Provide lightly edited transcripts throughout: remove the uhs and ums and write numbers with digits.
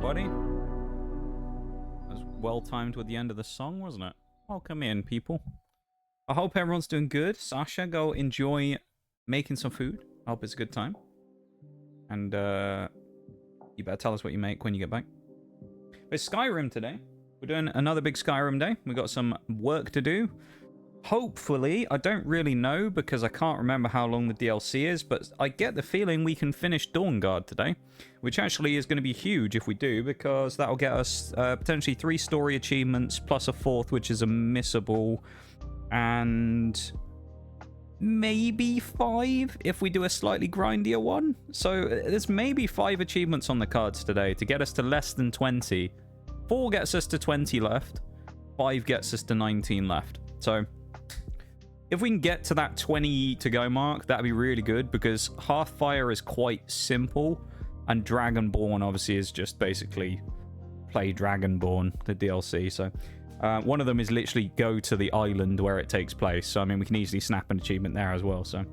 everybody. That was well timed with the end of the song, wasn't it? Welcome in, people. I hope everyone's doing good. Sasha, go enjoy making some food. I hope it's a good time. And you better tell us what you make when you get back. It's Skyrim today. We're doing another big Skyrim day. We've got some work to do. Hopefully, I don't really know because I can't remember how long the DLC is, but I get the feeling we can finish Dawnguard today, which actually is going to be huge if we do, because that'll get us potentially 3 story achievements plus a 4th, which is a missable, and maybe 5 if we do a slightly grindier one. So there's maybe 5 achievements on the cards today to get us to less than 20. 4 gets us to 20 left, 5 gets us to 19 left. So if we can get to that 20 to go mark, that'd be really good, because Hearthfire is quite simple, and Dragonborn obviously is just basically play Dragonborn, the DLC. So one of them is literally go to the island where it takes place. So I mean, we can easily snap an achievement there as well. So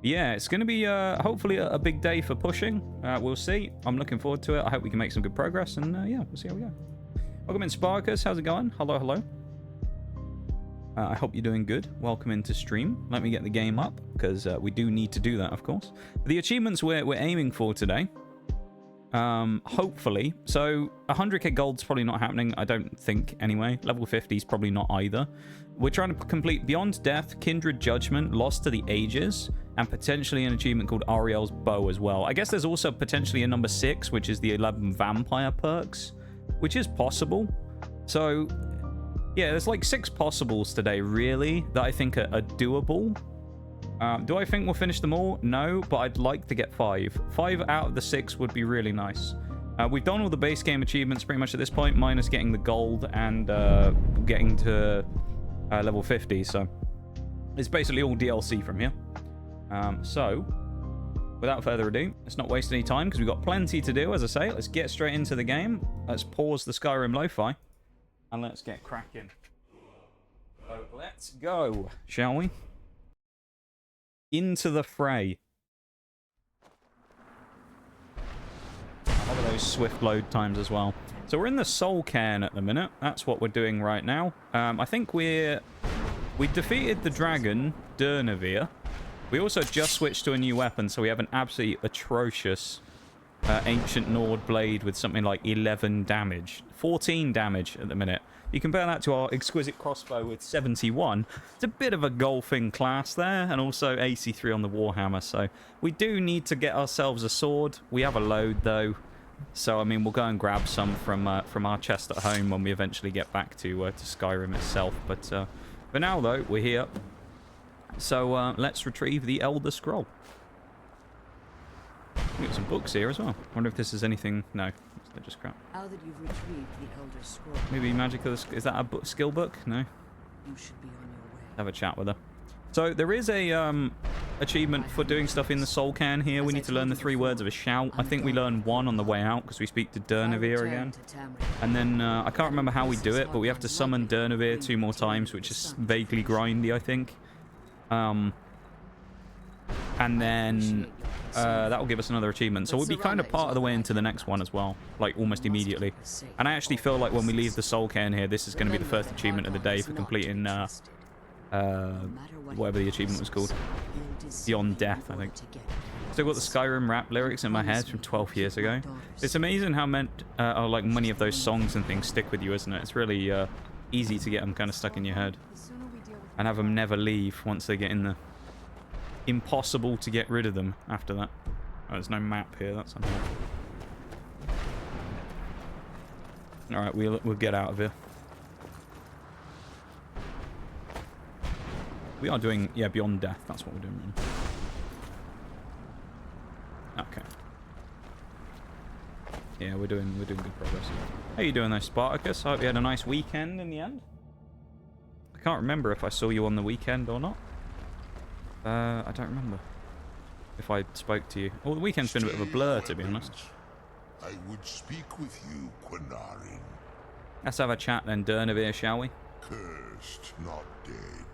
yeah, it's going to be hopefully a big day for pushing. We'll see. I'm looking forward to it. I hope we can make some good progress, and yeah, we'll see how we go. Welcome in, Sparkus. How's it going? Hello, hello. I hope you're doing good. Welcome into stream. Let me get the game up, because we do need to do that, of course. The achievements we're aiming for today, hopefully. So 100k gold's probably not happening, I don't think, anyway. Level 50 is probably not either. We're trying to complete Beyond Death, Kindred Judgment, Lost to the Ages, and potentially an achievement called Ariel's Bow as well. I guess there's also potentially a number 6, which is the 11 vampire perks, which is possible. So yeah, there's like 6 possibles today, really, that I think are doable. Do I think we'll finish them all? No, but I'd like to get 5. 5 out of the 6 would be really nice. We've done all the base game achievements pretty much at this point, minus getting the gold and getting to level 50. So it's basically all DLC from here. So without further ado, let's not waste any time, because we've got plenty to do, as I say. Let's get straight into the game. Let's pause the Skyrim lo-fi. And let's get cracking. So let's go, shall we? Into the fray. I love those swift load times as well. So we're in the Soul Cairn at the minute. That's what we're doing right now. I think we defeated the dragon, Durnavir. We also just switched to a new weapon, so we have an absolutely atrocious Ancient Nord blade with something like 11 damage. 14 damage at the minute. You compare that to our exquisite crossbow with 71. It's a bit of a golfing class there, and also AC3 on the Warhammer. So we do need to get ourselves a sword. We have a load though, so I mean we'll go and grab some from our chest at home when we eventually get back to Skyrim itself. But for now though, we're here. So let's retrieve the Elder Scroll. We've got some books here as well. Wonder if this is anything. No, they're just crap. Now that you've retrieved the Elder Scroll, maybe Magic of the... Is that a book, skill book? No. You should be on your way. Have a chat with her. So there is a achievement for doing stuff in the Soul Cairn here. We need to learn the 3 words of a shout. I think we learn 1 on the way out, because we speak to Durnavir again. And then I can't remember how we do it, but we have to summon Durnavir 2 more times, which is vaguely grindy, I think. And then that will give us another achievement. So we'll be kind of part of the way into the next one as well, like almost immediately. And I actually feel like when we leave the Soul Cairn here, this is going to be the first achievement of the day for completing whatever the achievement was called. Beyond Death, I think. Still got the Skyrim rap lyrics in my head from 12 years ago. It's amazing how like many of those songs and things stick with you, isn't it? It's really easy to get them kind of stuck in your head and have them never leave once they get in there. Impossible to get rid of them after that. Oh, there's no map here. That's unhelpful. All right, we'll get out of here. We are doing, yeah, Beyond Death. That's what we're doing. Okay. Yeah, we're doing good progress. How you doing, though, Spartacus? I hope you had a nice weekend in the end. I can't remember if I saw you on the weekend or not. I don't remember if I spoke to you. Well, the weekend's been a bit of a blur, to be honest. I would speak with you, Quinarin. Let's have a chat then, Durnavir, shall we? Cursed, not dead.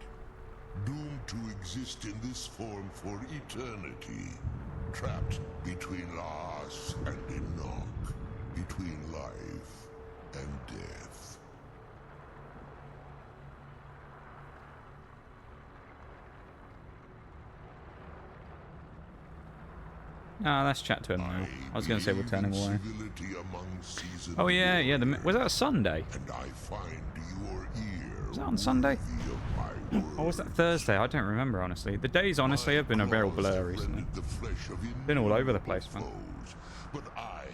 Doomed to exist in this form for eternity. Trapped between Laas and Enoch. between life and death. Ah, let's chat to him now. I was going to say we'll turn him away. Civility among seasoned Oh yeah, yeah. warriors, Was that a Sunday? and I find your ear Was that on Sunday? worthy of my word. Or was that Thursday? I don't remember, honestly. The days, honestly, have been a real blur recently. Been all over the place, man. I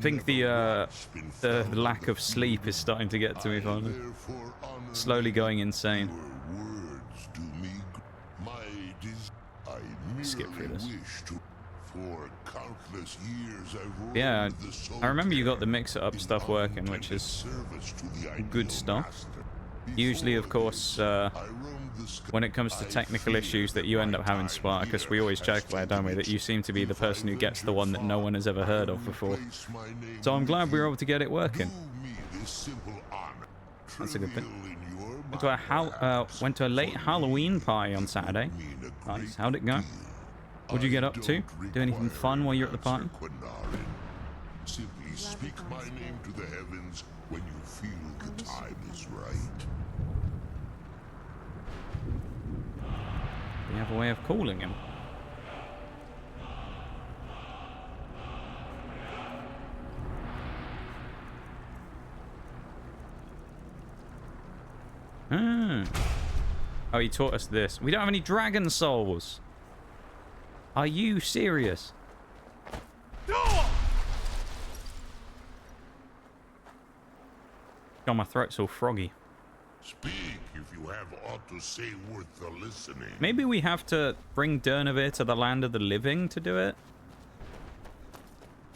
think the lack of sleep is starting to get to me finally. Slowly going insane. Skip through this. Yeah, I remember you got the mix-it-up stuff working, which is good stuff. Usually, of course, when it comes to technical issues that you end up having, Spartacus, we always joke about it, don't we, that you seem to be the person who gets the one that no one has ever heard of before. So I'm glad we were able to get it working. That's a good thing. Went to a late Halloween party on Saturday. Nice. How'd it go? What'd you get up to? Do anything fun while you're at the party? Simply speak my name to the heavens when you feel the time is right. We have a way of calling him. Oh, he taught us this. We don't have any dragon souls. Are you serious? God, my throat's all froggy. Speak if you have aught to say worth the listening. Maybe we have to bring Durnavir to the land of the living to do it?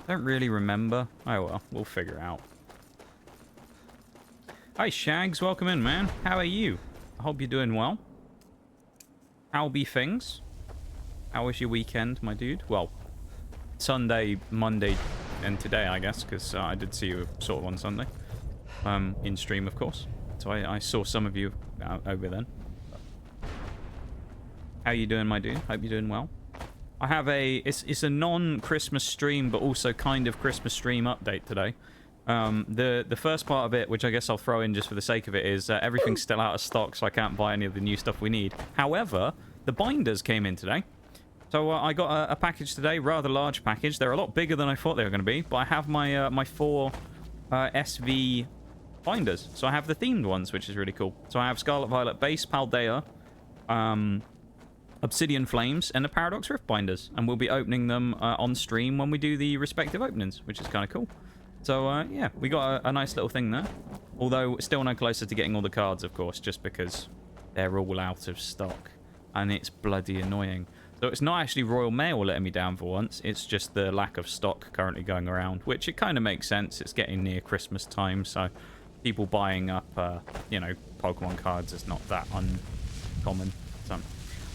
Don't really remember. Oh well, we'll figure it out. Hi Shags, welcome in, man. How are you? I hope you're doing well. How be things? How was your weekend, my dude? Well, Sunday, Monday, and today, I guess, because I did see you sort of on Sunday. In stream, of course. So I saw some of you over then. How you doing, my dude? Hope you're doing well. I have it's a non-Christmas stream, but also kind of Christmas stream update today. The first part of it, which I guess I'll throw in just for the sake of it, is everything's still out of stock, so I can't buy any of the new stuff we need. However, the binders came in today. So I got a package today, rather large package. They're a lot bigger than I thought they were going to be, but I have my my 4 SV binders. So I have the themed ones, which is really cool. So I have Scarlet Violet Base, Paldea, Obsidian Flames, and the Paradox Rift binders. And we'll be opening them on stream when we do the respective openings, which is kind of cool. So, yeah, we got a nice little thing there. Although, still no closer to getting all the cards, of course, just because they're all out of stock. And it's bloody annoying. So it's not actually Royal Mail letting me down for once. It's just the lack of stock currently going around, which it kind of makes sense. It's getting near Christmas time, so people buying up, you know, Pokemon cards is not that uncommon. So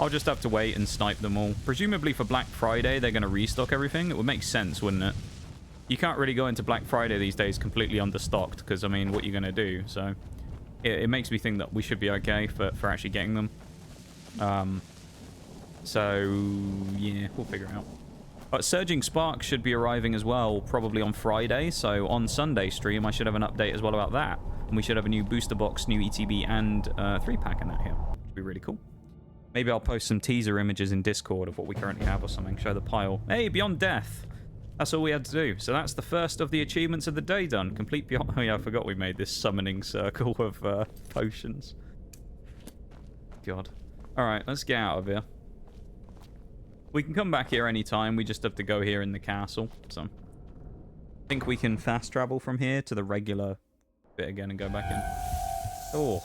I'll just have to wait and snipe them all. Presumably for Black Friday, they're going to restock everything. It would make sense, wouldn't it? You can't really go into Black Friday these days completely understocked, because, I mean, what are you going to do? So it makes me think that we should be okay for actually getting them. So, yeah, we'll figure it out. But Surging Spark should be arriving as well, probably on Friday. So on Sunday stream, I should have an update as well about that. And we should have a new booster box, new ETB, and 3-pack in that here. Which would be really cool. Maybe I'll post some teaser images in Discord of what we currently have or something. Show the pile. Hey, Beyond Death! That's all we had to do. So that's the first of the achievements of the day done. Complete Beyond... Oh yeah, I forgot we made this summoning circle of potions. God. Alright, let's get out of here. We can come back here anytime. We just have to go here in the castle. So I think we can fast travel from here to the regular bit again and go back in. Oh.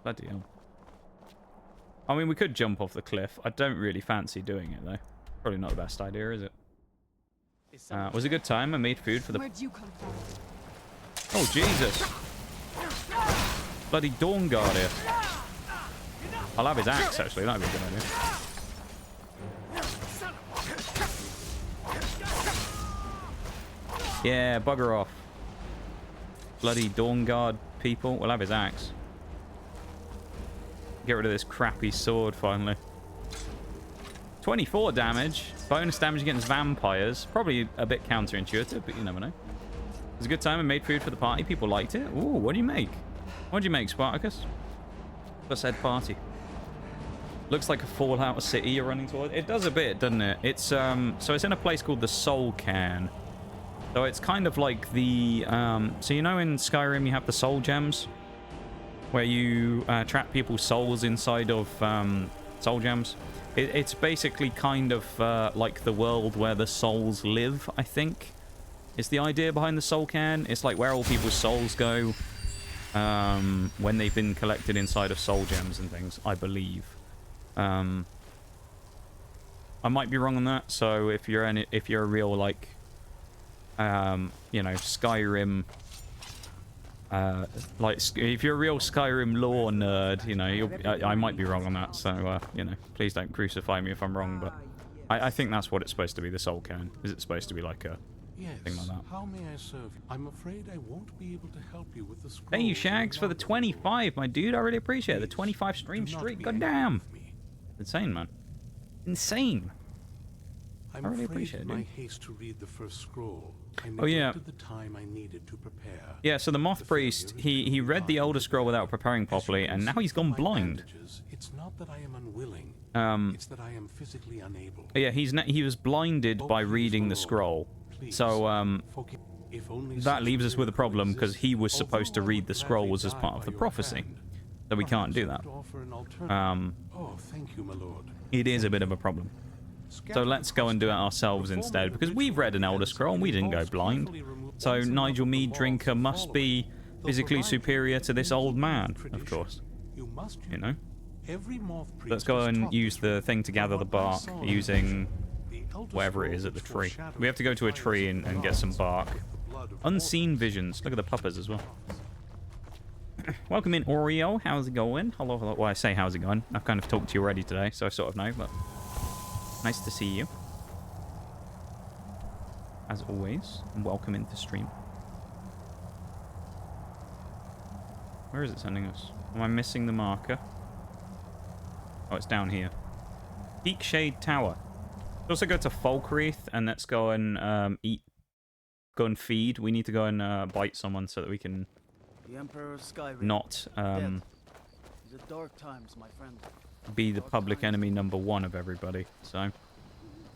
Bloody hell. I mean, we could jump off the cliff. I don't really fancy doing it, though. Probably not the best idea, is it? Was a good time. I made food for the... Where'd you come from? Oh, Jesus. Bloody Dawn Guard here. I'll have his axe, actually. That'd be a good idea. Yeah, bugger off. Bloody Dawn Guard people. We'll have his axe. Get rid of this crappy sword, finally. 24 damage. Bonus damage against vampires. Probably a bit counterintuitive, but you never know. It was a good time. I made food for the party. People liked it. Ooh, what do you make? What do you make, Spartacus? For said party. Looks like a Fallout city you're running towards. It does a bit, doesn't it? It's so it's in a place called the Soul Cairn. So it's kind of like the so you know in Skyrim you have the soul gems where you trap people's souls inside of soul gems. It's basically kind of like the world where the souls live, I think. Is the idea behind the Soul Cairn. It's like where all people's souls go when they've been collected inside of soul gems and things, I believe. I might be wrong on that, so if you're a real like you know, Skyrim like if you're a real Skyrim lore nerd, you know, I might be wrong on that, so you know, please don't crucify me if I'm wrong, but I think that's what it's supposed to be, the Soul Cairn. Is it supposed to be like a thing like that? How may I serve you? I'm afraid I won't be able to help you with the scrolls. Thank you, Shags, for the 25, my dude. I really appreciate it. The 25 stream streak. God damn. Insane, man. Insane. I really appreciate it, dude. My haste to read the first scroll. Oh yeah. The time I needed to prepare. Yeah, so the Moth Priest, he read the Elder Scroll without preparing properly, and now he's gone blind. It's not that I am unwilling. It's that I am physically unable. Yeah, he was blinded by reading the scroll. So that leaves us with a problem because he was supposed to read the scrolls as part of the prophecy. So we can't do that. It is a bit of a problem. So let's go and do it ourselves instead, because we've read an Elder Scroll and we didn't go blind. So Nigel Meadrinker must be physically superior to this old man, of course. You know? Let's go and use the thing to gather the bark using wherever it is at the tree. We have to go to a tree and get some bark. Unseen visions. Look at the puppers as well. Welcome in, Oreo. How's it going? Hello, hello. Well, I say how's it going. I've kind of talked to you already today, so I sort of know, but nice to see you. As always, and welcome into stream. Where is it sending us? Am I missing the marker? Oh, it's down here. Peak Shade Tower. Let's also go to Falkreath, and let's go and go and feed. We need to go and bite someone so that we can not The dark times, my friend. be the public enemy #1 of everybody. So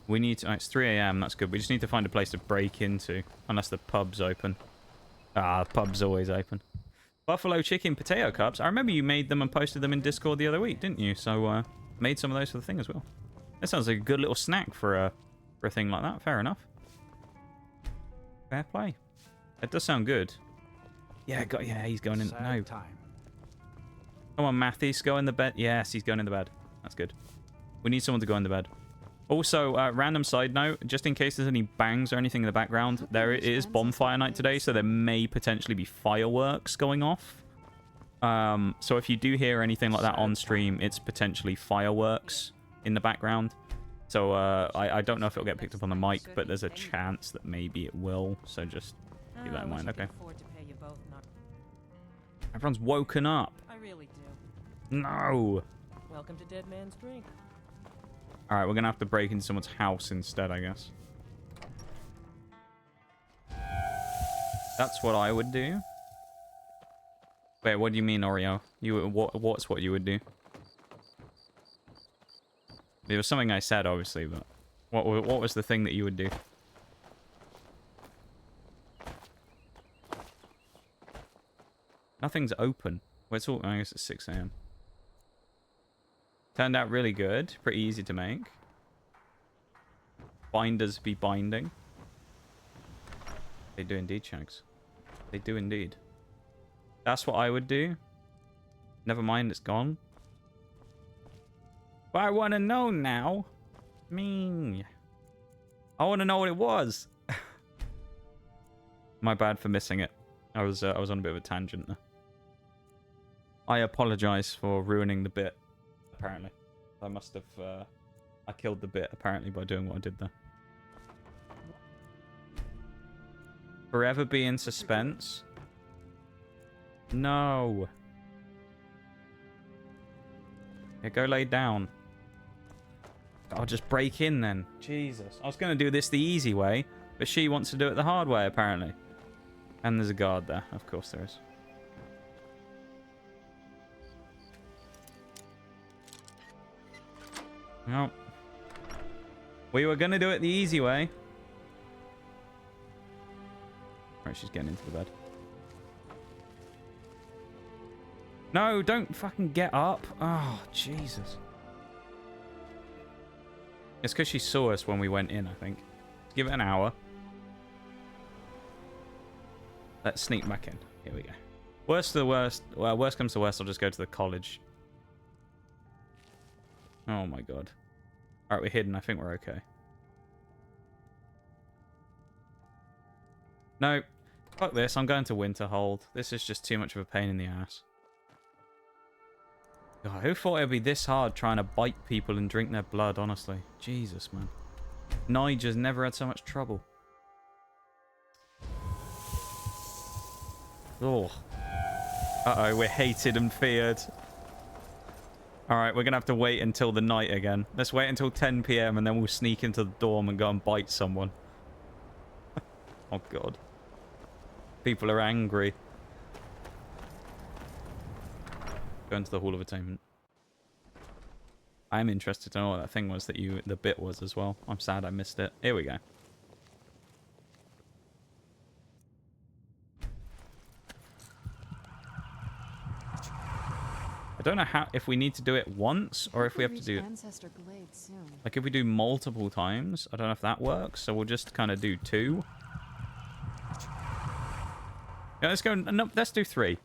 we need to. It's 3 AM. That's good. We just need to find a place to break into, unless the pub's open. Ah, the pub's always open. Buffalo chicken potato cups. I remember you made them and posted them in Discord the other week, didn't you? So made some of those for the thing as well. That sounds like a good little snack for a thing like that. Fair enough. Fair play. It does sound good. Yeah, he's going in. No. Come on, Matthews, go in the bed. Yes, he's going in the bed. That's good. We need someone to go in the bed. Also, random side note, just in case there's any bangs or anything in the background, there is bonfire night today, so there may potentially be fireworks going off. So if you do hear anything like that on stream, it's potentially fireworks in the background. So I don't know if it'll get picked up on the mic, but there's a chance that maybe it will. So just keep that in mind. Okay. Everyone's woken up. I really do. No. Welcome to Dead Man's Drink. All right, we're gonna have to break into someone's house instead, I guess. That's what I would do. Wait, what do you mean, Oreo? What's what you would do? It was something I said, obviously, but what was the thing that you would do? Nothing's open. Well, it's all. I guess it's 6 AM. Turned out really good. Pretty easy to make. Binders be binding. They do indeed, Shags. They do indeed. That's what I would do. Never mind, it's gone. But I want to know now. I want to know what it was. My bad for missing it. I was on a bit of a tangent there. I apologize for ruining the bit. Apparently, I must have. I killed the bit apparently by doing what I did there. Forever be in suspense. No. Yeah, go lay down. I'll just break in then. Jesus. I was going to do this the easy way, but she wants to do it the hard way, apparently. And there's a guard there. Of course there is. No. We were going to do it the easy way. Right, she's getting into the bed. No, don't fucking get up. Oh, Jesus. It's because she saw us when we went in, I think. Let's give it an hour. Let's sneak back in. Here we go. Worst to the worst. Well, worst comes to worst, I'll just go to the college. Oh my god. Alright, we're hidden. I think we're okay. No. Fuck this. I'm going to Winterhold. This is just too much of a pain in the ass. God, who thought it would be this hard trying to bite people and drink their blood, honestly? Jesus, man. Nigel's never had so much trouble. Oh. Uh-oh, we're hated and feared. Alright, we're going to have to wait until the night again. Let's wait until 10 PM and then we'll sneak into the dorm and go and bite someone. Oh, God. People are angry. Go into the Hall of Attainment. I am interested to know what that thing was that the bit was as well. I'm sad I missed it. Here we go. I don't know if we need to do it once or if we have to do it. Like if we do multiple times, I don't know if that works. So we'll just kind of do 2. Yeah, let's go. No, let's do 3.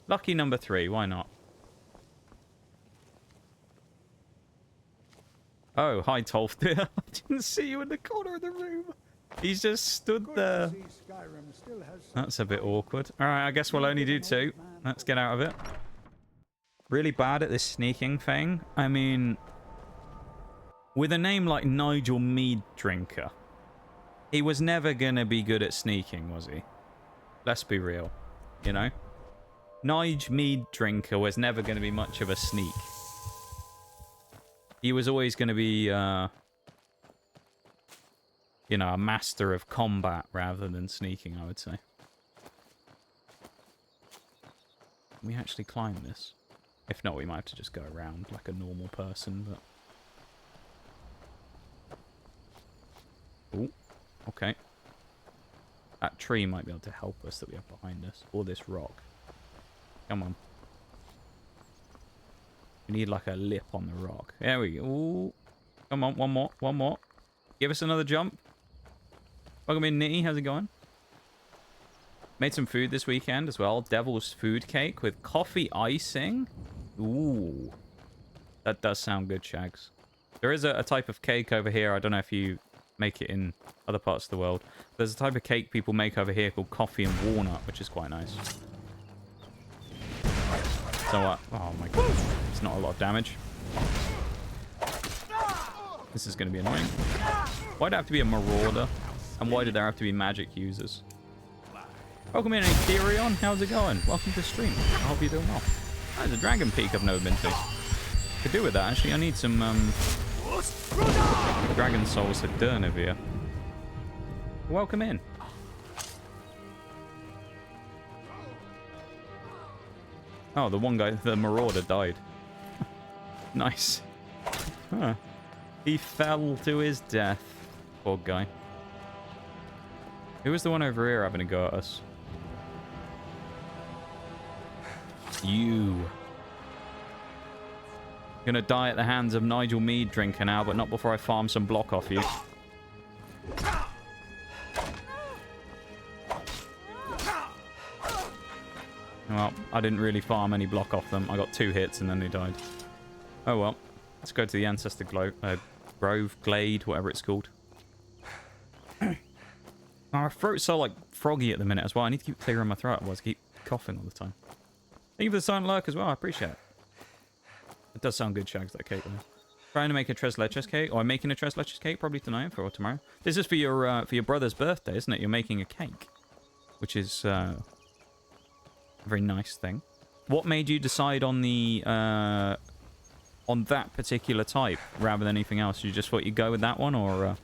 Lucky number 3. Why not? Oh, hi, Tolfdir. I didn't see you in the corner of the room. He's just stood there. That's a bit awkward. All right, I guess we'll only do 2. Let's get out of it. Really bad at this sneaking thing. I mean, with a name like Nigel Meadrinker, he was never going to be good at sneaking, was he? Let's be real, you know? Nigel Meadrinker was never going to be much of a sneak. He was always going to be, you know, a master of combat rather than sneaking, I would say. Can we actually climb this? If not, we might have to just go around like a normal person, but... Ooh, okay. That tree might be able to help us that we have behind us. Or this rock. Come on. We need like a lip on the rock. There we go. Ooh. Come on, one more, one more. Give us another jump. Welcome in, Nitty. How's it going? Made some food this weekend as well. Devil's food cake with coffee icing. Ooh. That does sound good, Shags. There is a type of cake over here. I don't know if you make it in other parts of the world. There's a type of cake people make over here called coffee and walnut, which is quite nice. So what? Oh my god. It's not a lot of damage. This is going to be annoying. Why'd it have to be a marauder? And why did there have to be magic users? Welcome in, Ethereon. How's it going? Welcome to the stream. I hope you're doing well. Oh, there's a Dragon Peak I've never been to. Could do with that, actually. I need some Dragon Souls to Durnavir. Welcome in. Oh, the one guy, the Marauder, died. Nice. Huh. He fell to his death. Poor guy. Who was the one over here having a go at us? You. Gonna die at the hands of Nigel Meadrinker now, but not before I farm some block off you. Well, I didn't really farm any block off them. I got 2 hits and then they died. Oh well. Let's go to the Ancestor Grove, Glade, whatever it's called. My throat's so, like, froggy at the minute as well. I need to keep clearing my throat, otherwise I keep coughing all the time. Thank you for the silent lurk as well. I appreciate it. It does sound good, Shags, that cake, though. Trying to make a tres leches cake. Or I'm making a tres leches cake probably tonight or tomorrow. This is for your brother's birthday, isn't it? You're making a cake. Which is a very nice thing. What made you decide on the on that particular type rather than anything else? You just thought you'd go with that one, or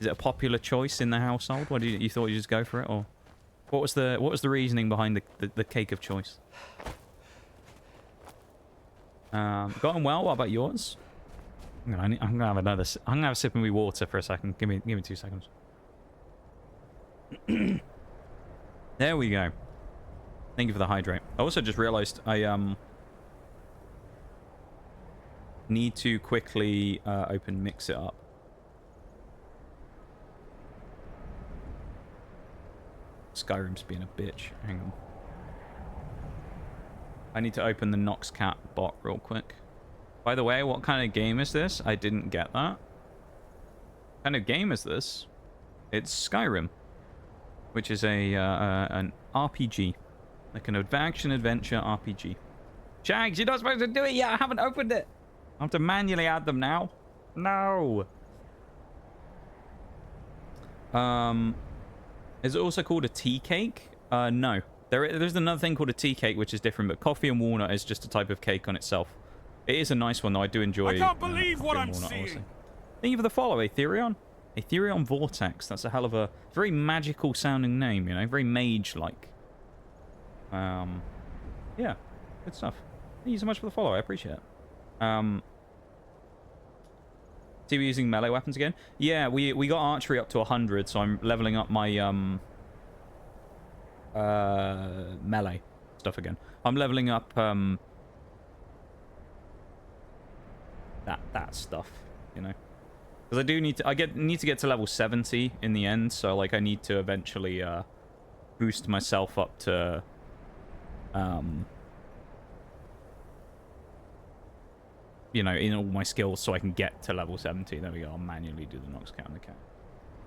is it a popular choice in the household? What you thought you'd just go for it, or what was the reasoning behind the cake of choice? Going well. What about yours? I'm gonna have another. I'm gonna have a sip of my water for a second. Give me 2 seconds. There we go. Thank you for the hydrate. I also just realized I need to quickly open Mix It Up. Skyrim's being a bitch. Hang on. I need to open the Noxcat bot real quick. By the way, what kind of game is this? I didn't get that. What kind of game is this? It's Skyrim, which is an RPG, like an action-adventure RPG. Shags, you're not supposed to do it yet. I haven't opened it. I have to manually add them now. No. Is it also called a tea cake? No. There's another thing called a tea cake, which is different, but coffee and walnut is just a type of cake on itself. It is a nice one, though. I do enjoy. I can't believe what I'm seeing. Honestly. Thank you for the follow, Aetherion. Aetherion Vortex. That's a hell of a very magical sounding name, you know, very mage-like. Yeah, good stuff. Thank you so much for the follow. I appreciate it. TV using melee weapons again? Yeah, we got archery up to 100, so I'm leveling up my melee stuff again. I'm leveling up that stuff, you know, because I do need to need to get to level 70 in the end, so like I need to eventually boost myself up to you know, in all my skills, so I can get to level 70. There we go. I'll manually do the Nox count on the cat.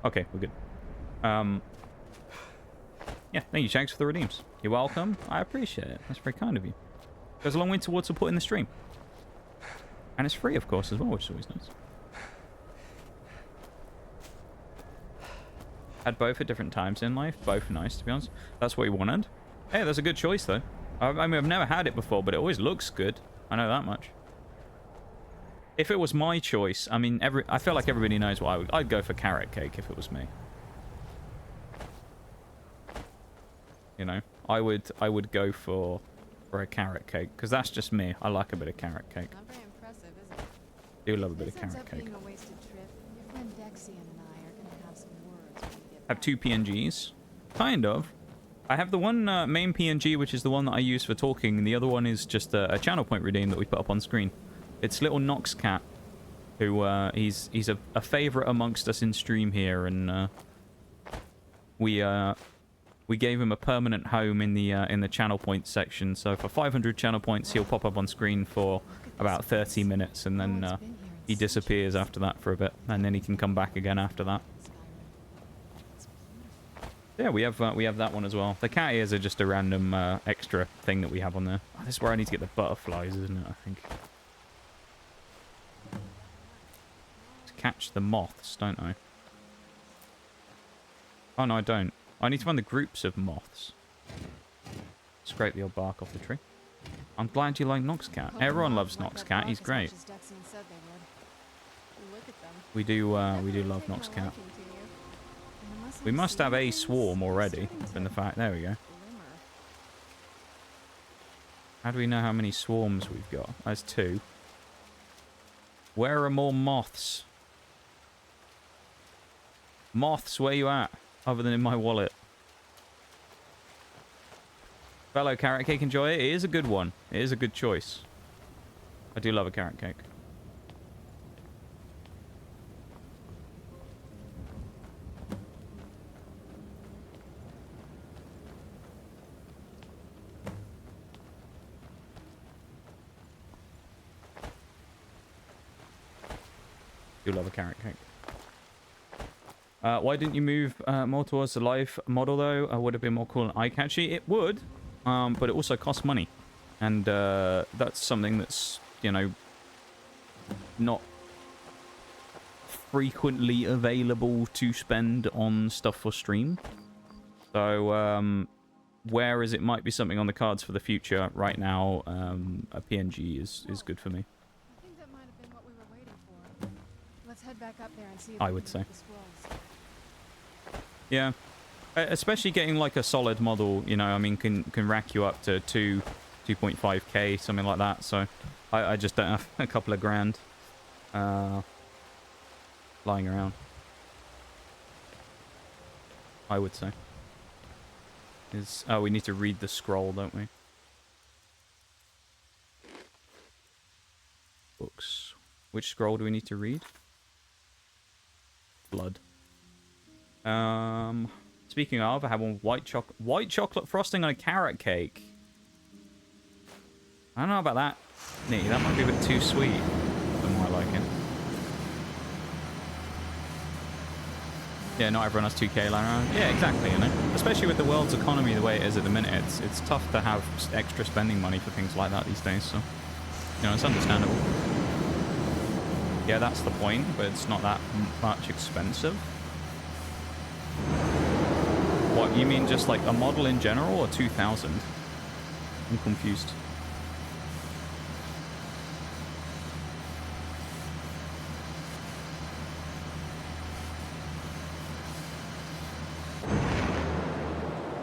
Okay, we're good. Yeah, thank you, Shanks, for the redeems. You're welcome. I appreciate it. That's very kind of you. Goes a long way towards supporting the stream. And it's free, of course, as well, which is always nice. Had both at different times in life. Both nice, to be honest. That's what you wanted. Hey, that's a good choice, though. I mean, I've never had it before, but it always looks good. I know that much. If it was my choice, I mean, I feel like everybody knows what I'd go for carrot cake if it was me. You know, I would go for a carrot cake, because that's just me. I like a bit of carrot cake. Not very impressive, is it? Do love a bit of carrot cake. Being a wasted trip. Your friend Dexian and I are gonna have some words when we get Have 2 PNGs, kind of. I have the one main PNG, which is the one that I use for talking, and the other one is just a channel point redeem that we put up on screen. It's little Nox Cat, who he's a favorite amongst us in stream here, and we gave him a permanent home in the channel points section. So for 500 channel points, he'll pop up on screen for about 30 minutes, and then he disappears after that for a bit, and then he can come back again after that. Yeah, we have that one as well. The cat ears are just a random extra thing that we have on there. Oh, this is where I need to get the butterflies, isn't it? I think. To catch the moths, don't I? Oh no, I don't. I need to find the groups of moths. Scrape the old bark off the tree. I'm glad you like Noxcat. Everyone loves Noxcat. He's great. We do love Noxcat. We must have a swarm already. From the fact, there we go. How do we know how many swarms we've got? There's 2. Where are more moths? Moths, where you at? Other than in my wallet. Fellow carrot cake enjoyer, it is a good one. It is a good choice. I do love a carrot cake. Do love a carrot cake. Why didn't you move more towards the live model, though? Would have been more cool and eye-catchy. It would, but it also costs money. And that's something that's, you know, not frequently available to spend on stuff for stream. So, whereas it might be something on the cards for the future, right now, a PNG is good for me. I think that might Let's head back up there and see if I we would can say. get the scrolls. Yeah. Especially getting like a solid model, you know, I mean, can rack you up to 2.5k, something like that. So I just don't have a couple of grand lying around. I would say. Oh, we need to read the scroll, don't we? Books. Which scroll do we need to read? Blood. Speaking of, I have one white chocolate frosting on a carrot cake. I don't know about that. Nee, that might be a bit too sweet. The more I like it. Yeah, not everyone has 2k lying around. Yeah, exactly, you know. Especially with the world's economy the way it is at the minute, it's tough to have extra spending money for things like that these days, so... You know, it's understandable. Yeah, that's the point, but it's not that much expensive. What, you mean just like a model in general or 2,000? I'm confused.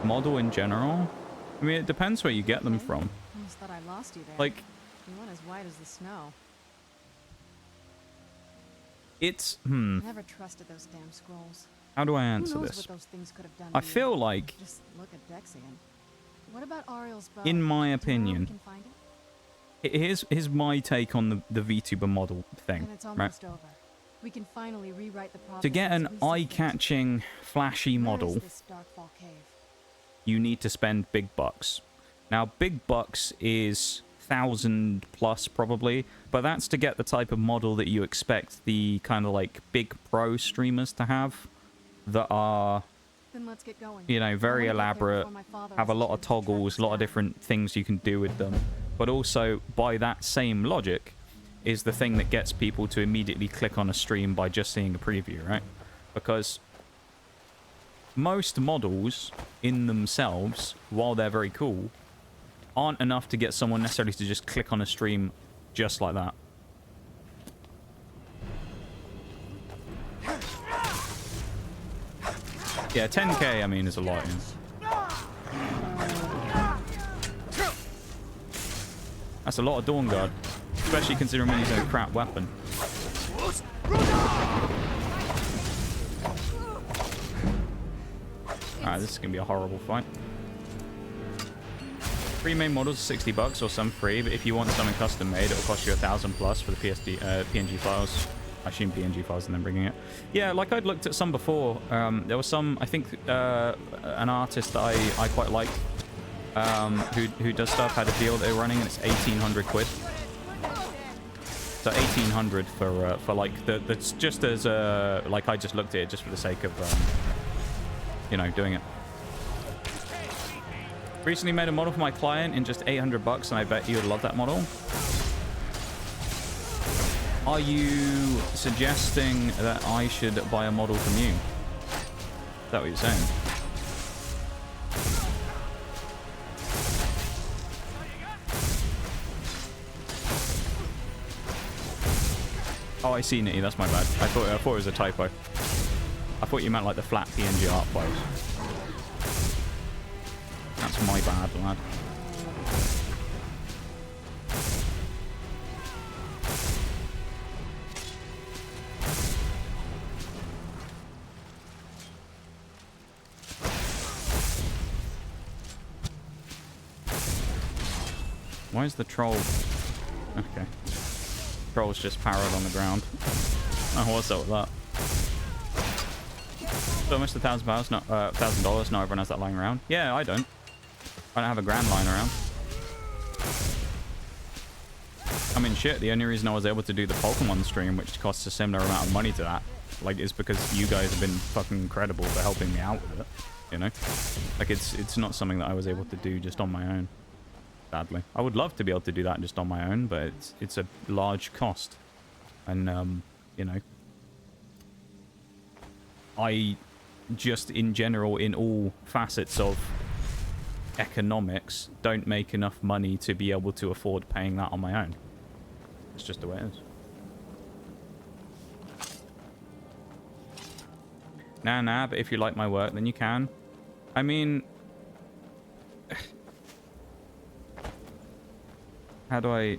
Model in general? I mean, it depends where you get them from. Almost thought I lost you there. Like, you went as white as the snow. it's... Never trusted those damn scrolls. How do I Who answer knows this? what those things could have done I to you? feel like, Just look at Dexian. What about Ariel's bow? in my Do you know where we opinion, can find it? here's my take on the VTuber model thing, And it's right? almost over. We can finally rewrite the To get an prophecies we see fit. eye-catching, flashy Where is model, this Darkfall cave? you need to spend big bucks. Now, big bucks is 1,000 plus probably, but that's to get the type of model that you expect the kind of like big pro streamers to have, that are, Then let's get going. you know, very I wanna get there elaborate, before my father have a has lot of chance to track toggles, us a lot of down. different things you can do with them. But also, by that same logic, is the thing that gets people to immediately click on a stream by just seeing a preview, right? Because most models in themselves, while they're very cool, aren't enough to get someone necessarily to just click on a stream just like that. Yeah, 10k, I mean, is a lot. Yeah. That's a lot of Dawn Guard, especially considering when he's a crap weapon. Alright, this is gonna be a horrible fight. Free main models are 60 bucks or some free, but if you want something custom made, it'll cost you 1,000 plus for the PNG files. I assume PNG files and then bringing it. Yeah, like I'd looked at some before. There was some, I think, an artist that I quite like, who does stuff, had a deal they were running, and it's 1,800 quid. So 1,800 for like that's just as like I just looked at it just for the sake of you know, doing it. Recently made a model for my client in just 800 bucks, and I bet you would love that model. Are you suggesting that I should buy a model from you? Is that what you're saying? Oh, I see, Nitty. That's my bad. I thought it was a typo. I thought you meant like the flat PNG art files. That's my bad, lad. Why is the troll... Okay. Troll's just parrot on the ground. Oh, what's up with that? So almost £1,000, not $1,000. Not everyone has that lying around. Yeah, I don't. I don't have a grand lying around. I mean, shit, the only reason I was able to do the Pokemon stream, which costs a similar amount of money to that, like, is because you guys have been fucking incredible for helping me out with it, you know? Like, it's not something that I was able to do just on my own, sadly. I would love to be able to do that just on my own, but it's a large cost. And, you know, I just, in general, in all facets of economics, don't make enough money to be able to afford paying that on my own. It's just the way it is. Nah, but if you like my work, then you can. I mean... How do I...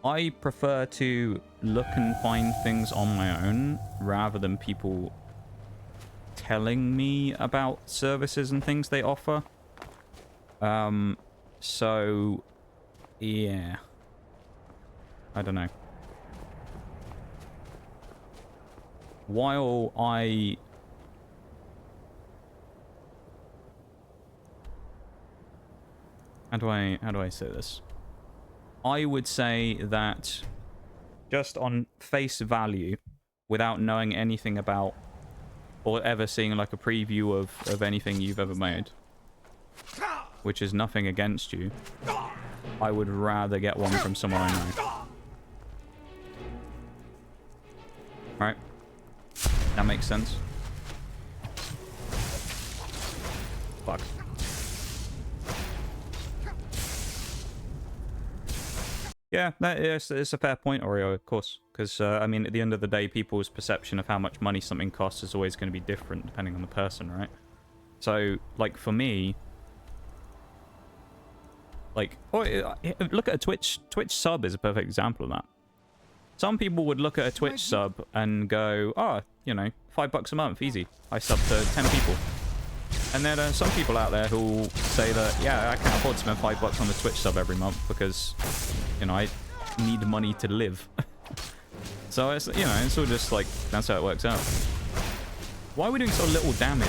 I prefer to look and find things on my own rather than people telling me about services and things they offer. So, yeah. I don't know. While I... How do I say this? I would say that just on face value, without knowing anything about or ever seeing like a preview of anything you've ever made, which is nothing against you, I would rather get one from someone I know. Right? That makes sense. Fuck. Yeah, that is it's a fair point, Oreo, of course. Because, I mean, at the end of the day, people's perception of how much money something costs is always going to be different depending on the person, right? So, like, for me... Like, look at a Twitch sub is a perfect example of that. Some people would look at a Twitch sub and go, oh, you know, $5 a month, easy. I sub to 10 people. And then some people out there who say that, yeah, I can't afford to spend $5 on a Twitch sub every month because, you know, I need money to live. So, it's, you know, it's all just like, that's how it works out. Why are we doing so little damage?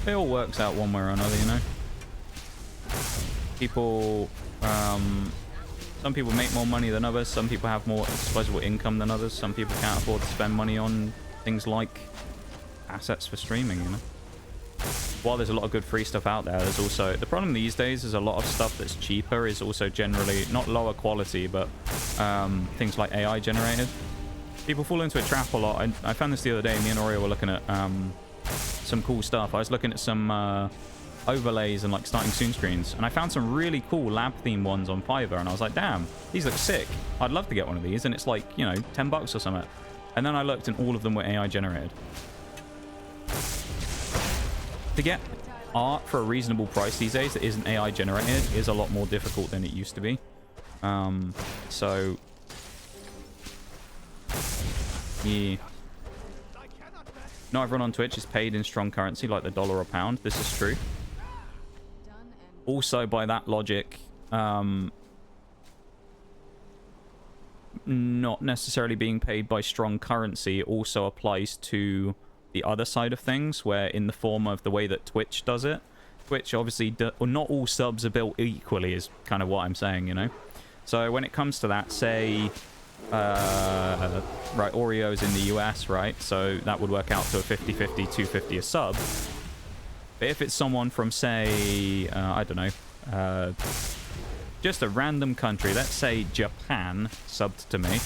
It all works out one way or another, you know? People, some people make more money than others. Some people have more disposable income than others. Some people can't afford to spend money on things like assets for streaming, you know? While there's a lot of good free stuff out there, there's also... The problem these days is a lot of stuff that's cheaper is also generally not lower quality, but things like AI generated. People fall into a trap a lot. I found this the other day. Me and Oreo were looking at some cool stuff. I was looking at some overlays and like starting soon screens, and I found some really cool lab theme ones on Fiverr, and I was like, damn, these look sick. I'd love to get one of these, and it's like, you know, $10 or something. And then I looked and all of them were AI generated. To get art for a reasonable price these days that isn't AI generated is a lot more difficult than it used to be. So yeah. Not everyone on Twitch is paid in strong currency like the dollar or pound. This is true. Also, by that logic, not necessarily being paid by strong currency also applies to the other side of things, where in the form of the way that Twitch does it. Twitch obviously, not all subs are built equally is kind of what I'm saying, you know? So when it comes to that, say... right, Oreo's in the US, right? So that would work out to a 50-50, $2.50 a sub. But if it's someone from, say, I don't know, just a random country, let's say Japan, subbed to me,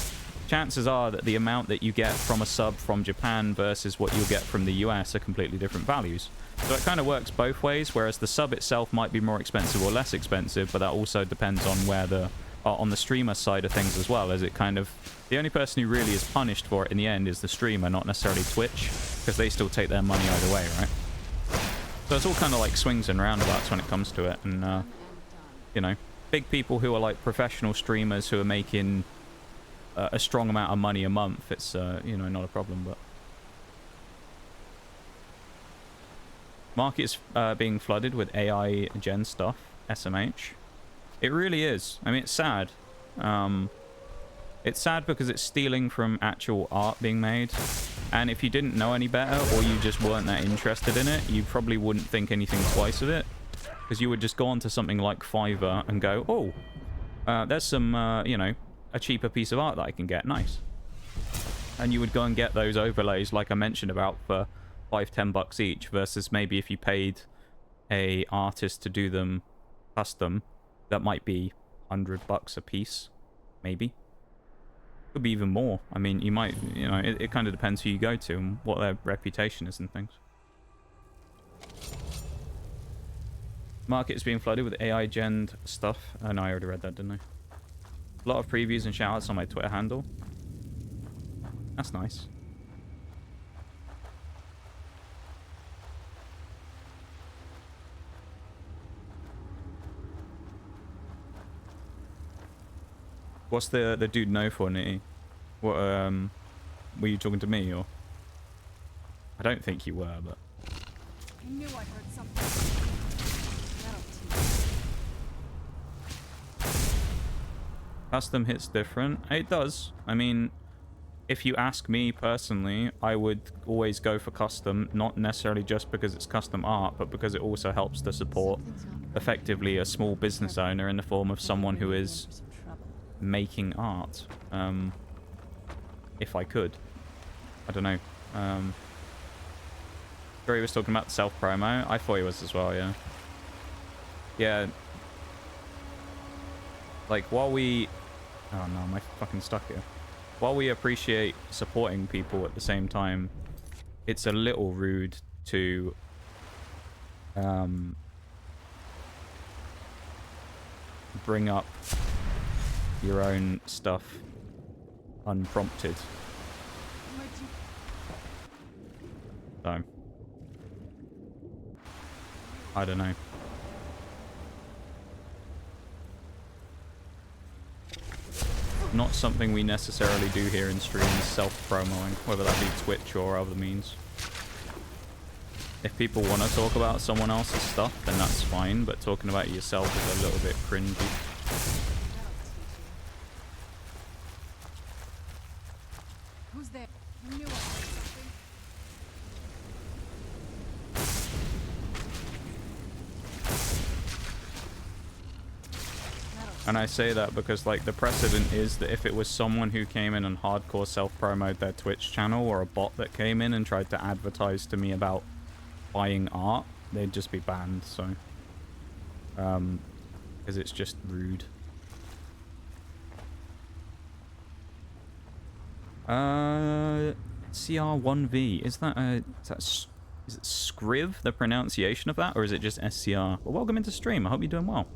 chances are that the amount that you get from a sub from Japan versus what you'll get from the US are completely different values. So it kind of works both ways, whereas the sub itself might be more expensive or less expensive, but that also depends on where the... on the streamer side of things as well, as it kind of... The only person who really is punished for it in the end is the streamer, not necessarily Twitch, because they still take their money either way, right? So it's all kind of like swings and roundabouts when it comes to it, and, you know, big people who are like professional streamers who are making a strong amount of money a month, it's, you know, not a problem, but... Market's being flooded with AI gen stuff, SMH. It really is. I mean, it's sad. It's sad because it's stealing from actual art being made. And if you didn't know any better, or you just weren't that interested in it, you probably wouldn't think anything twice of it. Because you would just go onto something like Fiverr and go, oh, there's some, you know, a cheaper piece of art that I can get. Nice. And you would go and get those overlays like I mentioned about for $5-10 each, versus maybe if you paid a artist to do them custom, that might be $100 a piece, maybe. Could be even more. I mean, you might, you know, it kind of depends who you go to and what their reputation is and things. Market is being flooded with AI gen stuff. Oh no, I already read that, didn't I? A lot of previews and shoutouts on my Twitter handle. That's nice. What's the dude know for, Nitty? What, were you talking to me, or? I don't think you were, but... I knew I heard something. That'll teach. Custom hits different. It does. I mean, if you ask me personally, I would always go for custom, not necessarily just because it's custom art, but because it also helps to support effectively a small business owner in the form of someone who is making art. If I could. I don't know. Sure, he was talking about self-promo. I thought he was as well, yeah. Yeah. Like, while we... Oh no, am I fucking stuck here? While we appreciate supporting people at the same time, it's a little rude to... bring up your own stuff unprompted. So... I don't know. Not something we necessarily do here in streams, self-promoing, whether that be Twitch or other means. If people want to talk about someone else's stuff, then that's fine, but talking about yourself is a little bit cringy. Who's there? I knew I heard something. And I say that because, like, the precedent is that if it was someone who came in and hardcore self-promoted their Twitch channel, or a bot that came in and tried to advertise to me about buying art, they'd just be banned, so... because it's just rude. CR1V, is that is it Scriv, the pronunciation of that, or is it just SCR? Well, welcome into stream, I hope you're doing well.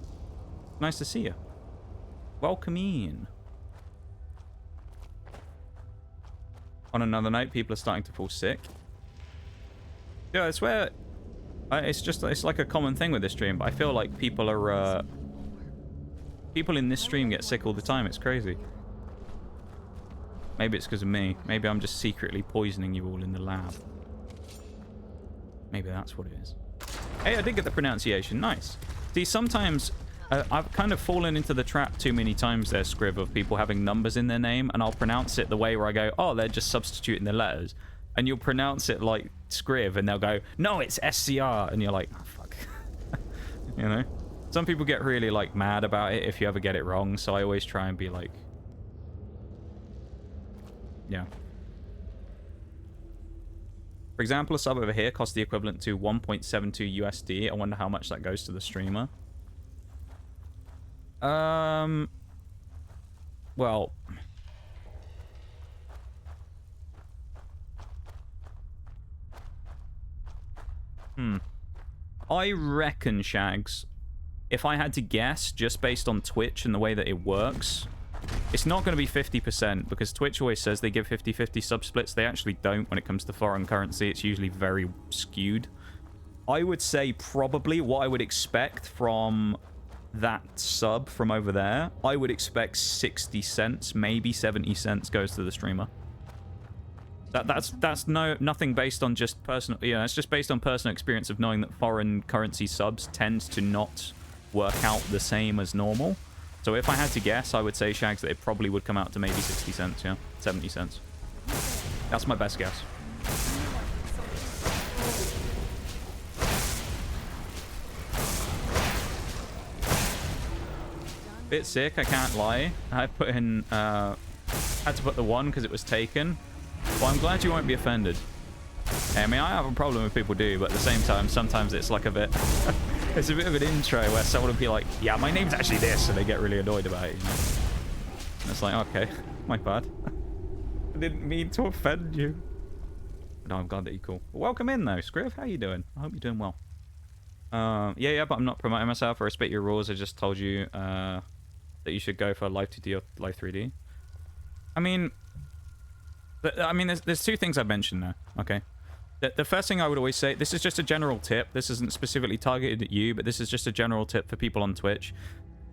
Nice to see you. Welcome in. On another note, people are starting to fall sick. Yeah, I swear, it's like a common thing with this stream, but I feel like people are, people in this stream get sick all the time, it's crazy. Maybe it's because of me. Maybe I'm just secretly poisoning you all in the lab. Maybe that's what it is. Hey, I did get the pronunciation, nice. See, sometimes... I've kind of fallen into the trap too many times there, Scriv, of people having numbers in their name, and I'll pronounce it the way where I go, oh, they're just substituting the letters. And you'll pronounce it like Scriv, and they'll go, no, it's SCR. And you're like, oh, fuck. You know? Some people get really, like, mad about it if you ever get it wrong, so I always try and be like... Yeah. For example, a sub over here costs the equivalent to 1.72 USD. I wonder how much that goes to the streamer. Well, I reckon, Shags, if I had to guess, just based on Twitch and the way that it works, it's not going to be 50%, because Twitch always says they give 50-50 sub splits. They actually don't when it comes to foreign currency. It's usually very skewed. I would say probably what I would expect from... that sub from over there, I would expect 60 cents, maybe 70 cents goes to the streamer. That's nothing based on just personal, you know, it's just based on personal experience of knowing that foreign currency subs tend to not work out the same as normal. So if I had to guess, I would say, Shags, that it probably would come out to maybe 60 cents, yeah, 70 cents. That's my best guess. Bit sick, I can't lie. I put in, had to put the 1 because it was taken. Well, I'm glad you won't be offended. I mean, I have a problem if people do, but at the same time, sometimes it's like a bit... it's a bit of an intro where someone will be like, yeah, my name's actually this, and they get really annoyed about it, you know? And it's like, okay, my bad. I didn't mean to offend you. No, I'm glad that you're cool. Well, welcome in, though, Scriv. How you doing? I hope you're doing well. Yeah, but I'm not promoting myself. I respect your rules. I just told you that you should go for Live 2D or Live 3D. I mean, there's two things I've mentioned there. Okay. The first thing I would always say, this is just a general tip. This isn't specifically targeted at you, but this is just a general tip for people on Twitch.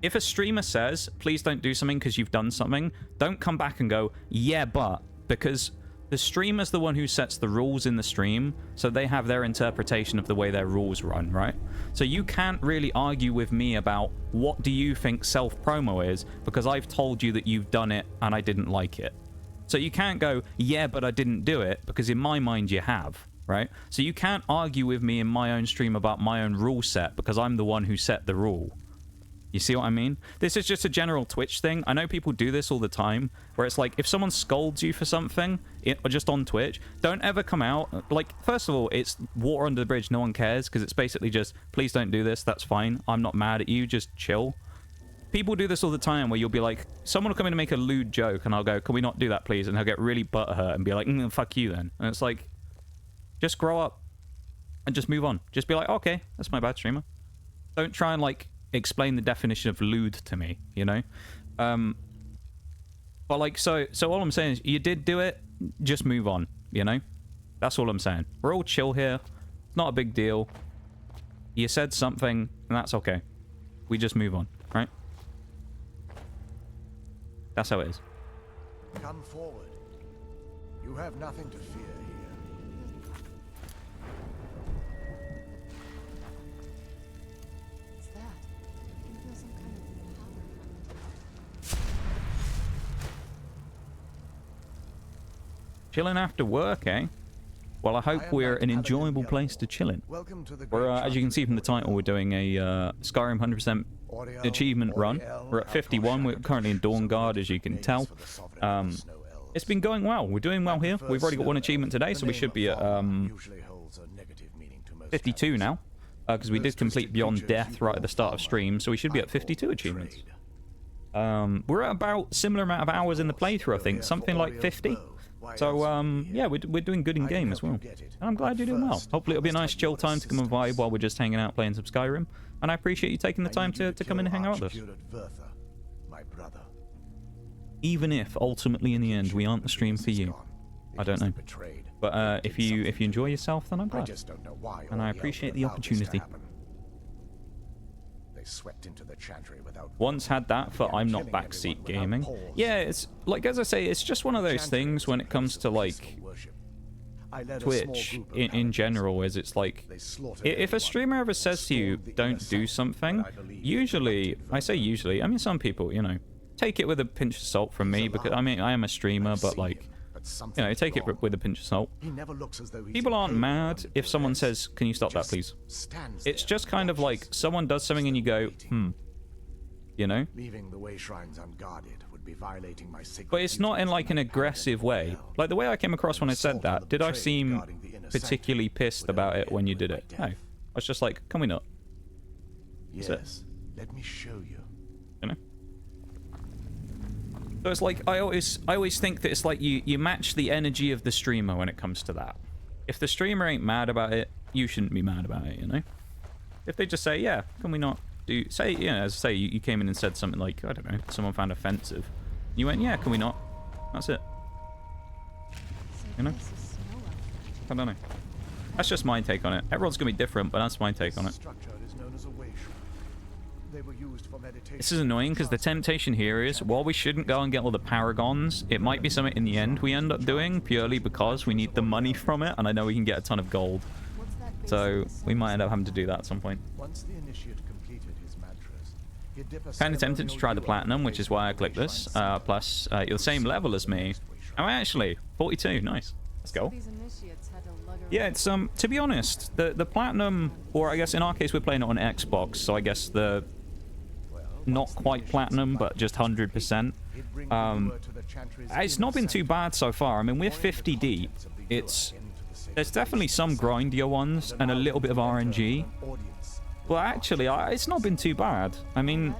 If a streamer says, please don't do something because you've done something, don't come back and go, yeah, but, because the streamer's the one who sets the rules in the stream, so they have their interpretation of the way their rules run, right? So you can't really argue with me about what do you think self-promo is, because I've told you that you've done it and I didn't like it. So you can't go, yeah, but I didn't do it, because in my mind you have, right? So you can't argue with me in my own stream about my own rule set, because I'm the one who set the rule. You see what I mean? This is just a general Twitch thing. I know people do this all the time, where it's like, if someone scolds you for something, or just on Twitch, don't ever come out. Like, first of all, it's water under the bridge. No one cares, because it's basically just, please don't do this. That's fine. I'm not mad at you. Just chill. People do this all the time, where you'll be like, someone will come in and make a lewd joke, and I'll go, can we not do that, please? And he'll get really butthurt and be like, fuck you then. And it's like, just grow up and just move on. Just be like, okay, that's my bad, streamer. Don't try and, like, explain the definition of lewd to me, you know? But, like, so all I'm saying is, you did do it, just move on, you know? That's all I'm saying. We're all chill here. It's not a big deal. You said something, and that's okay. We just move on, right? That's how it is. Come forward. You have nothing to fear here. What's that? I can feel some kind of power. Chilling after work, eh? Well, I hope we're an enjoyable place to chill in. Welcome to the We're, as you can see from the title, we're doing a Skyrim 100% achievement run. We're at 51. We're currently in Dawnguard, as you can tell. It's been going well. We're doing well here. We've already got one achievement today, so we should be at 52 now, because we did complete Beyond Death right at the start of stream, so we should be at 52 achievements. We're at about similar amount of hours in the playthrough, I think, something like 50. So, yeah, we're doing good in game as well. And I'm glad you're doing well. Hopefully it'll be a nice chill time to come and vibe while we're just hanging out playing some Skyrim. And I appreciate you taking the time to come in and hang out with us. Even if, ultimately, in the end, we aren't the stream for you. I don't know. But if you enjoy yourself, then I'm glad. And I appreciate the opportunity. Swept into the chantry without Once had that for I'm not backseat gaming. Yeah, it's like, as I say, it's just one of those things when it comes to like Twitch in general, is it's like, if a streamer ever says to you don't do something, usually, I say usually, I mean some people, you know, take it with a pinch of salt from me, because I mean I am a streamer, but like, you know, take it with a pinch of salt. People aren't mad if someone says, can you stop that, please? It's just kind of like someone does something and you go, you know? But it's not in like an aggressive way. Like the way I came across when I said that, did I seem particularly pissed about it when you did it? No. I was just like, can we not? Yes, let me show you. You know? So it's like, I always think that it's like you match the energy of the streamer when it comes to that. If the streamer ain't mad about it, you shouldn't be mad about it, you know? If they just say, yeah, can we not do... Say, you know, as I say, you came in and said something like, I don't know, someone found offensive. You went, yeah, can we not? That's it. You know? I don't know. That's just my take on it. Everyone's going to be different, but that's my take on it. This is annoying because the temptation here is, while we shouldn't go and get all the paragons, it might be something in the end we end up doing purely because we need the money from it, and I know we can get a ton of gold. So we might end up having to do that at some point. Kind of tempted to try the platinum, which is why I clicked this. Plus, you're the same level as me. Am I actually? 42, nice. Let's go. Yeah, it's to be honest, the platinum, or I guess in our case we're playing it on Xbox, so I guess the not quite platinum, but just 100%. It's not been too bad so far. I mean, we're 50 deep. There's definitely some grindier ones and a little bit of RNG. Well, actually, it's not been too bad. I mean,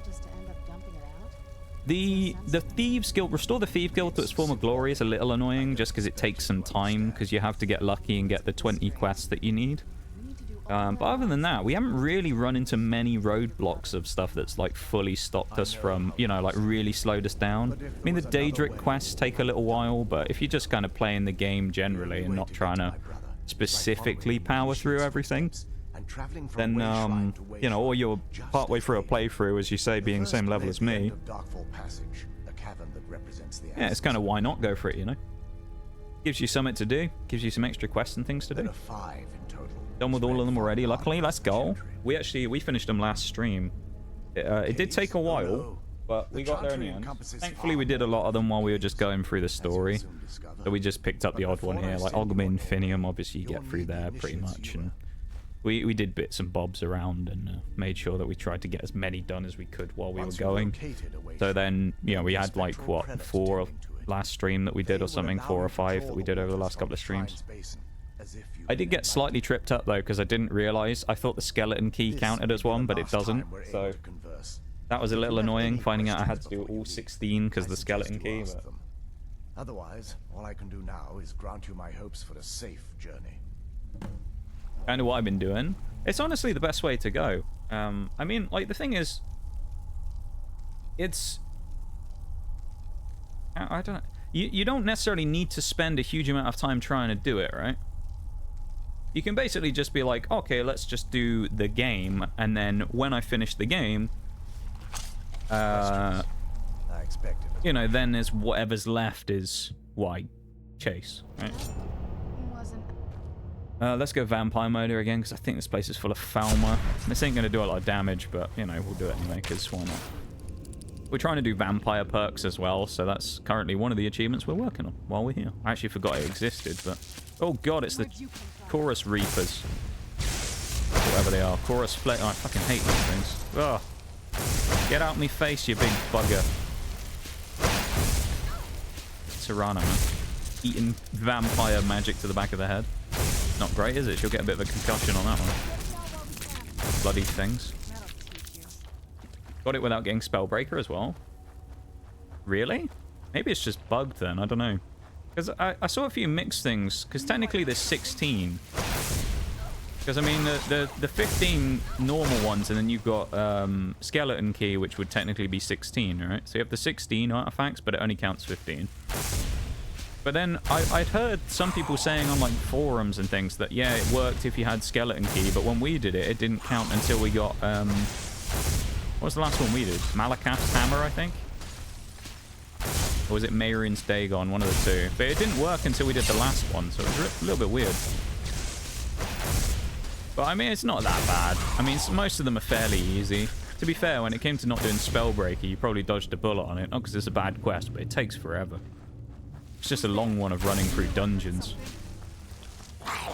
the Thieves Guild, restore the Thieves Guild to its former glory is a little annoying just because it takes some time because you have to get lucky and get the 20 quests that you need. But other than that, we haven't really run into many roadblocks of stuff that's like fully stopped us from, you know, like really slowed us down. I mean, the Daedric quests take a little while, but if you're just kind of playing the game generally and not trying to specifically power through everything, then, you know, or you're partway through a playthrough, as you say, being the same level as me, yeah, it's kind of why not go for it, you know? Gives you something to do, gives you some extra quests and things to do. Done with all of them already, luckily. Let's go. We finished them last stream. It did take a while, but we got there in the end. Thankfully, we did a lot of them while we were just going through the story. So we just picked up the odd one here, like Ogmin, Finium, obviously you get through there pretty much. And we did bits and bobs around and made sure that we tried to get as many done as we could while we were going. So then, you know, we had like, what, 4 last stream that we did or something, 4 or 5 that we did over the last couple of streams. I did get slightly tripped up though, because I didn't realize. I thought the skeleton key counted as one, but it doesn't. So that was a little annoying, finding out I had to do all 16 because of the skeleton key. But... Otherwise, all I can do now is grant you my hopes for a safe journey. Kind of what I've been doing. It's honestly the best way to go. I mean, like, the thing is, it's... I don't know. You don't necessarily need to spend a huge amount of time trying to do it, right? You can basically just be like, okay, let's just do the game, and then when I finish the game, you know, then there's whatever's left is what I chase, right? Let's go vampire mode here again, because I think this place is full of Falmer. This ain't going to do a lot of damage, but, you know, we'll do it anyway, because why not? We're trying to do vampire perks as well, so that's currently one of the achievements we're working on while we're here. I actually forgot it existed, but... Oh god, it's the Chorus Reapers. Whatever they are. Chorus Flake. Oh, I fucking hate these things. Ugh. Get out me face, you big bugger. Serrano, man. Eating vampire magic to the back of the head. Not great, is it? She'll get a bit of a concussion on that one. Bloody things. Got it without getting Spellbreaker as well. Really? Maybe it's just bugged then, I don't know. Because I saw a few mixed things, because technically there's 16. Because, I mean, the 15 normal ones, and then you've got Skeleton Key, which would technically be 16, right? So you have the 16 artifacts, but it only counts 15. But then I'd heard some people saying on, like, forums and things that, yeah, it worked if you had Skeleton Key, but when we did it, it didn't count until we got... what was the last one we did? Malakath's Hammer, I think? Or was it Mayrin's Dagon? One of the two. But it didn't work until we did the last one, so it was a little bit weird. But I mean, it's not that bad. I mean, most of them are fairly easy. To be fair, when it came to not doing Spellbreaker, you probably dodged a bullet on it. Not because it's a bad quest, but it takes forever. It's just a long one of running through dungeons. I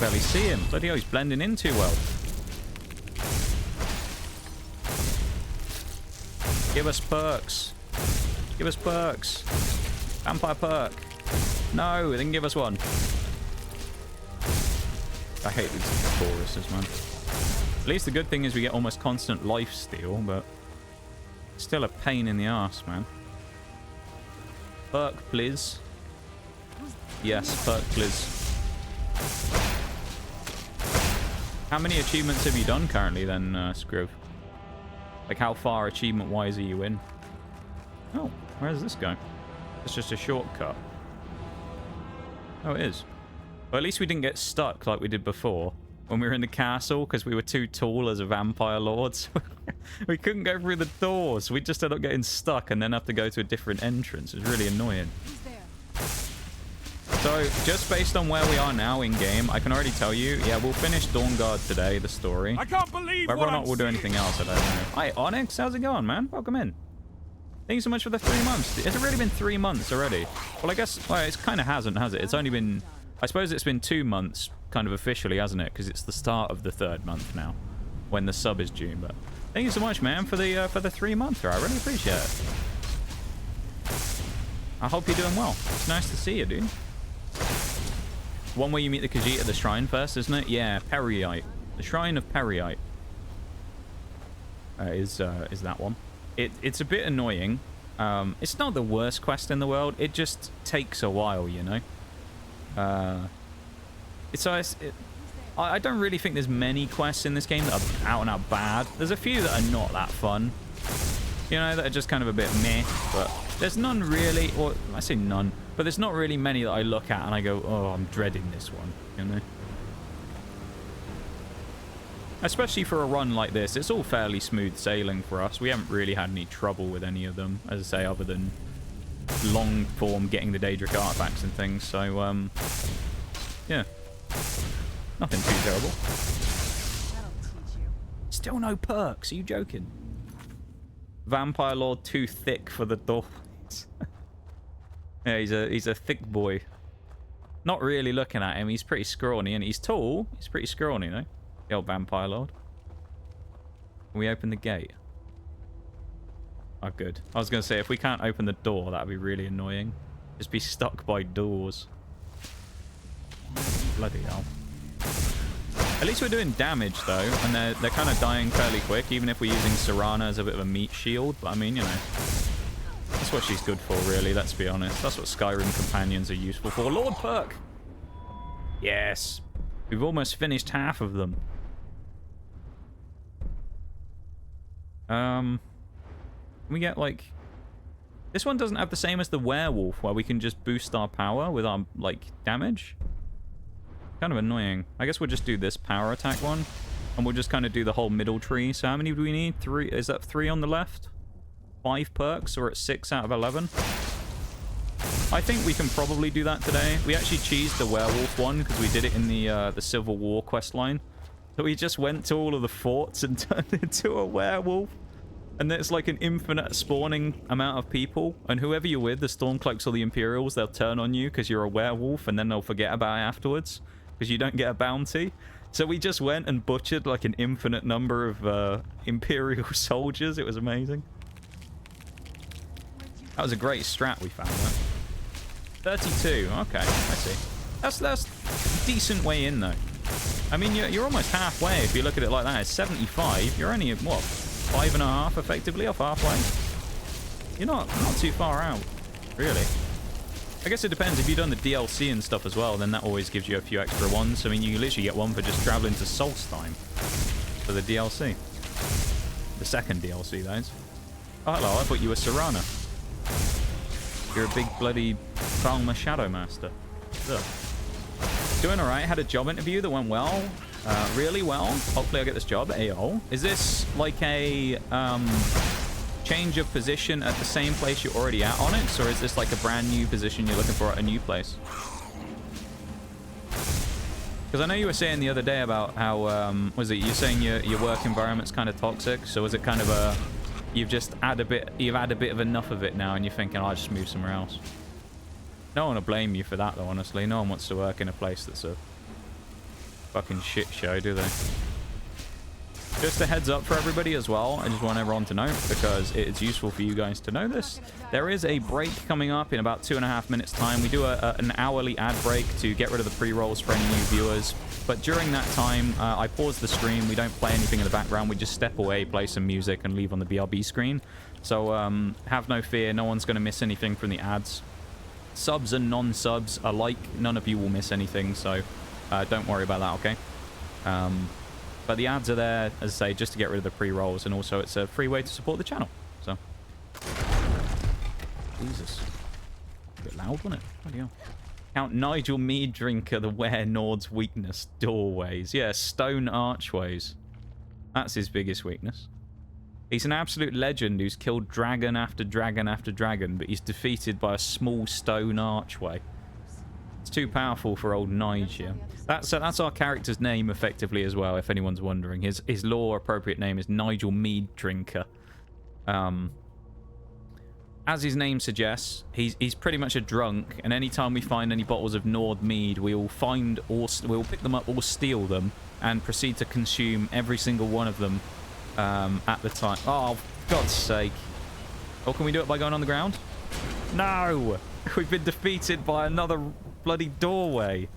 barely see him. Bloody hell, he's blending in too well. Give us perks. Give us perks. Vampire perk. No, they didn't give us one. I hate these choruses, man. At least the good thing is we get almost constant life steal, but it's still a pain in the ass, man. Perk, please. Yes, perk, please. How many achievements have you done currently then, Scriv? Like, how far achievement-wise are you in? Oh, where does this go? It's just a shortcut. Oh, it is. Well, at least we didn't get stuck like we did before when we were in the castle because we were too tall as a vampire lords. We couldn't go through the doors. We just ended up getting stuck and then have to go to a different entrance. It was really annoying. So, just based on where we are now in-game, I can already tell you, yeah, we'll finish Dawnguard today, the story. I can't believe whether or not we'll do anything else, I don't know. Hi, Onyx, how's it going, man? Welcome in. Thank you so much for the 3 months. Has it really been 3 months already? Well, I guess, well, it kind of hasn't, has it? It's only been, I suppose it's been 2 months, kind of officially, hasn't it? Because it's the start of the 3rd month now, when the sub is due, but... Thank you so much, man, for the 3-monther. I really appreciate it. I hope you're doing well. It's nice to see you, dude. One where you meet the Khajiit at the shrine first, isn't it? Yeah, Periite. The Shrine of Periite is that one. It's a bit annoying. It's not the worst quest in the world. It just takes a while, you know? I don't really think there's many quests in this game that are out and out bad. There's a few that are not that fun. You know, that are just kind of a bit meh. But there's none really, or I say none, but there's not really many that I look at and I go, oh, I'm dreading this one, you know? Especially for a run like this, it's all fairly smooth sailing for us. We haven't really had any trouble with any of them, as I say, other than long form getting the Daedric artifacts and things. So, yeah. Nothing too terrible. That'll teach you. Still no perks. Are you joking? Vampire Lord too thick for the door. Yeah, he's a thick boy. Not really looking at him. He's pretty scrawny, and he's tall. He's pretty scrawny, though. The old Vampire Lord. Can we open the gate? Oh, good. I was going to say, if we can't open the door, that would be really annoying. Just be stuck by doors. Bloody hell. At least we're doing damage, though, and they're kind of dying fairly quick, even if we're using Serana as a bit of a meat shield. But, I mean, you know, that's what she's good for, really, let's be honest. That's what Skyrim companions are useful for. Lord Perk! Yes! We've almost finished half of them. Can we get, like... This one doesn't have the same as the werewolf, where we can just boost our power with our, like, damage. Kind of annoying. I guess we'll just do this power attack one, and we'll just kind of do the whole middle tree. So how many do we need? 3? Is that 3 on the left? 5 perks, or at 6 out of 11? I think we can probably do that today. We actually cheesed the werewolf one because we did it in the Civil War quest line. So we just went to all of the forts and turned into a werewolf. And it's like an infinite spawning amount of people. And whoever you're with, the Stormcloaks or the Imperials, they'll turn on you because you're a werewolf, and then they'll forget about it afterwards because you don't get a bounty. So we just went and butchered like an infinite number of Imperial soldiers. It was amazing. That was a great strat we found there. 32. Okay, I see. That's a decent way in, though. I mean, you're almost halfway if you look at it like that. It's 75. You're only, what, 5.5 effectively off halfway? You're not too far out, really. I guess it depends. If you've done the DLC and stuff as well, then that always gives you a few extra ones. I mean, you literally get one for just traveling to Solstheim for the DLC. The second DLC, that is. Oh, hello. I thought you were Serana. You're a big bloody Falmer Shadow Master. Ugh. Doing alright. Had a job interview that went well. Really well. Hopefully I'll get this job. AO. Is this like a change of position at the same place you're already at, Onyx? Or is this like a brand new position you're looking for at a new place? Because I know you were saying the other day about how, was it, you're saying your work environment's kind of toxic. So is it kind of a... You've had a bit of enough of it now, and you're thinking, I'll just move somewhere else. No one will blame you for that, though, honestly. No one wants to work in a place that's a fucking shit show, do they? Just a heads up for everybody as well. I just want everyone to know, because it's useful for you guys to know this. There is a break coming up in about 2.5 minutes time. We do an hourly ad break to get rid of the pre-rolls for any new viewers. But during that time, I pause the stream. We don't play anything in the background. We just step away, play some music, and leave on the BRB screen. So have no fear. No one's going to miss anything from the ads. Subs and non-subs alike, none of you will miss anything. So don't worry about that, okay? But the ads are there, as I say, just to get rid of the pre-rolls. And also, it's a free way to support the channel. So, Jesus. A bit loud, wasn't it? Bloody hell. Count Nigel Meadrinker, the Were Nord's weakness. Doorways. Yeah, stone archways. That's his biggest weakness. He's an absolute legend who's killed dragon after dragon after dragon, but he's defeated by a small stone archway. It's too powerful for old Nigel. That's our character's name, effectively, as well, if anyone's wondering. His lore-appropriate name is Nigel Meadrinker. As his name suggests, he's pretty much a drunk, and anytime we find any bottles of Nord mead, we'll pick them up or steal them, and proceed to consume every single one of them at the time. Oh, for God's sake. Or can we do it by going on the ground? No! We've been defeated by another bloody doorway.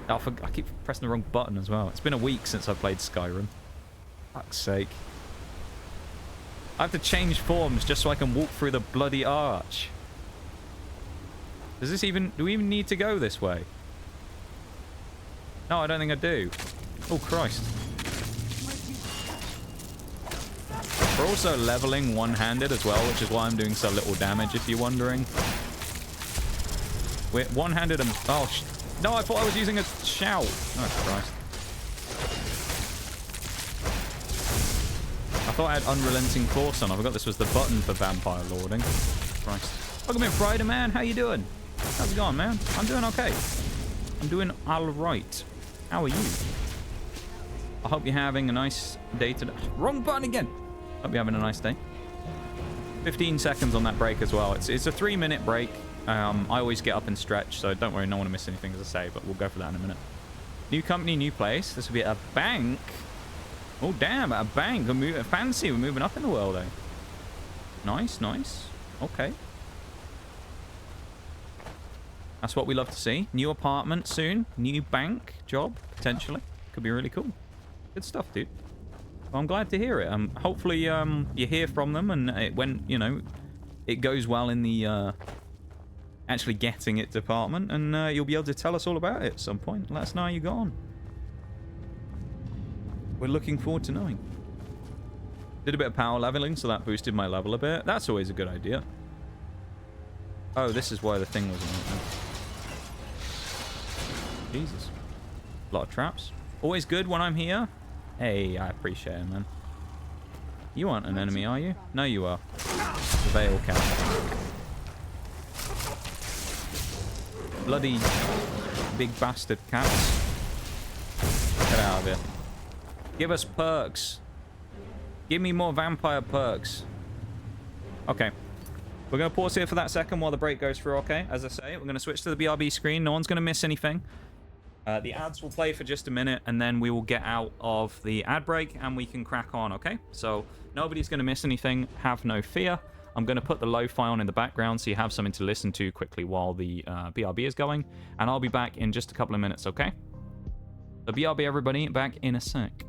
Oh, I keep pressing the wrong button as well. It's been a week since I played Skyrim. Fuck's sake. I have to change forms just so I can walk through the bloody arch. Do we even need to go this way? No, I don't think I do. Oh, Christ. We're also leveling one-handed as well, which is why I'm doing so little damage, if you're wondering. We're one-handed and... Oh, no, I thought I was using a shout. Oh, Christ. I thought I had Unrelenting Force on. I forgot this was the button for vampire lording. Christ. Welcome in, Friday, man. How you doing? How's it going, man? I'm doing okay. I'm doing all right. How are you? I hope you're having a nice day today. Wrong button again. Hope you're having a nice day. 15 seconds on that break as well. It's a 3-minute break. I always get up and stretch, so don't worry, no one will miss anything, as I say, but we'll go for that in a minute. New company, new place. This will be a bank. Oh, damn, a bank. Fancy. We're moving up in the world, eh? Nice, nice. Okay. That's what we love to see. New apartment soon. New bank job, potentially. Could be really cool. Good stuff, dude. Well, I'm glad to hear it. Hopefully, you hear from them, and it goes well in the actually getting it department, and you'll be able to tell us all about it at some point. Let us know how you got on. We're looking forward to knowing. Did a bit of power leveling, so that boosted my level a bit. That's always a good idea. Oh, this is why the thing wasn't open. Jesus. A lot of traps. Always good when I'm here. Hey, I appreciate it, man. You aren't an enemy, are you? No, you are. The Veil Cat. Bloody big bastard cats. Get out of here. Give us perks. Give me more vampire perks. Okay. We're going to pause here for that second while the break goes through, okay? As I say, we're going to switch to the BRB screen. No one's going to miss anything. The ads will play for just a minute, and then we will get out of the ad break, and we can crack on, okay? So nobody's going to miss anything. Have no fear. I'm going to put the lo-fi on in the background so you have something to listen to quickly while the BRB is going, and I'll be back in just a couple of minutes, okay? So BRB, everybody, back in a sec.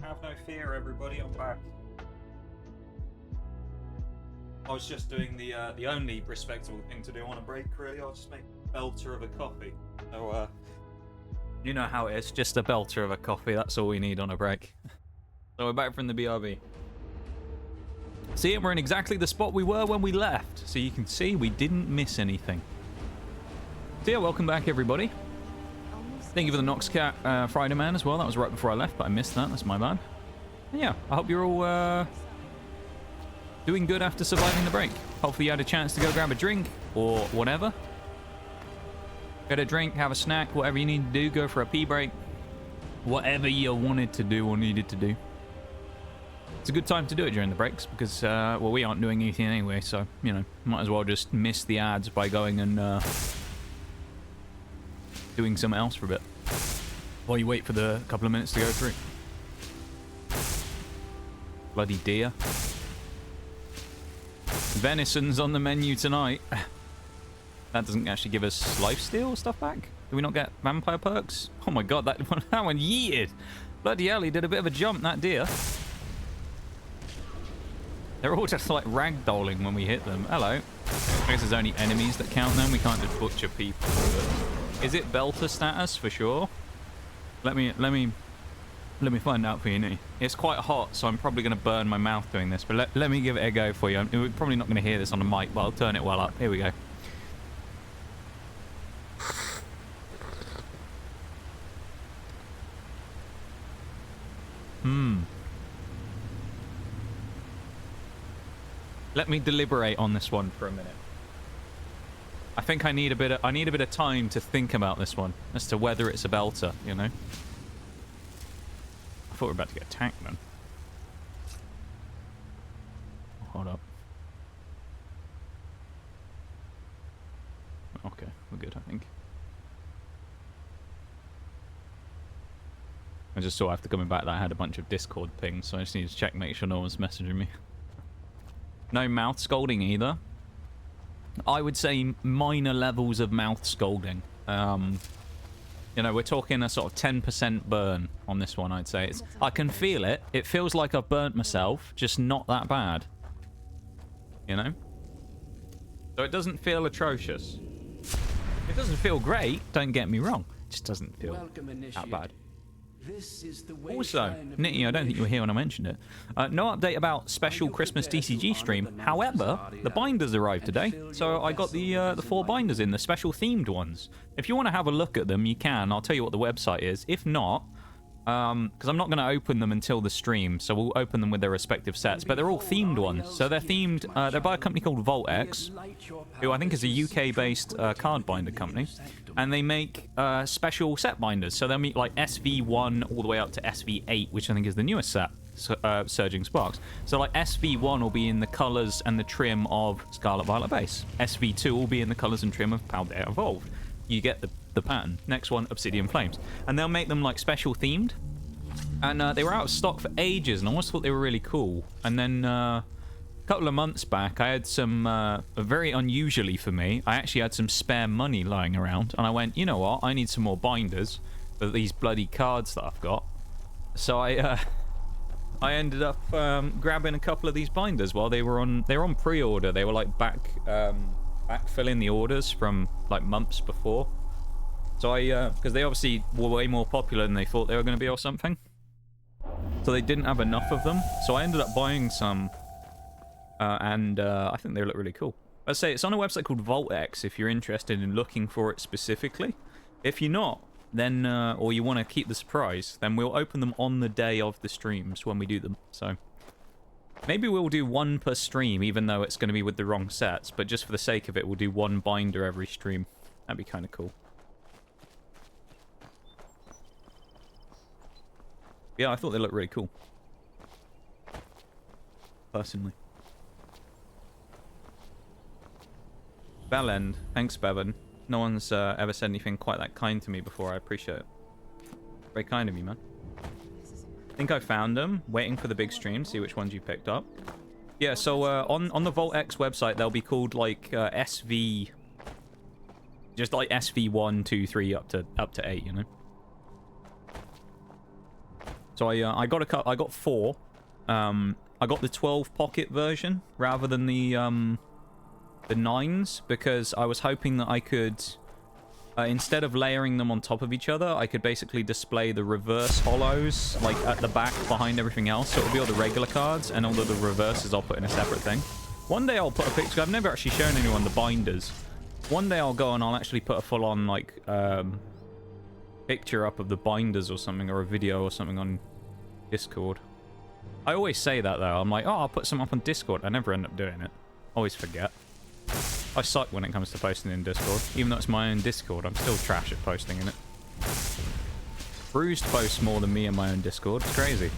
Have no fear, everybody. I'm back. I was just doing the only respectable thing to do on a break, really. I'll just make a belter of a coffee. So, you know how it is. Just a belter of a coffee. That's all we need on a break. So we're back from the BRB. See, we're in exactly the spot we were when we left. So you can see we didn't miss anything. So yeah, welcome back, everybody. Thank you for the Noxcat Friday Man as well. That was right before I left, but I missed that. That's my bad. And yeah, I hope you're all doing good after surviving the break. Hopefully you had a chance to go grab a drink or whatever. Get a drink, have a snack, whatever you need to do. Go for a pee break. Whatever you wanted to do or needed to do. It's a good time to do it during the breaks because, well, we aren't doing anything anyway. So, you know, might as well just miss the ads by going and doing something else for a bit. While you wait for the couple of minutes to go through. Bloody deer. Venison's on the menu tonight. That doesn't actually give us lifesteal stuff back. Do we not get vampire perks? Oh my god, that one yeeted. Bloody hell, he did a bit of a jump, that deer. They're all just like ragdolling when we hit them. Hello. I guess there's only enemies that count then. We can't just butcher people. But is it belter status for sure? Let me find out for you, Nick. It's quite hot, so I'm probably going to burn my mouth doing this. But let me give it a go for you. We're probably not going to hear this on the mic, but I'll turn it well up. Here we go. Let me deliberate on this one for a minute. I think I need a bit of time to think about this one as to whether it's a belter, you know. I thought we were about to get attacked then. Hold up. Okay, we're good, I think. I just saw after coming back that I had a bunch of Discord pings, so I just need to check, make sure no one's messaging me. No mouth scolding either. I would say minor levels of mouth scolding. You know, we're talking a sort of 10% burn on this one, I'd say. I can feel it. It feels like I've burnt myself, just not that bad. You know? So it doesn't feel atrocious. It doesn't feel great, don't get me wrong. It just doesn't feel that bad. Also, Nitty, I don't think you were here when I mentioned it. No update about special Christmas TCG stream. However, the binders arrived today, so I got the 4 binders in, the special themed ones. If you want to have a look at them, you can. I'll tell you what the website is. If not, because I'm not going to open them until the stream, so we'll open them with their respective sets. But they're all themed ones, so they're themed. They're by a company called VaultX, who I think is a UK-based card binder company, and they make special set binders. So they'll meet like SV1 all the way up to SV8, which I think is the newest set, Surging Sparks. So like SV1 will be in the colors and the trim of Scarlet Violet Base. SV2 will be in the colors and trim of Paldea Evolved. You get the pattern. Next one, Obsidian Flames. And they'll make them like special themed. And they were out of stock for ages, and I always thought they were really cool. And then a couple of months back, I had some, very unusually for me, I actually had some spare money lying around. And I went, you know what, I need some more binders for these bloody cards that I've got. So I ended up grabbing a couple of these binders while they were on pre-order. They were like backfilling the orders from like months before. So I, because they obviously were way more popular than they thought they were going to be or something. So they didn't have enough of them. So I ended up buying some, and I think they look really cool. Let's say it's on a website called VaultX if you're interested in looking for it specifically. If you're not, then, or you want to keep the surprise, then we'll open them on the day of the streams when we do them. So maybe we'll do one per stream, even though it's going to be with the wrong sets. But just for the sake of it, we'll do one binder every stream. That'd be kind of cool. Yeah, I thought they looked really cool. Personally. Bellend. Thanks, Bevan. No one's ever said anything quite that kind to me before. I appreciate it. Very kind of you, man. I think I found them. Waiting for the big stream. See which ones you picked up. Yeah, so on the VaultX website, they'll be called like SV... Just like SV1, 2, 3, up to 8, you know? So I got 4. I got the 12 pocket version rather than the 9s because I was hoping that I could, instead of layering them on top of each other, I could basically display the reverse hollows like at the back behind everything else. So it'll be all the regular cards, and all of the reverses I'll put in a separate thing. One day I'll put a picture. I've never actually shown anyone the binders. One day I'll go and I'll actually put a full-on like picture up of the binders or something, or a video or something on Discord. I always say that though. I'm like, oh, I'll put some up on Discord. I never end up doing it. Always forget. I suck when it comes to posting in Discord. Even though it's my own Discord, I'm still trash at posting in it. Bruised posts more than me in my own Discord. It's crazy.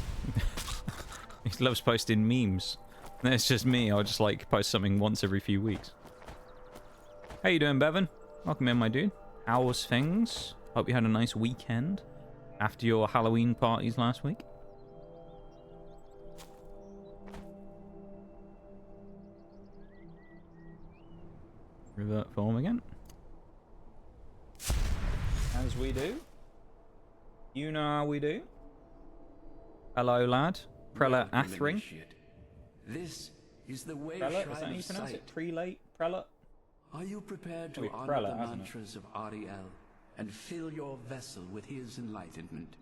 He loves posting memes. And it's just me. I'll just like post something once every few weeks. How you doing, Bevan? Welcome in, my dude. How was things? Hope you had a nice weekend after your Halloween parties last week. Revert form again. As we do. You know how we do. Hello, lad. Prelate Athring. This is the way. Prelate, is that how you pronounce it? Prelate? Prelate? Are you prepared to honor prelate, the mantras of Ariel and fill your vessel with his enlightenment?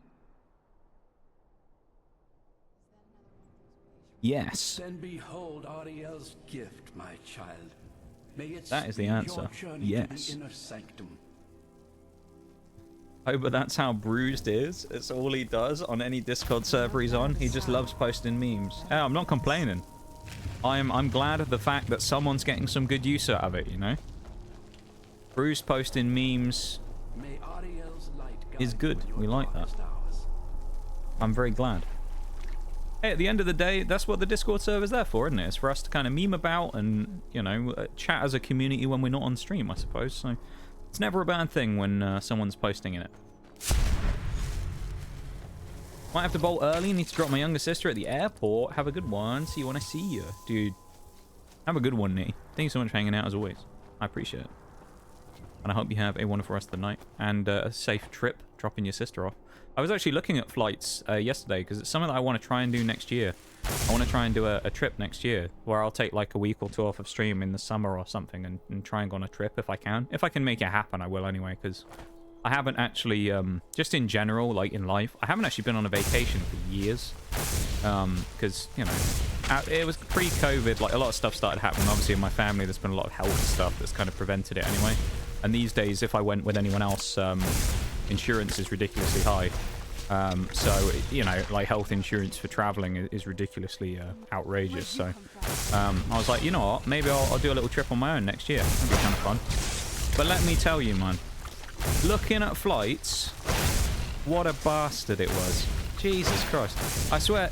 Yes. Then behold Ariel's gift, my child. May it That is the speed your answer. journey Yes. to the inner sanctum. Oh, but that's how Bruised is. It's all he does on any Discord server he's on. He just loves posting memes. Oh, I'm not complaining. I'm glad of the fact that someone's getting some good use out of it, you know? Bruised posting memes May Ariel's light guide is good. you in We your like that. darkest hours. I'm very glad. Hey, at the end of the day, that's what the Discord server's there for, isn't it? It's for us to kind of meme about and, you know, chat as a community when we're not on stream, I suppose. So it's never a bad thing when someone's posting in it. Might have to bolt early. Need to drop my younger sister at the airport. Have a good one. See you when I see you. Dude, have a good one, Nitty. Thank you so much for hanging out as always. I appreciate it. And I hope you have a wonderful rest of the night. And a safe trip dropping your sister off. I was actually looking at flights yesterday because it's something that I want to try and do next year. I want to try and do a trip next year where I'll take like a week or 2 off of stream in the summer or something and try and go on a trip if I can. If I can make it happen, I will anyway, because I haven't actually, just in general, like in life, I haven't actually been on a vacation for years. Because, you know, it was pre-COVID, like a lot of stuff started happening. Obviously in my family, there's been a lot of health stuff that's kind of prevented it anyway. And these days, if I went with anyone else, insurance is ridiculously high. So, you know, like health insurance for traveling is ridiculously outrageous. So I was like, you know what, maybe I'll do a little trip on my own next year. That'd be kind of fun. But let me tell you, man, looking at flights, what a bastard it was. Jesus Christ. I swear,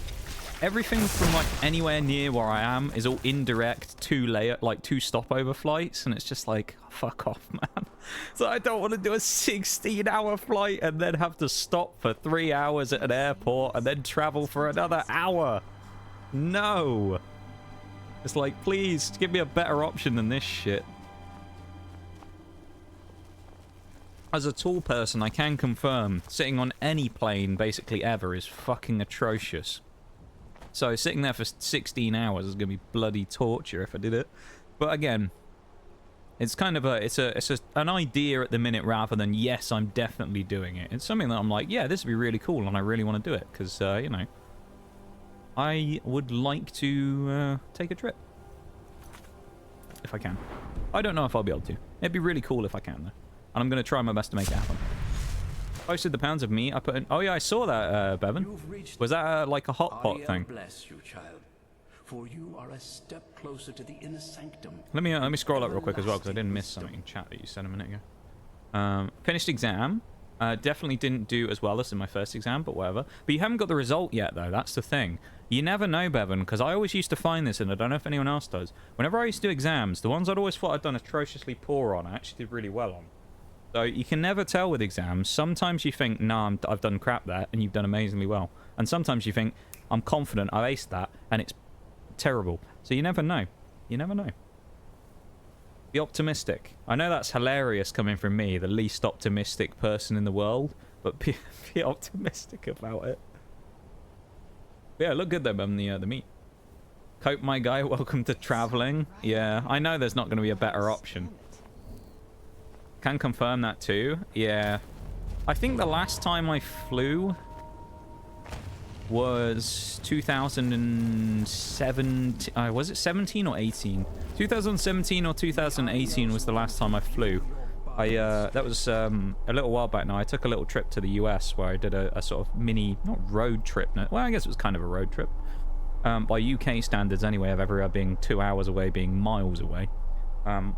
everything from like anywhere near where I am is all indirect 2 stopover flights, and it's just like, fuck off, man. So I don't want to do a 16-hour flight and then have to stop for 3 hours at an airport and then travel for another hour. No. It's like, please give me a better option than this shit. As a tall person, I can confirm sitting on any plane basically ever is fucking atrocious. So sitting there for 16 hours is going to be bloody torture if I did it. But again, it's kind of an idea at the minute rather than, yes, I'm definitely doing it. It's something that I'm like, yeah, this would be really cool and I really want to do it. Because, you know, I would like to take a trip. If I can. I don't know if I'll be able to. It'd be really cool if I can, though. And I'm going to try my best to make it happen. Posted the pounds of meat I put in. Oh yeah, I saw that, Bevan. Was that like a hot pot thing? Bless you, child, for you are a step closer to the inner sanctum. Let me scroll up real quick as well because I didn't miss something in chat that you said a minute ago. Finished exam. Definitely didn't do as well as in my first exam, but whatever. But you haven't got the result yet, though. That's the thing. You never know, Bevan, because I always used to find this, and I don't know if anyone else does. Whenever I used to do exams, the ones I'd always thought I'd done atrociously poor on, I actually did really well on. So you can never tell with exams. Sometimes you think, nah, I've done crap there, and you've done amazingly well. And sometimes you think, I'm confident, I've aced that, and it's terrible. So you never know. You never know. Be optimistic. I know that's hilarious coming from me, the least optimistic person in the world, but be optimistic about it. Yeah, look good though, the meat. Cope, my guy, welcome to traveling. Yeah, I know there's not going to be a better option. Can confirm that too. Yeah. I think the last time I flew was 2017. Was it 17 or 18? 2017 or 2018 was the last time I flew. That was a little while back now. I took a little trip to the US where I did a sort of mini, not road trip. Well, I guess it was kind of a road trip. By UK standards anyway, of everywhere being 2 hours away, being miles away. But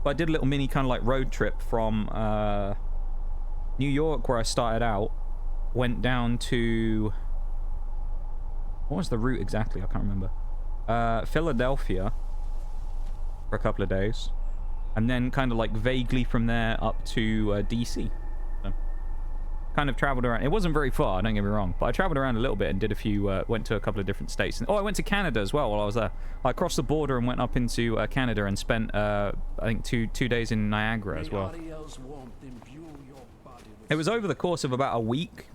I did a little mini kind of like road trip from New York, where I started out, went down to... What was the route exactly? I can't remember. Philadelphia for a couple of days. And then kind of like vaguely from there up to DC. So, kind of traveled around. It wasn't very far, don't get me wrong. But I traveled around a little bit and did a few... went to a couple of different states. And, I went to Canada as well while I was there. I crossed the border and went up into Canada and spent, I think, two days in Niagara as well. It was over the course of about a week.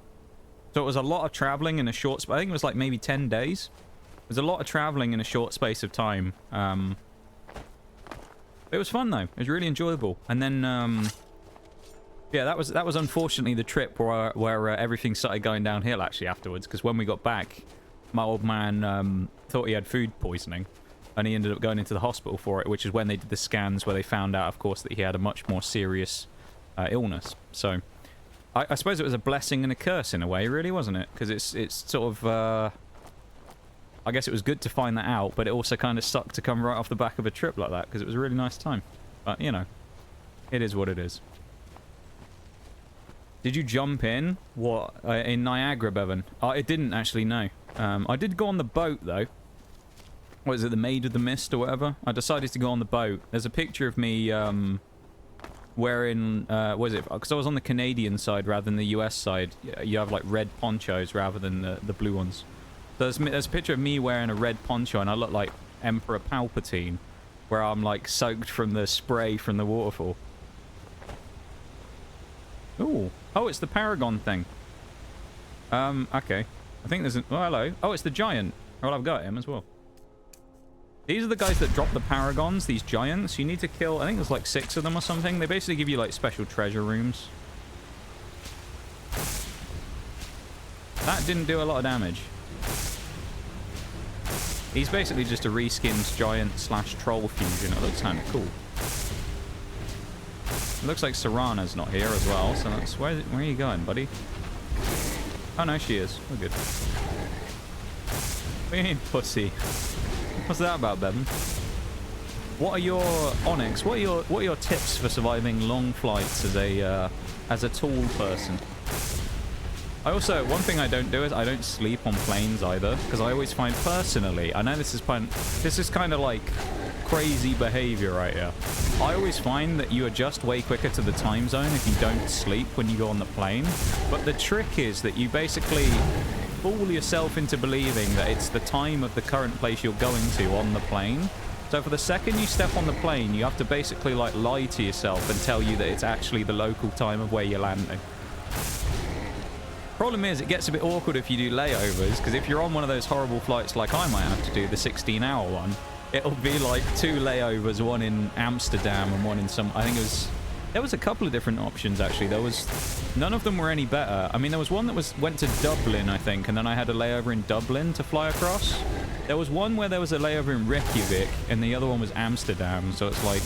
So it was a lot of traveling in a short... I think it was like maybe 10 days. It was a lot of traveling in a short space of time. It was fun though. It was really enjoyable. And then, yeah, that was unfortunately the trip where everything started going downhill actually afterwards. Because when we got back, my old man thought he had food poisoning, and he ended up going into the hospital for it. Which is when they did the scans where they found out, of course, that he had a much more serious illness. So, I suppose it was a blessing and a curse in a way, really, wasn't it? Because it's sort of. I guess it was good to find that out, but it also kind of sucked to come right off the back of a trip like that, because it was a really nice time. But, you know, it is what it is. Did you jump in? What? In Niagara, Bevan? It didn't actually, no. I did go on the boat, though. What is it, the Maid of the Mist or whatever? I decided to go on the boat. There's a picture of me wearing... what is it? Because I was on the Canadian side rather than the US side. You have, like, red ponchos rather than the blue ones. There's a picture of me wearing a red poncho, and I look like Emperor Palpatine, where I'm like soaked from the spray from the waterfall. Ooh. Oh, it's the Paragon thing. Okay. I think there's an... Oh, hello. Oh, it's the giant. Well, I've got him as well. These are the guys that drop the Paragons, these giants. You need to kill... I think there's like 6 of them or something. They basically give you like special treasure rooms. That didn't do a lot of damage. He's basically just a reskinned giant / troll fusion. It looks kind of cool. It looks like Serana's not here as well, so that's... Where are you going, buddy? Oh, no, she is. We're good. What do you mean, pussy? What's that about, Bevan? What are your... Onyx, what are your tips for surviving long flights as a tall person? I also, one thing I don't do is I don't sleep on planes either, because I always find personally, I know this is kind of like crazy behavior right here. I always find that you adjust way quicker to the time zone if you don't sleep when you go on the plane. But the trick is that you basically fool yourself into believing that it's the time of the current place you're going to on the plane. So for the second you step on the plane, you have to basically like lie to yourself and tell you that it's actually the local time of where you're landing. Problem is, it gets a bit awkward if you do layovers, because if you're on one of those horrible flights like I might have to do, the 16-hour one, it'll be like 2 layovers, one in Amsterdam and one in some... I think it was... There was a couple of different options, actually. There was... None of them were any better. I mean, there was one that went to Dublin, I think, and then I had a layover in Dublin to fly across. There was one where there was a layover in Reykjavik, and the other one was Amsterdam, so it's like...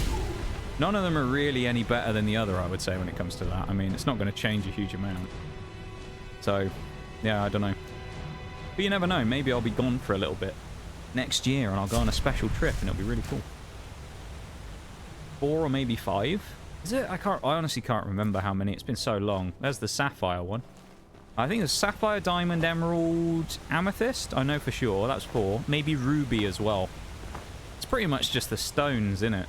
None of them are really any better than the other, I would say, when it comes to that. I mean, it's not going to change a huge amount. So, yeah, I don't know. But you never know. Maybe I'll be gone for a little bit next year, and I'll go on a special trip, and it'll be really cool. 4 or maybe 5? Is it? I honestly can't remember how many. It's been so long. There's the Sapphire one. I think there's Sapphire, Diamond, Emerald, Amethyst. I know for sure. That's 4. Maybe Ruby as well. It's pretty much just the stones, isn't it?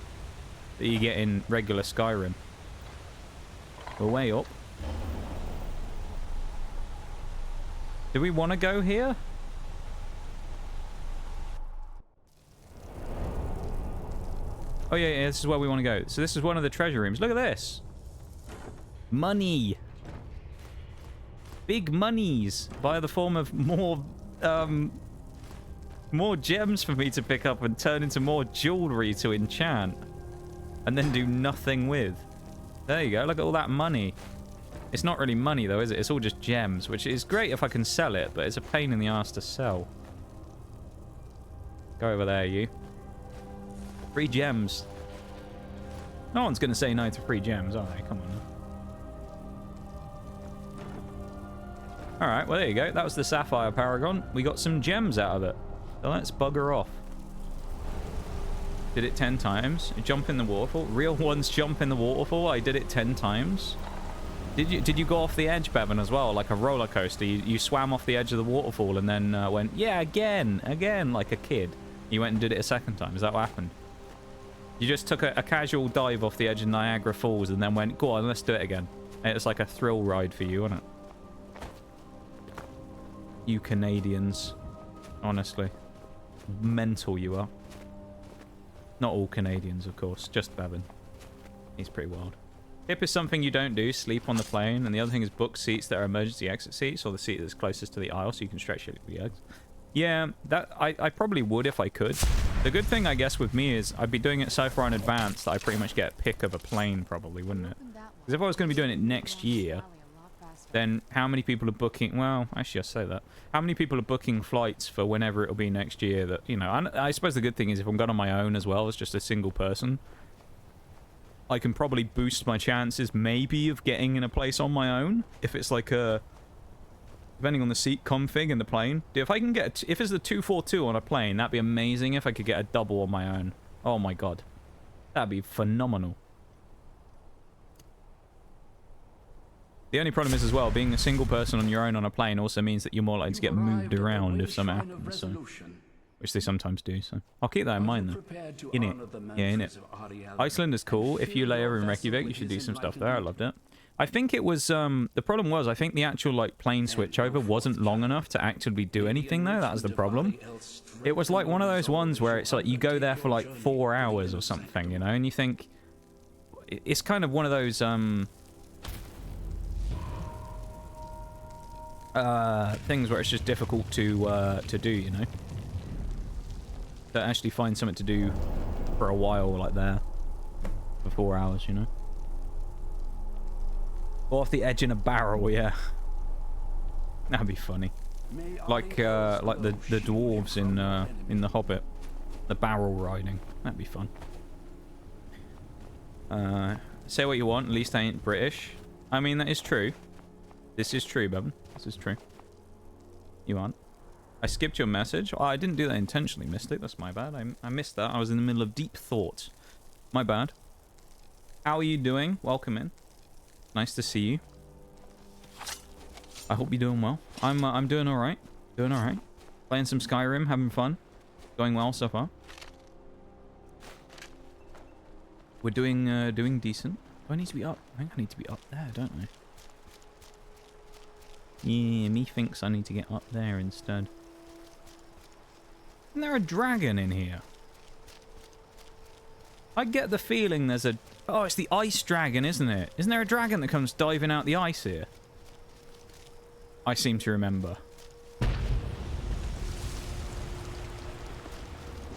That you get in regular Skyrim. We're way up. Do we want to go here? Oh, yeah, this is where we want to go. So this is one of the treasure rooms. Look at this. Money. Big monies via the form of more more gems for me to pick up and turn into more jewelry to enchant. And then do nothing with. There you go. Look at all that money. It's not really money, though, is it? It's all just gems, which is great if I can sell it, but it's a pain in the ass to sell. Go over there, you. Free gems. No one's going to say no to free gems, are they? Come on. Alright, well, there you go. That was the Sapphire Paragon. We got some gems out of it. So let's bugger off. Did it 10 times. Jump in the waterfall. Real ones jump in the waterfall. I did it 10 times. Did you go off the edge, Bevan, as well? Like a roller coaster. You swam off the edge of the waterfall and then went, yeah, again, like a kid. You went and did it a second time. Is that what happened? You just took a casual dive off the edge of Niagara Falls and then went, go on, let's do it again. It was like a thrill ride for you, wasn't it? You Canadians. Honestly. Mental you are. Not all Canadians, of course. Just Bevan. He's pretty wild. Tip is something you don't do. Sleep on the plane. And the other thing is book seats that are emergency exit seats or the seat that's closest to the aisle so you can stretch your legs. Yeah, that I probably would if I could. The good thing, I guess, with me is I'd be doing it so far in advance that I pretty much get a pick of a plane, probably, wouldn't it? Because if I was going to be doing it next year, then how many people are booking... Well, actually, I say that. How many people are booking flights for whenever it'll be next year that, you know... And I suppose the good thing is if I'm going on my own as well as just a single person, I can probably boost my chances maybe of getting in a place on my own. If it's like a... Depending on the seat config in the plane. If I can get... If it's the 242 on a plane, that'd be amazing if I could get a double on my own. Oh my god. That'd be phenomenal. The only problem is as well, being a single person on your own on a plane also means that you're more likely to get moved around if something happens, so, which they sometimes do, so I'll keep that in mind though. In it. Yeah, in it. Iceland is cool. If you lay over in Reykjavik, you should do some stuff there. I loved it. I think it was, the problem was, I think the actual, like, plane switchover wasn't long enough to actually do anything though. That was the problem. It was like one of those ones where it's like you go there for like 4 hours or something, you know, and you think, it's kind of one of those, things where it's just difficult to do, you know? To actually find something to do for a while, like there. For 4 hours, you know? Go off the edge in a barrel, yeah. That'd be funny. Like the dwarves in The Hobbit. The barrel riding. That'd be fun. Say what you want, at least I ain't British. I mean, that is true. This is true, Bevan. This is true. You aren't. I skipped your message. Oh, I didn't do that intentionally, Mystic. That's my bad. I missed that. I was in the middle of deep thought. My bad. How are you doing? Welcome in. Nice to see you. I hope you're doing well. I'm doing all right. Doing all right. Playing some Skyrim, having fun. Going well so far. We're doing decent. Do I need to be up? I think I need to be up there, don't I? Yeah, me thinks I need to get up there instead. Isn't there a dragon in here? I get the feeling there's a... Oh, it's the ice dragon, isn't it? Isn't there a dragon that comes diving out the ice here? I seem to remember.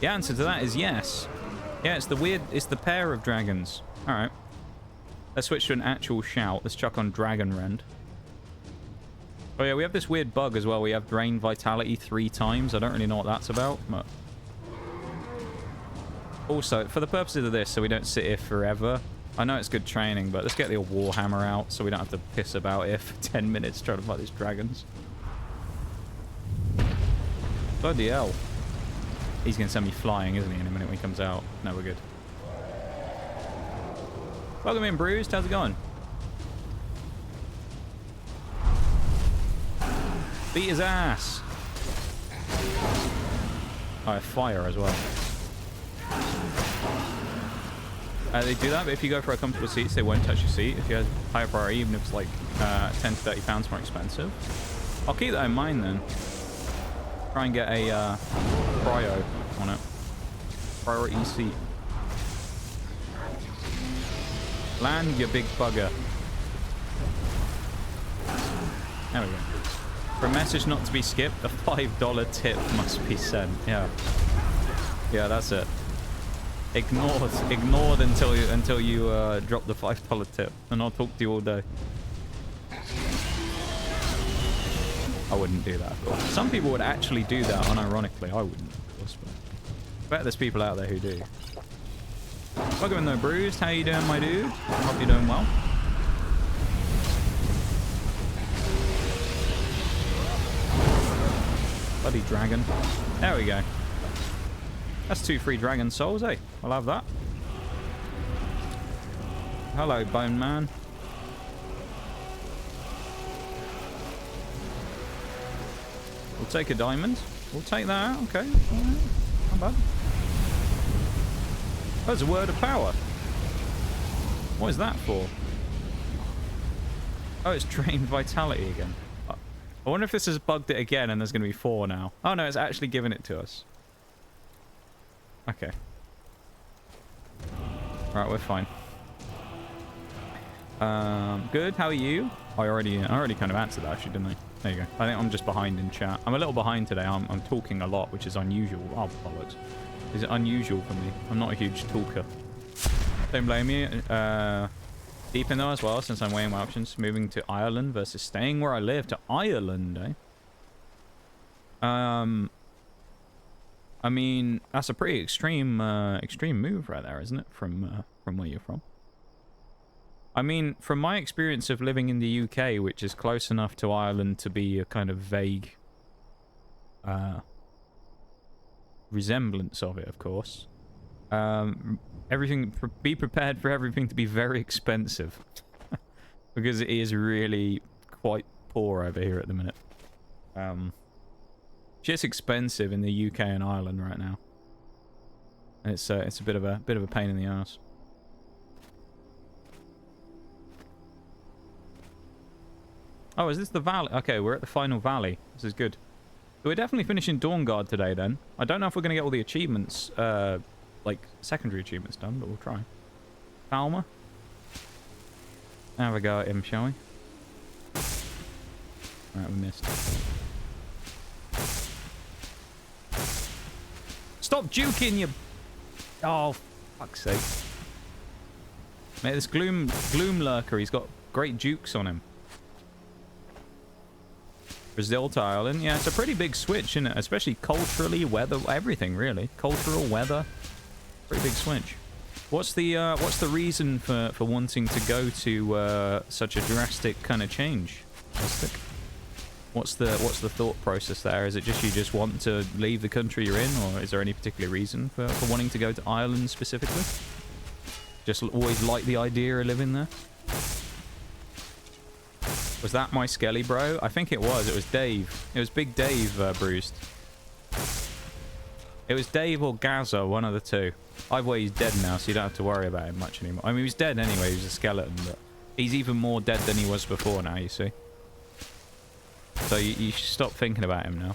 The answer to that is yes. Yeah, it's the pair of dragons. Alright. Let's switch to an actual shout. Let's chuck on Dragon Rend. Oh yeah, we have this weird bug as well. We have drain vitality 3 times. I don't really know what that's about, but... Also, for the purposes of this, so we don't sit here forever, I know it's good training, but let's get the Warhammer out so we don't have to piss about here for 10 minutes trying to fight these dragons. Bloody hell. He's going to send me flying, isn't he, in a minute when he comes out. No, we're good. Welcome in, Bruised. How's it going? Beat his ass. I have fire as well. They do that, but if you go for a comfortable seat, they won't touch your seat. If you have higher priority, even if it's like 10 to 30 pounds more expensive. I'll keep that in mind then. Try and get a prio on it. Priority seat. Land, you big bugger. There we go. For a message not to be skipped, a $5 tip must be sent. Yeah. Yeah, that's it. Ignored until you drop the $5 tip, and I'll talk to you all day. I wouldn't do that, of course. Some people would actually do that, unironically. I wouldn't, of course. But I bet there's people out there who do. Welcome in though, Bruised. How you doing, my dude? Hope you're doing well. Bloody dragon. There we go. That's 2 free dragon souls, eh? I'll have that. Hello, Bone Man. We'll take a diamond. We'll take that out. Okay. Right. Not bad. That's a word of power. What is that for? Oh, it's drained vitality again. I wonder if this has bugged it again and there's going to be 4 now. Oh, no, it's actually giving it to us. Okay. Right, we're fine. Good. How are you? I already kind of answered that, actually, didn't I? There you go. I think I'm just behind in chat. I'm a little behind today. I'm talking a lot, which is unusual. Oh, bollocks. Is it unusual for me? I'm not a huge talker. Don't blame you. Deep in though as well, since I'm weighing my options. Moving to Ireland versus staying where I live. To Ireland, eh? I mean, that's a pretty extreme move right there, isn't it? From where you're from. I mean, from my experience of living in the UK, which is close enough to Ireland to be a kind of vague resemblance of it, of course. Be prepared for everything to be very expensive. Because it is really quite poor over here at the minute. Just expensive in the UK and Ireland right now. And it's a bit of a pain in the ass. Oh, is this the valley? Okay, we're at the final valley. This is good. So we're definitely finishing Dawnguard today then. I don't know if we're going to get all the achievements, like secondary achievements done, but we'll try. Falmer. Have a go at him, shall we? Alright, we missed. Stop juking, you... Oh, fuck's sake. Mate, this Gloom Lurker, he's got great jukes on him. Brazil to Ireland. Yeah, it's a pretty big switch, isn't it? Especially culturally, weather, everything, really. Cultural, weather. Pretty big switch. What's the reason for wanting to go to such a drastic kind of change? What's the thought process there? Is it just you just want to leave the country you're in, or is there any particular reason for wanting to go to Ireland specifically? Just always like the idea of living there? Was that my Skelly bro? I think it was. It was Dave. It was Big Dave, Bruised. It was Dave or Gaza, one of the two. Either way, he's dead now, so you don't have to worry about him much anymore. I mean, he's dead anyway. He was a skeleton, but he's even more dead than he was before now, you see. So you should stop thinking about him now.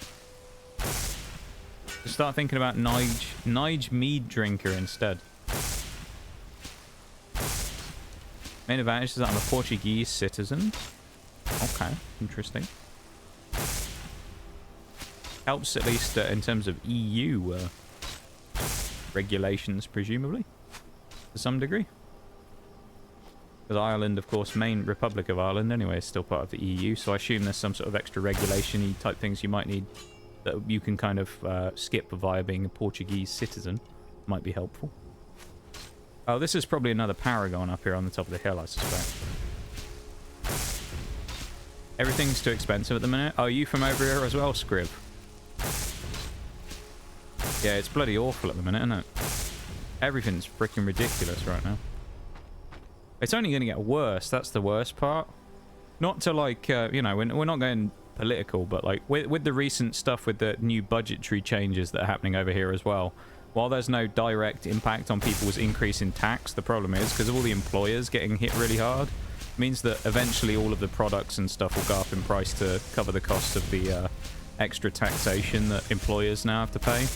Just start thinking about Nigel Meadrinker instead. Main advantage is that I'm a Portuguese citizen. Okay, interesting. Helps at least in terms of EU regulations, presumably, to some degree. Because Ireland, of course, main Republic of Ireland anyway, is still part of the EU, so I assume there's some sort of extra regulation-y type things you might need that you can kind of skip via being a Portuguese citizen. Might be helpful. Oh, this is probably another Paragon up here on the top of the hill, I suspect. Everything's too expensive at the minute. Oh, are you from over here as well, Scrib? Yeah, it's bloody awful at the minute, isn't it? Everything's freaking ridiculous right now. It's only going to get worse. That's the worst part. Not to, like, you know, we're not going political, but, like, with the recent stuff with the new budgetary changes that are happening over here as well, while there's no direct impact on people's increase in tax, the problem is, because of all the employers getting hit really hard, means that eventually all of the products and stuff will go up in price to cover the cost of the extra taxation that employers now have to pay.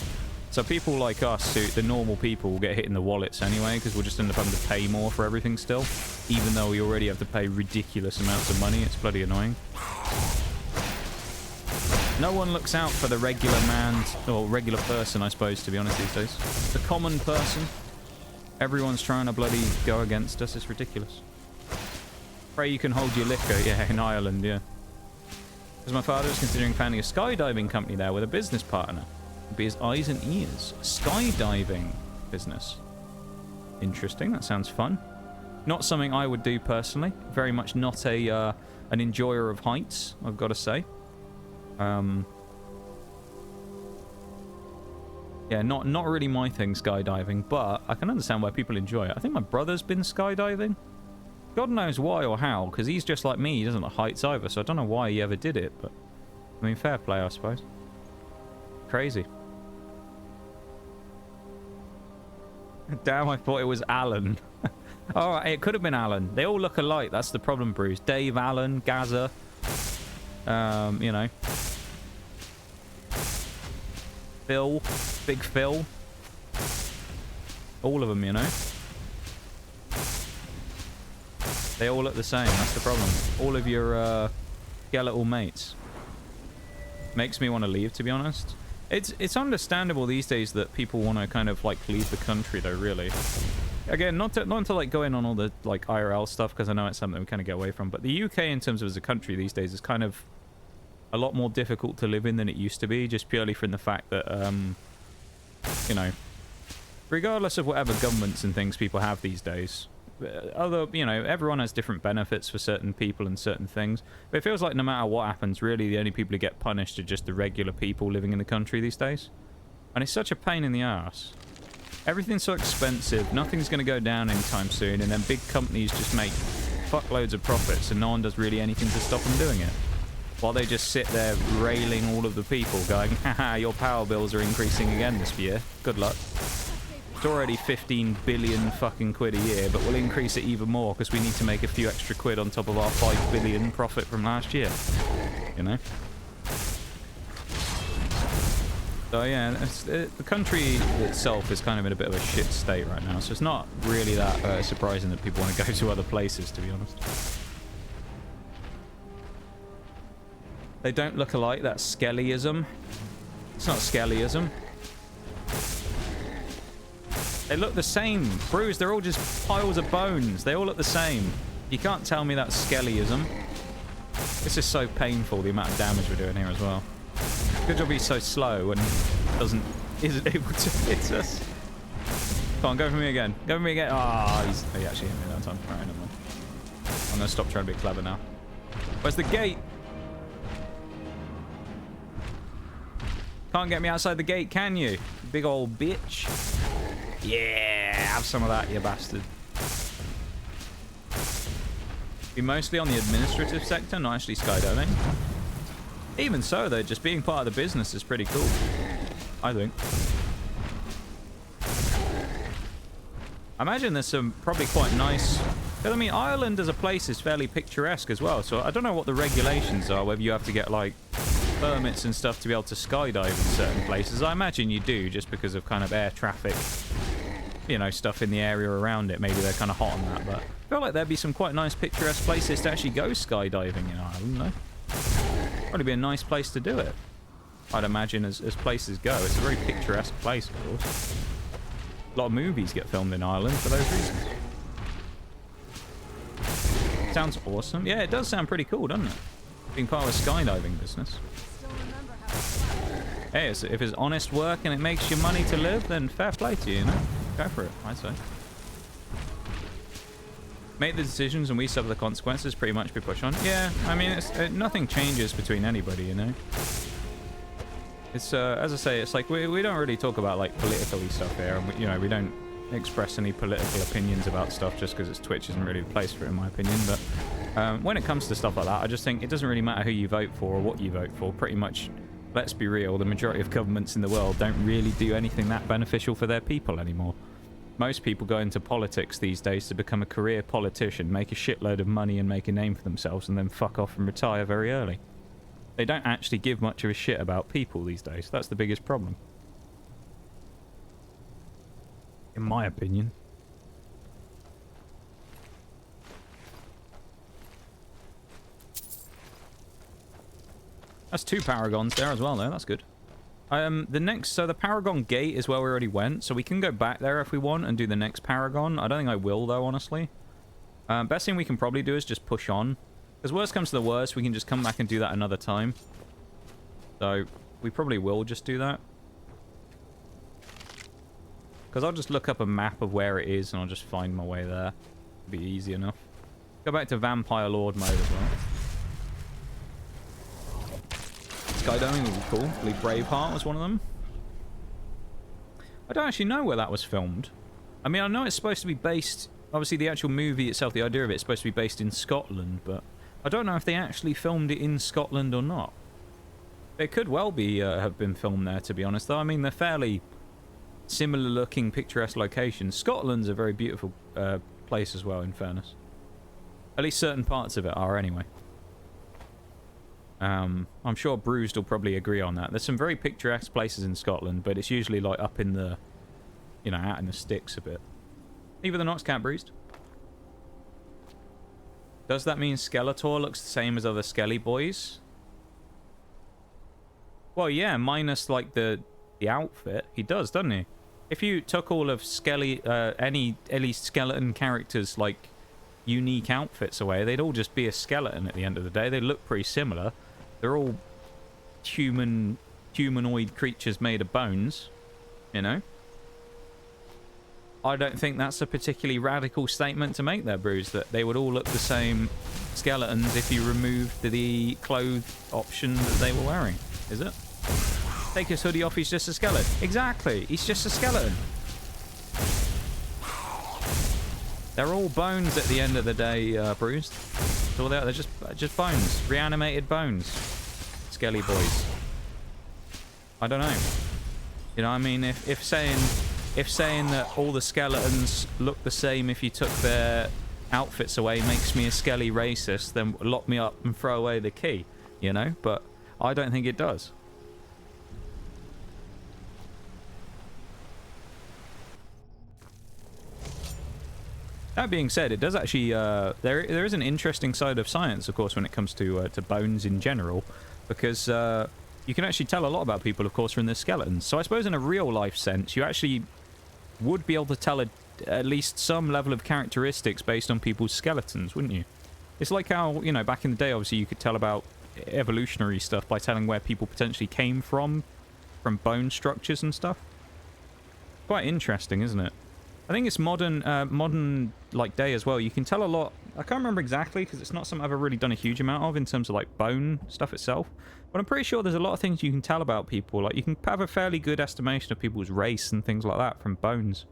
So people like us, the normal people, will get hit in the wallets anyway, because we'll just end up having to pay more for everything still. Even though we already have to pay ridiculous amounts of money, it's bloody annoying. No one looks out for the regular man, or regular person, I suppose, to be honest these days. The common person. Everyone's trying to bloody go against us. It's ridiculous. Pray you can hold your liquor. Yeah, in Ireland, yeah. Because my father is considering founding a skydiving company there with a business partner. It'd be his eyes and ears. Skydiving business. Interesting. That sounds fun. Not something I would do personally. Very much not a an enjoyer of heights, I've got to say. Yeah, not really my thing, skydiving, but I can understand why people enjoy it. I think my brother's been skydiving. God knows why or how, because he's just like me. He doesn't like heights either, so I don't know why he ever did it, but I mean, fair play, I suppose. Crazy. Damn, I thought it was Alan. Alright, it could have been Alan. They all look alike. That's the problem, Bruce. Dave, Alan, Gaza. You know. Phil. Big Phil. All of them, you know. They all look the same. That's the problem. All of your skeletal mates. Makes me want to leave, to be honest. It's understandable these days that people want to kind of like leave the country, though. Really, again, not to like go in on all the like IRL stuff, because I know it's something we kind of get away from. But the UK, in terms of as a country these days, is kind of a lot more difficult to live in than it used to be, just purely from the fact that you know, regardless of whatever governments and things people have these days, you know, everyone has different benefits for certain people and certain things, but it feels like no matter what happens, really the only people who get punished are just the regular people living in the country these days. And it's such a pain in the ass. Everything's so expensive, nothing's going to go down anytime soon, and then big companies just make fuckloads of profits and no one does really anything to stop them doing it, while they just sit there railing all of the people, going, haha, your power bills are increasing again this year, good luck. It's already 15 billion fucking quid a year, but we'll increase it even more because we need to make a few extra quid on top of our 5 billion profit from last year. You know? So yeah, the country itself is kind of in a bit of a shit state right now, so it's not really that surprising that people want to go to other places, to be honest. They don't look alike, that's Skellyism. It's not Skellyism. They look the same. Bruce, they're all just piles of bones. They all look the same. You can't tell me that's Skellyism. This is so painful, the amount of damage we're doing here as well. Good job he's so slow and isn't able to hit us. Come on, go for me again. Go for me again. Ah, he actually hit me that time. Right, never mind. I'm going to stop trying to be clever now. Where's the gate? Can't get me outside the gate, can you? Big old bitch. Yeah, have some of that, you bastard. Be mostly on the administrative sector, not actually skydiving. Even so, though, just being part of the business is pretty cool, I think. I imagine there's some probably quite nice... Because, I mean, Ireland as a place is fairly picturesque as well, so I don't know what the regulations are, whether you have to get, like, permits and stuff to be able to skydive in certain places. I imagine you do, just because of kind of air traffic, you know, stuff in the area around it. Maybe they're kind of hot on that, but I feel like there'd be some quite nice picturesque places to actually go skydiving in Ireland, no? Probably be a nice place to do it, I'd imagine, as places go. It's a very picturesque place, of course. A lot of movies get filmed in Ireland for those reasons. Sounds awesome. Yeah, it does sound pretty cool, doesn't it? Being part of a skydiving business. Hey, if it's honest work and it makes you money to live, then fair play to you, you know? Go for it, I'd say. Make the decisions and we suffer the consequences, pretty much be pushed on. Yeah, I mean, nothing changes between anybody, you know? It's, as I say, it's like, we don't really talk about, like, political stuff here, and, you know, we don't express any political opinions about stuff just because it's Twitch isn't really the place for it, in my opinion, but when it comes to stuff like that, I just think it doesn't really matter who you vote for or what you vote for. Pretty much, let's be real, the majority of governments in the world don't really do anything that beneficial for their people anymore. Most people go into politics these days to become a career politician, make a shitload of money and make a name for themselves, and then fuck off and retire very early. They don't actually give much of a shit about people these days. That's the biggest problem, in my opinion. That's 2 paragons there as well, though. That's good. So the Paragon Gate is where we already went, so we can go back there if we want and do the next Paragon. I don't think I will, though, honestly. Best thing we can probably do is just push on. Because worst comes to the worst, we can just come back and do that another time. So, we probably will just do that. Because I'll just look up a map of where it is and I'll just find my way there. It'll be easy enough. Go back to Vampire Lord mode as well. Skydiving would be cool. I believe Braveheart was one of them. I don't actually know where that was filmed. I mean, I know it's supposed to be based... Obviously, the actual movie itself, the idea of it is supposed to be based in Scotland, but I don't know if they actually filmed it in Scotland or not. It could well be have been filmed there, to be honest, though. I mean, they're fairly similar-looking, picturesque locations. Scotland's a very beautiful place as well, in fairness. At least certain parts of it are, anyway. I'm sure Bruised will probably agree on that. There's some very picturesque places in Scotland, but it's usually like up in the, you know, out in the sticks a bit. Even the Nox Cat Bruised. Does that mean Skeletor looks the same as other Skelly boys? Well, yeah, minus like the outfit. He does, doesn't he? If you took all of Skelly, any skeleton characters like unique outfits away, they'd all just be a skeleton at the end of the day. They look pretty similar. They're all humanoid creatures made of bones, you know? I don't think that's a particularly radical statement to make there, Bruce, that they would all look the same skeletons if you removed the clothes option that they were wearing, is it? Take his hoodie off, he's just a skeleton. Exactly, he's just a skeleton. They're all bones at the end of the day, Bruce. That's all they're just bones. Reanimated bones. Skelly boys. I don't know. You know, I mean, if saying that all the skeletons look the same if you took their outfits away makes me a Skelly racist, then lock me up and throw away the key, you know? But I don't think it does. That being said, it does actually, there is an interesting side of science, of course, when it comes to bones in general, because you can actually tell a lot about people, of course, from their skeletons. So I suppose in a real-life sense, you actually would be able to tell at least some level of characteristics based on people's skeletons, wouldn't you? It's like how, you know, back in the day, obviously, you could tell about evolutionary stuff by telling where people potentially came from bone structures and stuff. Quite interesting, isn't it? I think it's modern like day as well. You can tell a lot. I can't remember exactly because it's not something I've ever really done a huge amount of in terms of like bone stuff itself. But I'm pretty sure there's a lot of things you can tell about people. Like you can have a fairly good estimation of people's race and things like that from bones.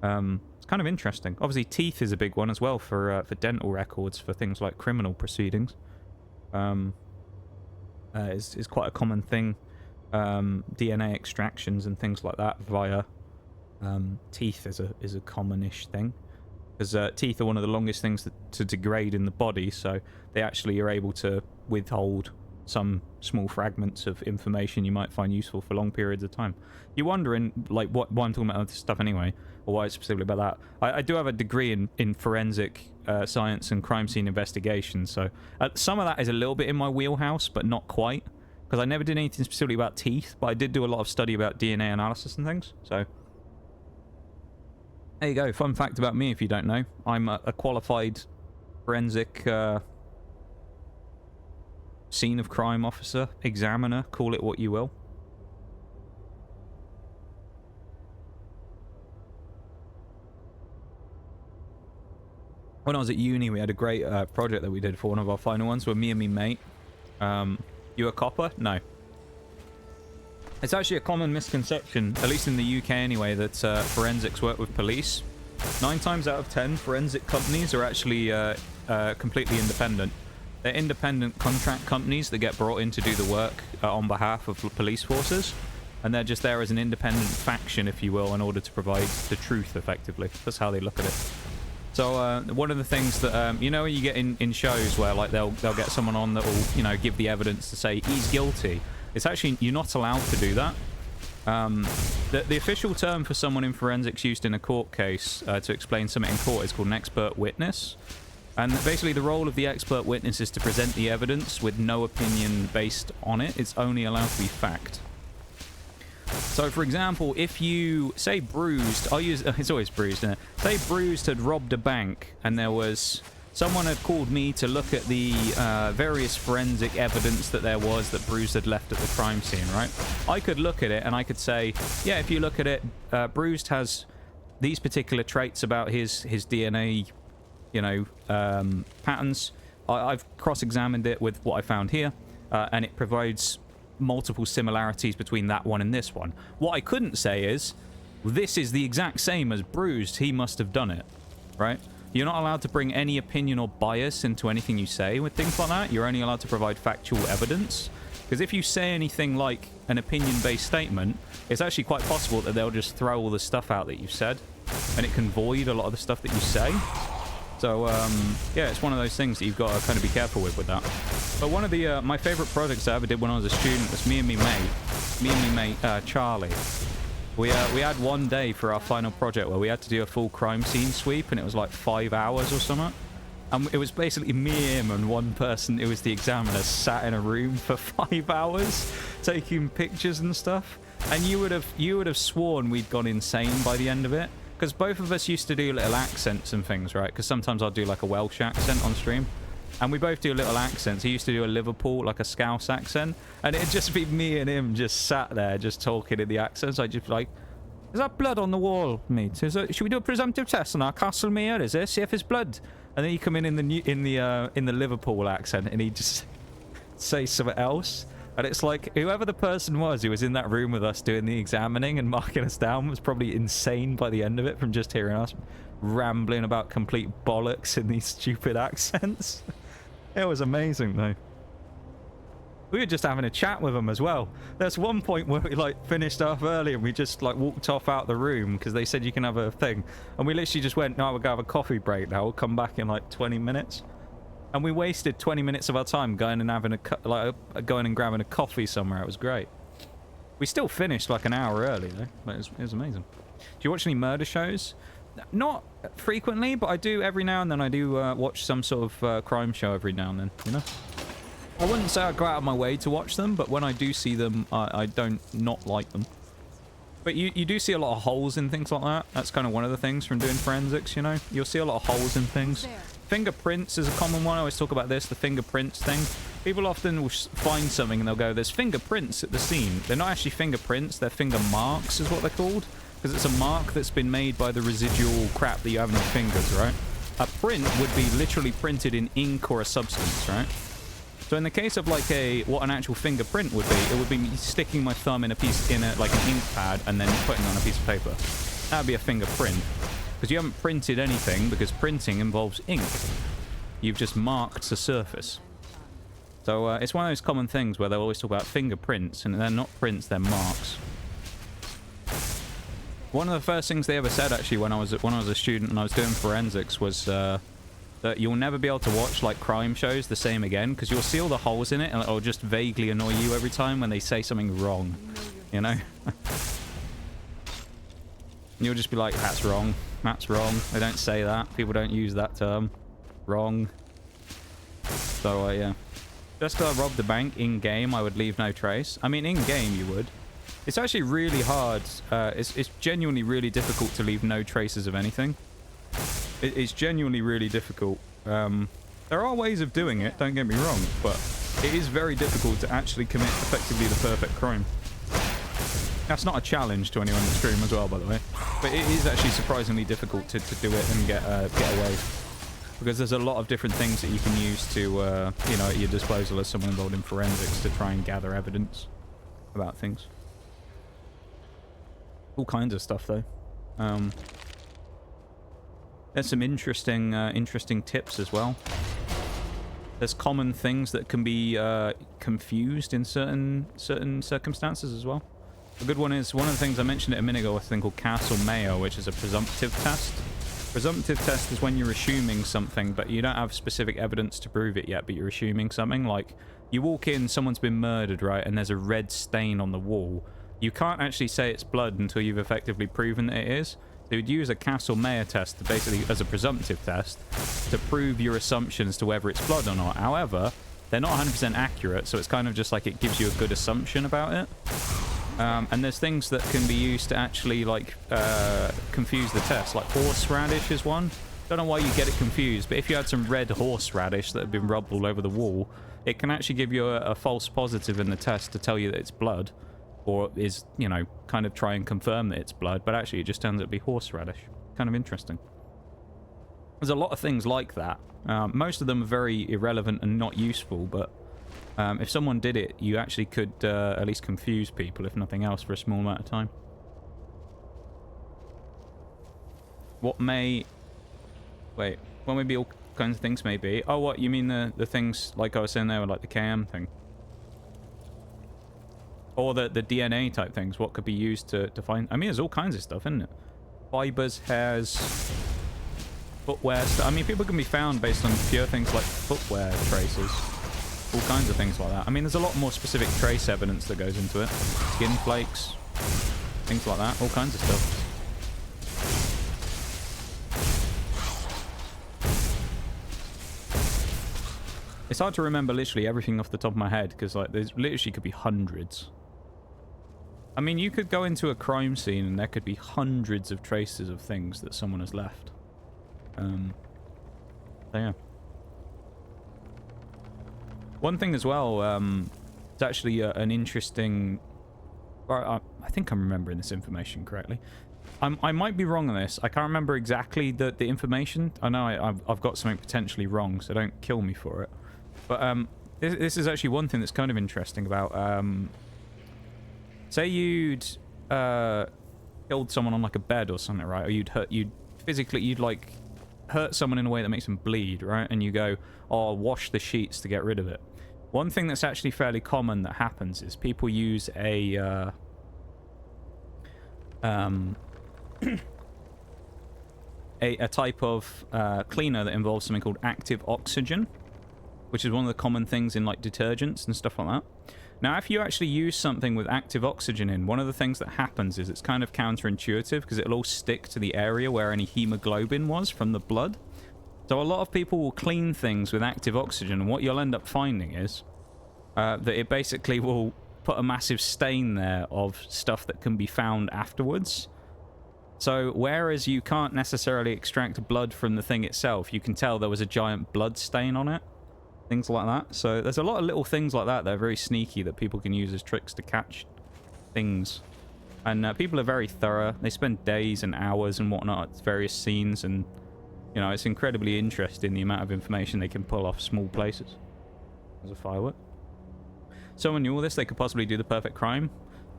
It's kind of interesting. Obviously, teeth is a big one as well for dental records for things like criminal proceedings. Is quite a common thing. DNA extractions and things like that via teeth is a commonish thing, because teeth are one of the longest things to degrade in the body, so they actually are able to withhold some small fragments of information you might find useful for long periods of time. You're wondering like why I'm talking about this stuff anyway, or why it's specifically about that. I do have a degree in forensic science and crime scene investigation, so some of that is a little bit in my wheelhouse, but not quite, because I never did anything specifically about teeth, but I did do a lot of study about DNA analysis and things, so there you go. Fun fact about me, if you don't know. I'm a qualified forensic scene of crime officer, examiner, call it what you will. When I was at uni, we had a great project that we did for one of our final ones where me and me mate. You a copper? No. It's actually a common misconception, at least in the UK anyway, that forensics work with police. 9 times out of 10, forensic companies are actually completely independent. They're independent contract companies that get brought in to do the work on behalf of police forces. And they're just there as an independent faction, if you will, in order to provide the truth, effectively. That's how they look at it. So one of the things that, you know, you get in shows where like they'll get someone on that will, you know, give the evidence to say he's guilty. It's actually, you're not allowed to do that. The official term for someone in forensics used in a court case to explain something in court is called an expert witness. And basically the role of the expert witness is to present the evidence with no opinion based on it. It's only allowed to be fact. So, for example, if you say Bruised, I'll use, it's always Bruised, isn't it? Say Bruised had robbed a bank and there was, someone had called me to look at the various forensic evidence that there was that Bruised had left at the crime scene, right? I could look at it and I could say, yeah, if you look at it, Bruised has these particular traits about his DNA, you know, patterns. I've cross-examined it with what I found here, and it provides multiple similarities between that one and this one. What I couldn't say is, this is the exact same as Bruised, he must have done it, right? You're not allowed to bring any opinion or bias into anything you say with things like that. You're only allowed to provide factual evidence. Because if you say anything like an opinion-based statement, it's actually quite possible that they'll just throw all the stuff out that you've said, and it can void a lot of the stuff that you say. So, yeah, it's one of those things that you've got to kind of be careful with that. But one of the, my favorite projects I ever did when I was a student was me and me mate, Charlie. We had one day for our final project where we had to do a full crime scene sweep, and it was like 5 hours or something. And it was basically me, him, and one person, it was the examiner, sat in a room for 5 hours taking pictures and stuff. And you would have sworn we'd gone insane by the end of it. Because both of us used to do little accents and things, right? Because sometimes I'll do like a Welsh accent on stream. And we both do little accents. He used to do a Liverpool, like a Scouse accent. And it'd just be me and him just sat there, just talking in the accents. I'd just be like, is that blood on the wall, mate? Should we do a presumptive test on our Castlemere? Is this? See if it's blood. And then he'd come in the Liverpool accent, and he'd just say something else. And it's like, whoever the person was who was in that room with us doing the examining and marking us down was probably insane by the end of it from just hearing us rambling about complete bollocks in these stupid accents. It was amazing, though. We were just having a chat with them as well. There's one point where we, like, finished off early and we just, like, walked off out the room because they said you can have a thing. And we literally just went, no, we're going to have a coffee break now. We'll come back in, like, 20 minutes. And we wasted 20 minutes of our time going and having going and grabbing a coffee somewhere. It was great. We still finished like an hour early though. But it was amazing. Do you watch any murder shows? Not frequently, but I do every now and then. I do watch some sort of crime show every now and then. You know, I wouldn't say I go out of my way to watch them, but when I do see them, I don't not like them. But you do see a lot of holes in things like that. That's kind of one of the things from doing forensics. You know, you'll see a lot of holes in things. Fingerprints is a common one. I always talk about this, the fingerprints thing. People often will find something and they'll go, there's fingerprints at the scene. They're not actually fingerprints, they're finger marks is what they're called. Because it's a mark that's been made by the residual crap that you have in your fingers, right? A print would be literally printed in ink or a substance, right? So in the case of like what an actual fingerprint would be, it would be me sticking my thumb in like an ink pad and then putting it on a piece of paper. That would be a fingerprint. Because you haven't printed anything, because printing involves ink. You've just marked the surface. So it's one of those common things where they'll always talk about fingerprints, and they're not prints, they're marks. One of the first things they ever said, actually, when I was a student and I was doing forensics, was that you'll never be able to watch like crime shows the same again, because you'll see all the holes in it, and it'll just vaguely annoy you every time when they say something wrong. You know? You'll just be like, that's wrong. That's wrong. They don't say that. People don't use that term. Wrong. So, yeah. Just rob the bank in-game, I would leave no trace. I mean, in-game you would. It's actually really hard. It's genuinely really difficult to leave no traces of anything. It's genuinely really difficult. There are ways of doing it, don't get me wrong, but it is very difficult to actually commit effectively the perfect crime. That's not a challenge to anyone in the stream as well, by the way. But it is actually surprisingly difficult to do it and get away. Because there's a lot of different things that you can use to, you know, at your disposal as someone involved in forensics to try and gather evidence about things. All kinds of stuff, though. There's some interesting tips as well. There's common things that can be confused in certain circumstances as well. A good one is, one of the things I mentioned it a minute ago, a thing called Castle Mayo, which is a presumptive test. Presumptive test is when you're assuming something, but you don't have specific evidence to prove it yet, but you're assuming something. Like, you walk in, someone's been murdered, right, and there's a red stain on the wall. You can't actually say it's blood until you've effectively proven that it is. So you'd use a Castle Mayor test to basically as a presumptive test to prove your assumptions to whether it's blood or not. However, they're not 100% accurate, so it's kind of just like it gives you a good assumption about it. And there's things that can be used to actually like confuse the test, like horseradish is one. Don't know why you get it confused, but if you had some red horseradish that had been rubbed all over the wall, it can actually give you a false positive in the test to tell you that it's blood, or is, you know, kind of try and confirm that it's blood, but actually it just turns out to be horseradish. Kind of interesting. There's a lot of things like that. Most of them are very irrelevant and not useful, but if someone did it, you actually could at least confuse people, if nothing else, for a small amount of time. What may... Wait, what may be all kinds of things may be? Oh, what, you mean the things, like I was saying there, like the KM thing? Or the DNA type things, what could be used to find... I mean, there's all kinds of stuff, isn't it? Fibers, hairs, footwear stuff. I mean, people can be found based on pure things like footwear traces. All kinds of things like that. I mean, there's a lot more specific trace evidence that goes into it. Skin flakes, things like that. All kinds of stuff. It's hard to remember literally everything off the top of my head, because like there's literally could be hundreds. I mean, you could go into a crime scene and there could be hundreds of traces of things that someone has left. So yeah. One thing as well, it's actually an interesting... I think I'm remembering this information correctly. I might be wrong on this. I can't remember exactly the information. I know I've got something potentially wrong, so don't kill me for it. But this is actually one thing that's kind of interesting about... say you'd killed someone on like a bed or something, right? Or you'd like hurt someone in a way that makes them bleed, right? And you go, oh, I'll wash the sheets to get rid of it. One thing that's actually fairly common that happens is people use a type of cleaner that involves something called active oxygen, which is one of the common things in like detergents and stuff like that. Now, if you actually use something with active oxygen in, one of the things that happens is it's kind of counterintuitive because it'll all stick to the area where any hemoglobin was from the blood. So a lot of people will clean things with active oxygen, and what you'll end up finding is that it basically will put a massive stain there of stuff that can be found afterwards. So whereas you can't necessarily extract blood from the thing itself, you can tell there was a giant blood stain on it. Things like that. So there's a lot of little things like that that are very sneaky that people can use as tricks to catch things. And people are very thorough. They spend days and hours and whatnot at various scenes, and you know, it's incredibly interesting the amount of information they can pull off small places. There's a firework. Someone knew all this, they could possibly do the perfect crime.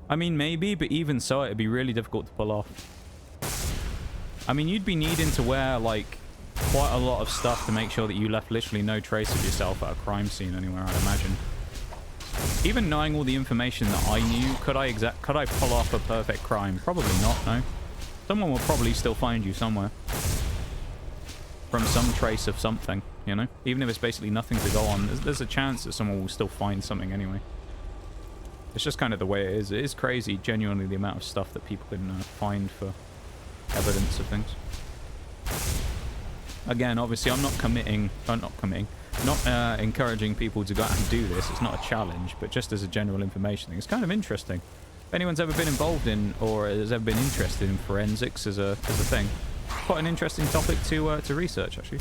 I mean, maybe, but even so, it'd be really difficult to pull off. I mean, you'd be needing to wear, like, quite a lot of stuff to make sure that you left literally no trace of yourself at a crime scene anywhere, I'd imagine. Even knowing all the information that I knew, could I pull off a perfect crime? Probably not, no. Someone will probably still find you somewhere. From some trace of something, you know? Even if it's basically nothing to go on, there's a chance that someone will still find something anyway. It's just kind of the way it is. It is crazy, genuinely, the amount of stuff that people can find for evidence of things. Again, obviously, I'm not encouraging people to go out and do this. It's not a challenge, but just as a general information thing. It's kind of interesting. If anyone's ever been involved in or has ever been interested in forensics as a thing, quite an interesting topic to research, actually.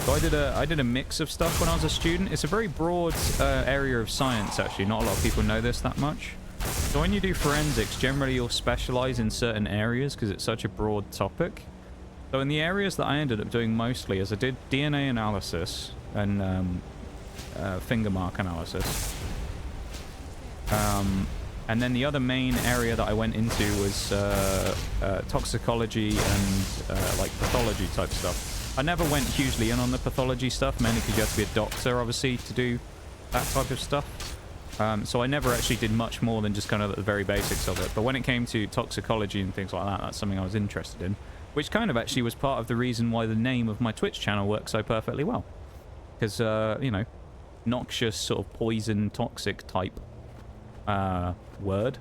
So I did a mix of stuff when I was a student. It's a very broad area of science, actually. Not a lot of people know this that much. So when you do forensics, generally you'll specialize in certain areas because it's such a broad topic. So in the areas that I ended up doing mostly is I did DNA analysis and finger mark analysis. And then the other main area that I went into was toxicology and like pathology type stuff. I never went hugely in on the pathology stuff, mainly because you have to be a doctor, obviously, to do that type of stuff. So I never actually did much more than just kind of the very basics of it. But when it came to toxicology and things like that, that's something I was interested in. Which kind of actually was part of the reason why the name of my Twitch channel works so perfectly well. Because, you know, noxious, sort of poison, toxic type word.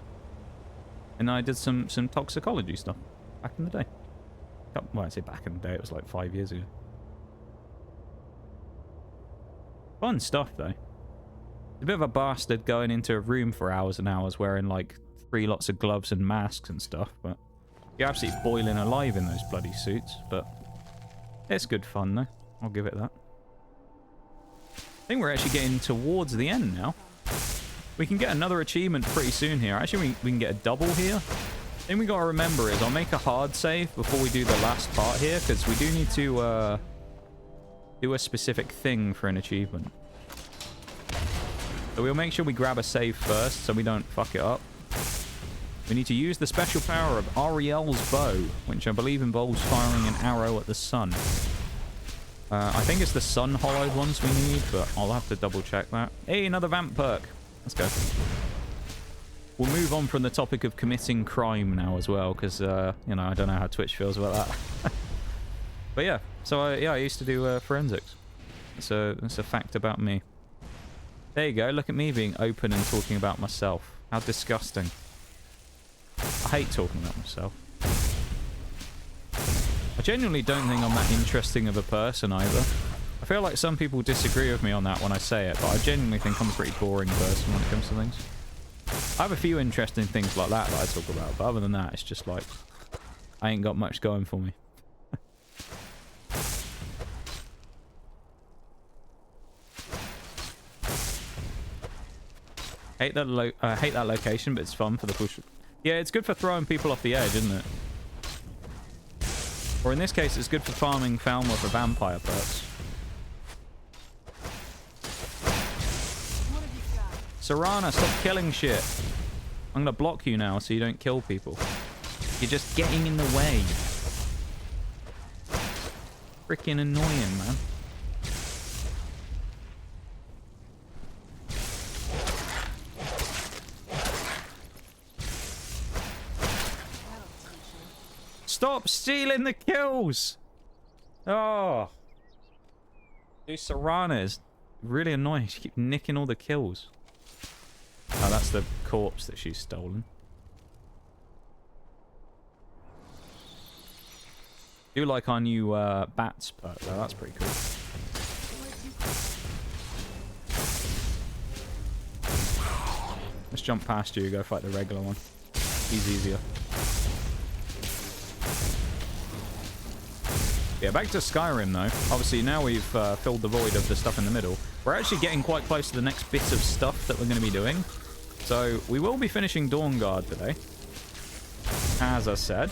And I did some toxicology stuff back in the day. Well, I say back in the day, it was like 5 years ago. Fun stuff, though. A bit of a bastard going into a room for hours and hours wearing, like, 3 lots of gloves and masks and stuff, but you're absolutely boiling alive in those bloody suits, but it's good fun, though. I'll give it that. I think we're actually getting towards the end now. We can get another achievement pretty soon here. Actually, we can get a double here. The thing we got to remember is I'll make a hard save before we do the last part here, because we do need to do a specific thing for an achievement. So we'll make sure we grab a save first so we don't fuck it up. We need to use the special power of Ariel's bow, which I believe involves firing an arrow at the sun. I think it's the sun hollowed ones we need, but I'll have to double check that. Hey, another vamp perk. Let's go. We'll move on from the topic of committing crime now as well, because, you know, I don't know how Twitch feels about that. But yeah, so yeah, I used to do forensics. So that's a fact about me. There you go, look at me being open and talking about myself. How disgusting. I hate talking about myself. I genuinely don't think I'm that interesting of a person either. I feel like some people disagree with me on that when I say it, but I genuinely think I'm a pretty boring person when it comes to things. I have a few interesting things like that I talk about, but other than that, it's just like, I ain't got much going for me. hate that location, but it's fun for the push. Yeah, it's good for throwing people off the edge, isn't it? Or in this case, it's good for farming Falmouth for vampire perks. Serana, stop killing shit. I'm gonna block you now so you don't kill people. You're just getting in the way. Freaking annoying, man. Stop stealing the kills! Oh. Dude, Serana is really annoying. She keeps nicking all the kills. Oh, that's the corpse that she's stolen. Do like our new bats perk though, that's pretty cool. Let's jump past you, go fight the regular one. He's easier. Yeah, back to Skyrim though. Obviously now we've filled the void of the stuff in the middle. We're actually getting quite close to the next bit of stuff that we're going to be doing. So we will be finishing Dawnguard today. As I said.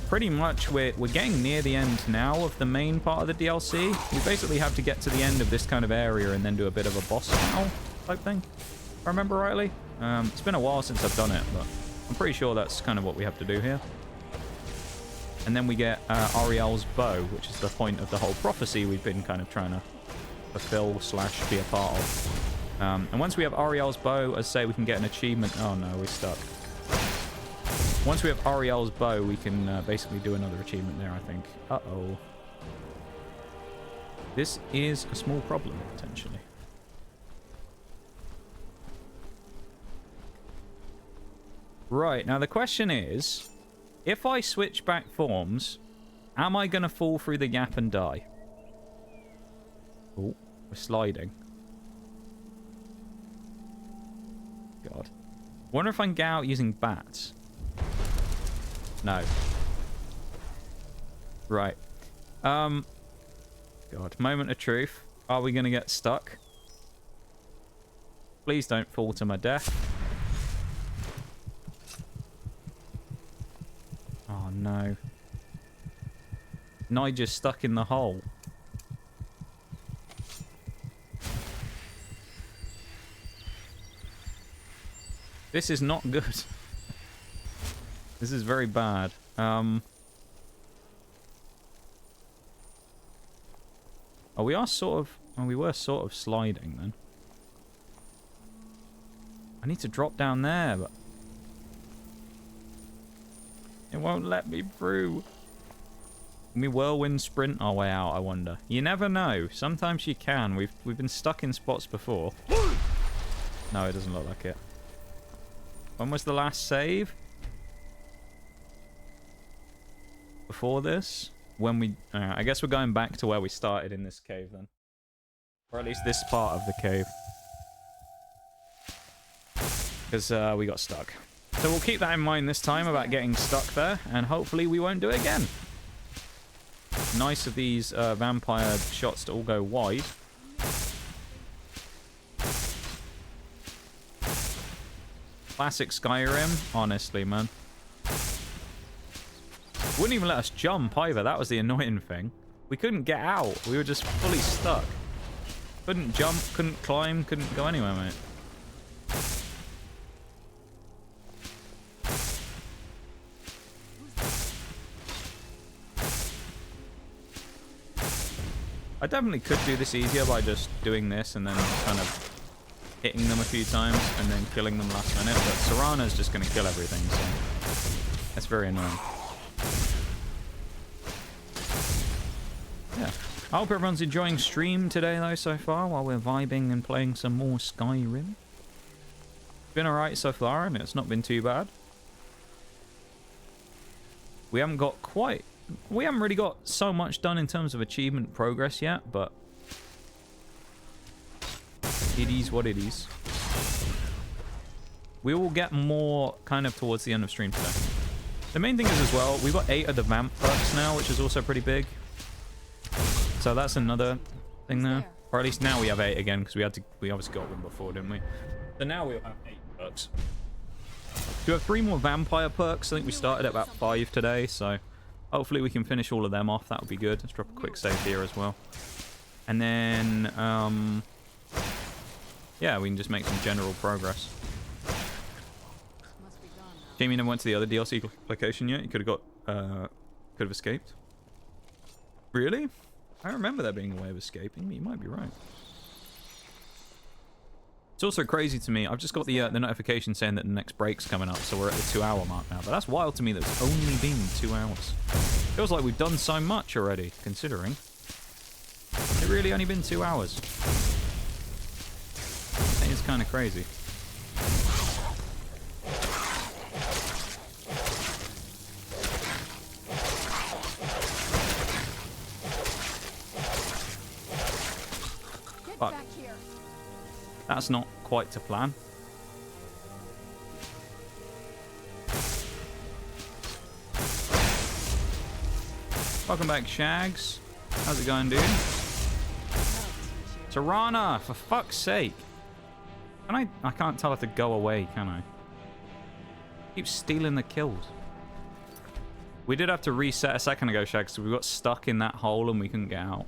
Pretty much we're getting near the end now of the main part of the DLC. We basically have to get to the end of this kind of area and then do a bit of a boss battle type thing. If I remember rightly. It's been a while since I've done it, but I'm pretty sure that's kind of what we have to do here. And then we get Ariel's bow, which is the point of the whole prophecy we've been kind of trying to fulfill / be a part of. And once we have Ariel's bow, as I say, we can get an achievement. Oh no, we're stuck. Once we have Ariel's bow, we can basically do another achievement there, I think. Uh-oh. This is a small problem, potentially. Right, now the question is, if I switch back forms, am I going to fall through the gap and die? Oh, we're sliding. God. Wonder if I can get out using bats. No. Right. God, moment of truth. Are we going to get stuck? Please don't fall to my death. Oh no. Nigel's stuck in the hole. This is not good. This is very bad. Oh, we are sort of... Oh, we were sort of sliding then. I need to drop down there, but... It won't let me through. Can we whirlwind sprint our way out, I wonder? You never know. Sometimes you can. We've been stuck in spots before. No, it doesn't look like it. When was the last save? before this. When we... I guess we're going back to where we started in this cave then. Or at least this part of the cave. Because we got stuck. So we'll keep that in mind this time about getting stuck there. And hopefully we won't do it again. Nice of these vampire shots to all go wide. Classic Skyrim. Honestly, man. Wouldn't even let us jump either. That was the annoying thing. We couldn't get out. We were just fully stuck. Couldn't jump, couldn't climb, couldn't go anywhere, mate. I definitely could do this easier by just doing this and then kind of hitting them a few times and then killing them last minute, but Serana's just going to kill everything, so that's very annoying. Yeah. I hope everyone's enjoying stream today, though, so far, while we're vibing and playing some more Skyrim. Been alright so far, and it's not been too bad. We haven't really got so much done in terms of achievement progress yet, but it is what it is. We will get more kind of towards the end of stream today. The main thing is as well, we've got 8 of the vamp perks now, which is also pretty big. So that's another thing there. Or at least now we have 8 again, because we obviously got one before, didn't we? So now we'll have 8 perks. We have 3 more vampire perks. I think we started at about 5 today, so hopefully we can finish all of them off. That would be good. Let's drop a quick save here as well. And then, yeah, we can just make some general progress. Jamie never went to the other DLC location yet. You could have escaped. Really? I remember there being a way of escaping. You might be right. It's also crazy to me. I've just got the notification saying that the next break's coming up, so we're at the 2-hour mark now. But that's wild to me that it's only been 2 hours. Feels like we've done so much already, considering. It's really only been 2 hours. It is kind of crazy. Fuck. That's not quite to plan. Welcome back, Shags. How's it going, dude? Tirana, for fuck's sake. I can't tell her to go away, can I? Keep stealing the kills. We did have to reset a second ago, Shags, so we got stuck in that hole and we couldn't get out.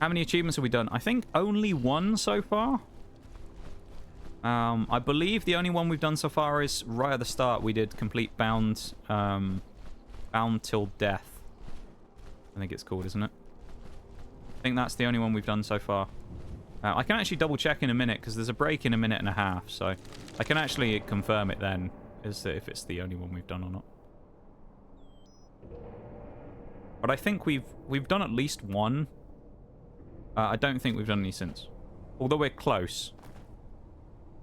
How many achievements have we done? I think only 1 so far. I believe the only one we've done so far is right at the start. We did complete Bound Till Death. I think it's called, isn't it? I think that's the only one we've done so far. I can actually double check in a minute because there's a break in a minute and a half, so I can actually confirm it then as to if it's the only one we've done or not. But I think we've done at least 1. I don't think we've done any since. Although we're close.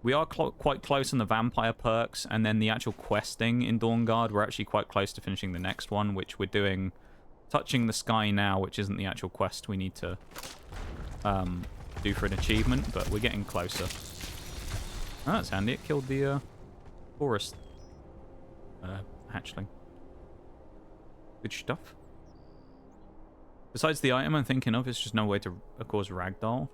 We are quite close on the vampire perks, and then the actual questing in Dawnguard, we're actually quite close to finishing the next one, which we're doing Touching the Sky now, which isn't the actual quest we need to do for an achievement, but we're getting closer. Oh, that's handy. It killed the forest hatchling. Good stuff. Besides the item I'm thinking of, it's just no way to, of course, ragdoll.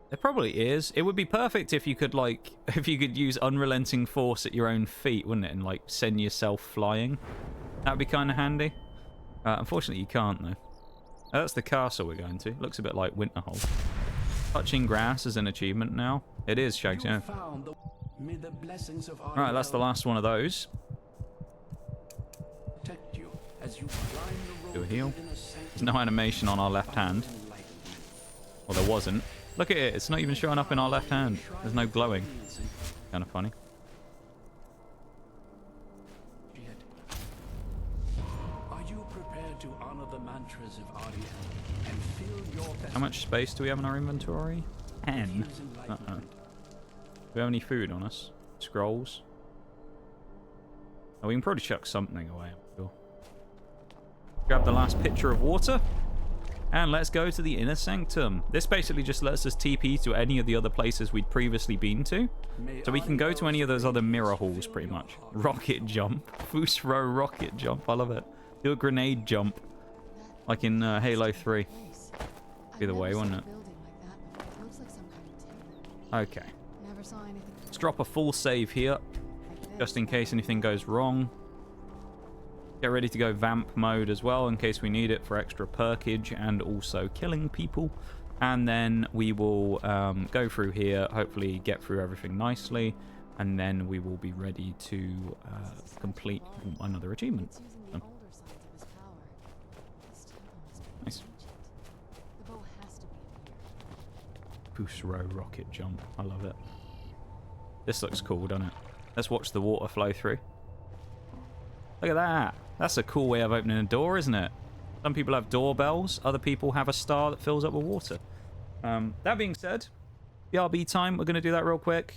There probably is. It would be perfect if you could, like, if you could use unrelenting force at your own feet, wouldn't it? And, like, send yourself flying. That'd be kind of handy. Unfortunately, you can't, though. That's the castle we're going to. Looks a bit like Winterhold. Touching grass is an achievement now. It is, Shags, yeah. Alright, that's the last one of those. Do a heal. There's no animation on our left hand. Well, there wasn't. Look at it. It's not even showing up in our left hand. There's no glowing. Kind of funny. Are you prepared to honor the mantras of Ariel and fill your How much space do we have in our inventory? 10. Do we have any food on us? Scrolls? Oh, we can probably chuck something away, I'm sure. Grab the last pitcher of water. And let's go to the inner sanctum. This basically just lets us TP to any of the other places we'd previously been to. So we can go to any of those other mirror halls, pretty much. Rocket jump. Fusro rocket jump. I love it. Do a grenade jump. Like in Halo 3. Be the way, wouldn't it? Okay. Let's drop a full save here. Just in case anything goes wrong. Get ready to go vamp mode as well in case we need it for extra perkage and also killing people. And then we will go through here, hopefully get through everything nicely, and then we will be ready to complete another achievement. Nice. Fusro rocket jump. I love it. This looks cool, doesn't it? Let's watch the water flow through. Look at that. That's a cool way of opening a door, isn't it? Some people have doorbells. Other people have a star that fills up with water. That being said, BRB time. We're going to do that real quick.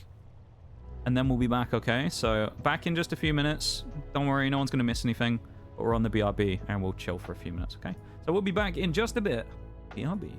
And then we'll be back, okay? So back in just a few minutes. Don't worry, no one's going to miss anything. But we're on the BRB and we'll chill for a few minutes, okay? So we'll be back in just a bit. BRB.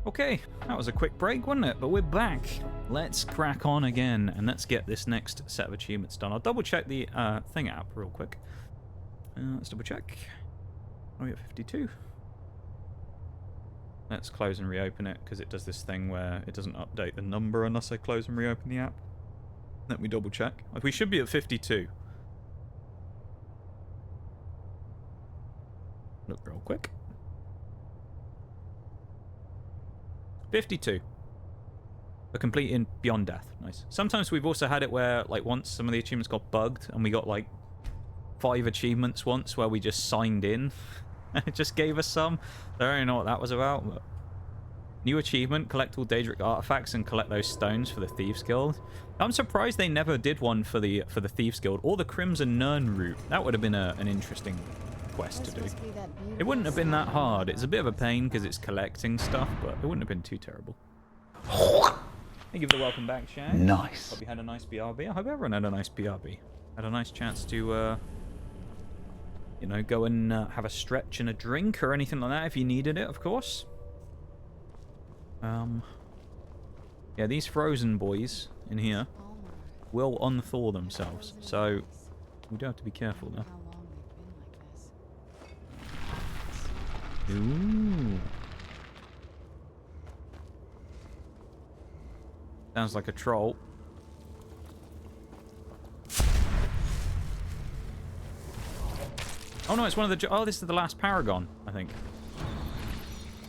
Okay, that was a quick break, wasn't it? But we're back. Let's crack on again, and let's get this next set of achievements done. I'll double check the thing app real quick. Let's double check. Are we at 52? Let's close and reopen it, because it does this thing where it doesn't update the number unless I close and reopen the app. Let me double check. We should be at 52. Look real quick. 52. For completing Beyond Death. Nice. Sometimes we've also had it where, like, once some of the achievements got bugged and we got, like, 5 achievements once where we just signed in and it just gave us some. I don't know what that was about, but... New achievement, collect all Daedric artifacts and collect those stones for the Thieves Guild. I'm surprised they never did one for the Thieves Guild or the Crimson Nern route. That would have been an interesting quest to do. Must be that It wouldn't have been that beautiful hard. It's a bit of a pain because it's collecting stuff, but it wouldn't have been too terrible. Thank you for the welcome back, Shag. Nice. Hope you had a nice BRB. I hope everyone had a nice BRB. Had a nice chance to, you know, go and have a stretch and a drink or anything like that if you needed it, of course. Yeah, these frozen boys in here Alma. will unthaw themselves, Frozen so ice. we do have to be careful How there. long they've been like this. Ooh. Sounds like a troll. Oh no, it's one of the... Oh, this is the last Paragon, I think.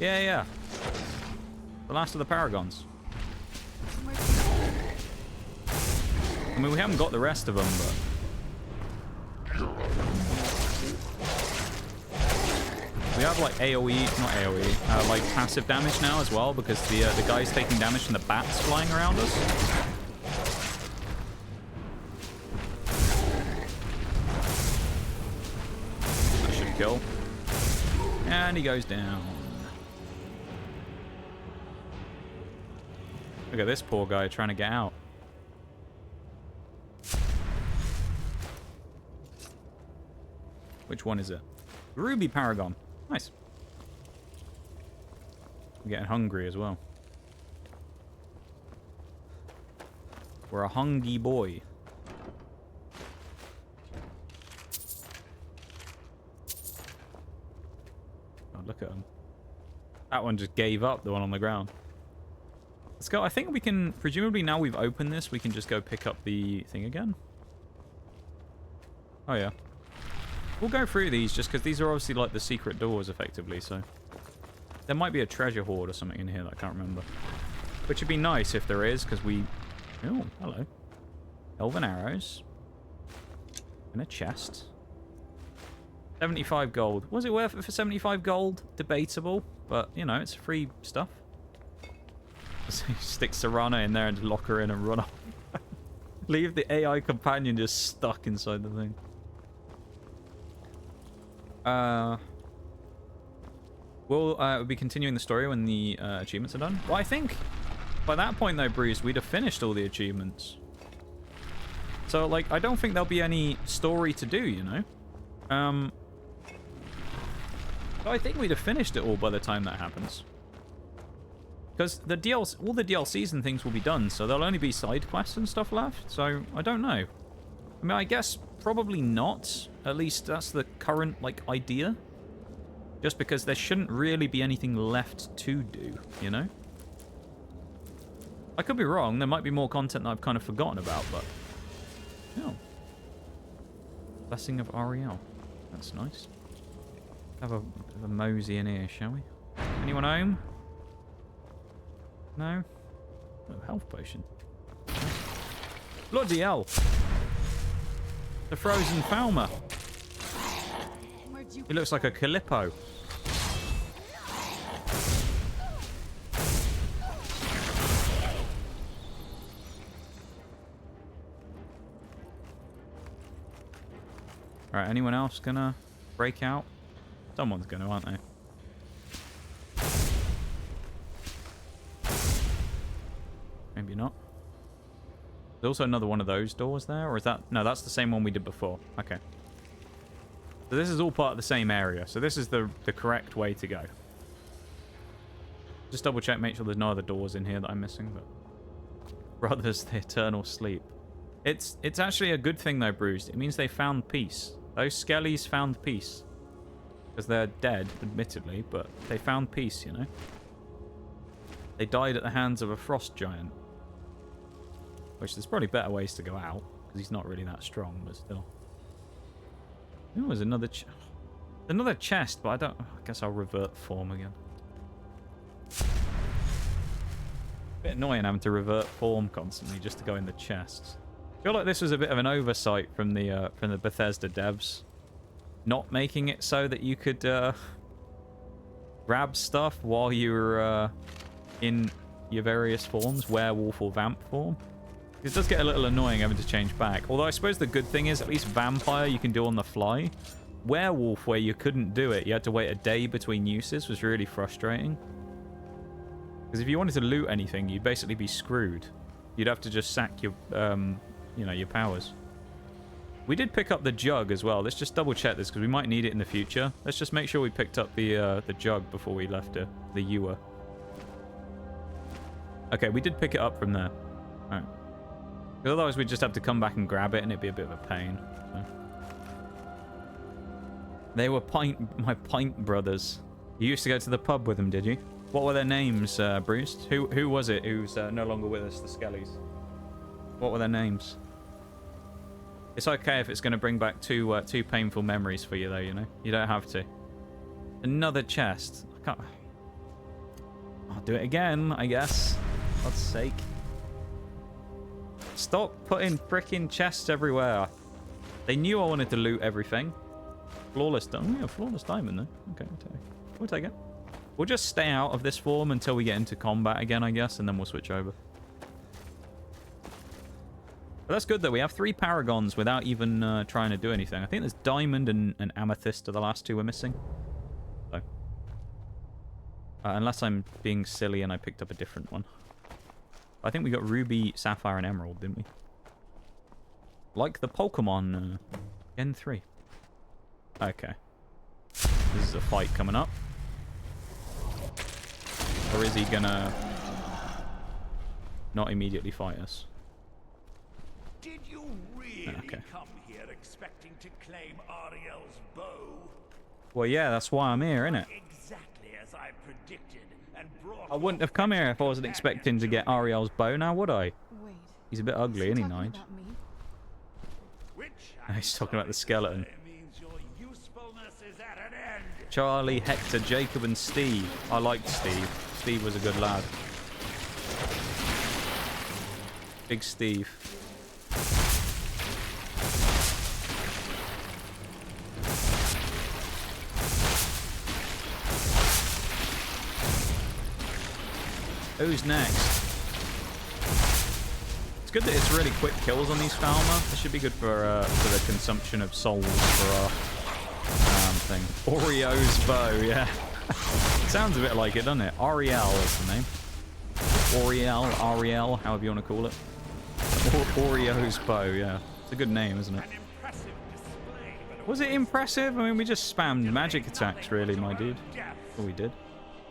Yeah, yeah. The last of the Paragons. I mean, we haven't got the rest of them, but... We have, like, AoE... Not AoE. Like, passive damage now as well, because the guy's taking damage from the bats flying around us. That should kill. And he goes down. Look at this poor guy trying to get out. Which one is it? Ruby Paragon. Nice. I'm getting hungry as well. We're a hungry boy. Oh, look at him. That one just gave up, the one on the ground. Let's go. I think we can, presumably now we've opened this, we can just go pick up the thing again. Oh, yeah. We'll go through these just because these are obviously like the secret doors, effectively, so... There might be a treasure hoard or something in here that I can't remember. Which would be nice if there is, because we... Oh, hello. Elven arrows. And a chest. 75 gold. Was it worth it for 75 gold? Debatable. But, you know, it's free stuff. Stick Serana in there and just lock her in and run off. Leave the AI companion just stuck inside the thing. We'll be continuing the story when the achievements are done. Well, I think by that point, though, Bruce, we'd have finished all the achievements. So, like, I don't think there'll be any story to do, you know? So I think we'd have finished it all by the time that happens. Because the DLC, all the DLCs and things will be done, so there'll only be side quests and stuff left. So, I don't know. I mean, I guess probably not. At least that's the current, like, idea. Just because there shouldn't really be anything left to do, you know? I could be wrong. There might be more content that I've kind of forgotten about, but... Oh. Blessing of Ariel. That's nice. Have a bit of a mosey in here, shall we? Anyone home? No? Oh, health potion. Bloody hell! The frozen Falmer. He looks like a Calippo. Alright, anyone else gonna break out? Someone's gonna, aren't they? Maybe not. There's also another one of those doors there, or is that... No, that's the same one we did before. Okay. So this is all part of the same area, so this is the correct way to go. Just double check, make sure there's no other doors in here that I'm missing, but... Brothers, the eternal sleep. It's actually a good thing though, Bruised. It means they found peace. Those skellies found peace. Because they're dead, admittedly, but they found peace, you know? They died at the hands of a frost giant. Which there's probably better ways to go out, because he's not really that strong, but still. Oh, there's another chest, but I guess I'll revert form again. Bit annoying having to revert form constantly just to go in the chests. I feel like this was a bit of an oversight from the Bethesda devs, not making it so that you could grab stuff while you were in your various forms, werewolf or vamp form. It does get a little annoying having to change back. Although I suppose the good thing is at least vampire you can do on the fly. werewolf where you couldn't do it. You had to wait a day between uses. Was really frustrating. Because if you wanted to loot anything, you'd basically be screwed. You'd have to just sack your, you know, your powers. We did pick up the jug as well. Let's just double check this because we might need it in the future. Let's just make sure we picked up the jug before we left the ewer. Okay, we did pick it up from there. Alright. Otherwise, we'd just have to come back and grab it, and it'd be a bit of a pain. So. They were my pint brothers. You used to go to the pub with them, did you? What were their names, Bruce? Who was it who's no longer with us, the Skellies? What were their names? It's okay if it's going to bring back two painful memories for you, though, you know? You don't have to. Another chest. I can't... I'll do it again, I guess. For God's sake. Stop putting frickin' chests everywhere. They knew I wanted to loot everything. Flawless diamond. Yeah, flawless diamond, then. Okay, we'll take it. We'll just stay out of this form until we get into combat again, I guess, and then we'll switch over. But that's good, though. We have 3 paragons without even trying to do anything. I think there's diamond and amethyst are the last 2 we're missing. So. Unless I'm being silly and I picked up a different one. I think we got ruby, sapphire, and emerald, didn't we? Like the Pokemon Gen 3. Okay. This is a fight coming up. Or is he gonna not immediately fight us? Did you really come here expecting to claim Ariel's bow? Well, yeah, that's why I'm here, innit? Exactly as I predicted, and brought I wouldn't have come here if I wasn't expecting to get Ariel's bow now, would I? Wait. He's a bit ugly, isn't he, Nigel? About me? He's talking about the skeleton. Means your usefulness is at an end. Charlie, Hector, Jacob, and Steve. I liked Steve. Steve was a good lad. Big Steve. Who's next? It's good that it's really quick kills on these Falmer. This should be good for the consumption of souls for our thing. Oreo's bow, yeah. Sounds a bit like it, doesn't it? Ariel is the name. Ariel, however you want to call it. Oreo's bow, yeah. It's a good name, isn't it? Was it impressive? I mean, we just spammed magic attacks, really, my dude. That's all we did.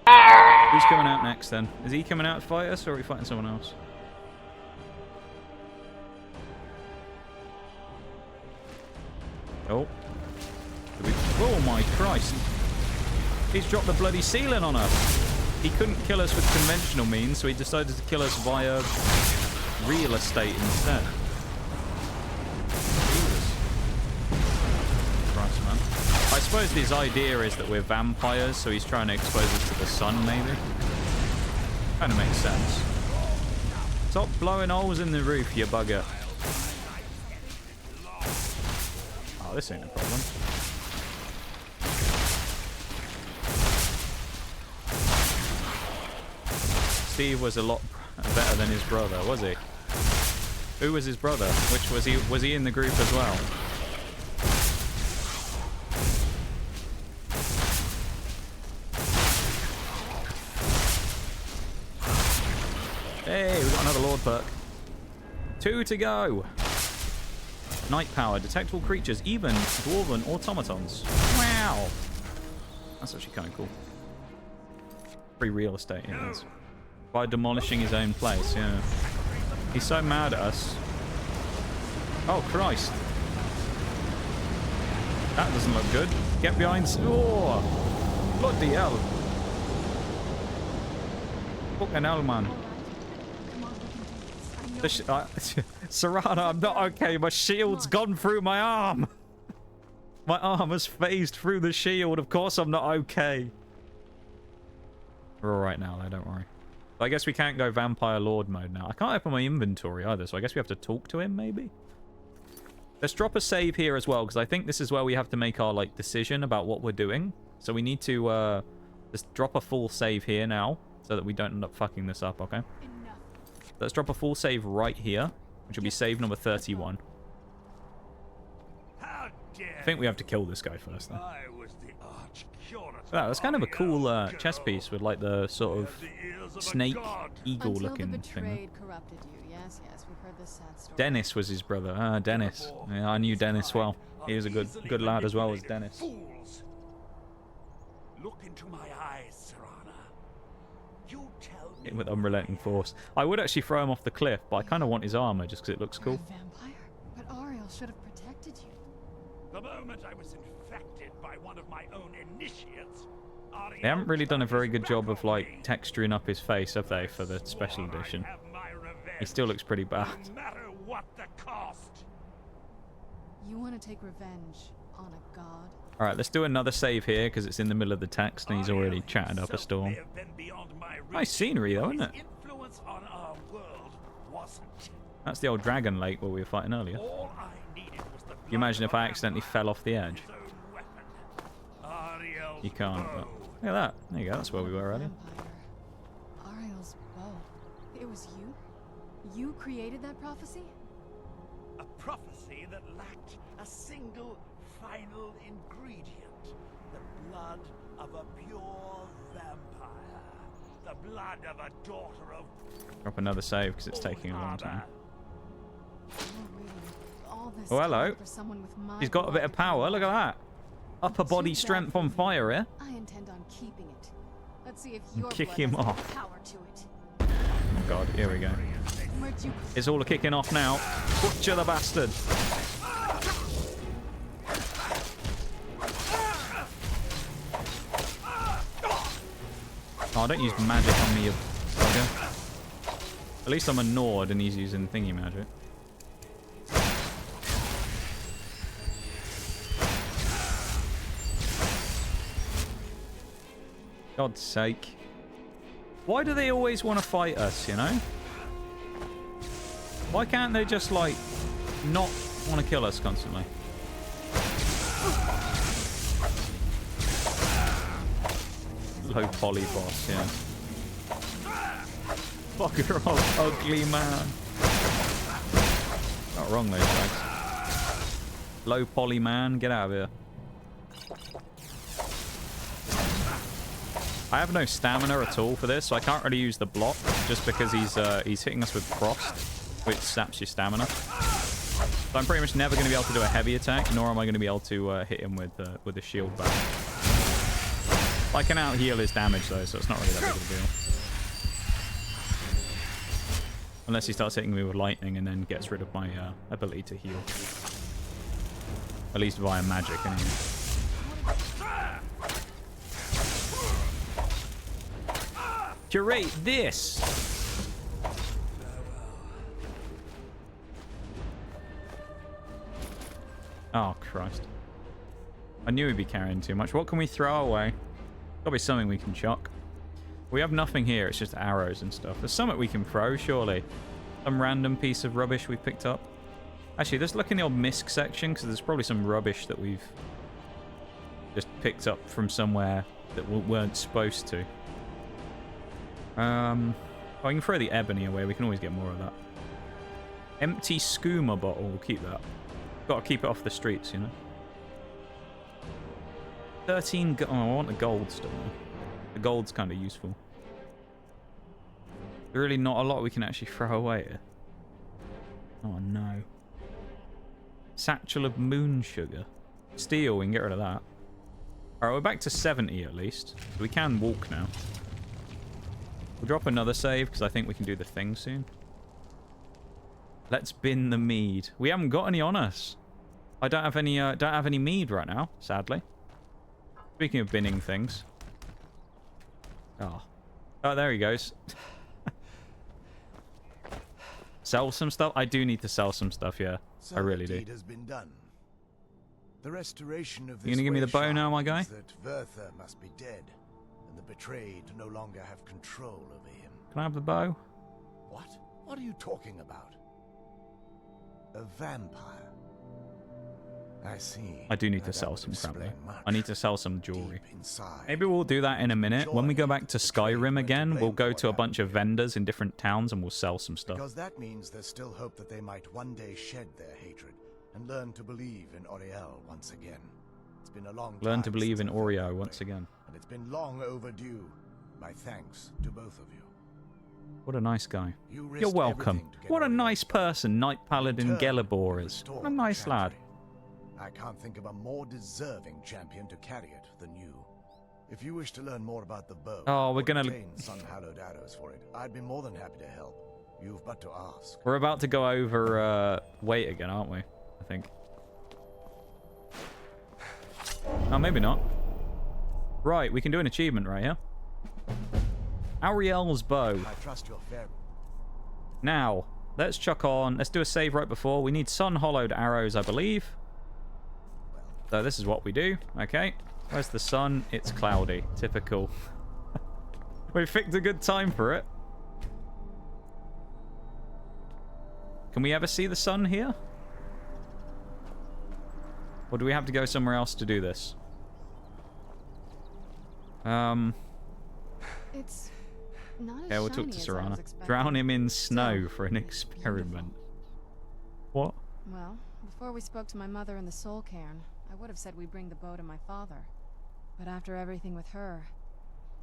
Who's coming out next, then? Is he coming out to fight us, or are we fighting someone else? Oh. Oh, my Christ. He's dropped the bloody ceiling on us. He couldn't kill us with conventional means, so he decided to kill us via real estate instead. Jesus. Christ, man. I suppose his idea is that we're vampires, so he's trying to expose us to the sun, maybe. Kind of makes sense. Stop blowing holes in the roof, you bugger. Oh, this ain't a problem. Steve was a lot better than his brother, was he? Who was his brother? Which was he? Was he in the group as well? Hey, we got another Lord perk. 2 to go. Night power. Detect all creatures, even dwarven automatons. Wow. That's actually kind of cool. Free real estate, it is. By demolishing his own place, yeah. He's so mad at us. Oh, Christ. That doesn't look good. Get behind... Oh! Bloody hell. Fucking hell, man. Serrano, I'm not okay. My shield's gone through my arm. My arm has phased through the shield. Of course I'm not okay. We're alright now, though, don't worry. I guess we can't go Vampire Lord mode now. I can't open my inventory either, so I guess we have to talk to him, maybe? Let's drop a save here as well, because I think this is where we have to make our, like, decision about what we're doing. So we need to, just drop a full save here now, so that we don't end up fucking this up, okay? Enough. Let's drop a full save right here, which will be save number 31. How I think we have to kill this guy first, though. I was the arch curator. Wow, that's kind of a cool Ariel's chess girl. piece with like the sort of The ears of a snake god. eagle Until looking the thing. betrayed corrupted you. Yes, yes, we've heard this sad story. Dennis was his brother. Ah, Dennis. Yeah, I knew Dennis well. He was a good lad as well as Dennis. Fools. Look into my eyes, Serana. You tell me. Hit him with unrelenting force. I would actually throw him off the cliff, but I kind of want his armor just because it looks You're cool. a vampire? But Ariel should have protected you. The moment I was infected by one of my own initiates, They haven't really done a very good job of like texturing up his face, have they, for the special edition? He still looks pretty bad. No matter what the cost. You want to take revenge on a god? All right, let's do another save here because it's in the middle of the text and he's already chatted up a storm. Nice scenery though, isn't it? Influence on our world wasn't. That's the old dragon lake where we were fighting earlier. All I needed was the You imagine if I accidentally fell off the edge? You can't. But look at that. There you go. That's where we were earlier. Vampire. Ariel's bow. It was you? You created that prophecy? A prophecy that lacked a single final ingredient. The blood of a pure vampire. The blood of a daughter of... Drop another save because it's taking a long time. Oh, really? All this Oh, hello. time for someone with my He's got a bit blood of to power. come Look at that. Upper body Too bad strength for on you. fire here. I intend on keeping it. Let's see if your Kick blood him has any off. power to it. Oh god, here we go. Where'd you... It's all kicking off now. Butcher the bastard. Oh, don't use magic on me, you bugger. At least I'm a Nord and he's using thingy magic. God's sake. Why do they always want to fight us, you know? Why can't they just, like, not want to kill us constantly? Low poly boss, yeah. Fucker off, ugly man. Not wrong, those guys. Low poly man, get out of here. I have no stamina at all for this, so I can't really use the block, just because he's hitting us with frost, which saps your stamina. So I'm pretty much never going to be able to do a heavy attack, nor am I going to be able to hit him with a shield back. I can out heal his damage though, so it's not really that big of a deal. Unless he starts hitting me with lightning and then gets rid of my ability to heal. At least via magic, anyway. Curate this! Oh, Christ. I knew he'd be carrying too much. What can we throw away? Gotta be something we can chuck. We have nothing here. It's just arrows and stuff. There's something we can throw, surely. Some random piece of rubbish we picked up. Actually, let's look in the old misc section, because there's probably some rubbish that we've just picked up from somewhere that we weren't supposed to. Oh, I can throw the ebony away. We can always get more of that. Empty skooma bottle. We'll keep that. Got to keep it off the streets, you know. 13 gold. Oh, I want the gold still. The gold's kind of useful. There's really not a lot we can actually throw away here. Oh, no. Satchel of moon sugar. Steel, we can get rid of that. Alright, we're back to 70 at least. So we can walk now. We'll drop another save because I think we can do the thing soon. Let's bin the mead. We haven't got any on us. I don't have any mead right now, sadly. Speaking of binning things. Oh, there he goes. Sell some stuff? I do need to sell some stuff, yeah. So I really the do. deed has been done. The restoration of this You gonna give me the bow way now, my shines guy? that Werther must be dead, and the betrayed no longer have control over him. Can I have the bow? What? What are you talking about? A vampire. I see. I do need to That sell would some crap, explain though. much. I need to sell some jewelry. Deep inside, Maybe we'll do that in a minute. When we go back to Skyrim again, we'll go to a bunch of vendors in different towns and we'll sell some stuff. because that means there's still hope that they might one day shed their hatred and learn to believe in Oriel once again. It's been a long time. Learn to believe in since I've Oreo felt that once way, again. and it's been long overdue. My thanks to both of you. What a nice guy. You You're risked welcome. everything to get What a Oriel's nice bone. person Knight Paladin In turn, Gelibor you is. restored What a the nice lad. chantry. I can't think of a more deserving champion to carry it than you. If you wish to learn more about the bow, Oh, we're or gonna- obtain sun-hallowed arrows for it, I'd be more than happy to help. You've but to ask. We're about to go over weight again, aren't we? I think. Oh, maybe not. Right, we can do an achievement right here. Ariel's bow. I trust your fair. Now, let's chuck on. Let's do a save right before. We need sun-hollowed arrows, I believe. So this is what we do. Okay. Where's the sun? It's cloudy. Typical. We picked a good time for it. Can we ever see the sun here? Or do we have to go somewhere else to do this? It's not as Okay, we'll talk shiny to as I was Serana. expecting. Drown him in snow Still, for an it's experiment. beautiful. What? Well, before we spoke to my mother in the soul cairn, I would have said we bring the bow to my father. But after everything with her,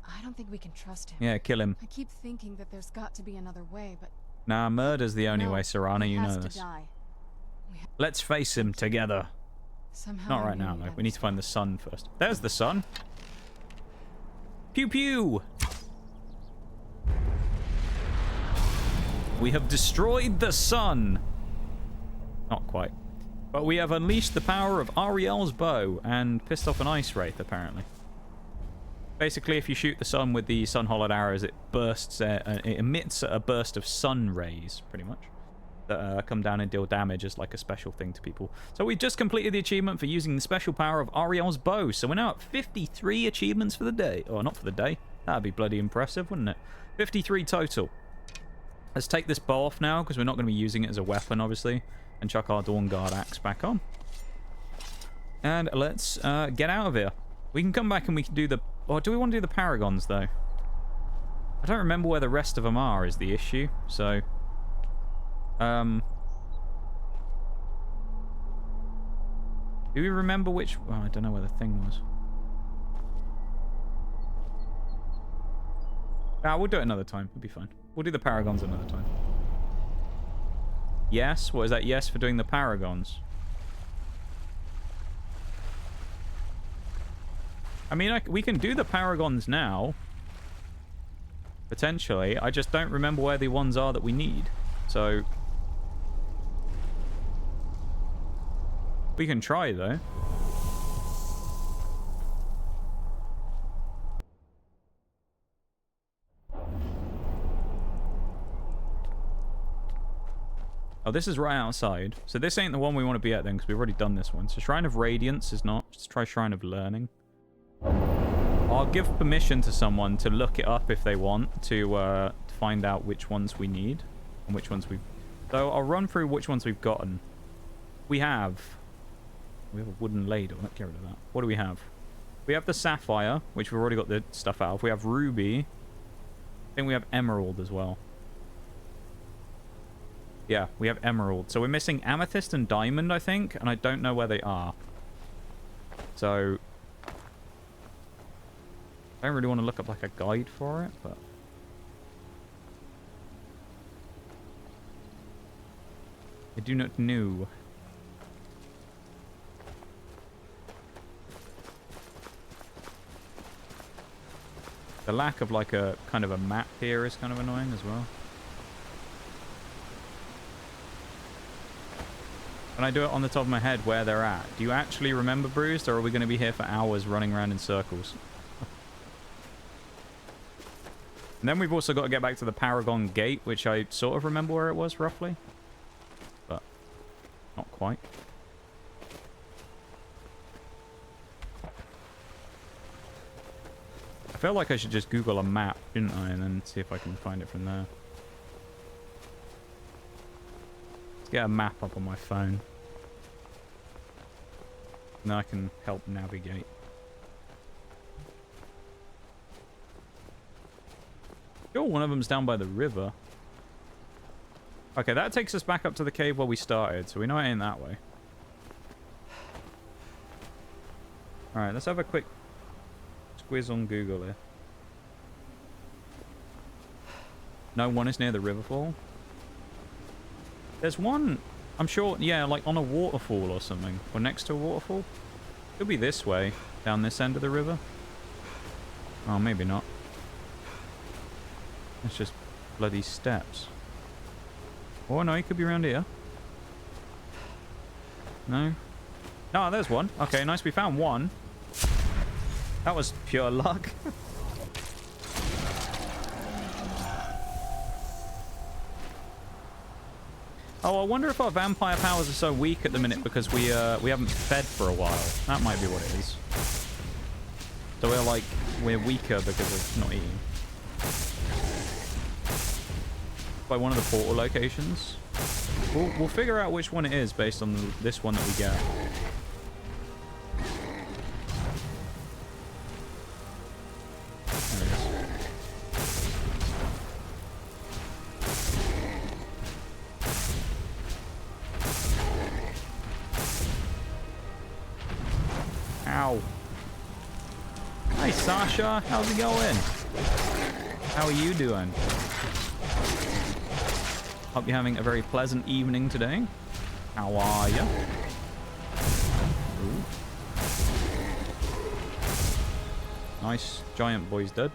I don't think we can trust him. Yeah, kill him. I keep thinking that there's got to be another way, but Nah, murder's the only no, way, Serana. he You has know to this. die. Let's face him together. Somehow Not I right knew now, he though. had We need to find the sun first. There's the sun. Pew pew! We have destroyed the sun! Not quite. But we have unleashed the power of Ariel's bow and pissed off an ice wraith, apparently. Basically, if you shoot the sun with the sun-hollowed arrows, it bursts, it emits a burst of sun rays, pretty much, that come down and deal damage as like a special thing to people. So we just completed the achievement for using the special power of Ariel's bow. So we're now at 53 achievements for the day. Or not for the day. That'd be bloody impressive, wouldn't it? 53 total. Let's take this bow off now, because we're not going to be using it as a weapon, obviously. And chuck our Dawn Guard axe back on. And let's get out of here. We can come back and we can do the... Or do we want to do the Paragons, though? I don't remember where the rest of them are, is the issue. So... Do we remember which... Oh, I don't know where the thing was. Ah, we'll do it another time. It'll be fine. We'll do the Paragons another time. Yes? What is that? Yes for doing the Paragons. I mean, we can do the Paragons now. Potentially. I just don't remember where the ones are that we need. So... we can try, though. Oh, this is right outside. So this ain't the one we want to be at then, because we've already done this one. So Shrine of Radiance is not. Let's try Shrine of Learning. I'll give permission to someone to look it up if they want, to find out which ones we need and which ones we've... So I'll run through which ones we've gotten. We have a wooden ladle. Let's get rid of that. What do we have? We have the Sapphire, which we've already got the stuff out of. We have Ruby. I think we have Emerald as well. Yeah, we have Emerald. So we're missing Amethyst and Diamond, I think, and I don't know where they are. So... I don't really want to look up like a guide for it, but... I do not know. The lack of like a kind of a map here is kind of annoying as well. Can I do it on the top of my head where they're at? Do you actually remember, Bruised, or are we going to be here for hours running around in circles? And then we've also got to get back to the Paragon Gate, which I sort of remember where it was, roughly. But not quite. I feel like I should just Google a map, shouldn't I? And then see if I can find it from there. Let's get a map up on my phone. And then I can help navigate. Sure, one of them's down by the river. Okay, that takes us back up to the cave where we started, so we know it ain't that way. Alright, let's have a quick squiz on Google here. No one is near the riverfall. There's one, I'm sure, yeah, like on a waterfall or something. Or next to a waterfall. Could be this way, down this end of the river. Oh, maybe not. It's just bloody steps. Oh, no, it could be around here. No? No, there's one. Okay, nice. We found one. That was pure luck. Oh, I wonder if our vampire powers are so weak at the minute because we haven't fed for a while. That might be what it is. So we're weaker because of not eating. By one of the portal locations. We'll figure out which one it is based on this one that we get. There it is. Ow. Hi, Sasha. How's it going? How are you doing? Hope you're having a very pleasant evening today. How are you? Ooh. Nice. Giant boy's dead.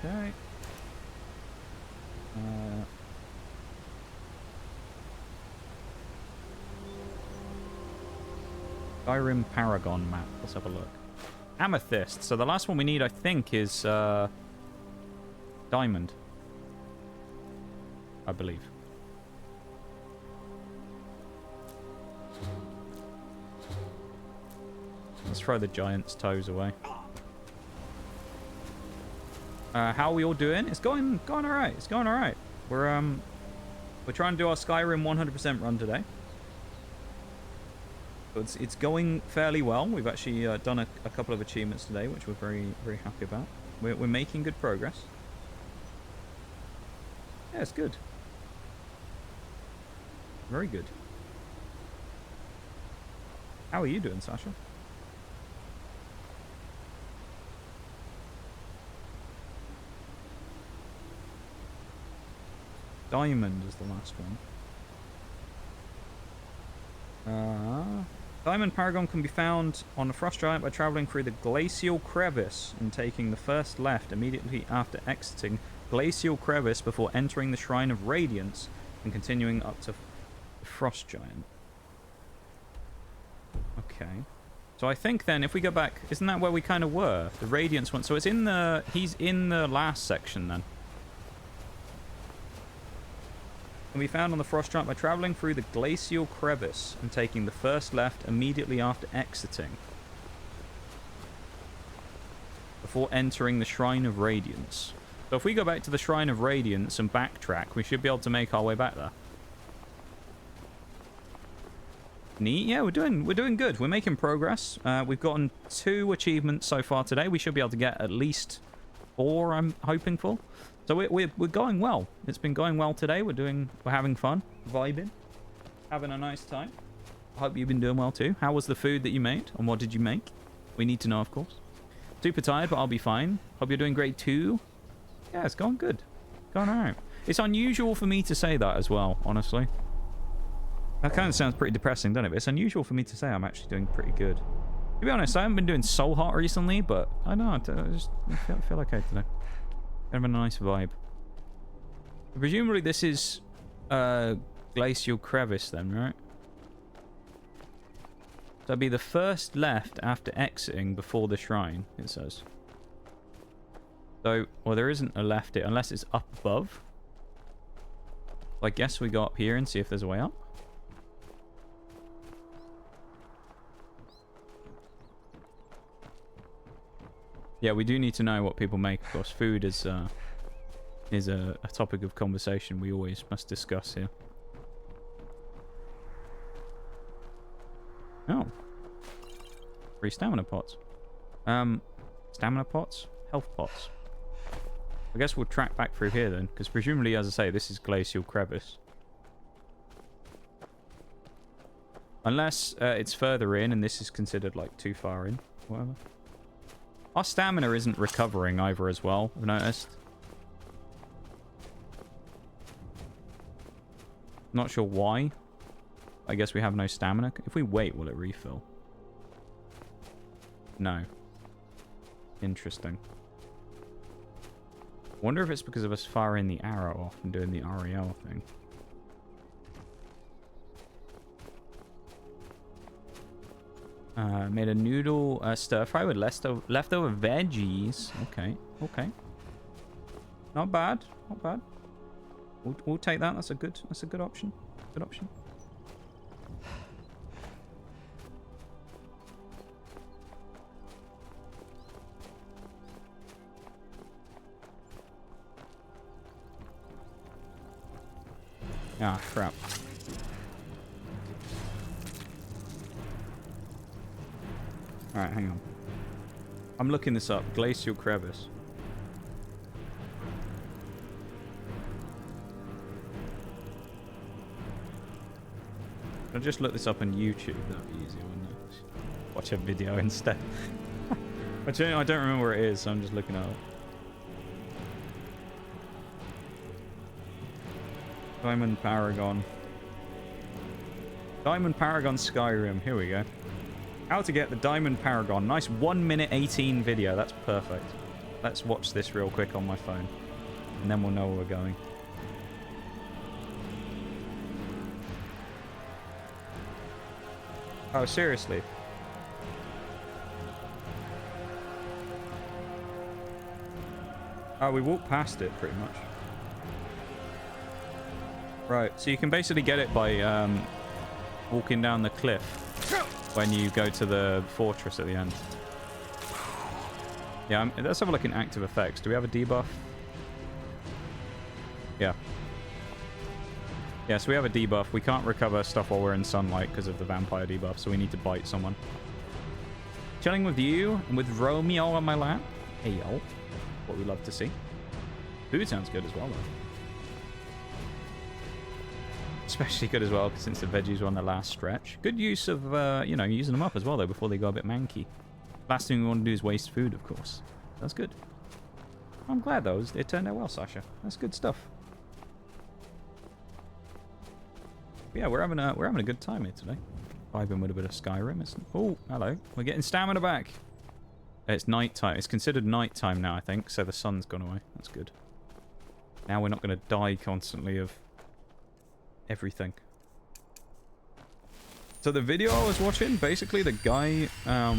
Okay. Skyrim Paragon map. Let's have a look. Amethyst. So the last one we need, I think, is diamond. I believe. Let's throw the giant's toes away. How are we all doing? It's going all right. It's going all right. We're trying to do our Skyrim 100% run today. It's going fairly well. We've actually done a couple of achievements today, which we're very, very happy about. We're making good progress. Yeah, it's good. Very good. How are you doing, Sasha? Diamond is the last one. Diamond Paragon can be found on the Frost Giant by travelling through the Glacial Crevice and taking the first left immediately after exiting Glacial Crevice before entering the Shrine of Radiance and continuing up to the Frost Giant. Okay. So I think then if we go back, isn't that where we kind of were? The Radiance one. So it's in the, he's in the last section then. Can be found on the Frost Giant by travelling through the Glacial Crevice and taking the first left immediately after exiting. Before entering the Shrine of Radiance. So if we go back to the Shrine of Radiance and backtrack, we should be able to make our way back there. Neat. Yeah, we're doing good. We're making progress. We've gotten 2 achievements so far today. We should be able to get at least 4, I'm hoping for. So we're going well. It's been going well today. We're having fun, vibing, having a nice time. I hope you've been doing well too. How was the food that you made, and what did you make? We need to know, of course. Super tired, but I'll be fine. Hope you're doing great too. Yeah, it's going good. Going alright. It's unusual for me to say that as well, honestly. That kind of sounds pretty depressing, doesn't it? But it's unusual for me to say I'm actually doing pretty good. To be honest, I haven't been doing so hot recently, but I know, I feel okay today. Kind of a nice vibe. Presumably this is Glacial Crevice then, right? So that'd be the first left after exiting before the shrine, it says. So, well, there isn't a left here, unless it's up above. I guess we go up here and see if there's a way up. Yeah, we do need to know what people make, of course. Food is a topic of conversation we always must discuss here. Oh. 3 stamina pots. Stamina pots? Health pots. I guess we'll track back through here then, because presumably, as I say, this is Glacial Crevice. Unless it's further in and this is considered like too far in. Whatever. Our stamina isn't recovering either as well, I've noticed. Not sure why. I guess we have no stamina. If we wait, will it refill? No. Interesting. Wonder if it's because of us firing the arrow off and doing the REL thing. Made a noodle stir fry with leftover veggies. Okay, okay. Not bad, not bad. We'll take that. That's a good option. Good option. Ah, crap. Alright, hang on. I'm looking this up. Glacial crevice. I'll just look this up on YouTube. That'd be easier, wouldn't it? Watch a video instead. I don't remember where it is, so I'm just looking it up. Diamond Paragon. Diamond Paragon Skyrim. Here we go. How to get the Diamond Paragon. Nice 1 minute 18 video. That's perfect. Let's watch this real quick on my phone. And then we'll know where we're going. Oh, seriously? Oh, we walked past it, pretty much. Right, so you can basically get it by walking down the cliff when you go to the fortress at the end. Yeah, let's have a look in active effects. Do we have a debuff? Yeah. Yeah, so we have a debuff. We can't recover stuff while we're in sunlight because of the vampire debuff, so we need to bite someone. Chilling with you and with Romeo on my lap. Hey, yo. What we love to see. Food sounds good as well, though. Especially good as well since the veggies were on the last stretch. Good use of, you know, using them up as well, though, before they go a bit manky. Last thing we want to do is waste food, of course. That's good. I'm glad, though. It turned out well, Sasha. That's good stuff. Yeah, we're having a good time here today. Vibing with a bit of Skyrim. Oh, hello. We're getting stamina back. It's night time. It's considered night time now, I think. So the sun's gone away. That's good. Now we're not going to die constantly of everything. So the video I was watching, basically the guy, I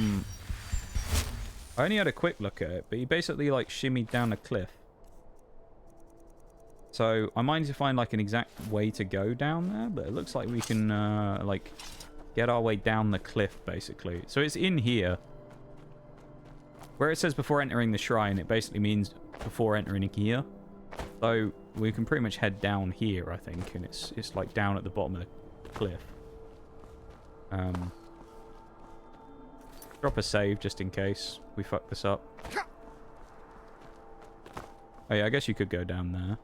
only had a quick look at it, but he basically like shimmied down a cliff. So I might need to find like an exact way to go down there, but it looks like we can like get our way down the cliff basically. So it's in here. Where it says before entering the shrine, it basically means before entering here. So we can pretty much head down here, I think, and it's like down at the bottom of the cliff. Drop a save just in case we fuck this up. Oh yeah, I guess you could go down there.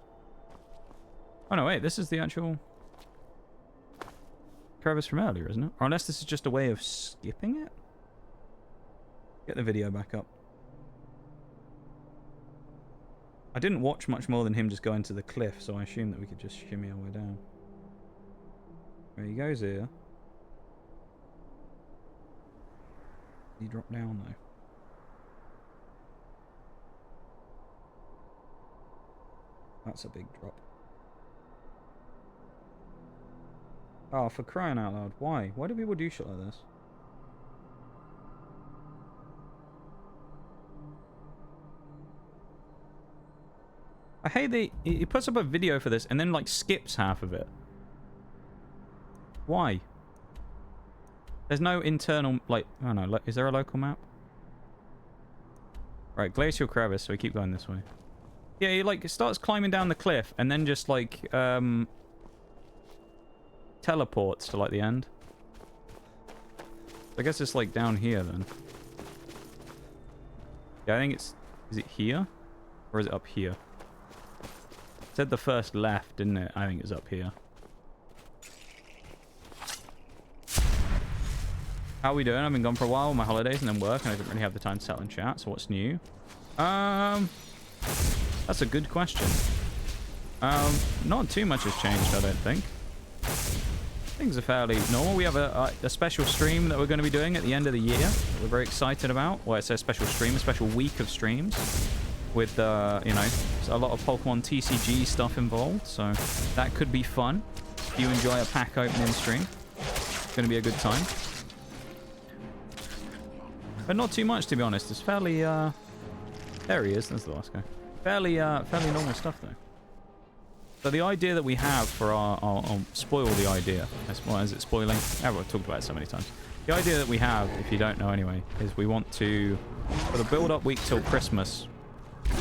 Oh no, wait, this is the actual crevice from earlier, isn't it? Or unless this is just a way of skipping it? Get the video back up. I didn't watch much more than him just going to the cliff, so I assumed that we could just shimmy our way down. There he goes here. He dropped down though. That's a big drop. Oh, for crying out loud. Why? Why do people do shit like this? I hate he puts up a video for this and then like skips half of it. Why? There's no internal, like, I don't know, is there a local map? Right, glacial crevice, so we keep going this way. Yeah, he like starts climbing down the cliff and then just like teleports to like the end. I guess it's like down here then. Yeah, I think it's, is it here? Or is it up here? It said the first left, didn't it? I think it's up here. How are we doing? I've been gone for a while on my holidays and then work, and I didn't really have the time to settle in chat. So what's new? That's a good question. Not too much has changed, I don't think. Things are fairly normal. We have a special stream that we're going to be doing at the end of the year that we're very excited about. Well, it's a special stream, a special week of streams with, you know, a lot of Pokemon TCG stuff involved. So that could be fun. If you enjoy a pack opening stream, it's going to be a good time. But not too much, to be honest. It's fairly, there he is. There's the last guy. Fairly normal stuff, though. So the idea that we have for our... I'll spoil the idea. Why is it spoiling? I've talked about it so many times. The idea that we have, if you don't know anyway, is we want to... For the build-up week till Christmas,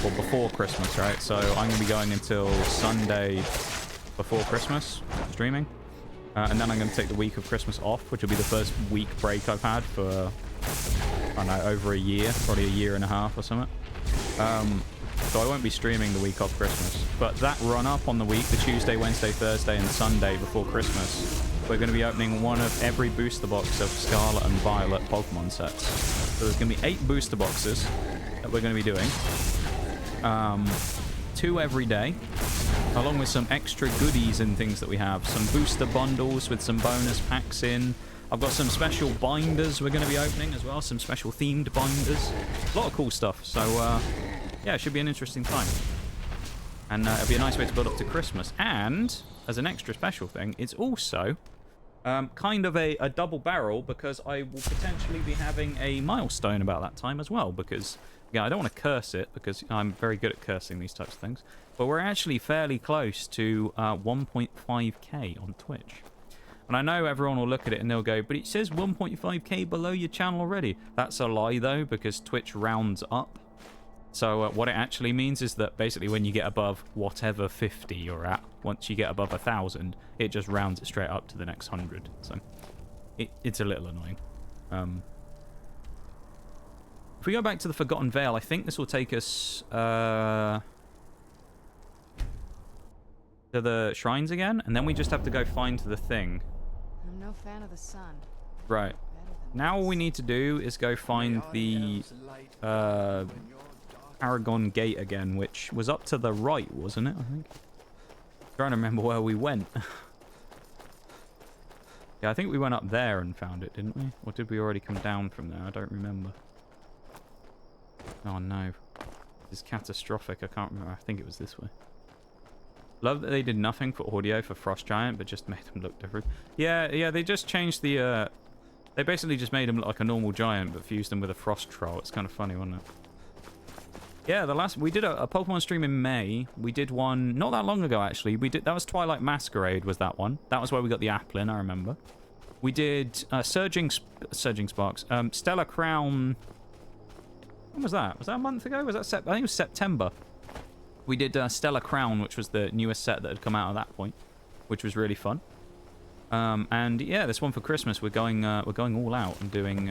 or before Christmas, right? So I'm going to be going until Sunday before Christmas, streaming. And then I'm going to take the week of Christmas off, which will be the first week break I've had for, I don't know, over a year. Probably a year and a half or something. So I won't be streaming the week of Christmas. But that run-up on the week, the Tuesday, Wednesday, Thursday, and Sunday before Christmas, we're going to be opening one of every booster box of Scarlet and Violet Pokemon sets. So there's going to be 8 booster boxes that we're going to be doing. 2 every day, along with some extra goodies and things that we have. Some booster bundles with some bonus packs in. I've got some special binders we're going to be opening as well. Some special themed binders. A lot of cool stuff. So, yeah, it should be an interesting time. And it'll be a nice way to build up to Christmas. And, as an extra special thing, it's also kind of a double barrel, because I will potentially be having a milestone about that time as well. Because, yeah, I don't want to curse it, because I'm very good at cursing these types of things. But we're actually fairly close to 1.5k on Twitch. And I know everyone will look at it and they'll go, but it says 1.5k below your channel already. That's a lie, though, because Twitch rounds up. So what it actually means is that basically when you get above whatever 50 you're at, once you get above 1,000, it just rounds it straight up to the next 100. So it's a little annoying. If we go back to the Forgotten Vale, I think this will take us to the shrines again, and then we just have to go find the thing. I'm no fan of the sun. Right. Now all we need to do is go find the Paragon Gate again, which was up to the right, wasn't it, I think? Trying to remember where we went. Yeah, I think we went up there and found it, didn't we? Or did we already come down from there? I don't remember. Oh no. This is catastrophic. I can't remember. I think it was this way. Love that they did nothing for audio for Frost Giant, but just made them look different. Yeah, they just changed the, they basically just made him look like a normal giant, but fused him with a Frost Troll. It's kind of funny, wasn't it? Yeah, we did a Pokemon stream in May. We did one not that long ago, actually. That was Twilight Masquerade, was that one. That was where we got the Applin, I remember. We did Surging Sparks, Stellar Crown. When was that? Was that a month ago? Was that I think it was September. We did Stellar Crown, which was the newest set that had come out at that point, which was really fun. And yeah, this one for Christmas, we're going all out and doing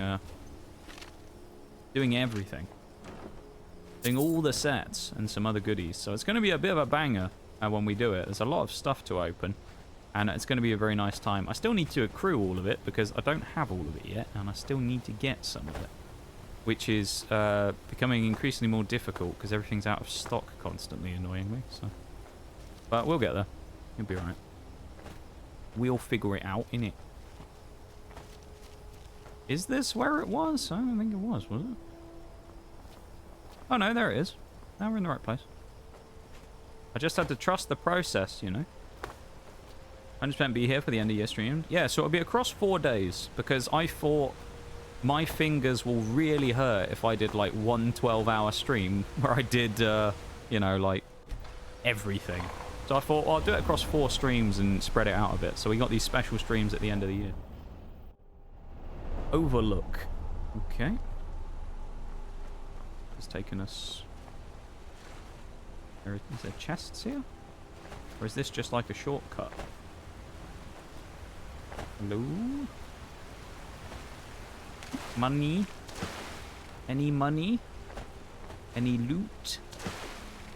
everything, doing all the sets and some other goodies. So it's going to be a bit of a banger when we do it. There's a lot of stuff to open, and it's going to be a very nice time. I still need to accrue all of it because I don't have all of it yet, and I still need to get some of it, which is becoming increasingly more difficult because everything's out of stock constantly, annoyingly. So, but we'll get there. It'll be alright. We'll figure it out, innit? Is this where it was? I don't think it was it? Oh no, there it is. Now we're in the right place. I just had to trust the process, you know. 100% be here for the end of year stream. Yeah, so it'll be across 4 days because I thought my fingers will really hurt if I did like one 12-hour stream where I did, you know, like everything. So I thought, well, I'll do it across 4 streams and spread it out a bit. So we got these special streams at the end of the year. Overlook. Okay. It's taken us... Is there chests here? Or is this just like a shortcut? Hello? Money? Any money? Any loot?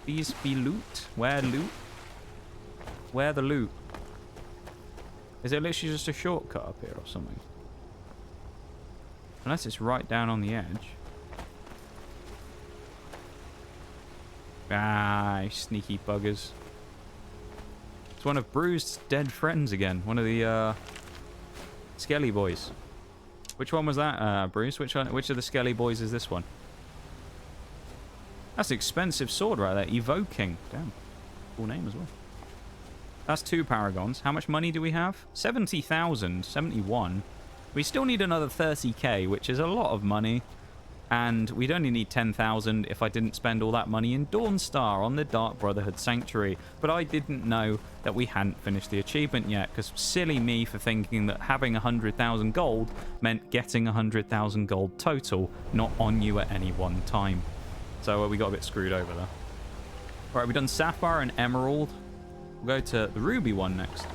Please be loot. Where loot? Where the loot? Is it literally just a shortcut up here or something? Unless it's right down on the edge. Ah, sneaky buggers. It's one of Bruce's dead friends again. One of the Skelly boys. Which one was that, Bruce? Which of the Skelly boys is this one? That's an expensive sword right there. Evoking. Damn. Cool name as well. That's 2 paragons. How much money do we have? 70,000. 71. We still need another 30k, which is a lot of money. And we'd only need 10,000 if I didn't spend all that money in Dawnstar on the Dark Brotherhood Sanctuary. But I didn't know that we hadn't finished the achievement yet, because silly me for thinking that having 100,000 gold meant getting 100,000 gold total, not on you at any one time. So we got a bit screwed over there. Alright, we've done Sapphire and Emerald. We'll go to the Ruby one next.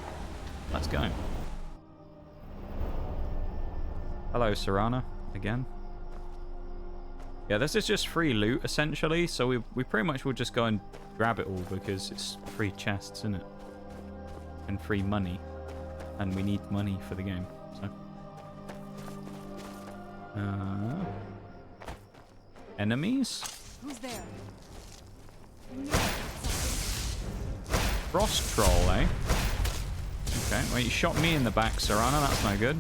Let's go. Hello, Serana, again. Yeah, this is just free loot, essentially, so we pretty much will just go and grab it all, because it's free chests, isn't it? And free money. And we need money for the game, so... enemies? Who's there? Frost troll, eh? Okay, well, you shot me in the back, Serana, that's no good.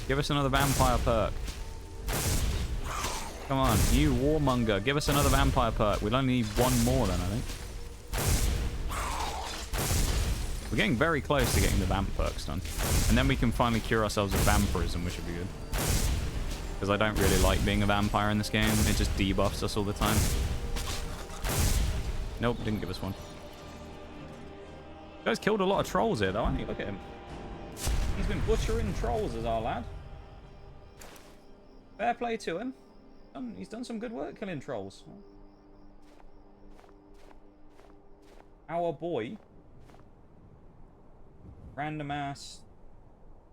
Give us another vampire perk. Come on, you warmonger. Give us another vampire perk. We'll only need one more then, I think. We're getting very close to getting the vamp perks done. And then we can finally cure ourselves of vampirism, which would be good. Because I don't really like being a vampire in this game. It just debuffs us all the time. Nope, didn't give us one. You guys killed a lot of trolls here, though, haven't you? Look at him. He's been butchering trolls as our lad. Fair play to him. He's done some good work killing trolls. Our boy. Random ass.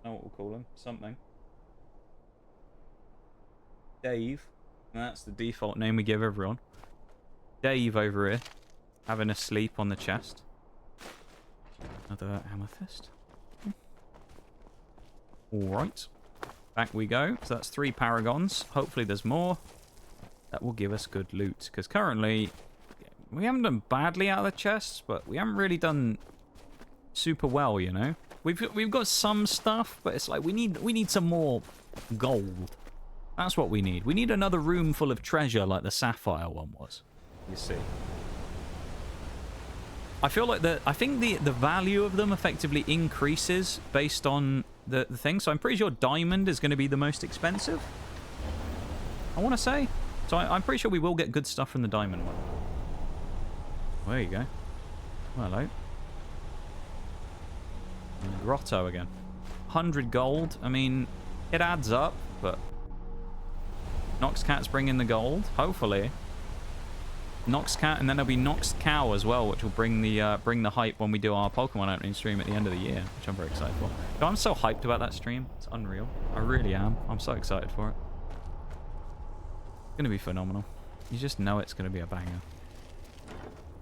I don't know what we'll call him. Something. Dave. That's the default name we give everyone. Dave over here. Having a sleep on the chest. Another amethyst. Alright. Back we go. So that's 3 paragons. Hopefully there's more. That will give us good loot. Because currently, we haven't done badly out of the chests, but we haven't really done super well, you know? We've got some stuff, but it's like we need some more gold. That's what we need. We need another room full of treasure like the Sapphire one was. You see. I feel like I think the value of them effectively increases based on the thing. So I'm pretty sure diamond is going to be the most expensive. I want to say. So I'm pretty sure we will get good stuff from the diamond one. There you go. Well, hello. Grotto again. 100 gold. I mean, it adds up, but Noxcat's bringing the gold, hopefully. Noxcat, and then there'll be Nox Cow as well, which will bring the hype when we do our Pokemon opening stream at the end of the year, which I'm very excited for. God, I'm so hyped about that stream. It's unreal. I really am. I'm so excited for it. It's going to be phenomenal. You just know it's going to be a banger.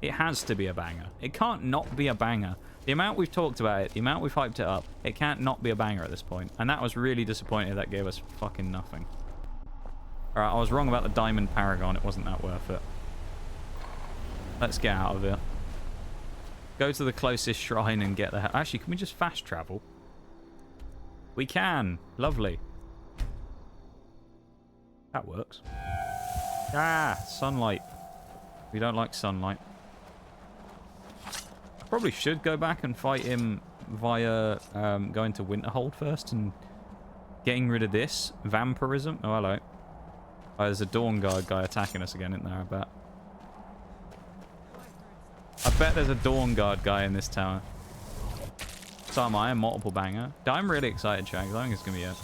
It has to be a banger. It can't not be a banger. The amount we've talked about it, the amount we've hyped it up, it can't not be a banger at this point. And that was really disappointing. That gave us fucking nothing. Alright, I was wrong about the Diamond Paragon. It wasn't that worth it. Let's get out of here. Go to the closest shrine and get there. Actually, can we just fast travel? We can. Lovely. That works. Ah, sunlight. We don't like sunlight. I probably should go back and fight him via going to Winterhold first and getting rid of this vampirism. Oh, hello. Oh, there's a Dawn Guard guy attacking us again, isn't there? I bet there's a Dawn Guard guy in this tower. So am I, a multiple banger. I'm really excited, Shags. I think it's going to be a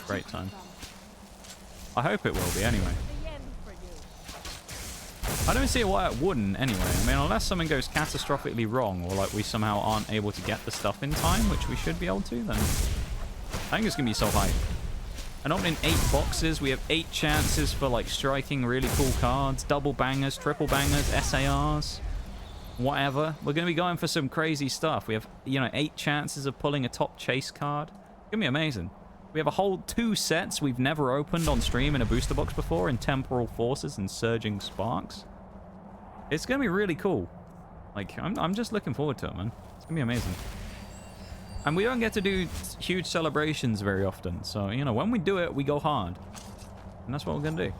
great time. I hope it will be, anyway. I don't see why it wouldn't, anyway. I mean, unless something goes catastrophically wrong, or like we somehow aren't able to get the stuff in time, which we should be able to, then I think it's going to be so hype. And opening 8 boxes, we have 8 chances for like striking really cool cards, double bangers, triple bangers, SARs. whatever. We're going to be going for some crazy stuff. We have, you know, 8 chances of pulling a top chase card. It's going to be amazing. We have a whole 2 sets we've never opened on stream in a booster box before in Temporal Forces and Surging Sparks. It's going to be really cool. Like, I'm just looking forward to it, man. It's going to be amazing. And we don't get to do huge celebrations very often. So, you know, when we do it, we go hard. And that's what we're going to do.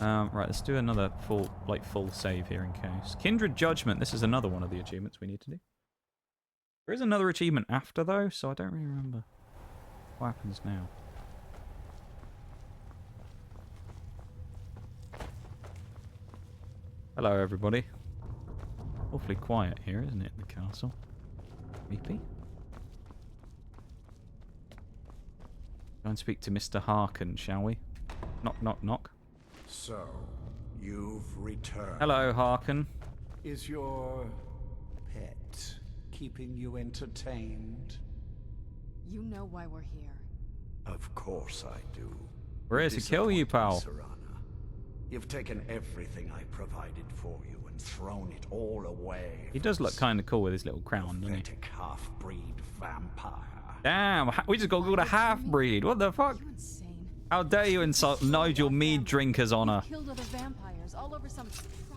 Right, let's do another full save here in case. Kindred Judgment. This is another one of the achievements we need to do. There is another achievement after, though, so I don't really remember what happens now. Hello, everybody. Awfully quiet here, isn't it, in the castle? Creepy. Go and speak to Mr. Harkin, shall we? Knock, knock, knock. So, you've returned. Hello, Harkin. Is your pet keeping you entertained? You know why we're here. Of course I do. We're here to kill you, pal. Serana. You've taken everything I provided for you and thrown it all away. He does look kind of cool with his little crown, doesn't he? Pathetic half-breed vampire. Damn, we just got called a half-breed. What the fuck? You insane. How dare you insult Nigel Meadrinker's honor? Killed other vampires all over some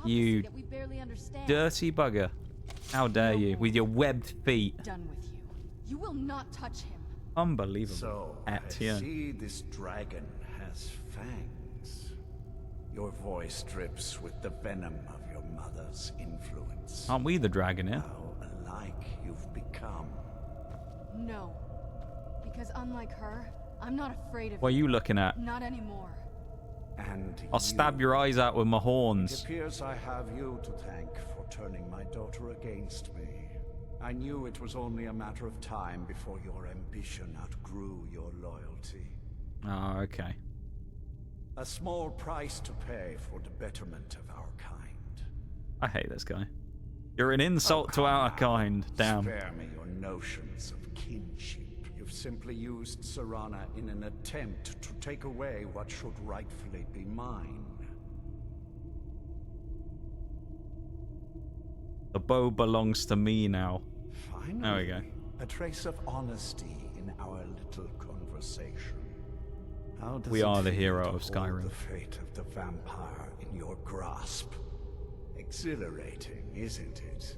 You prophecy that we barely understand. dirty bugger. How dare you, with your webbed feet. Done with you. You will not touch him. Unbelievable. So, I Etienne. see this dragon has fangs. Your voice drips with the venom of your mother's influence. Aren't we the dragon here? How alike you've become. No. Because unlike her, I'm not afraid of What are you looking at? Not anymore. And I'll stab your eyes out with my It horns. appears I have you to thank for turning my daughter against me. I knew it was only a matter of time before your ambition outgrew your loyalty. Oh, okay. A small price to pay for the betterment of our kind. I hate this guy. You're an insult to our kind. Damn. Spare me your notions of kinship. You've simply used Serana in an attempt to take away what should rightfully be mine. The bow belongs to me now. Finally, There we go. a trace of honesty in our little conversation. How does We it are the feel hero to of hold Skyrim. The fate of the vampire in your grasp. Exhilarating, isn't it?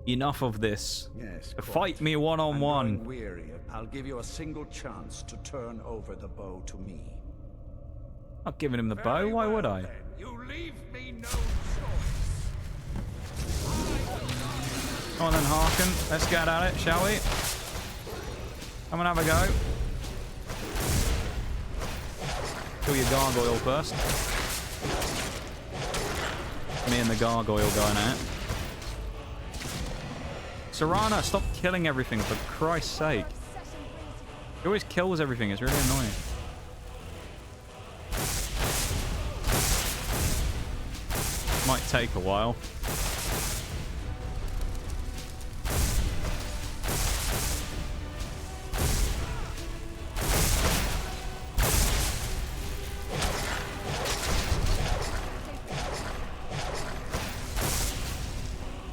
Enough of this. Yes. Fight me one-on-one. I'm growing weary. I'll give you a single chance to turn over the bow to me. Not giving him the bow. Why would I? Then. You leave me no choice. Come on then, Harkin. Let's get at it, shall we? Come and have a go. Kill your gargoyle first. Me and the gargoyle going at it. Serana, stop killing everything, for Christ's sake. He always kills everything. It's really annoying. Might take a while.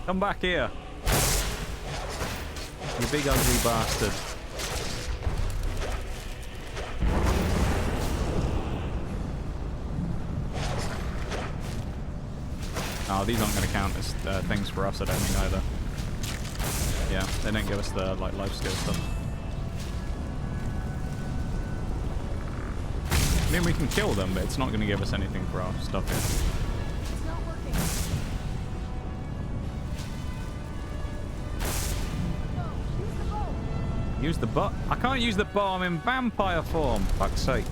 Come back here. You big ugly bastard. Oh, these aren't going to count as things for us, I don't think, either. Yeah, they don't give us the life skill stuff. I mean, we can kill them, but it's not going to give us anything for our stuff here. It's not working. No, use the bow. Use the bow? I can't use the bow, I'm in vampire form. Fuck's sake.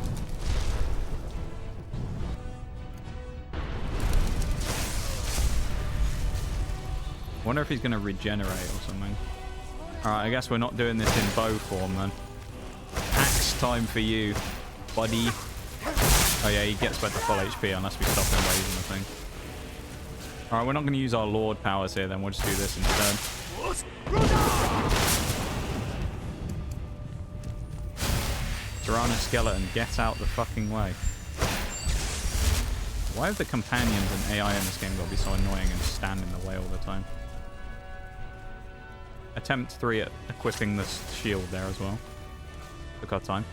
Wonder if he's going to regenerate or something. Alright, I guess we're not doing this in bow form then. Axe time for you, buddy. Oh yeah, he gets back to full HP unless we stop him raising the thing. Alright, we're not going to use our Lord powers here then, we'll just do this instead. Serana Skeleton, get out the fucking way. Why have the companions and AI in this game got to be so annoying and stand in the way all the time? Attempt 3 at equipping the shield there as well. Took our time.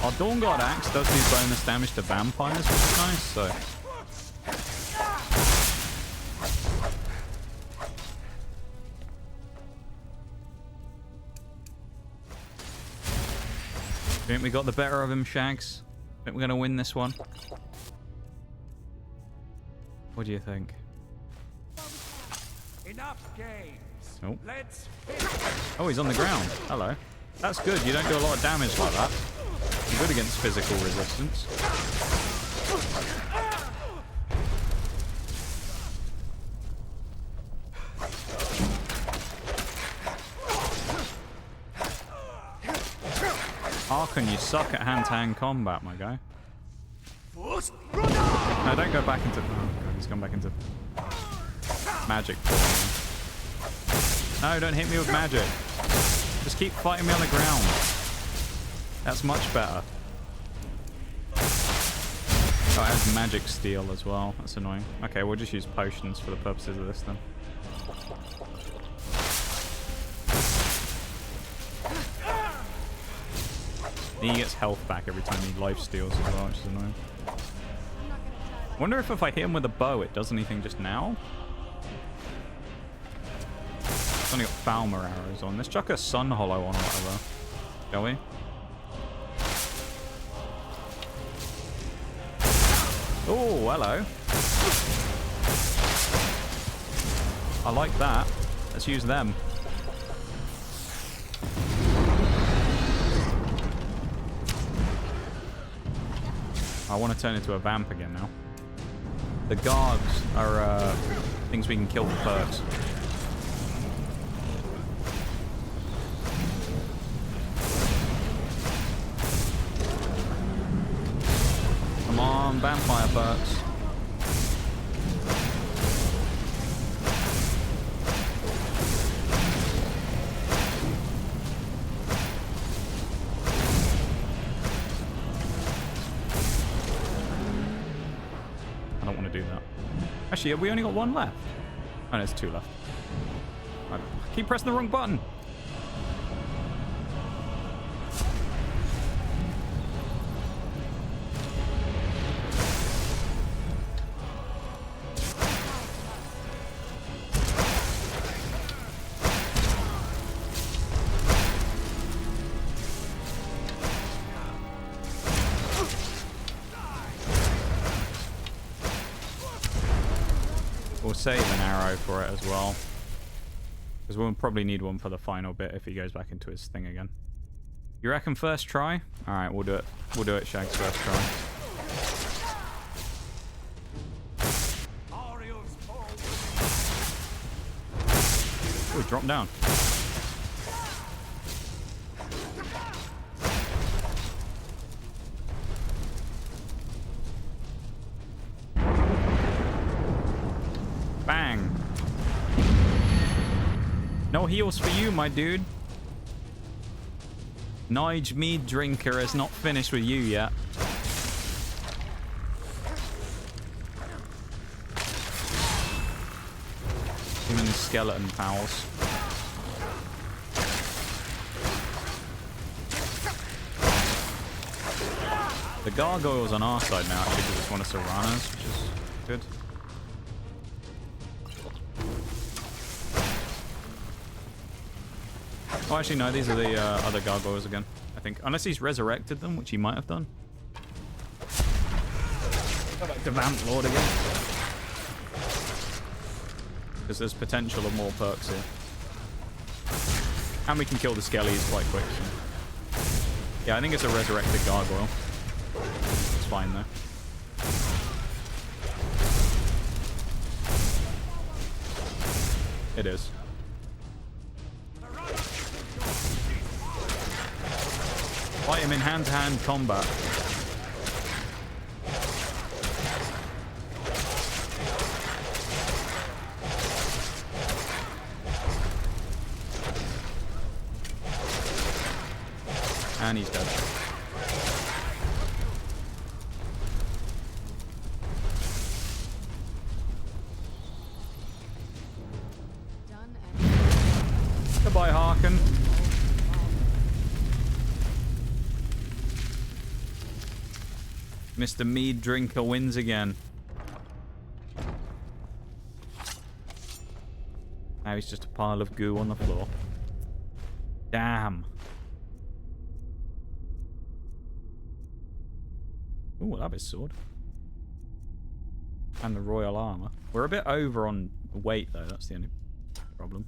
Our Dawnguard Axe does do bonus damage to vampires, which is nice, so... I think we got the better of him, Shags. I think we're going to win this one. What do you think? Enough games. Oh. Let's Oh, he's on the ground. Hello. That's good. You don't do a lot of damage like that. You're good against physical resistance. Arkhan, you suck at hand-to-hand combat, my guy. No, don't go back into... Oh, God, he's gone back into... magic form. No, don't hit me with magic. Just keep fighting me on the ground. That's much better. Oh, it has magic steel as well. That's annoying. Okay, we'll just use potions for the purposes of this then. He gets health back every time he life steals as well, which is annoying. Wonder if I hit him with a bow, it does anything just now? It's only got Falmer arrows on. Let's chuck a Sun Hollow on or whatever. Shall we? Oh, hello. I like that. Let's use them. I want to turn into a vamp again now. The guards are things we can kill for perks. Come on, vampire perks. I don't want to do that. Actually, have we only got one left? Oh, there's two left. I keep pressing the wrong button. We'll save an arrow for it as well. Because we'll probably need one for the final bit if he goes back into his thing again. You reckon first try? Alright, we'll do it. We'll do it, Shags, first try. Oh, he dropped down. Bang. No heals for you, my dude. Nigel Meadrinker has not finished with you yet. Him and his skeleton pals. The gargoyle's on our side now, actually, because it's one of Serrano's, which is good. Oh, actually, no, these are the other gargoyles again, I think. Unless he's resurrected them, which he might have done. Go back to Vamp Lord again. Because there's potential of more perks here. And we can kill the skellies quite quick. So. Yeah, I think it's a resurrected gargoyle. It's fine, though. It is. Fight him in hand-to-hand combat. And he's dead. Done and Goodbye, Harkin. Mr. Meadrinker wins again. Now he's just a pile of goo on the floor. Damn. Ooh, that is sword. And the royal armor. We're a bit over on weight though, that's the only problem.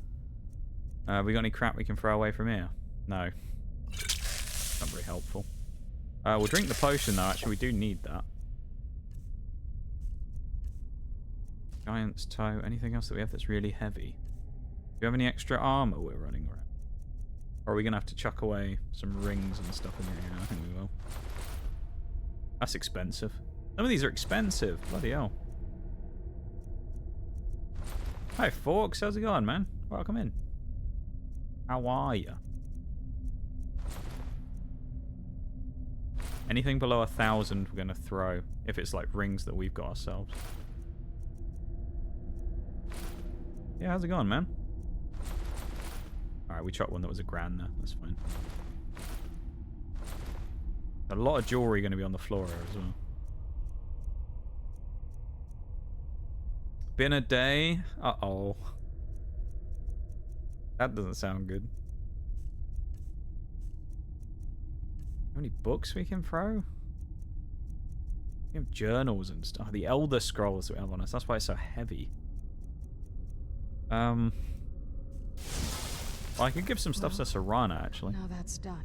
We got any crap we can throw away from here? No. Not very helpful. We'll drink the potion though, actually we do need that. Giant's toe. Anything else that we have that's really heavy? Do you have any extra armor we're running around? Or are we going to have to chuck away some rings and stuff in here? Yeah, I think we will. That's expensive. Some of these are expensive. Bloody hell. Hi, Forks. How's it going, man? Welcome in. How are you? Anything below 1,000 we're going to throw. If it's like rings that we've got ourselves. Yeah, how's it going, man? Alright, we chucked one that was $1,000 there. That's fine. A lot of jewelry going to be on the floor here as well. Been a day. Uh-oh. That doesn't sound good. How many books we can throw? We have journals and stuff. The Elder Scrolls that we have on us. That's why it's so heavy. I could give some stuff to Serana, actually. now that's done.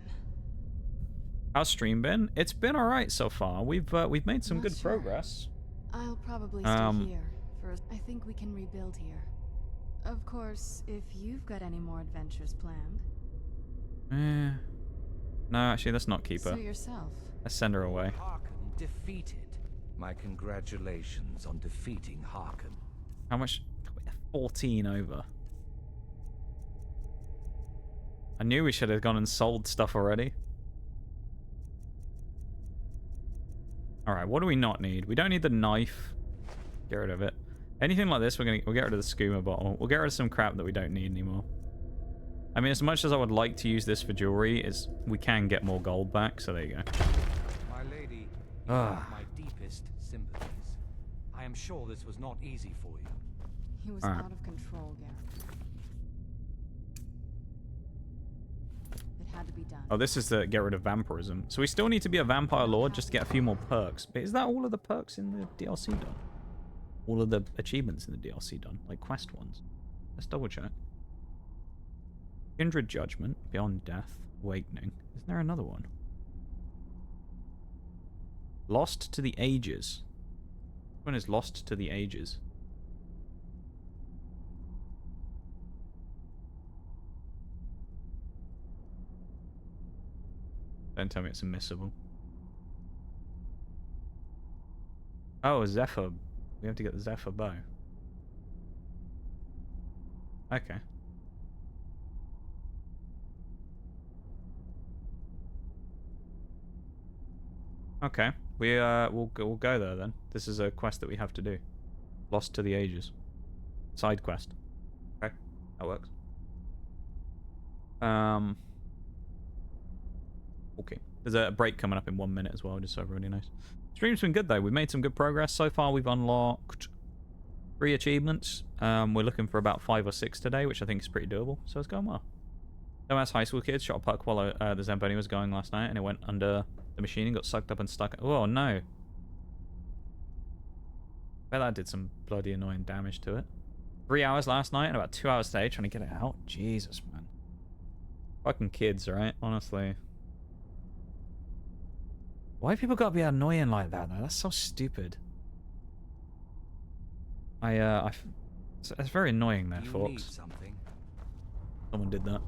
How's stream been? It's been alright so far. We've made some Not good sure. progress. I'll probably stay here. First, I think we can rebuild here. Of course, if you've got any more adventures planned. No, actually, let's not keep her. Suit yourself. Let's send her away. Harkin defeated. My congratulations on defeating Harkin. How much? 14 over. I knew we should have gone and sold stuff already. Alright, what do we not need? We don't need the knife. Get rid of it. Anything like this, we'll get rid of the skooma bottle. We'll get rid of some crap that we don't need anymore. I mean, as much as I would like to use this for jewelry, we can get more gold back, so there you go. My lady, you have my deepest sympathies. I am sure this was not easy for you. He was All right. out of control, Garrett. It had to be done. Oh, this is to get rid of vampirism. So we still need to be a vampire lord just to get a few more perks. But is that all of the perks in the DLC done? All of the achievements in the DLC done? Like quest ones? Let's double check. Kindred Judgment, Beyond Death, Awakening. Isn't there another one? Lost to the Ages. Which one is Lost to the Ages? Don't tell me it's unmissable. Oh, a Zephyr. We have to get the Zephyr bow. Okay. Okay. We'll go there then. This is a quest that we have to do. Lost to the Ages. Side quest. Okay. That works. Okay. There's a break coming up in 1 minute as well, just so everybody knows. Stream's been good though. We've made some good progress so far. We've unlocked 3 achievements. We're looking for about 5 or 6 today, which I think is pretty doable. So it's going well. Dumbass high school kids shot a puck while the Zamboni was going last night, and it went under the machine and got sucked up and stuck. Oh no! Bet that did some bloody annoying damage to it. 3 hours last night and about 2 hours today trying to get it out. Jesus, man. Fucking kids, right? Honestly. Why people gotta be annoying like that, though? That's so stupid. It's very annoying there, folks. Someone did that.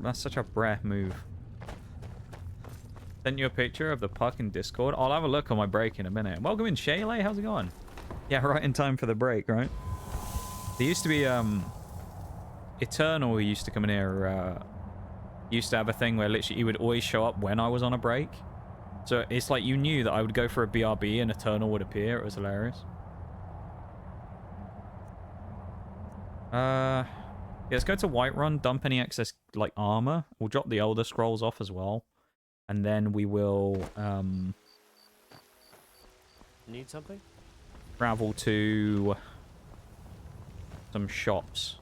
That's such a brave move. Sent you a picture of the puck in Discord. I'll have a look on my break in a minute. Welcome in, Shaylay. How's it going? Yeah, right in time for the break, right? There used to be, Eternal who used to come in here, used to have a thing where literally he would always show up when I was on a break. So it's like you knew that I would go for a BRB and Eternal would appear. It was hilarious. Yeah, let's go to Whiterun, dump any excess like armor. We'll drop the Elder Scrolls off as well. And then we will Need something? travel to some shops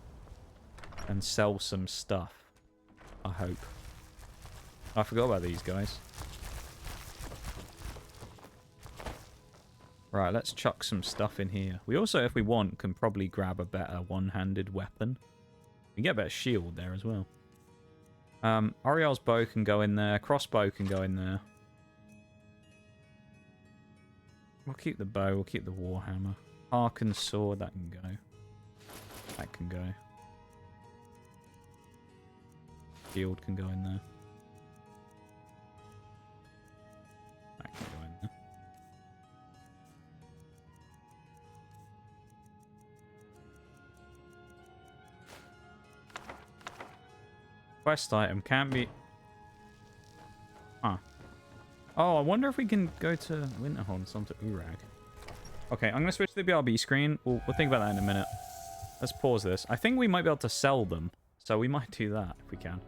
and sell some stuff. I hope. I forgot about these guys. Right, let's chuck some stuff in here. We also, if we want, can probably grab a better one-handed weapon. We can get a better shield there as well. Ariel's bow can go in there. Crossbow can go in there. We'll keep the bow. We'll keep the warhammer. Harken's sword, that can go. That can go. Shield can go in there. That can go in there. Quest item can't be... Huh. Oh, I wonder if we can go to Winterhold and some to Urag. Okay, I'm going to switch to the BRB screen. We'll think about that in a minute. Let's pause this. I think we might be able to sell them. So we might do that if we can.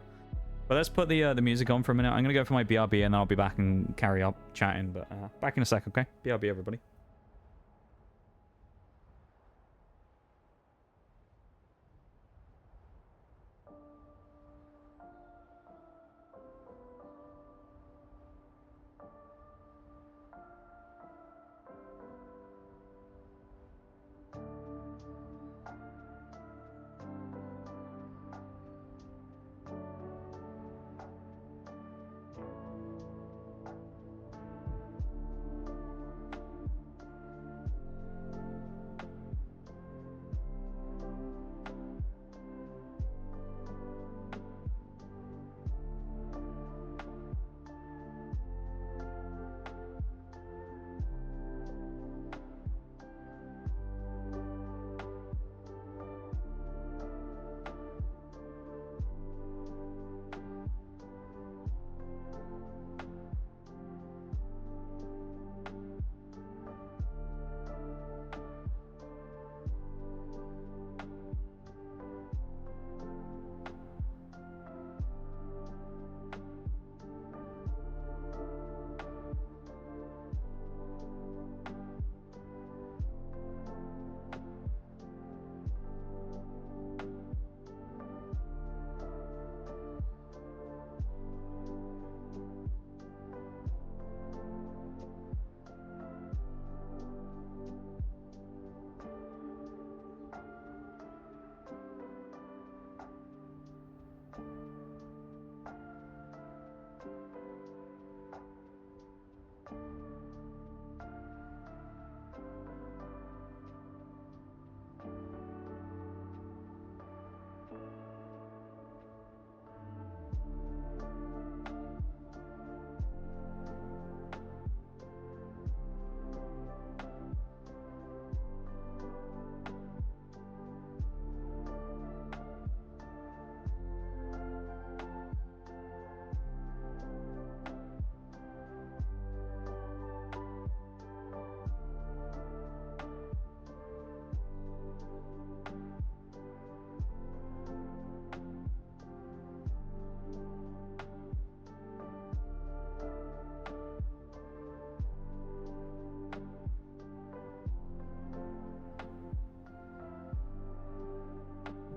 But let's put the music on for a minute. I'm going to go for my BRB and then I'll be back and carry up chatting. But back in a sec, okay? BRB, everybody.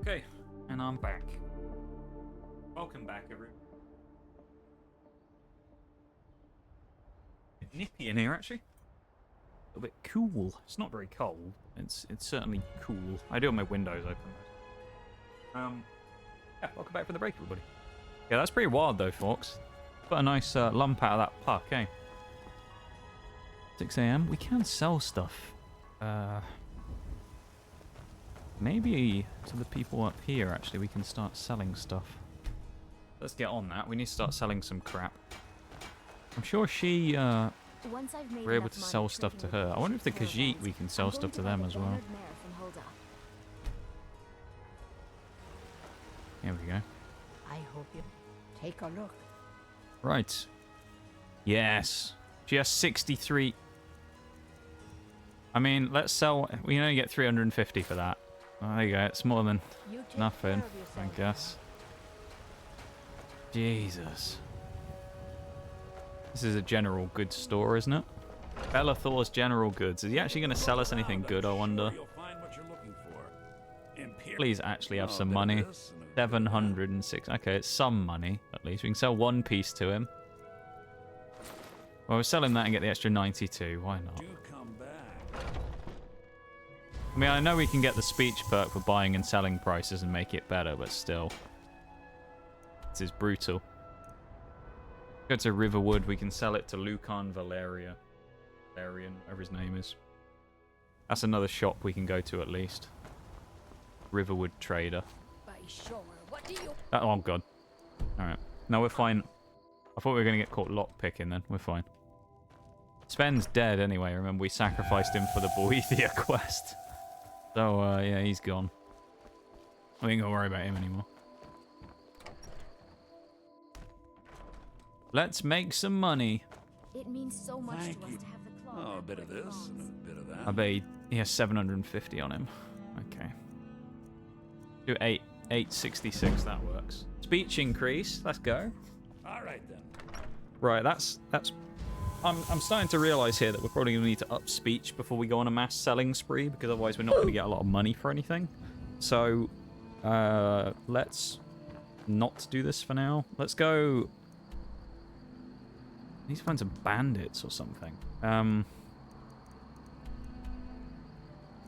Okay, and I'm back. Welcome back, everyone. It's nippy in here, actually. A little bit cool. It's not very cold. It's certainly cool. I do have my windows open. Yeah, welcome back from the break, everybody. Yeah, that's pretty wild, though, folks. Got a nice lump out of that puck, eh? 6 AM. We can sell stuff. Maybe to the people up here, actually, we can start selling stuff. Let's get on that. We need to start selling some crap. I'm sure we're able to sell stuff to her. I wonder if the Khajiit, we can sell stuff to them as well. Here we go. I hope you. Take a look. Right. Yes. She has 63. I mean, let's sell. We only get 350 for that. Oh, there you go. It's more than You take nothing, care of I yourself. guess. Jesus. This is a general goods store, isn't it? Bellathor's General Goods. Is he actually going to sell us anything good, I wonder? You'll find what you're looking for. Please actually have Oh, some a bit of money. this and a bit of that. 706. Okay, it's some money, at least. We can sell one piece to him. Well, we'll sell him that and get the extra 92. Why not? Do come back. I mean, I know we can get the speech perk for buying and selling prices and make it better, but still. This is brutal. Go to Riverwood. We can sell it to Lucan Valerian, whatever his name is. That's another shop we can go to at least. Riverwood Trader. By sure. What do you? Oh, God. Alright. No, we're fine. I thought we were going to get caught lockpicking then. We're fine. Sven's dead anyway. Remember, we sacrificed him for the Boethia quest. So, yeah, he's gone. We ain't got to worry about him anymore. Let's make some money. It means so much Thank to us you. to have the claw. Oh, a back bit of where it this and belongs. a bit of that. I bet he has 750 on him. Okay. Do 866. That works. Speech increase. Let's go. All right then. Right, that's. I'm starting to realise here that we're probably going to need to up speech before we go on a mass selling spree, because otherwise we're not going to get a lot of money for anything. So, let's not do this for now. Let's go. I need to find some bandits or something.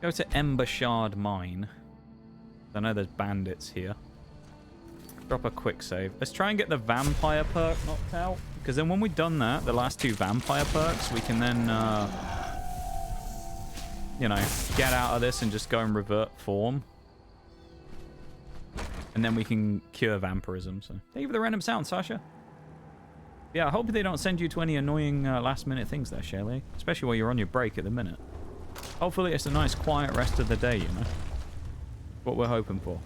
Go to Ember Shard Mine. I know there's bandits here. Drop a quick save. Let's try and get the vampire perk knocked out, because then when we've done that, the last two vampire perks, we can then, you know, get out of this and just go and revert form. And then we can cure vampirism. So, thank you for the random sound, Sasha. Yeah, I hope they don't send you to any annoying last-minute things there, Shelley. Especially while you're on your break at the minute. Hopefully it's a nice, quiet rest of the day, you know? What we're hoping for.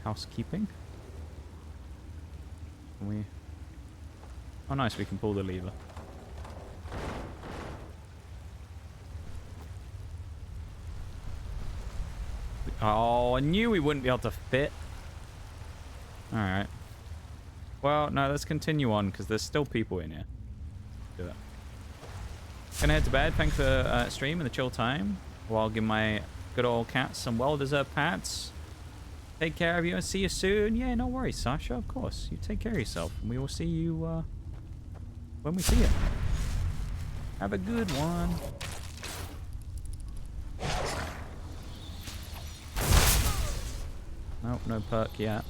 Housekeeping. Can we... Oh, nice, we can pull the lever. Oh, I knew we wouldn't be able to fit. Alright. Well, no, let's continue on, because there's still people in here. Do that. Gonna head to bed. Thanks for stream and the chill time. Well, I'll give my good old cats some well-deserved pats. Take care of you and see you soon. Yeah, no worries, Sasha. Of course. You take care of yourself. And we will see you when we see you. Have a good one. Nope, no perk yet.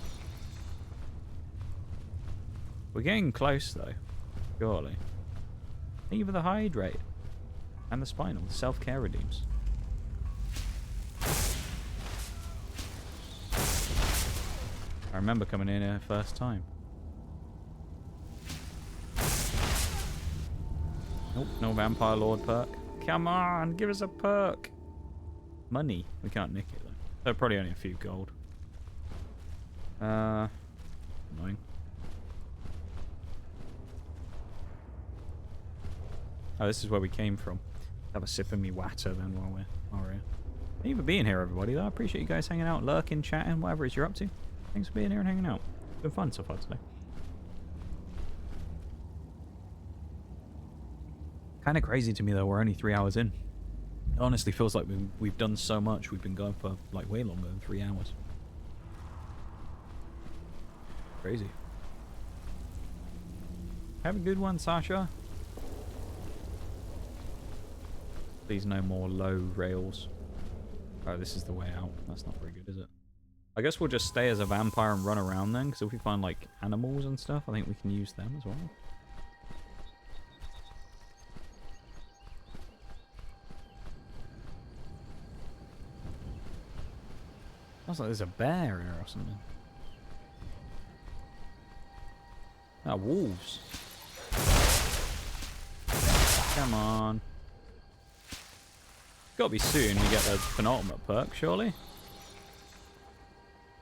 We're getting close, though. Surely. Thank you for the hydrate. And the spinal. Self-care redeems. I remember coming in here first time. Nope, no Vampire Lord perk. Come on, give us a perk. Money. We can't nick it, though. So probably only a few gold. Annoying. Oh, this is where we came from. Have a sip of me water then while we're here. Thank you for being here, everybody, though. I appreciate you guys hanging out, lurking, chatting, whatever it is you're up to. Thanks for being here and hanging out. It's been fun so far today. Kind of crazy to me, though. We're only 3 hours in. It honestly feels like we've done so much. We've been going for, like, way longer than 3 hours. Crazy. Have a good one, Sasha. Please no more low rails. Oh, this is the way out. That's not very good, is it? I guess we'll just stay as a vampire and run around then, because if we find, like, animals and stuff, I think we can use them as well. Sounds like there's a bear here or something. Ah, wolves. Come on. Gotta be soon we get the penultimate perk, surely?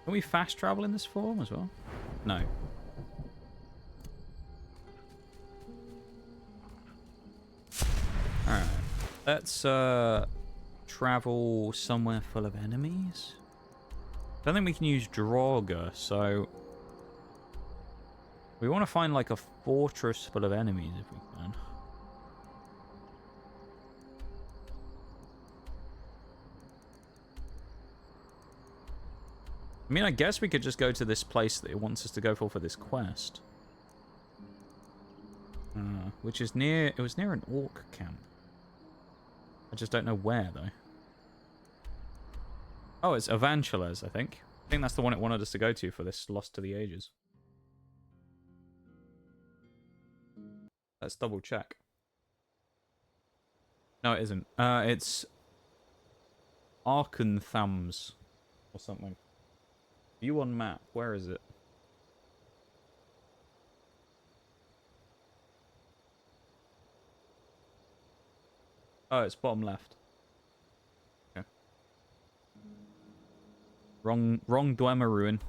Can we fast travel in this form as well? No. Alright. Let's travel somewhere full of enemies. I don't think we can use Draugr, so we want to find like a fortress full of enemies if we can. I mean, I guess we could just go to this place that it wants us to go for this quest. Which is near... It was near an orc camp. I just don't know where, though. Oh, it's Avancheles, I think. I think that's the one it wanted us to go to for this Lost to the Ages. Let's double check. No, it isn't. It's Arkenthams or something. View on map. Where is it? Oh, it's bottom left. Okay. Wrong Dwemer ruin.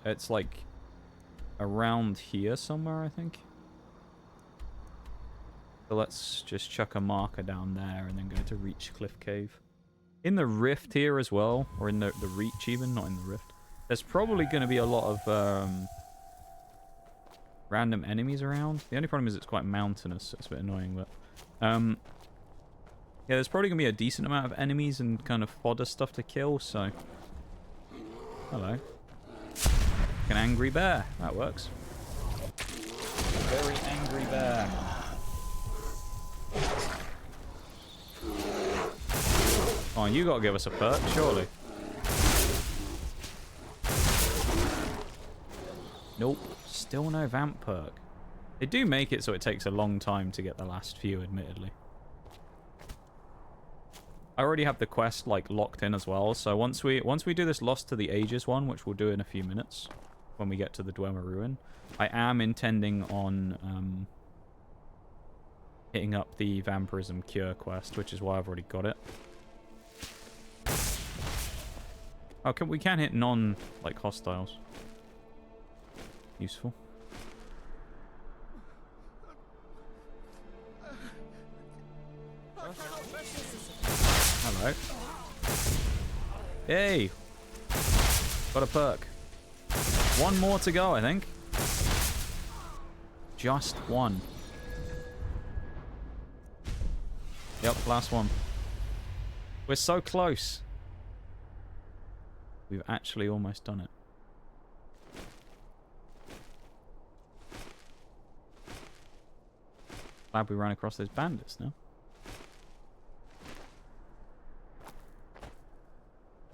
It's like around here somewhere, I think. So let's just chuck a marker down there and then go to Reach Cliff Cave. In the Rift here as well, or in the Reach even, not in the Rift. There's probably going to be a lot of random enemies around. The only problem is it's quite mountainous, so it's a bit annoying, but yeah, there's probably gonna be a decent amount of enemies and kind of fodder stuff to kill, so hello. An angry bear, that works. Very angry bear. Oh, you gotta give us a perk, surely. Nope. Still no vamp perk. They do make it so it takes a long time to get the last few, admittedly. I already have the quest like locked in as well, so once we do this Lost to the Ages one, which we'll do in a few minutes when we get to the Dwemer Ruin, I am intending on hitting up the Vampirism Cure quest, which is why I've already got it. Oh, we can hit like hostiles. Useful. Hello. Hey! Got a perk. One more to go, I think. Just one. Yep, last one. We're so close. We've actually almost done it. Glad we ran across those bandits now.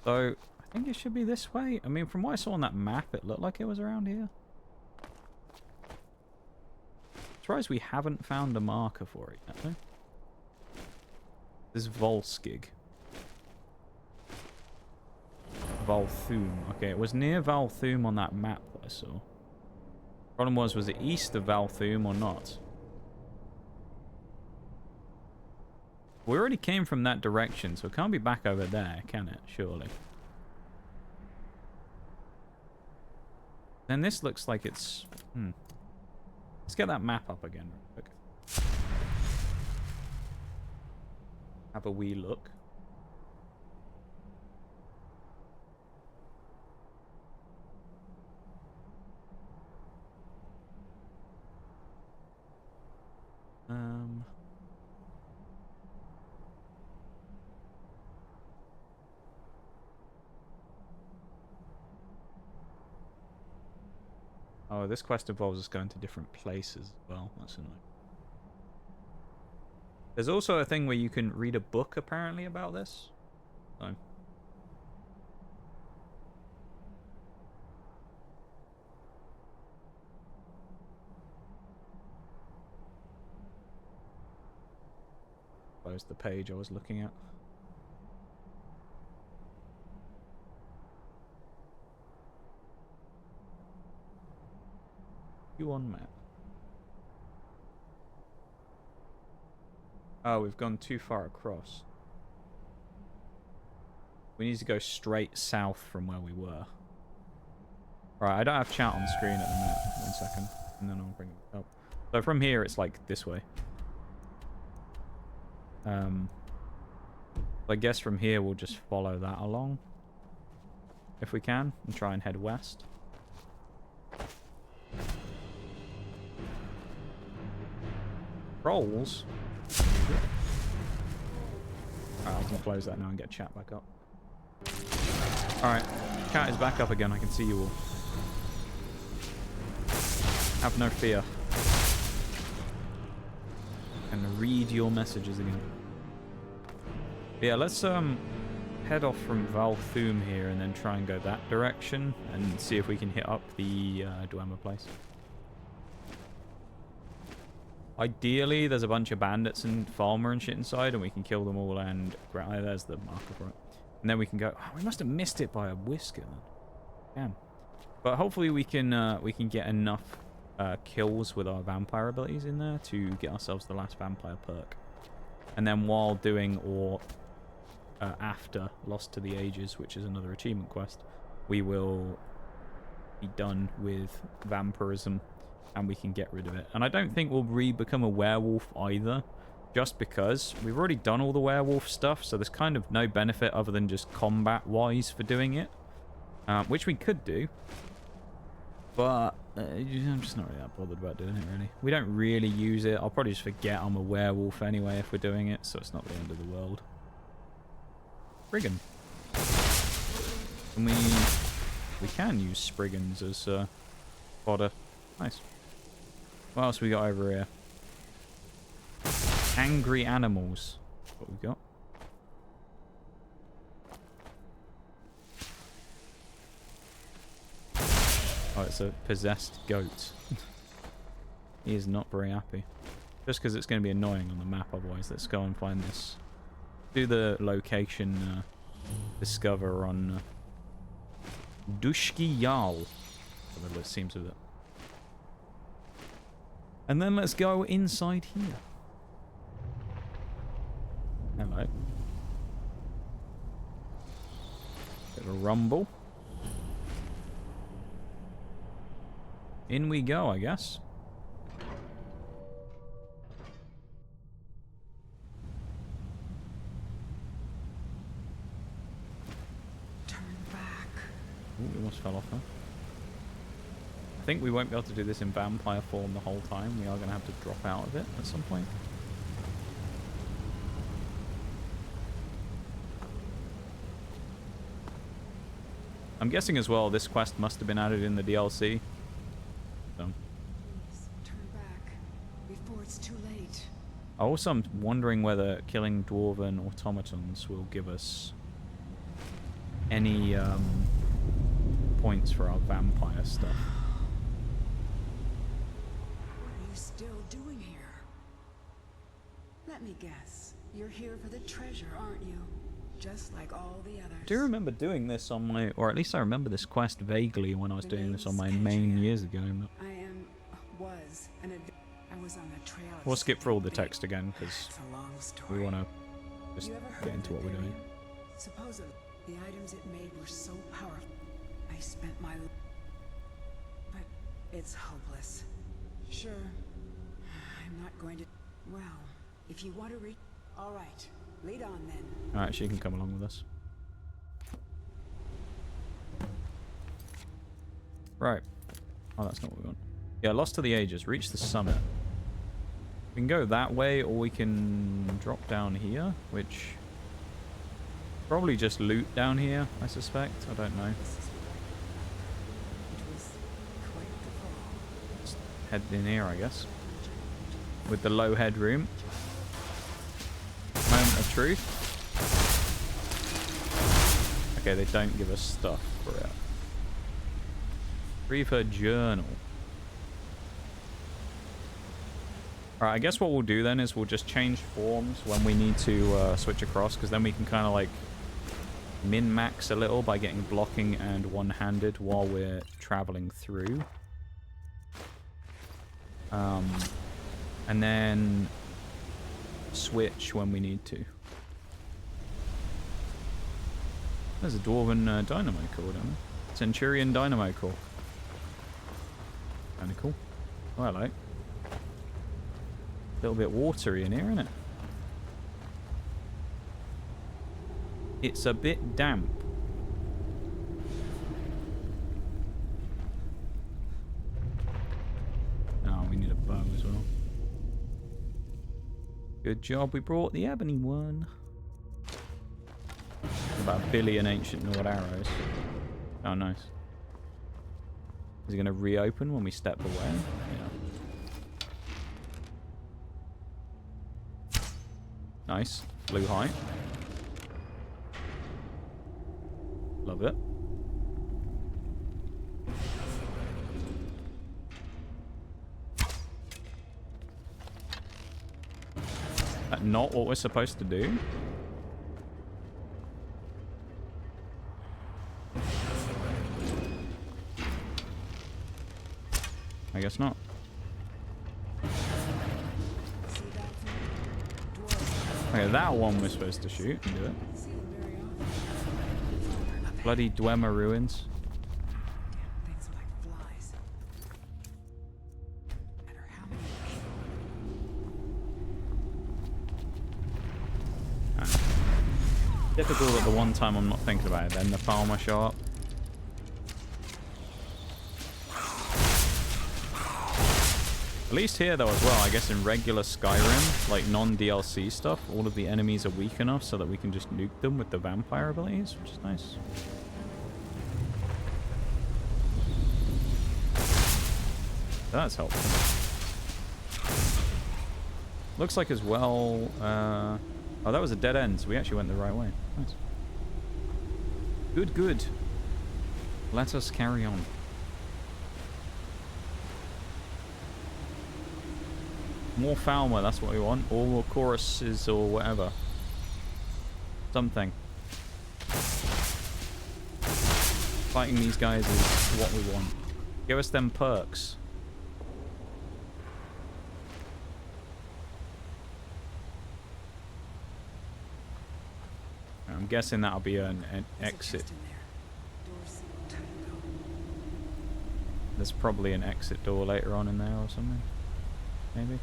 So, I think it should be this way. I mean, from what I saw on that map, it looked like it was around here. Surprised we haven't found a marker for it yet, though. This is Volskig. Valthum. Okay, it was near Valthum on that map that I saw. Problem was it east of Valthum or not? We already came from that direction, so it can't be back over there, can it? Surely. Then this looks like it's... Let's get that map up again real quick. Have a wee look. Oh, this quest involves us going to different places as well. That's annoying. There's also a thing where you can read a book, apparently, about this. So. Close the page I was looking at. 2 on map. Oh, we've gone too far across. We need to go straight south from where we were. Right, I don't have chat on screen at the minute. 1 second, and then I'll bring it up. So from here, it's like this way. I guess from here we'll just follow that along, if we can, and try and head west. Trolls? Alright, I can close that now and get chat back up. Alright, chat is back up again. I can see you all. Have no fear. And read your messages again. But yeah, let's head off from Valthum here and then try and go that direction and see if we can hit up the Dwemer place. Ideally, there's a bunch of bandits and farmer and shit inside, and we can kill them all and... there's the marker for it. And then we can go... Oh, we must have missed it by a whisker then. Damn. But hopefully we can get enough kills with our vampire abilities in there to get ourselves the last vampire perk. And then while doing, or after Lost to the Ages, which is another achievement quest, we will be done with vampirism. And we can get rid of it. And I don't think we'll become a werewolf either. Just because we've already done all the werewolf stuff. So there's kind of no benefit other than just combat-wise for doing it. Which we could do. But I'm just not really that bothered about doing it, really. We don't really use it. I'll probably just forget I'm a werewolf anyway if we're doing it. So it's not the end of the world. Spriggan. And we can use Spriggans as fodder. Nice. What else we got over here? Angry animals. That's what we've got. Oh, it's a possessed goat. He is not very happy. Just because it's going to be annoying on the map otherwise. Let's go and find this. Do the location discover on Dushki Jarl. Whatever it seems of it. And then let's go inside here. Hello. Bit of a rumble. In we go, I guess. Turn back. Ooh, we almost fell off, huh? I think we won't be able to do this in vampire form the whole time. We are going to have to drop out of it at some point. I'm guessing as well this quest must have been added in the DLC. So. Please, turn back before it's too late. Also, I'm wondering whether killing dwarven automatons will give us any points for our vampire stuff. What are you still doing here? Let me guess. You're here for the treasure, aren't you? Just like all the others. I do remember doing this on my, or at least I remember this quest vaguely when I was doing this on my main years ago. I was on the trail. We'll skip through all the text again because we want to just get into what we're doing. Supposedly, the items it made were so powerful. I spent my... But it's hopeless. Sure, I'm not going to... Well, if you want to read... All right, lead on then. Alright, she can come along with us. Right. Oh, that's not what we want. Yeah, Lost to the Ages. Reach the summit. We can go that way, or we can drop down here, which... Probably just loot down here, I suspect. I don't know. Just head in here, I guess. With the low headroom. Moment of truth. Okay, they don't give us stuff for it. Read her journal. Alright, I guess what we'll do then is we'll just change forms when we need to switch across, because then we can kind of like min-max a little by getting blocking and one-handed while we're traveling through. And then switch when we need to. There's a dwarven dynamo core down there. Centurion dynamo core. Kind of cool. Oh, I like. A little bit watery in here, isn't it? It's a bit damp. Oh, we need a bow as well. Good job we brought the ebony one. About 1 billion ancient Nord arrows. Oh, nice. Is it going to reopen when we step away? Yeah. Nice. Blue height. Love it. That not what we're supposed to do? I guess not. Okay, that one we're supposed to shoot and do it. Bloody Dwemer ruins. Things are like flies. No matter how many Difficult at the one time I'm not thinking about it, then the farmer show up. At least here though as well, I guess in regular Skyrim, like non-DLC stuff, all of the enemies are weak enough so that we can just nuke them with the vampire abilities, which is nice. That's helpful. Looks like as well, oh, that was a dead end, so we actually went the right way. Nice. Good, good. Let us carry on. More Falmer, that's what we want. Or more choruses or whatever. Something. Fighting these guys is what we want. Give us them perks. I'm guessing that'll be an exit. There's probably an exit door later on in there or something. Maybe.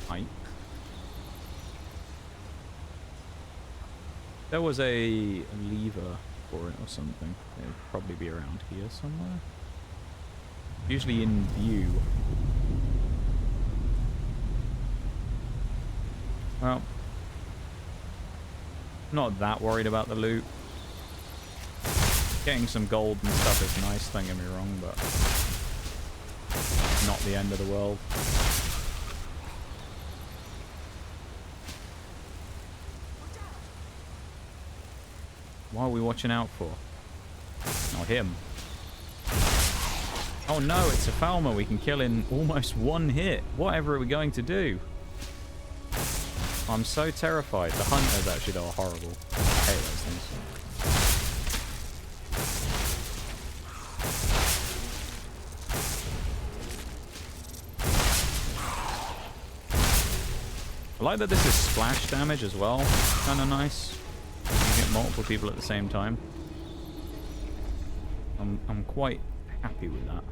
Hi. There was a lever for it or something. It would probably be around here somewhere. Usually in view. Well, not that worried about the loot. Getting some gold and stuff is nice, don't get me wrong, but not the end of the world. What are we watching out for? Oh, him. Oh no, it's a Falmer we can kill in almost one hit. Whatever are we going to do? I'm so terrified. The hunters actually though are horrible. I hate those things. I like that this is splash damage as well. Kind of nice. You can hit multiple people at the same time. I'm quite happy with that.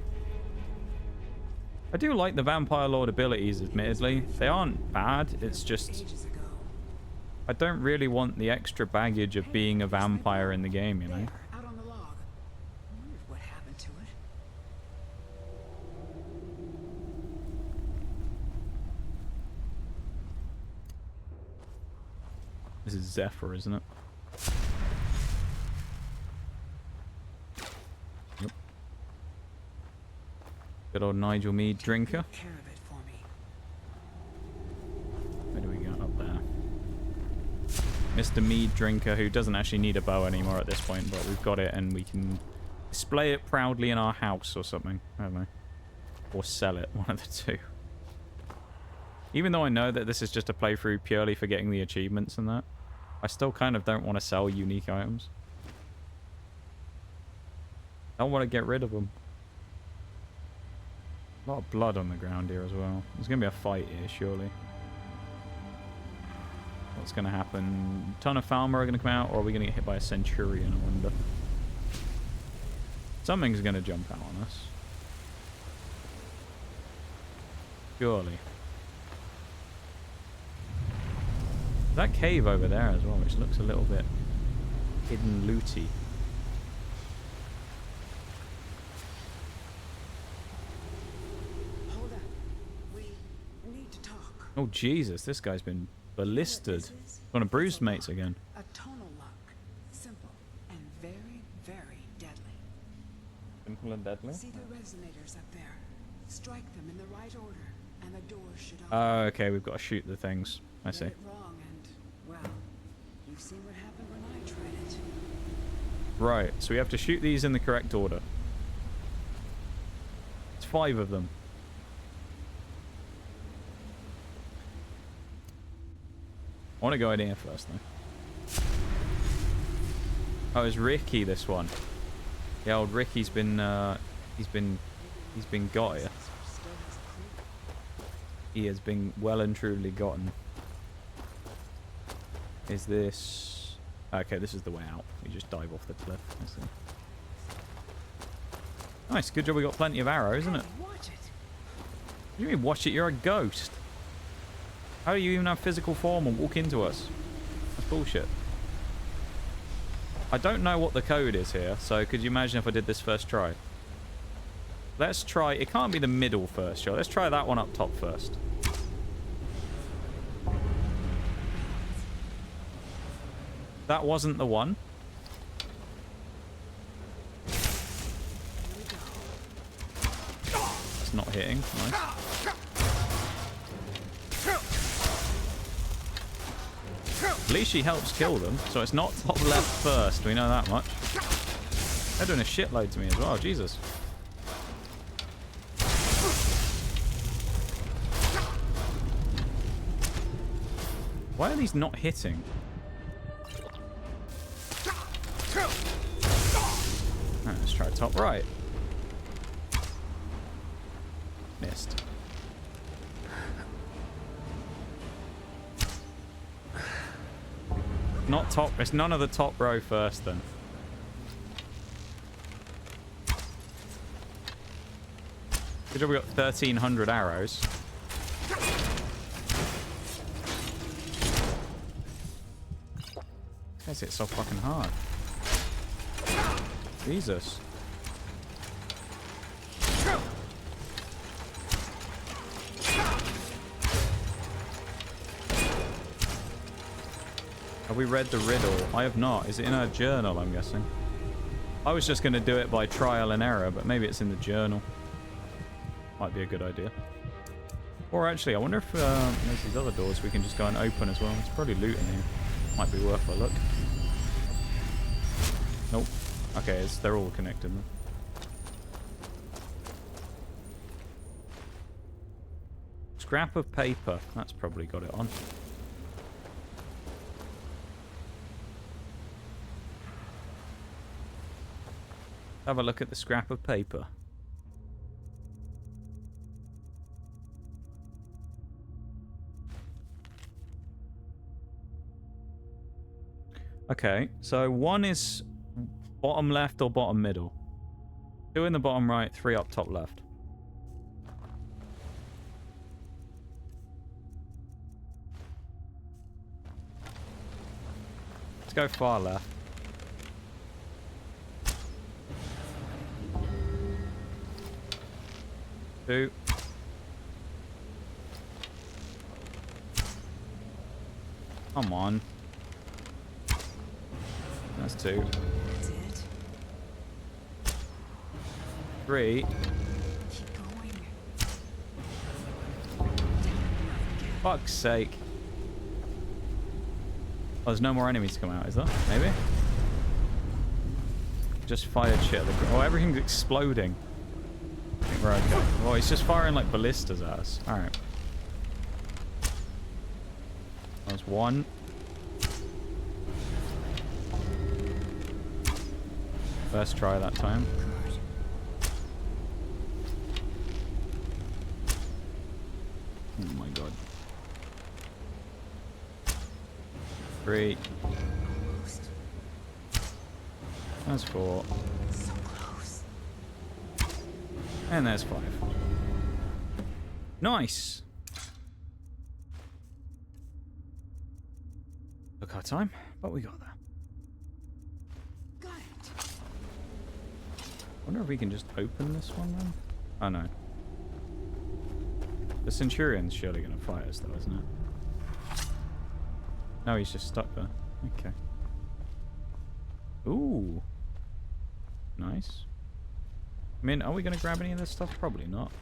I do like the Vampire Lord abilities, admittedly. They aren't bad, it's just... I don't really want the extra baggage of being a vampire in the game, you know? out on the log. I wondered what happened to it. This is Zephyr, isn't it? Yep. Good old Nigel Meadrinker. Where do we go? Up there. Mr. Meadrinker, who doesn't actually need a bow anymore at this point, but we've got it and we can display it proudly in our house or something. I don't know. Or sell it, one of the two. Even though I know that this is just a playthrough purely for getting the achievements and that. I still kind of don't want to sell unique items. I don't want to get rid of them. A lot of blood on the ground here as well. There's going to be a fight here, surely. What's going to happen? A ton of Falmer are going to come out, or are we going to get hit by a Centurion, I wonder? Something's going to jump out on us. Surely. That cave over there as well, which looks a little bit hidden looty. Hold up. We need to talk. Oh Jesus, this guy's been ballisted. Gonna bruise mates again. A tonal lock. Simple and very, very deadly. Simple and deadly? See the resonators up there? Strike them in the right order, and the door should open. Oh, okay, we've got to shoot the things. I see. Get it wrong, and well, you've seen what happened when I tried it. Right, so we have to shoot these in the correct order. It's 5 of them. I want to go in here first, though. Oh, it's Ricky, this one. The old Ricky's been, he's been got here. He has been well and truly gotten. Is this... Okay, this is the way out. We just dive off the cliff. I see. Nice, good job we got plenty of arrows, isn't it? Watch it. What do you mean, watch it? You're a ghost. How do you even have physical form and walk into us? That's bullshit. I don't know what the code is here, so could you imagine if I did this first try? Let's try... It can't be the middle first try. Let's try that one up top first. That wasn't the one. It's not hitting. Nice. At least she helps kill them, so it's not top left first. We know that much. They're doing a shitload to me as well. Jesus. Why are these not hitting? Alright, let's try top right. Missed. Not top. It's none of the top row first then. Good job we got 1,300 arrows. Guys, it's so fucking hard. Jesus. Have we read the riddle? I have not. Is it in our journal, I'm guessing? I was just going to do it by trial and error, but maybe it's in the journal. Might be a good idea. Or actually, I wonder if there's these other doors we can just go and open as well. It's probably loot in here. Might be worth a look. Nope. Okay, they're all connected then. Scrap of paper. That's probably got it on. Have a look at the scrap of paper. Okay, so 1 is bottom left or bottom middle. 2 in the bottom right, 3 up top left. Let's go far left. Two. Come on. That's 2. That's it. 3. Keep going. Fuck's sake. Oh, there's no more enemies to come out, is there? Maybe? Just fired shit at the ground. Oh, everything's exploding. I think we're okay. Oh, he's just firing like ballistas at us. Alright. That was 1. First try that time. Oh my god. 3. That's 4. So close. And there's 5. Nice! Took our time, but we got there. Got it. Wonder if we can just open this one then? Oh no. The Centurion's surely gonna fight us though, isn't it? No, he's just stuck there. Okay. Ooh. Nice. I mean, are we gonna grab any of this stuff? Probably not.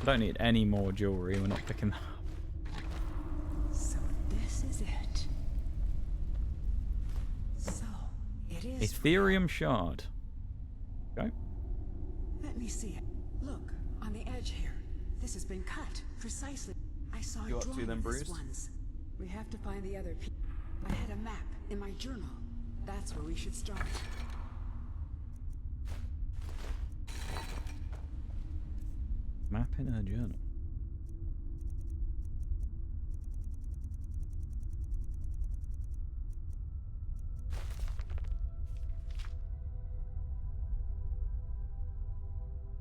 I don't need any more jewelry. We're not picking that up. So this is it. So it is. Ethereum shard. Okay. Let me see it. Look, on the edge here. This has been cut precisely. I saw You a up to drawing them, of this Bruce? once. We have to find the other piece. I had a map in my journal. That's where we should start. Map in her journal.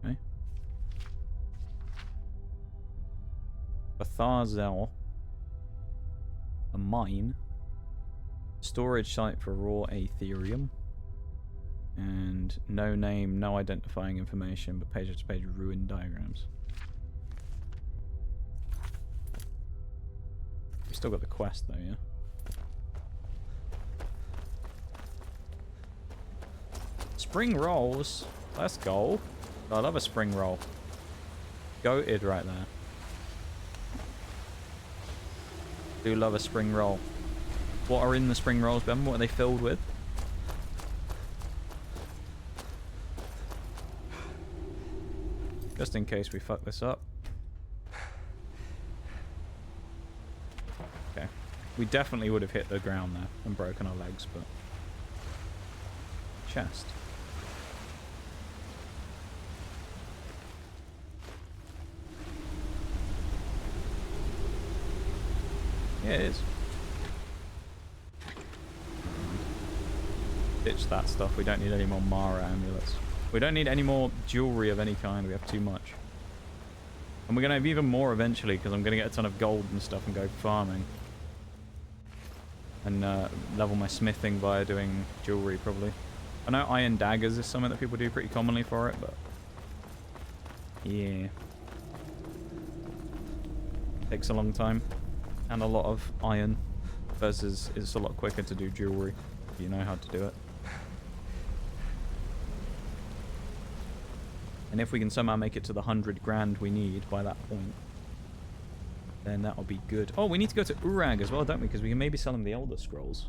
Okay. Batharzel. A mine. Storage site for raw Aetherium. And no name, no identifying information, but page to page ruined diagrams. We still got the quest though, yeah? Spring rolls. Let's go. I love a spring roll. Goated right there. Do love a spring roll. What are in the spring rolls, Ben? What are they filled with? Just in case we fuck this up. Okay. We definitely would have hit the ground there and broken our legs, but... Chest. Yeah, it is. Ditch that stuff. We don't need any more Mara amulets. We don't need any more jewelry of any kind. We have too much. And we're going to have even more eventually because I'm going to get a ton of gold and stuff and go farming. And level my smithing via doing jewelry probably. I know iron daggers is something that people do pretty commonly for it, but... Yeah. Takes a long time. And a lot of iron. Versus it's a lot quicker to do jewelry. If you know how to do it. And if we can somehow make it to the 100 grand we need by that point, then that'll be good. Oh, we need to go to Urag as well, don't we? Because we can maybe sell him the Elder Scrolls.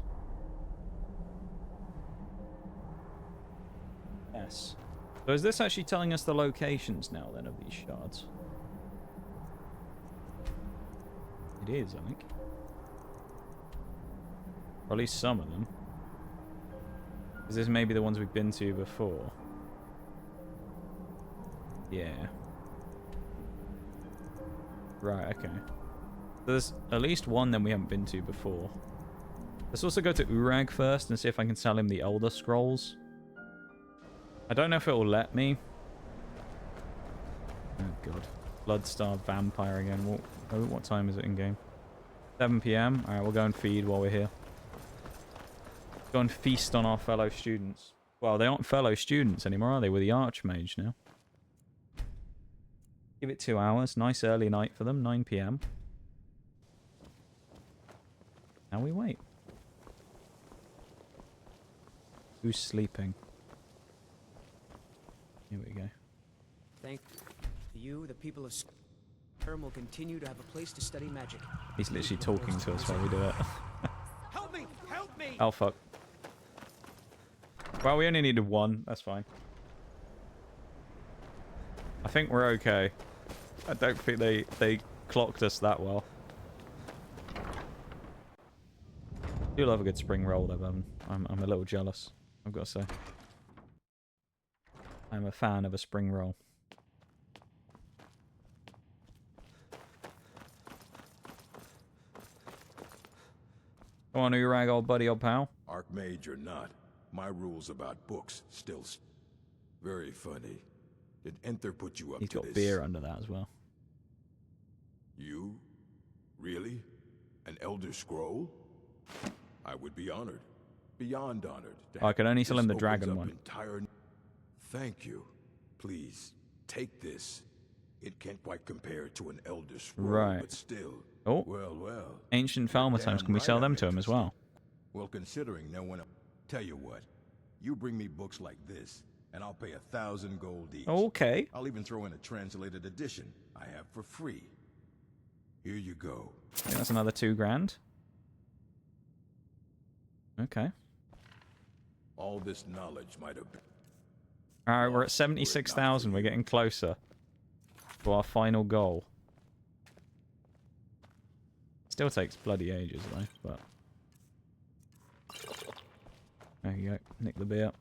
Yes. So is this actually telling us the locations now, then, of these shards? It is, I think. Or at least some of them. Is this maybe the ones we've been to before? Yeah. Right, okay. There's at least one then we haven't been to before. Let's also go to Urag first and see if I can sell him the Elder Scrolls. I don't know if it will let me. Oh god. Bloodstar Vampire again. What time is it in game? 7 PM? Alright, we'll go and feed while we're here. Go and feast on our fellow students. Well, they aren't fellow students anymore, are they? We're the Archmage now. Give it 2 hours. Nice early night for them. 9 PM. Now we wait. Who's sleeping? Here we go. Thank you. The people of Skyrim will continue to have a place to study magic. He's literally talking to us while we do it. Help me! Help me! Oh, fuck. Well, we only needed one. That's fine. I think we're okay. I don't think they clocked us that well. Do love a good spring roll though, Bevan. I'm a little jealous, I've got to say. I'm a fan of a spring roll. Come on, you rag, old buddy, old pal. Archmage or not, my rules about books still very funny. Did Enther put you up He's to got this? beer under that as well. You? Really? An Elder Scroll? I would be honored. Beyond honored. I can only sell him the This dragon opens up one. entire... Thank you. Please, take this. It can't quite compare to an Elder Scroll, Right. but still. Oh. Well. Ancient Falmer Damn times. Can we right sell them I'm to him as interested. well? Well, considering no one... Tell you what. You bring me books like this, and I'll pay 1,000 gold each. Okay. I'll even throw in a translated edition I have for free. Here you go. I think that's another 2 grand. Okay. All this knowledge might have been... Alright, we're at 76,000. We're getting closer to our final goal. Still takes bloody ages, though, but... There you go. Nick the beer.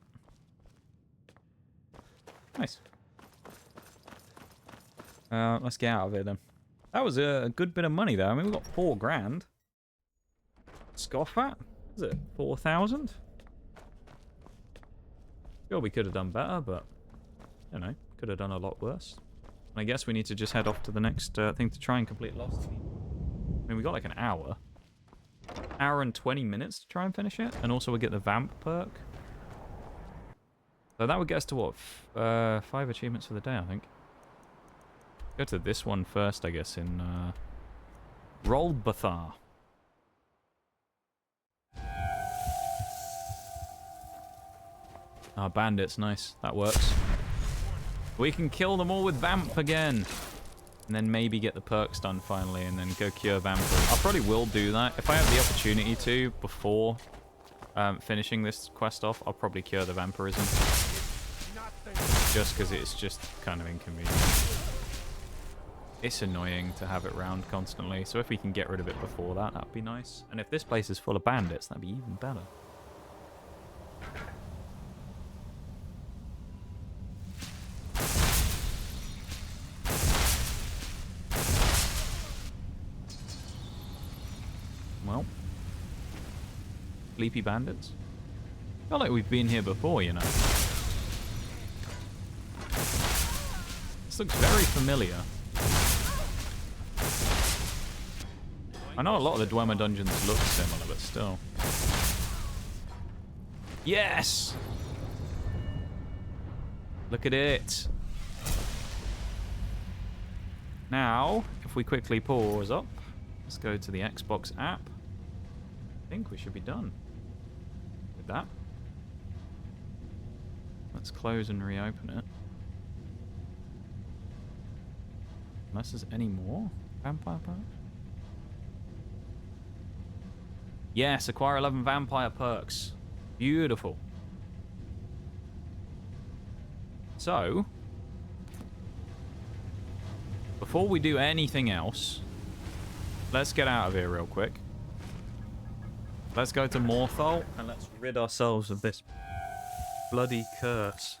Nice. Let's get out of here, then. That was a good bit of money, though. I mean, we got 4 grand. Scoff at? Is it 4,000? Sure, we could have done better, but... I don't know. Could have done a lot worse. I guess we need to just head off to the next thing to try and complete Lost. I mean, we got like an hour. Hour and 20 minutes to try and finish it. And also we get the Vamp perk. So that would get us to what? 5 achievements for the day, I think. Go to this one first, I guess, in Rolbathar. Ah, bandits, nice. That works. We can kill them all with Vamp again. And then maybe get the perks done finally and then go cure Vampirism. I probably will do that. If I have the opportunity to before finishing this quest off, I'll probably cure the Vampirism. Just because it's just kind of inconvenient. It's annoying to have it round constantly. So if we can get rid of it before that, that'd be nice. And if this place is full of bandits, that'd be even better. Well, sleepy bandits. I feel like we've been here before, you know. This looks very familiar. I know a lot of the Dwemer dungeons look similar, but still. Yes! Look at it. Now, if we quickly pause up, let's go to the Xbox app. I think we should be done with that. Let's close and reopen it. Unless there's any more vampire perks. Yes, acquire 11 vampire perks. Beautiful. So, before we do anything else, let's get out of here real quick. Let's go to Morthal and let's rid ourselves of this bloody curse.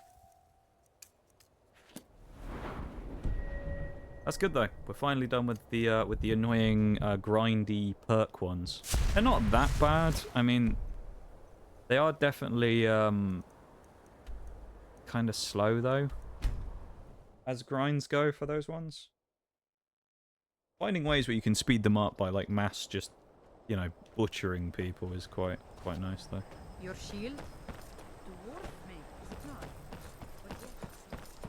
That's good though. We're finally done with the annoying grindy perk ones. They're not that bad. I mean, they are definitely kind of slow though, as grinds go for those ones. Finding ways where you can speed them up by like mass just, you know, butchering people is quite nice though. Your shield?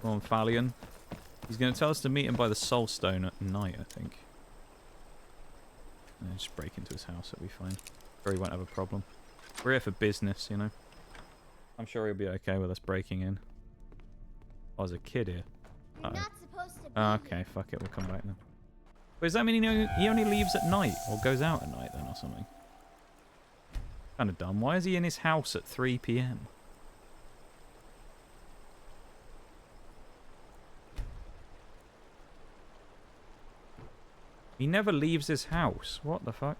Come on, Falion. He's going to tell us to meet him by the Soul Stone at night, I think. And just break into his house, it'll be fine. Sure, he won't have a problem. We're here for business, you know. I'm sure he'll be okay with us breaking in. Oh, there's a kid here. You're not supposed to be Oh, okay, fuck it, we'll come back then. But does that mean he only leaves at night? Or goes out at night then or something? Kind of dumb. Why is he in his house at 3 PM? He never leaves his house. What the fuck?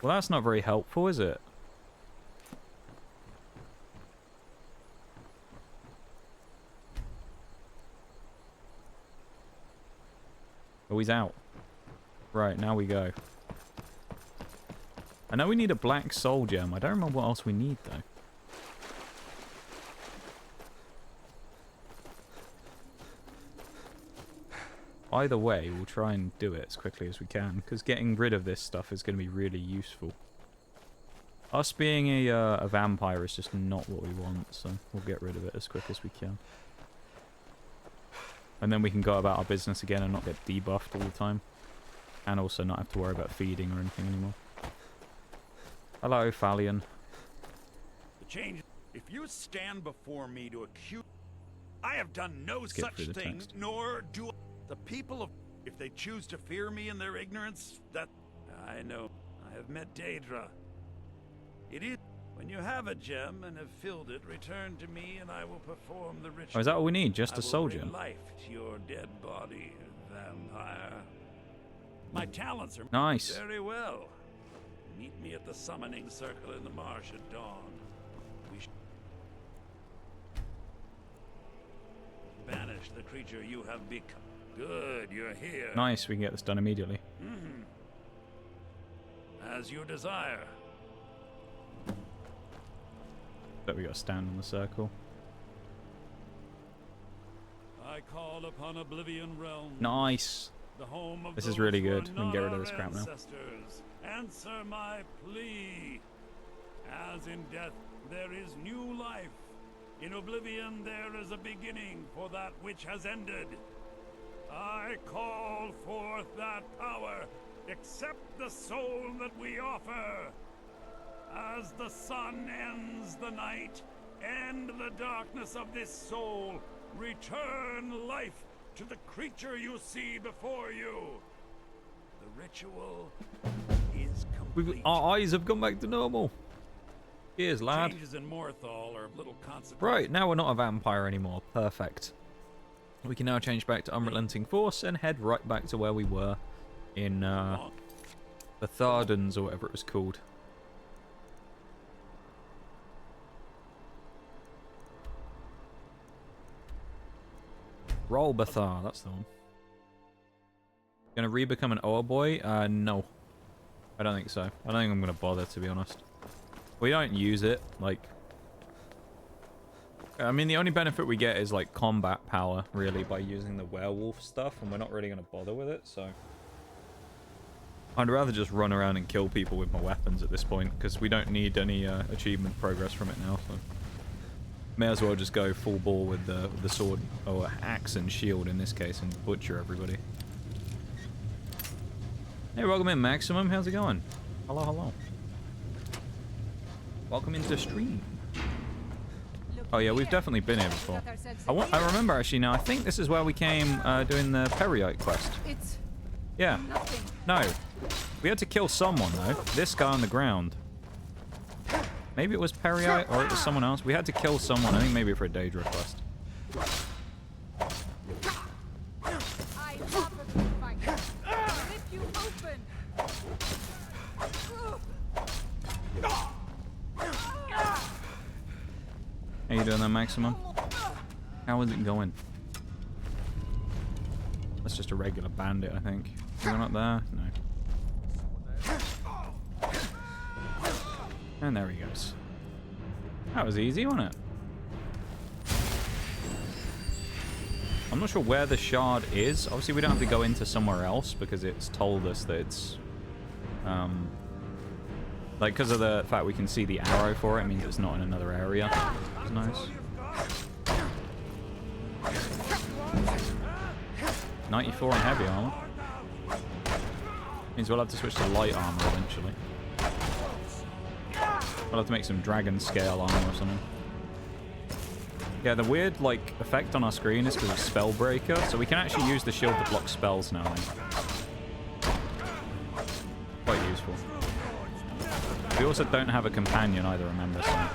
Well, that's not very helpful, is it? Oh, he's out. Right, now we go. I know we need a black soul gem. I don't remember what else we need, though. Either way, we'll try and do it as quickly as we can, because getting rid of this stuff is going to be really useful. Us being a vampire is just not what we want, so we'll get rid of it as quick as we can. And then we can go about our business again and not get debuffed all the time. And also not have to worry about feeding or anything anymore. Hello, Fallion. The change. If you stand before me to accuse, I have done no such thing, text. nor do the people of. If they choose to fear me in their ignorance, that I know. I have met Daedra. It is when you have a gem and have filled it, return to me, and I will perform the ritual. Oh, is that all we need? Just a soul bring gem? life to your dead body, vampire. My talents are nice. Very well. Meet me at the summoning circle in the marsh at dawn. We banish the creature you have become. Good, you're here. Nice, we can get this done immediately. As you desire. But we got to stand in the circle. I call upon Oblivion Realm. Nice. The home of this is really those good. who We are can get rid not of this our crap now. ancestors. Answer my plea. As in death there is new life, in oblivion there is a beginning for that which has ended. I call forth that power. Accept the soul that we offer. As the sun ends the night, end the darkness of this soul. Return life to the creature you see before you. The ritual is complete. Our eyes have gone back to normal. Cheers, lad. Changes in Morthal are of little consequence. Right, now we're not a vampire anymore. Perfect. We can now change back to Unrelenting Force and head right back to where we were in the Thardens or whatever it was called. Rolbathar, that's the one. Gonna re-become an Oa boy? No. I don't think so. I don't think I'm gonna bother, to be honest. We don't use it, like... I mean, the only benefit we get is, like, combat power, really, by using the werewolf stuff, and we're not really gonna bother with it, so... I'd rather just run around and kill people with my weapons at this point, because we don't need any achievement progress from it now, so... May as well just go full ball with the sword, or axe and shield in this case, and butcher everybody. Hey, welcome in, Maximum. How's it going? Hello, hello. Welcome into stream. Oh yeah, we've definitely been here before. I remember actually now. I think this is where we came doing the Periite quest. Yeah. No. We had to kill someone though. This guy on the ground. Maybe it was Periite or it was someone else. We had to kill someone. I think maybe for a Daedra quest. How you doing there, Maximum? How is it going? That's just a regular bandit, I think. Anyone up there? No. And there he goes. That was easy, wasn't it? I'm not sure where the shard is. Obviously, we don't have to go into somewhere else because it's told us that it's... like, because of the fact we can see the arrow for it, means it's not in another area. It's nice. 94 on heavy armor. Means we'll have to switch to light armor eventually. We'll have to make some dragon scale armor or something. Yeah, the weird, like, effect on our screen is because of Spellbreaker, so we can actually use the shield to block spells now, I think. Quite useful. We also don't have a companion either, remember, so...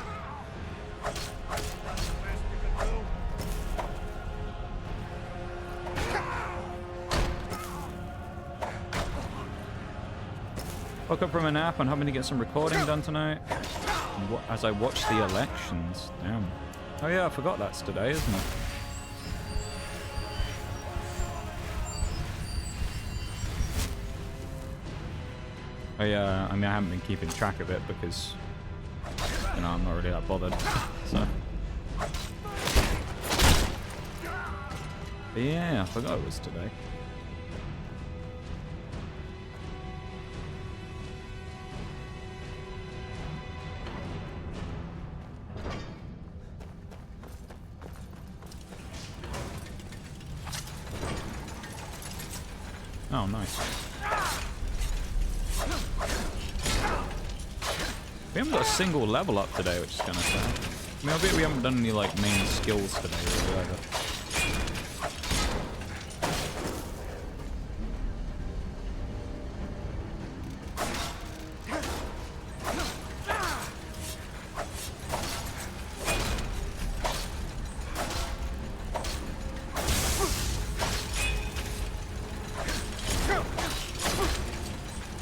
Woke up from a nap and hoping to get some recording done tonight. As I watch the elections. Damn. Oh yeah, I forgot that's today, isn't it? I mean, I haven't been keeping track of it because, you know, I'm not really that bothered. So. But yeah, I forgot it was today. Oh, nice. We haven't got a single level up today, which is kind of sad. I mean, albeit we haven't done any, like, main skills today, really, either.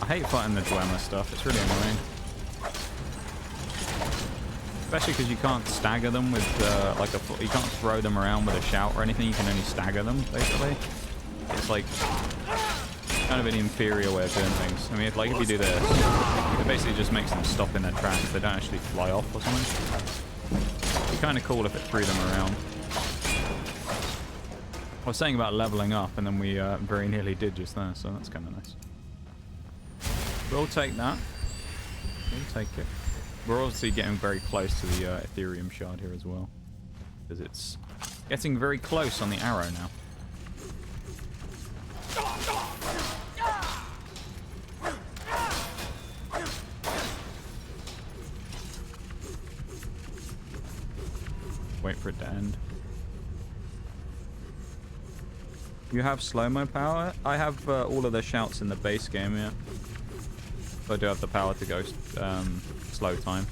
I hate fighting the Dwemer stuff, it's really annoying. Especially because you can't stagger them with, you can't throw them around with a shout or anything, you can only stagger them, basically. It's like, kind of an inferior way of doing things. I mean, if you do this, it basically just makes them stop in their tracks, they don't actually fly off or something. It'd be kind of cool if it threw them around. I was saying about leveling up, and then we very nearly did just there, so that's kind of nice. We'll take that. We'll take it. We're obviously getting very close to the Ethereum shard here as well. Because it's getting very close on the arrow now. Wait for it to end. You have slow-mo power? I have all of the shouts in the base game, yeah. I do have the power to go slow time.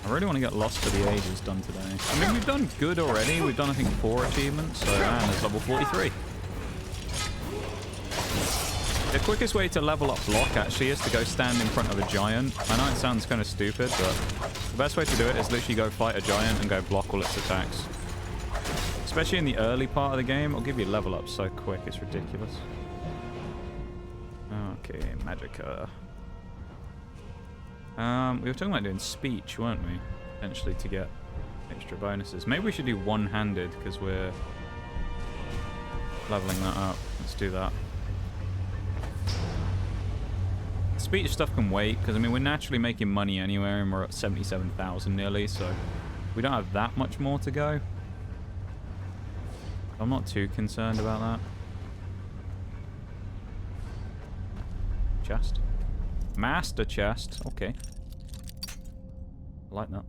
I really want to get Lost for the Ages done today. I mean, we've done good already. We've done, I think, 4 achievements. So, and it's level 43. The quickest way to level up block, actually, is to go stand in front of a giant. I know it sounds kind of stupid, but the best way to do it is literally go fight a giant and go block all its attacks. Especially in the early part of the game, it'll give you level up so quick, it's ridiculous. Okay, Magicka. We were talking about doing speech, weren't we? Potentially to get extra bonuses. Maybe we should do one-handed, because we're leveling that up. Let's do that. Speech stuff can wait, because I mean we're naturally making money anywhere, and we're at 77,000 nearly, so we don't have that much more to go. I'm not too concerned about that. Chest. Master chest. Okay. I like that.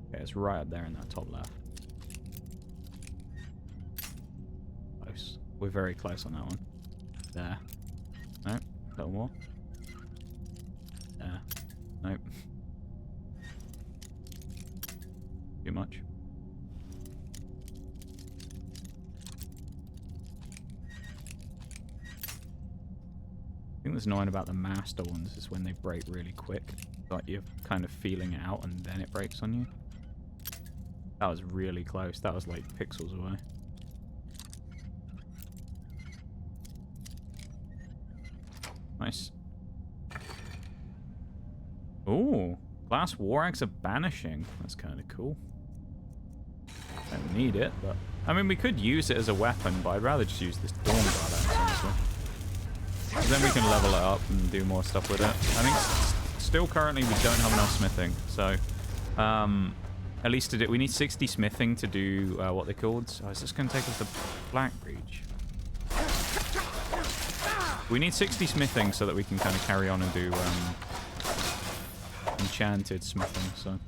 Okay, it's right up there in that top left. Close. We're very close on that one. There. Nope. A little more. There. Nope. Too much. I think what's annoying about the master ones is when they break really quick. Like you're kind of feeling it out and then it breaks on you. That was really close. That was like pixels away. Nice. Ooh, glass war axe of banishing. That's kind of cool. Don't need it, but I mean we could use it as a weapon, but I'd rather just use this Dawn Guard axe, honestly. Because then we can level it up and do more stuff with it. I think still currently we don't have enough smithing, so at least to do, we need 60 smithing to do what they're called. So is this going to take us to Black Reach? We need 60 smithing so that we can kind of carry on and do enchanted smithing. So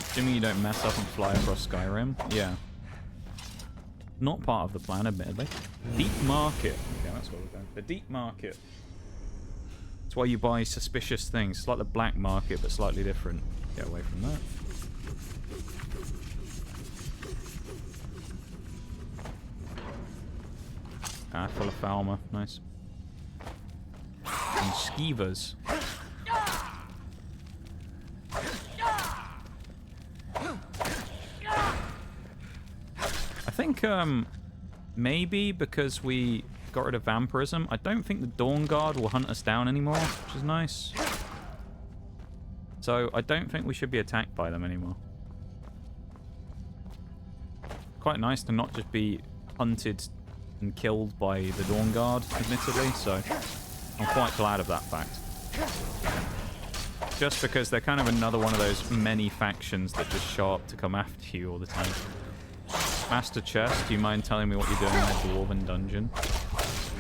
assuming you don't mess up and fly across Skyrim, yeah. Not part of the plan, admittedly. Deep Market. Okay, that's what we're going. The Deep Market. It's why you buy suspicious things. It's like the Black Market, but slightly different. Get away from that. Ah, full of Falmer. Nice. And skeevers. I think, maybe because we got rid of vampirism, I don't think the Dawn Guard will hunt us down anymore, which is nice. So I don't think we should be attacked by them anymore. Quite nice to not just be hunted and killed by the Dawn Guard, admittedly, so I'm quite glad of that fact. Just because they're kind of another one of those many factions that just show up to come after you all the time. Master Chest, do you mind telling me what you're doing in the Dwarven Dungeon?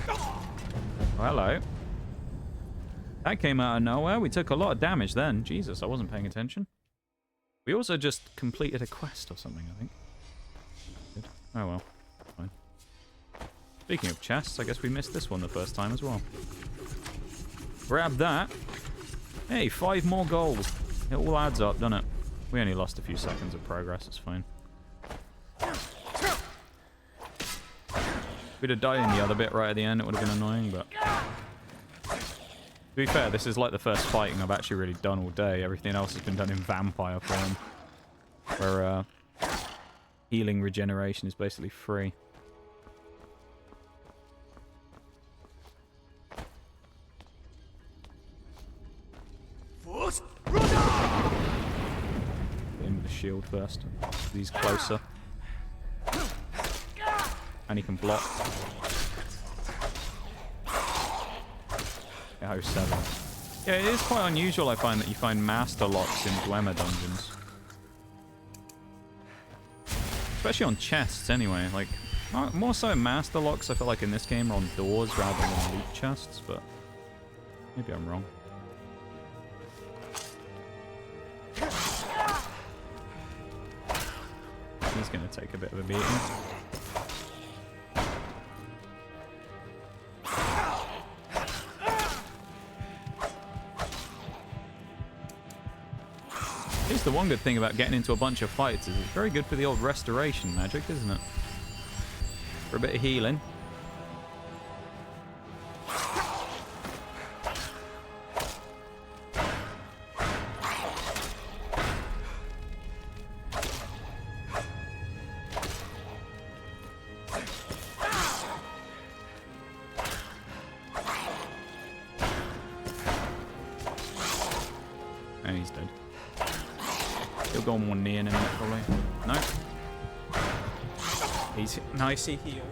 Oh, hello. That came out of nowhere. We took a lot of damage then. Jesus, I wasn't paying attention. We also just completed a quest or something, I think. Good. Oh well. Fine. Speaking of chests, I guess we missed this one the first time as well. Grab that. Hey, 5 more gold. It all adds up, doesn't it? We only lost a few seconds of progress. It's fine. If we'd have died in the other bit right at the end, it would have been annoying, but... To be fair, this is like the first fighting I've actually really done all day. Everything else has been done in vampire form. Where, healing regeneration is basically free. In with the shield first. He's closer. And he can block. Oh, 7. Yeah, it is quite unusual, I find, that you find master locks in Dwemer dungeons. Especially on chests, anyway. Like, more so master locks, I feel like, in this game are on doors rather than loot chests, but maybe I'm wrong. He's going to take a bit of a beating. Here's the one good thing about getting into a bunch of fights is it's very good for the old restoration magic, isn't it? For a bit of healing. And he's dead. He'll go more near in a minute, probably. No. He's nicely healed.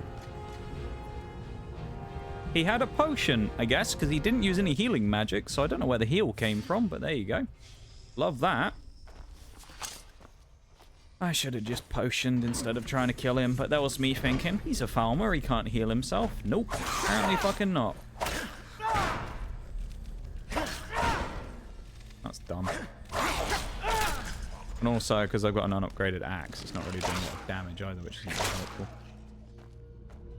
He had a potion, I guess, because he didn't use any healing magic, so I don't know where the heal came from, but there you go. Love that. I should have just potioned instead of trying to kill him, but that was me thinking, he's a farmer, he can't heal himself. Nope, apparently fucking not. That's dumb. And also, because I've got an unupgraded axe, it's not really doing a lot of damage either, which isn't very helpful.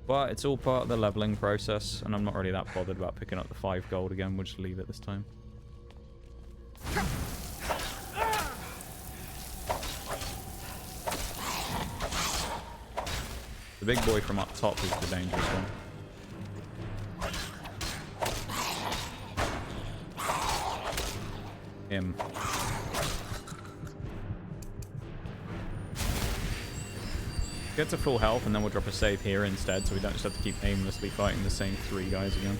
But it's all part of the leveling process, and I'm not really that bothered about picking up the 5 gold again. We'll just leave it this time. The big boy from up top is the dangerous one. Him. Get to full health and then we'll drop a save here instead, so we don't just have to keep aimlessly fighting the same 3 guys again.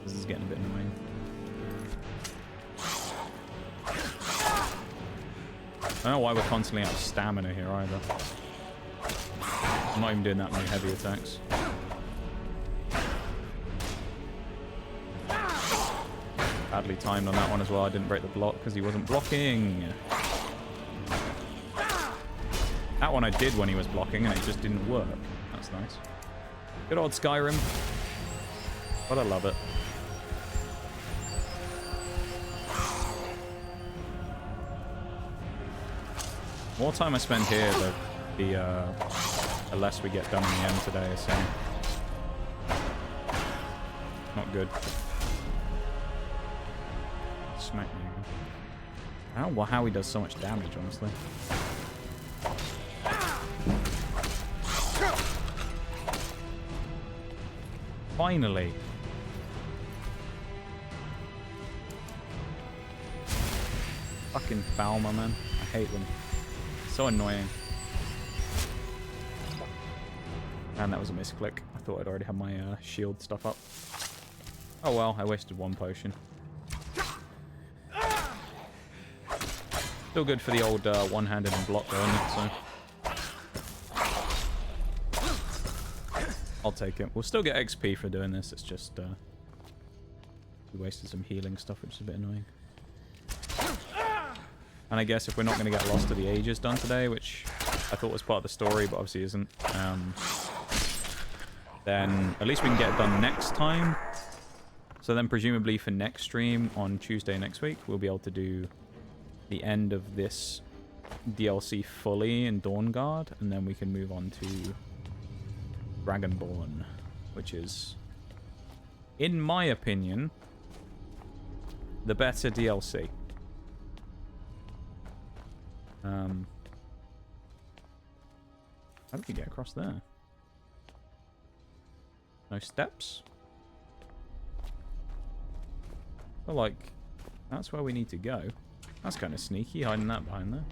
This is getting a bit annoying. I don't know why we're constantly out of stamina here either. I'm not even doing that many heavy attacks. Badly timed on that one as well. I didn't break the block because he wasn't blocking. That one I did when he was blocking and it just didn't work. That's nice. Good old Skyrim. But I love it. More time I spend here, the less we get done in the end today, so... Not good. Smack me again. I don't know how he does so much damage, honestly. Finally. Fucking Falmer, man. I hate them. So annoying. And that was a misclick. I thought I'd already have my shield stuff up. Oh well, I wasted one potion. Still good for the old one-handed and block though, isn't it? So I'll take it. We'll still get XP for doing this. It's just we wasted some healing stuff, which is a bit annoying. And I guess if we're not going to get Lost to the Ages done today, which I thought was part of the story, but obviously isn't, then at least we can get it done next time. So then presumably for next stream on Tuesday next week, we'll be able to do the end of this DLC fully in Dawnguard, and then we can move on to Dragonborn, which is, in my opinion, the better DLC. How do we get across there? No steps? Well, like, that's where we need to go. That's kind of sneaky, hiding that behind there.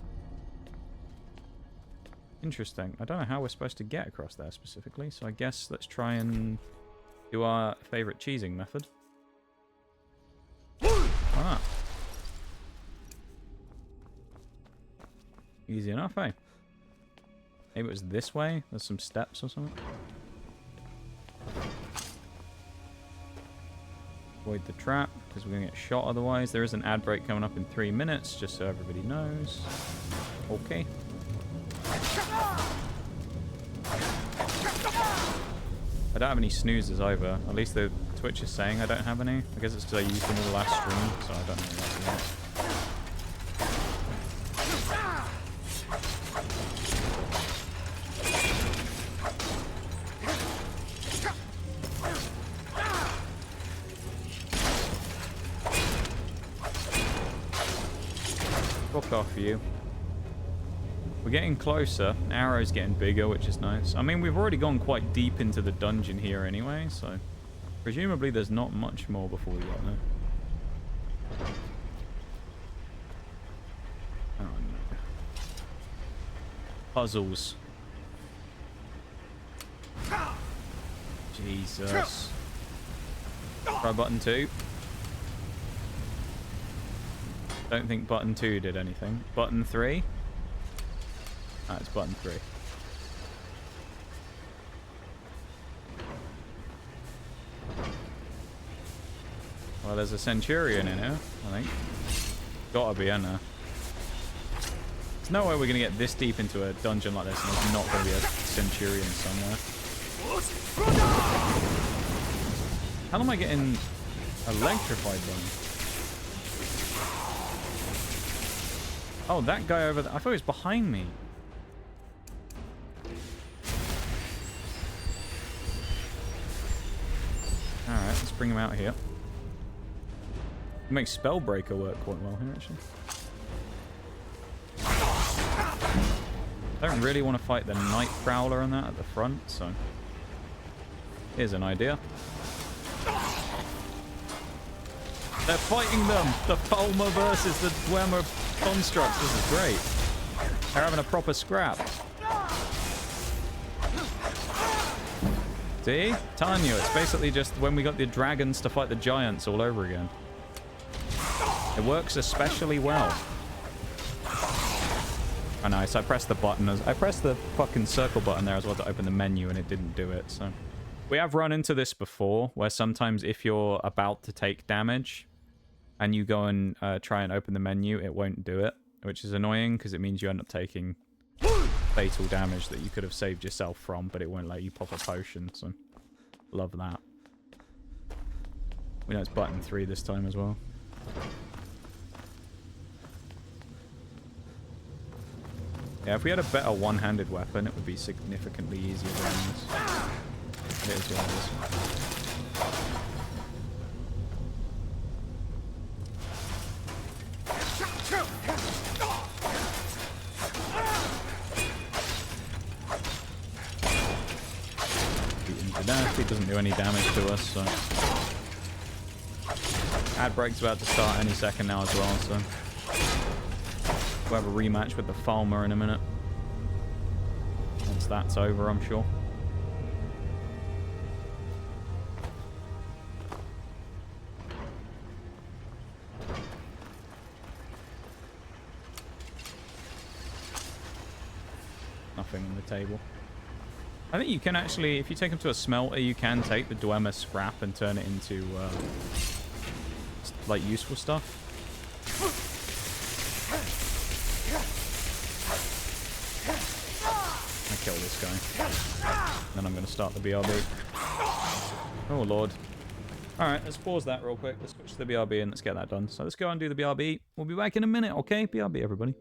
Interesting. I don't know how we're supposed to get across there specifically, so I guess let's try and do our favorite cheesing method. Ah. Easy enough, eh? Maybe it was this way? There's some steps or something? Avoid the trap, because we're going to get shot otherwise. There is an ad break coming up in 3 minutes, just so everybody knows. Okay. I don't have any snoozes either. At least the Twitch is saying I don't have any. I guess it's because I used them all last stream, so I don't know what that is. Fuck off you. We're getting closer. Arrow's getting bigger, which is nice. I mean, we've already gone quite deep into the dungeon here anyway, so presumably there's not much more before we get there. Oh no. Puzzles. Jesus. Try button 2. Don't think button 2 did anything. Button 3? Ah, it's button 3. Well, there's a Centurion in here, I think. Gotta be in there. There's no way we're gonna get this deep into a dungeon like this and there's not gonna be a Centurion somewhere. How am I getting electrified then? Oh, that guy over there. I thought he was behind me. Alright, let's bring him out here. It makes Spellbreaker work quite well here, actually. I don't really want to fight the Night Prowler on that at the front, so here's an idea. They're fighting them! The Palmer versus the Dwemer constructs. This is great. They're having a proper scrap. See? Telling you, it's basically just when we got the dragons to fight the giants all over again. It works especially well. Oh nice, I pressed the button. I pressed the fucking circle button there as well to open the menu and it didn't do it, so. We have run into this before, where sometimes if you're about to take damage and you go and try and open the menu, it won't do it, which is annoying because it means you end up taking fatal damage that you could have saved yourself from, but it won't let you pop a potion, so love that. We know it's button 3 this time as well. Yeah, if we had a better one-handed weapon, it would be significantly easier than this. It is what it is. Shoot into that. It doesn't didn't do any damage to us, so... Ad break's about to start any second now as well, so... We'll have a rematch with the Falmer in a minute. Once that's over, I'm sure. Nothing on the table. I think you can actually, if you take them to a smelter, you can take the Dwemer scrap and turn it into, like, useful stuff. I kill this guy. Then I'm going to start the BRB. Oh, Lord. Alright, let's pause that real quick. Let's switch to the BRB and let's get that done. So let's go and do the BRB. We'll be back in a minute, okay? BRB, everybody.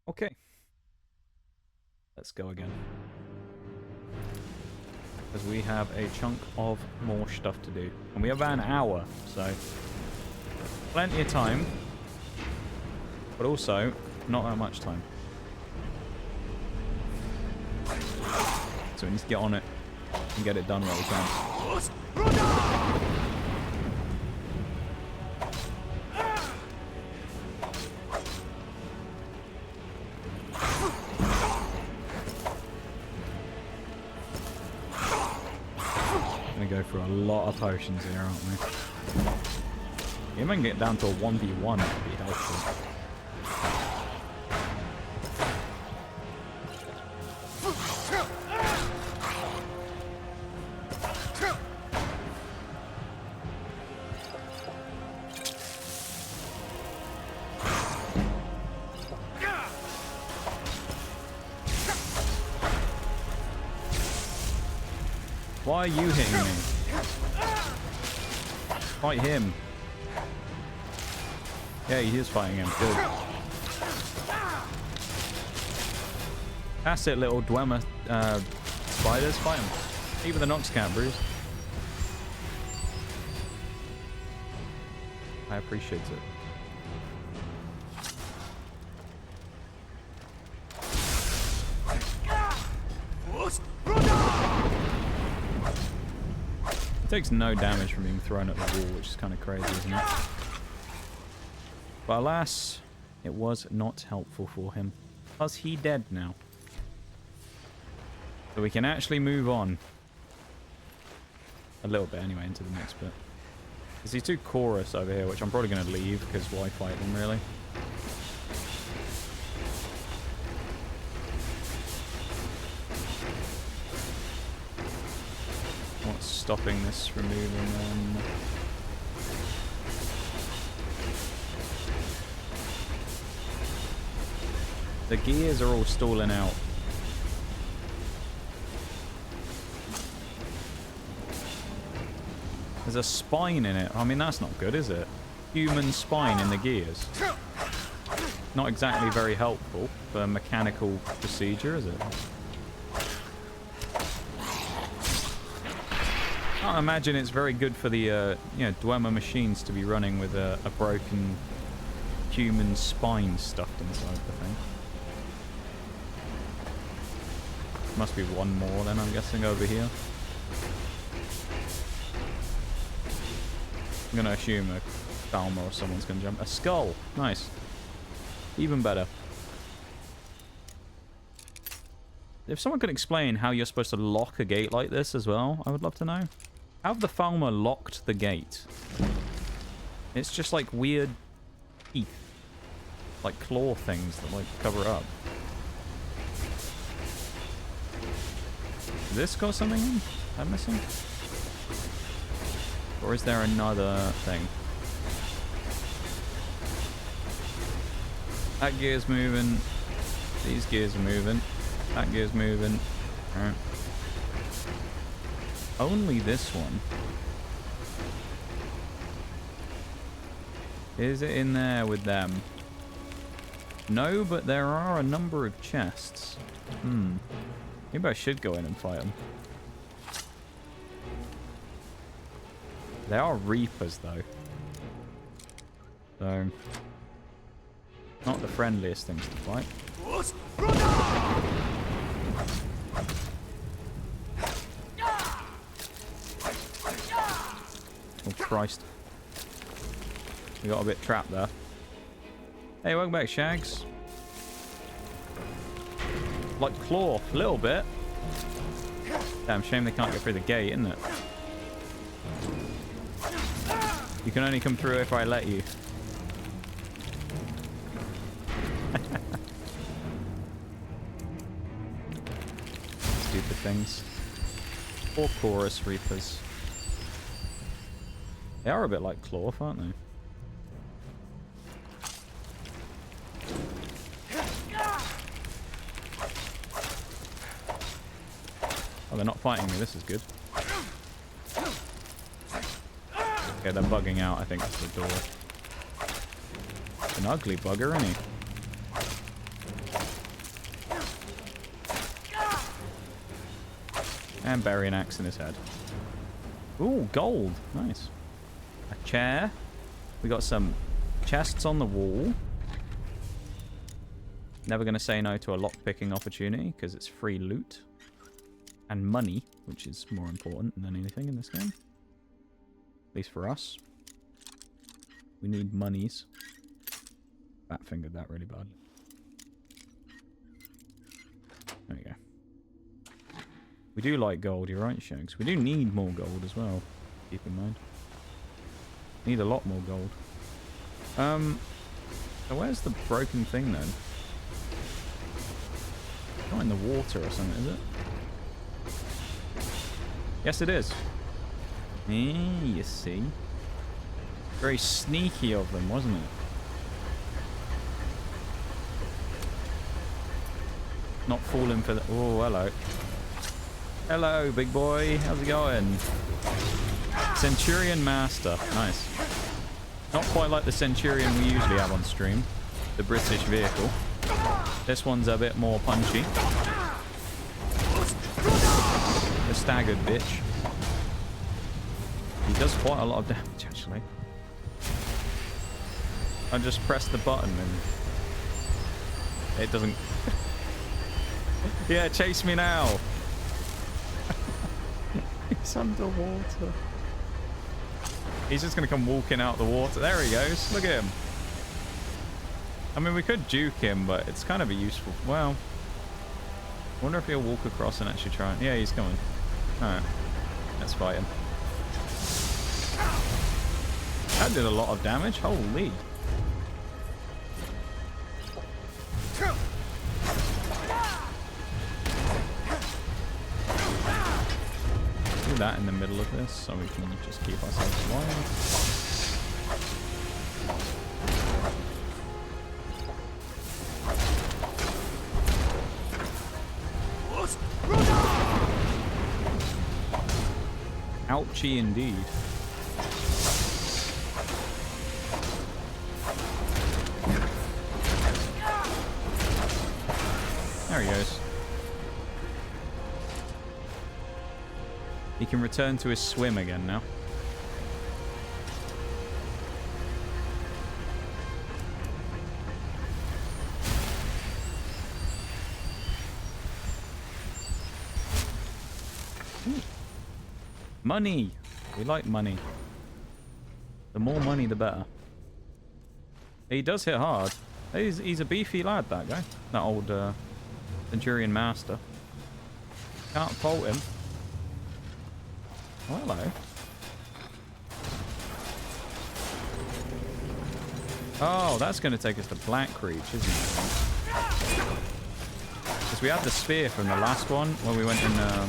Okay. Let's go again. Because we have a chunk of more stuff to do. And we have about an hour, so plenty of time. But also, not that much time. So we need to get on it and get it done while we can. Go through a lot of potions here, aren't we? Even get down to a 1v1 would be helpful. Why are you hitting me? Fight him. Yeah, he is fighting him. Good. That's it, little Dwemer spiders. Fight him. Even the Nox can't bruise. I appreciate it. It takes no damage from being thrown at the wall, which is kind of crazy, isn't it? But alas, it was not helpful for him. Because he dead now. So we can actually move on. A little bit anyway, into the next bit. There's these two chorus over here, which I'm probably going to leave, because why fight them, really? What's stopping this from moving them? The gears are all stalling out. There's a spine in it. I mean, that's not good, is it? Human spine in the gears. Not exactly very helpful for mechanical procedure, is it? I can't imagine it's very good for the you know, Dwemer machines to be running with a broken human spine stuffed inside the thing. Must be one more then, I'm guessing, over here. I'm going to assume a Falmer or someone's going to jump. A skull. Nice. Even better. If someone could explain how you're supposed to lock a gate like this as well, I would love to know. How have the Falmer locked the gate? It's just like weird teeth. Like claw things that like cover up. Did this got something in? I'm missing? Or is there another thing? That gear's moving. These gears are moving. That gear's moving. Alright. Only this one. Is it in there with them? No, but there are a number of chests. Maybe I should go in and fight them. They are Reapers, though. So, not the friendliest things to fight. Oh, Christ. We got a bit trapped there. Hey, welcome back, Shags. Like claw, a little bit. Damn shame they can't get through the gate, isn't it? You can only come through if I let you. Stupid things. Or chorus reapers. They are a bit like Claw, aren't they? Oh, they're not fighting me. This is good. Okay, they're bugging out, I think, that's the door. An ugly bugger, isn't he? And bury an axe in his head. Ooh, gold. Nice. A chair. We got some chests on the wall. Never going to say no to a lock-picking opportunity, because it's free loot. And money, which is more important than anything in this game. At least for us. We need monies. Fat fingered that really badly. There we go. We do like gold, you're right, Shags. We do need more gold as well. Keep in mind. Need a lot more gold. So where's the broken thing then? Not in the water or something, is it? Yes, it is. You see. Very sneaky of them, wasn't it? Not falling for the... Oh, hello. Hello, big boy. How's it going? Centurion Master. Nice. Not quite like the Centurion we usually have on stream. The British vehicle. This one's a bit more punchy. The staggered bitch. He does quite a lot of damage, actually. I just press the button and it doesn't... Yeah, chase me now. He's underwater. He's just going to come walking out the water. There he goes. Look at him. I mean, we could juke him, but it's kind of a useful... Well, I wonder if he'll walk across and actually try and... Yeah, he's coming. Alright. Let's fight him. That did a lot of damage. Holy. Do that in the middle of this so we can just keep ourselves alive. Ouchie indeed. There he goes. He can return to his swim again now. Ooh. Money! We like money. The more money, the better. He does hit hard. He's a beefy lad, that guy. That old Centurion Master. Can't fault him. Oh, hello. Oh, that's going to take us to Black Reach, isn't it? Because we had the spear from the last one when we went in the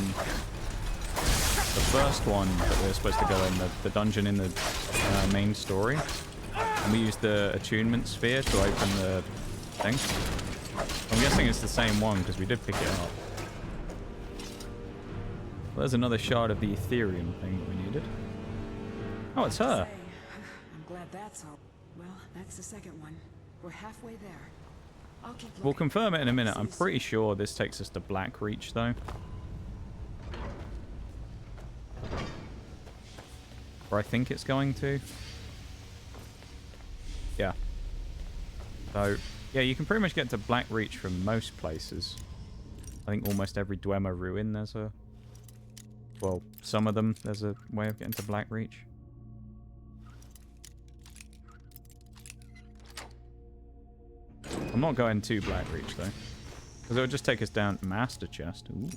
first one that we were supposed to go in, the dungeon in the main story. And we used the attunement sphere to open the thing. I'm guessing it's the same one because we did pick it up. Well, there's another shard of the Ethereum thing that we needed. Oh, it's her. I'm glad that's all. Well, that's the second one. We're halfway there. I'll keep looking. We'll confirm it in a minute. I'm pretty sure this takes us to Black Reach, though. Or I think it's going to. Yeah. So, yeah, you can pretty much get to Black Reach from most places. I think almost every Dwemer ruin there's a... Well, some of them there's a way of getting to Black Reach. I'm not going to Black Reach, though. Because it would just take us down... Master Chest. Ooh.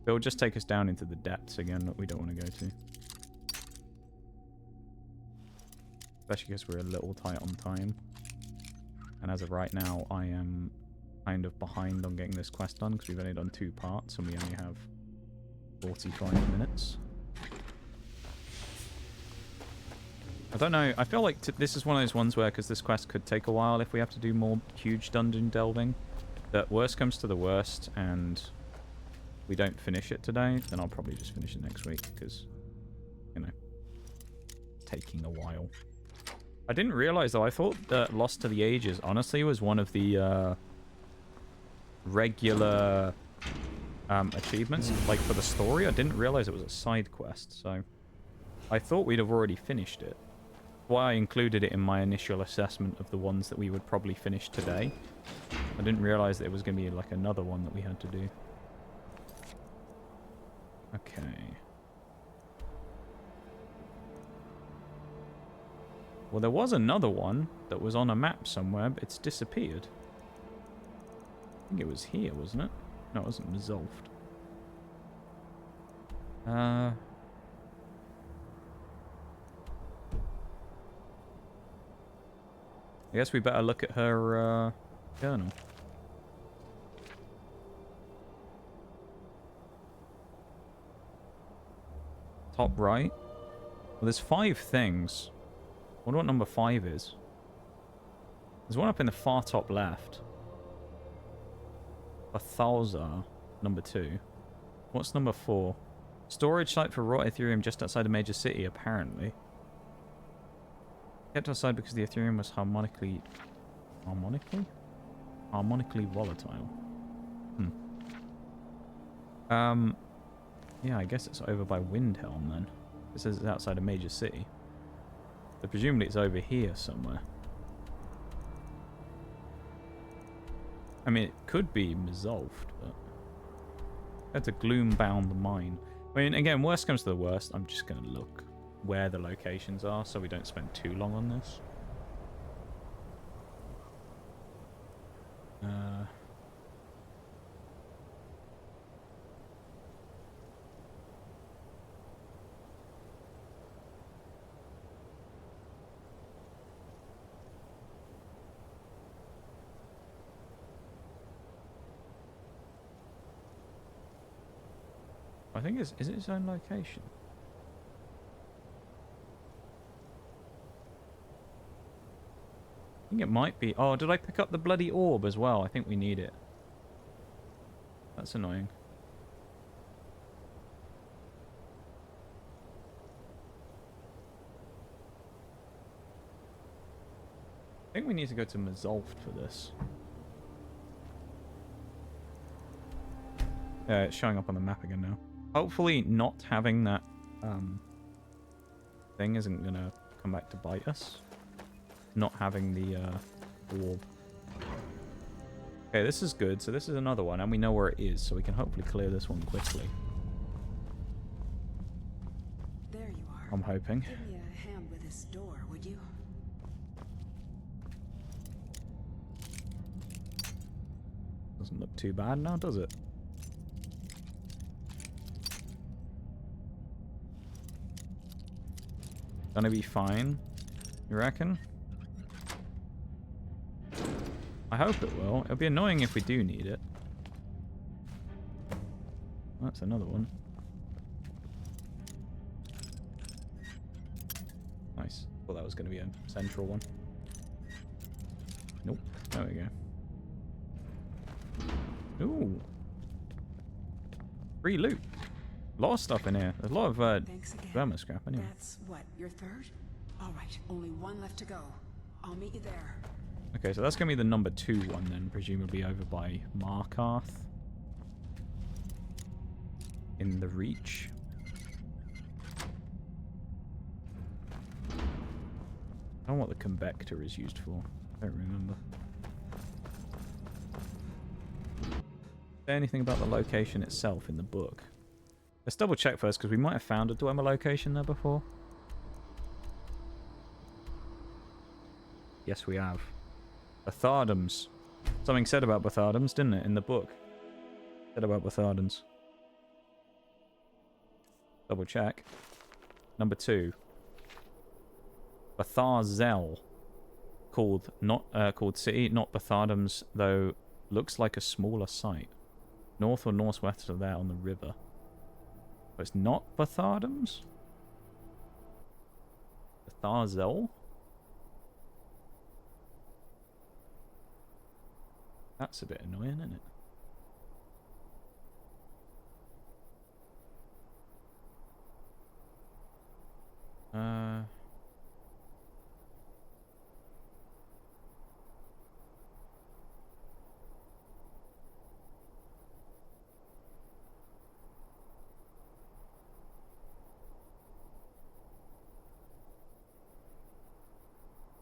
It would just take us down into the depths again that we don't want to go to. Especially because we're a little tight on time. And as of right now, I am kind of behind on getting this quest done because we've only done 2 parts and we only have 45 minutes. I don't know. I feel like this is one of those ones where, because this quest could take a while if we have to do more huge dungeon delving, that worst comes to the worst and we don't finish it today, then I'll probably just finish it next week because, you know, it's taking a while. I didn't realize, though, I thought that Lost to the Ages, honestly, was one of the regular achievements, like for the story. I didn't realize it was a side quest, so I thought we'd have already finished it. Why I included it in my initial assessment of the ones that we would probably finish today. I didn't realize that it was going to be like another one that we had to do. Okay. Well, there was another one that was on a map somewhere, but it's disappeared. I think it was here, wasn't it? No, it wasn't resolved. I guess we better look at her journal. Top right. Well, there's 5 things. I wonder what number 5 is. There's one up in the far top left. Bathalzar, number 2. What's number 4? Storage site for raw Ethereum just outside a major city, apparently. Kept outside because the Ethereum was harmonically volatile. Yeah, I guess it's over by Windhelm then. It says it's outside a major city. So presumably it's over here somewhere. I mean, it could be Mizolft, but... That's a gloom-bound mine. I mean, again, worst comes to the worst, I'm just going to look where the locations are so we don't spend too long on this. I think is it its own location? I think it might be. Oh, did I pick up the bloody orb as well? I think we need it. That's annoying. I think we need to go to Mizolft for this. Yeah, it's showing up on the map again now. Hopefully not having that thing isn't going to come back to bite us. Not having the orb. Okay, this is good. So this is another one, and we know where it is, so we can hopefully clear this one quickly. There you are. I'm hoping. Give me a hand with this door, would you? Doesn't look too bad now, does it? Gonna be fine, you reckon? I hope it will. It'll be annoying if we do need it. That's another one. Nice. Thought that was going to be a central one. Nope. There we go. Ooh. Free loot. A lot of stuff in here. There's a lot of vermin scrap anyway. That's what, your third? Alright, only one left to go. I'll meet you there. Okay, so that's going to be the number 2 one then, presumably over by Markarth. In the Reach. I don't know what the convector is used for. I don't remember. Is there anything about the location itself in the book? Let's double check first, because we might have found a Dwemer location there before. Yes, we have. Bathardums. Something said about Bathardums, didn't it, in the book? Said about Bathardums. Double check. Number 2. Batharzel. Called city, not Bathardums, though looks like a smaller site. North or northwest of there on the river. But it's not Bathardums? Batharzel? That's a bit annoying, isn't it?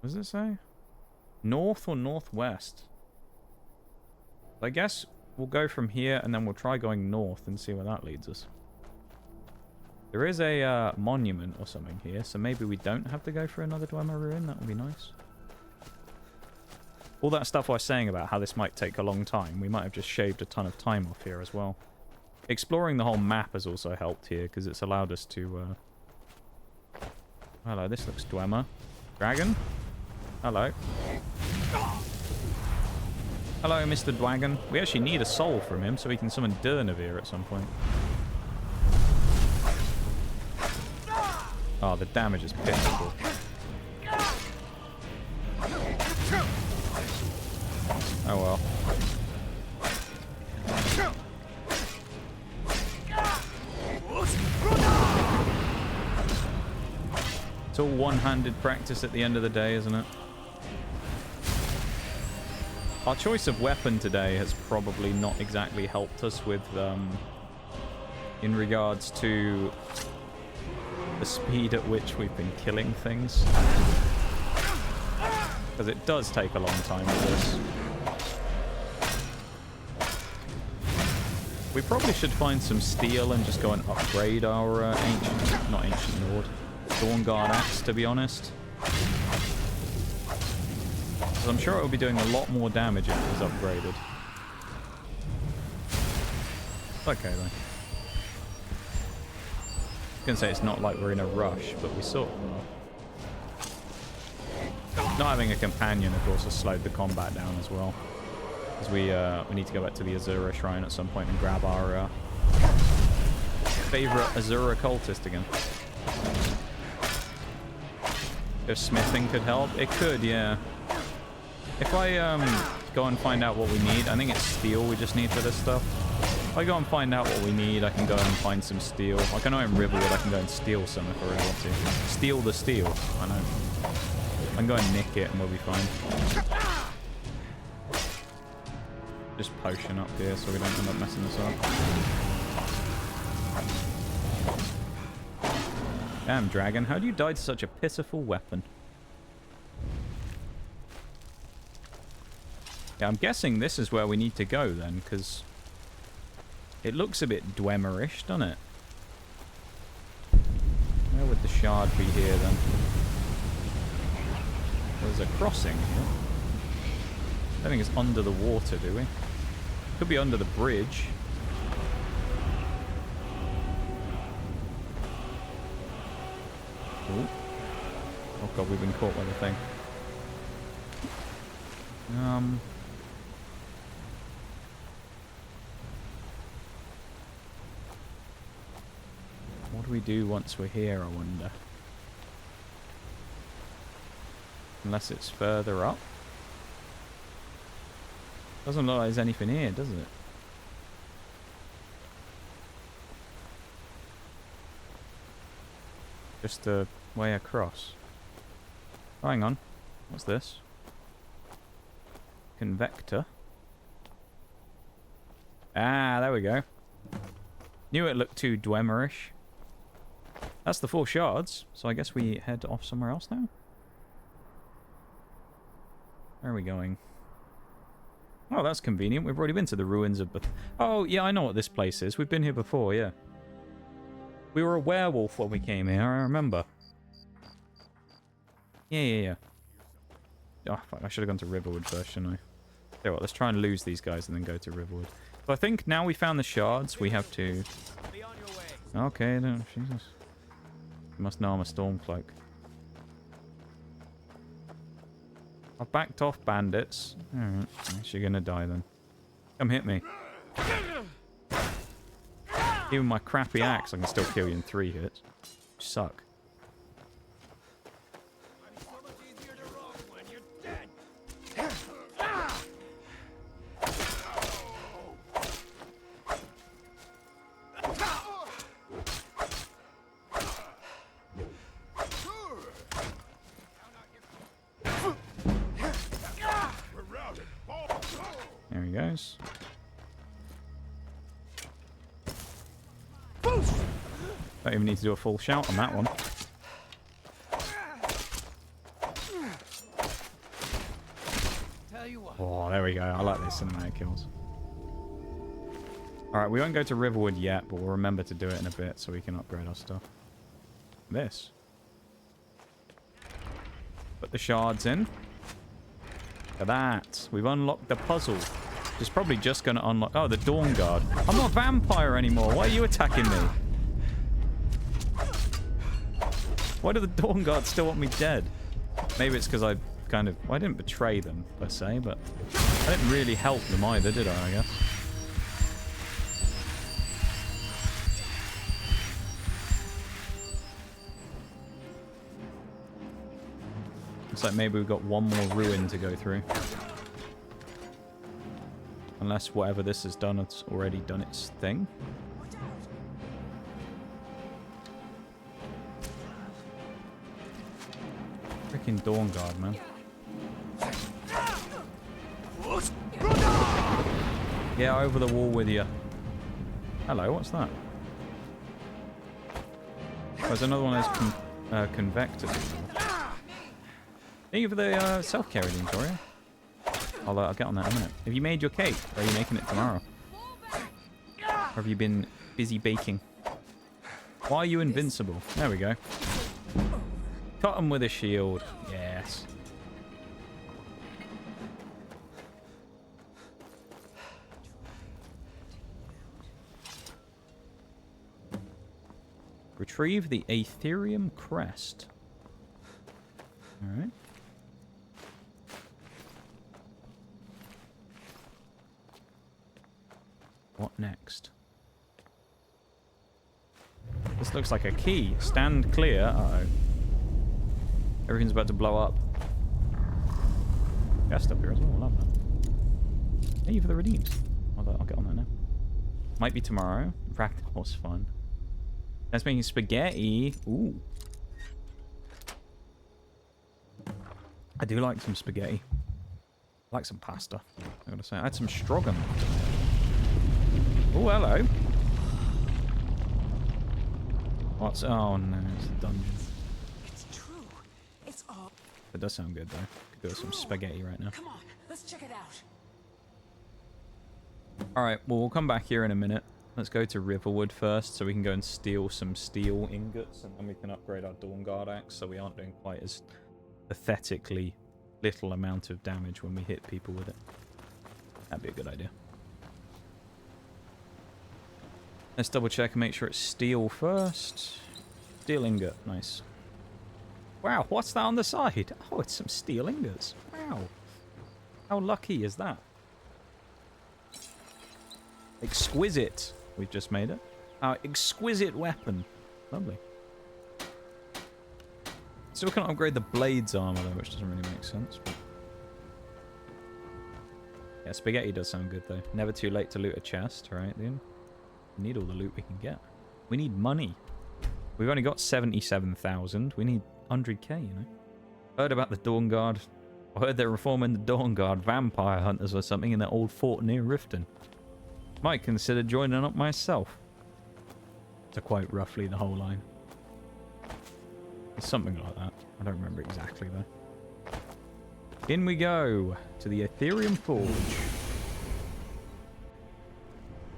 What does it say? North or northwest? I guess we'll go from here and then we'll try going north and see where that leads us. There is a monument or something here, so maybe we don't have to go for another Dwemer ruin. That would be nice. All that stuff I was saying about how this might take a long time, we might have just shaved a ton of time off here as well. Exploring the whole map has also helped here, because it's allowed us to... Hello, this looks Dwemer. Dragon? Hello. Hello, Mr. Dwagon. We actually need a soul from him so we can summon Durnavir at some point. Oh, the damage is pitiful. Oh well. It's all one-handed practice at the end of the day, isn't it? Our choice of weapon today has probably not exactly helped us with, in regards to the speed at which we've been killing things. Because it does take a long time with this. We probably should find some steel and just go and upgrade our ancient lord, Dawnguard axe, to be honest. Because I'm sure it will be doing a lot more damage if it was upgraded. Okay though. I was gonna say it's not like we're in a rush, but we sort of are. Not having a companion, of course, has slowed the combat down as well. Because we need to go back to the Azura Shrine at some point and grab our favorite Azura cultist again. If smithing could help, it could, yeah. If I go and find out what we need, I think it's steel we just need for this stuff. If I go and find out what we need, I can go and find some steel. Like I know in Riverwood I can go and steal some if I really want to. Steal the steel, I know. I can go and nick it and we'll be fine. Just potion up here so we don't end up messing this up. Damn, dragon, how do you die to such a pitiful weapon? Yeah, I'm guessing this is where we need to go then, because it looks a bit Dwemmerish, doesn't it? Where would the shard be here then? There's a crossing here. I don't think it's under the water, do we? Could be under the bridge. Ooh. Oh god, we've been caught by the thing. What do we do once we're here, I wonder? Unless it's further up. Doesn't look like there's anything here, does it? Just a way across. Oh, hang on. What's this? Convector. Ah, there we go. Knew it looked too Dwemmerish. That's the 4 shards, so I guess we head off somewhere else now? Where are we going? Oh, that's convenient. We've already been to the ruins of... Oh, yeah, I know what this place is. We've been here before, yeah. We were a werewolf when we came here, I remember. Yeah. Oh, fuck, I should have gone to Riverwood first, shouldn't I? Tell you what, let's try and lose these guys and then go to Riverwood. So I think now we found the shards, we have to... Okay, no, Jesus. You must know I'm a Stormcloak. I've backed off bandits. Alright, you're gonna die then. Come hit me. Even my crappy axe, I can still kill you in 3 hits. You suck. There he goes. Don't even need to do a full shout on that one. Oh, there we go. I like these cinematic kills. Alright, we won't go to Riverwood yet, but we'll remember to do it in a bit so we can upgrade our stuff. This. Put the shards in. Look at that. We've unlocked the puzzle. It's probably just going to unlock... Oh, the Dawnguard. I'm not a vampire anymore. Why are you attacking me? Why do the Dawnguard still want me dead? Maybe it's because I kind of... Well, I didn't betray them, per se, but... I didn't really help them either, did I guess? Looks like maybe we've got one more ruin to go through. Unless whatever this has done, it's already done its thing. freaking Dawn Guard, man. Get over the wall with you. Hello, what's that? Oh, there's another one of those convectors. Thank you for the self-care reading, Victoria. I'll get on that in a minute. Have you made your cake? Or are you making it tomorrow? Or have you been busy baking? Why are you invincible? There we go. Cut him with a shield. Yes. Retrieve the Aetherium Crest. Alright. What next? This looks like a key. Stand clear. Uh-oh. Everything's about to blow up. Chest up here as well. I love that. Thank you for the redeems. I'll get on that now. Might be tomorrow. Ragdoll's fun. That's making spaghetti. Ooh. I do like some spaghetti. I like some pasta. I gotta say. I had some stroganoff. Oh, hello. What's... Oh, no. It's a dungeon. It's true. It's all... It does sound good, though. Could do with some spaghetti right now. Come on, let's check it out. Alright, well, we'll come back here in a minute. Let's go to Riverwood first, so we can go and steal some steel ingots, and then we can upgrade our Dawn Guard axe, so we aren't doing quite as pathetically little amount of damage when we hit people with it. That'd be a good idea. Let's double check and make sure it's steel first. Steel ingot, nice. Wow, what's that on the side? Oh, it's some steel ingots. Wow. How lucky is that? Exquisite. We've just made it. Our exquisite weapon. Lovely. Still can't upgrade the Blades armor though, which doesn't really make sense. But... yeah, spaghetti does sound good though. Never too late to loot a chest, right, dude? We need all the loot we can get. We need money. We've only got 77,000. We need 100k, you know? Heard about the Dawn Guard. I heard they're reforming the Dawn Guard vampire hunters or something in that old fort near Riften. Might consider joining up myself. To quote roughly the whole line. It's something like that. I don't remember exactly though. In we go to the Aetherium Forge.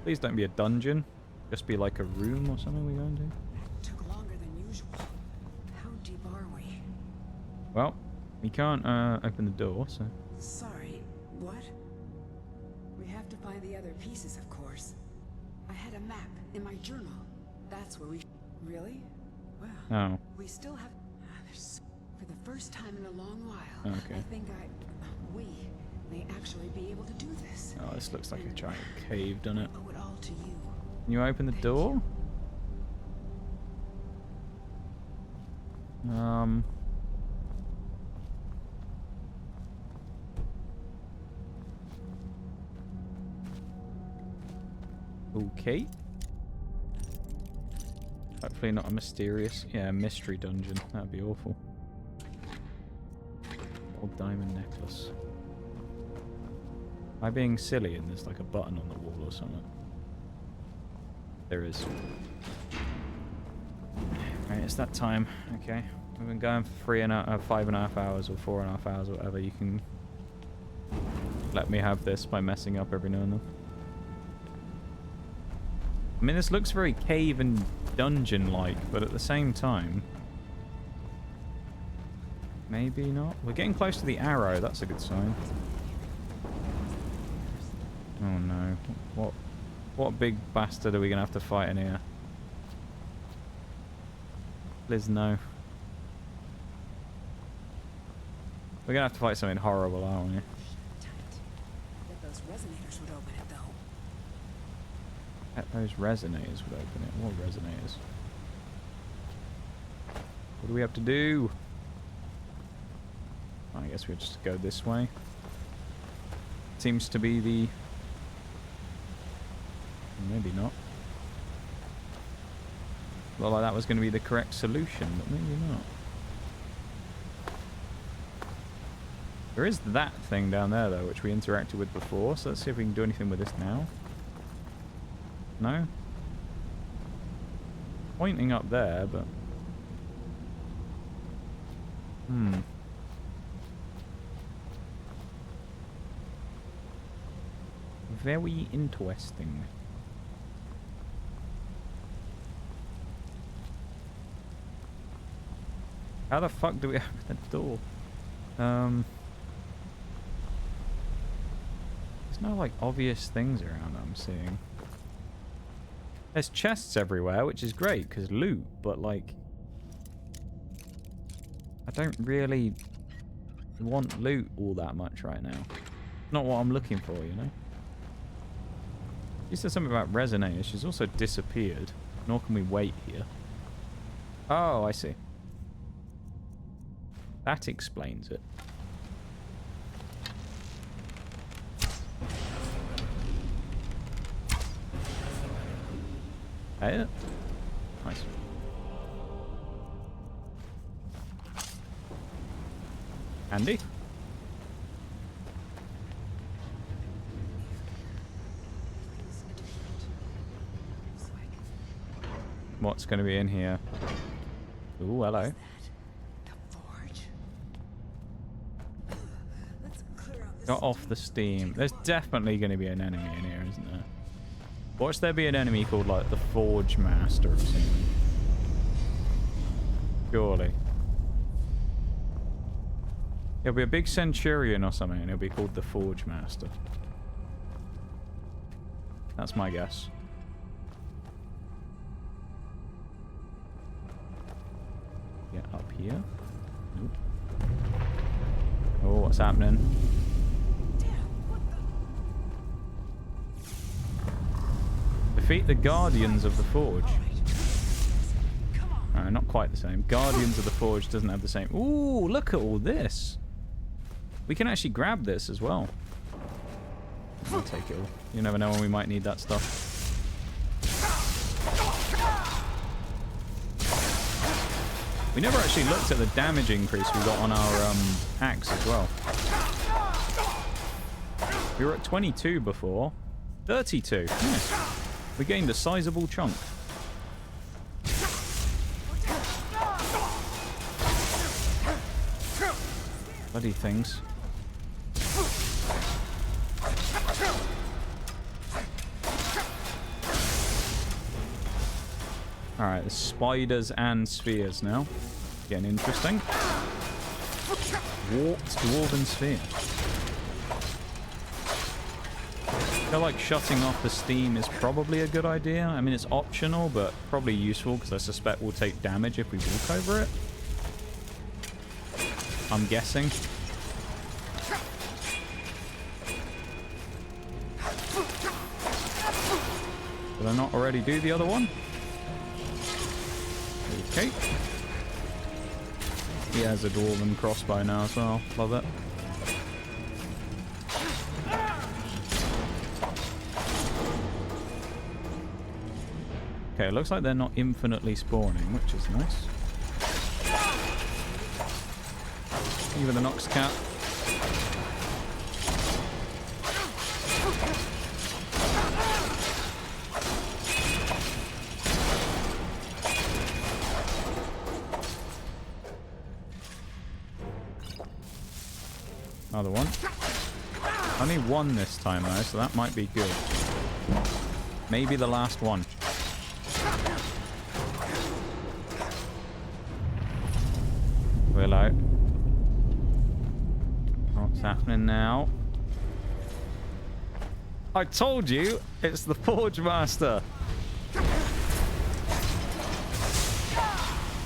Please don't be a dungeon. Just be like a room or something we're going to. Took longer than usual. How deep are we? Well, we can't open the door, so... Sorry, what? We have to find the other pieces, of course. I had a map in my journal. That's where we... Really? Well, oh. We still have... For the first time in a long while, okay. I think we may actually be able to do this. Oh, this looks like a giant cave, doesn't it? I owe it all to you. Can you open the door? Okay. Hopefully not a mysterious... yeah, mystery dungeon. That'd be awful. Old diamond necklace. Am I being silly and there's like a button on the wall or something? There is. Right, it's that time. Okay. We've been going for 5.5 hours or 4.5 hours or whatever. You can let me have this by messing up every now and then. I mean, this looks very cave and dungeon-like, but at the same time... maybe not. We're getting close to the arrow. That's a good sign. Oh no. What big bastard are we going to have to fight in here? Please no. We're going to have to fight something horrible, aren't we? Bet those resonators would open it, though. Bet those resonators would open it. What resonators? What do we have to do? I guess we'll just go this way. Seems to be the... maybe not. Looked like that was going to be the correct solution, but maybe not. There is that thing down there, though, which we interacted with before. So let's see if we can do anything with this now. No? Pointing up there, but... Very interesting. How the fuck do we open the door? There's no, like, obvious things around that I'm seeing. There's chests everywhere, which is great, because loot, but, like... I don't really want loot all that much right now. Not what I'm looking for, you know? You said something about Resonators. She's also disappeared. Nor can we wait here. Oh, I see. That explains it. Hey, nice. Andy? What's going to be in here? Ooh, hello. Got off the steam. There's definitely going to be an enemy in here, isn't there? Watch there be an enemy called, like, the Forge Master or something. Surely. It'll be a big Centurion or something, and it'll be called the Forge Master. That's my guess. Get up here. Nope. Oh, what's happening? Defeat the Guardians of the Forge. Not quite the same. Guardians of the Forge doesn't have the same. Ooh, look at all this. We can actually grab this as well. I'll take it all. You never know when we might need that stuff. We never actually looked at the damage increase we got on our axe as well. We were at 22 before. 32. Nice. We gained a sizable chunk. Bloody things. Alright, there's spiders and spheres now. Getting interesting. Warped Dwarven Sphere. I feel like shutting off the steam is probably a good idea. I mean, it's optional, but probably useful because I suspect we'll take damage if we walk over it. I'm guessing. Did I not already do the other one? Okay. He has a dwarven crossbow now as well. Love it. Okay, it looks like they're not infinitely spawning, which is nice. Even the Nox cat. Another one. Only one this time though, so that might be good. Maybe the last one. We're out. What's happening now? I told you, it's the Forge Master.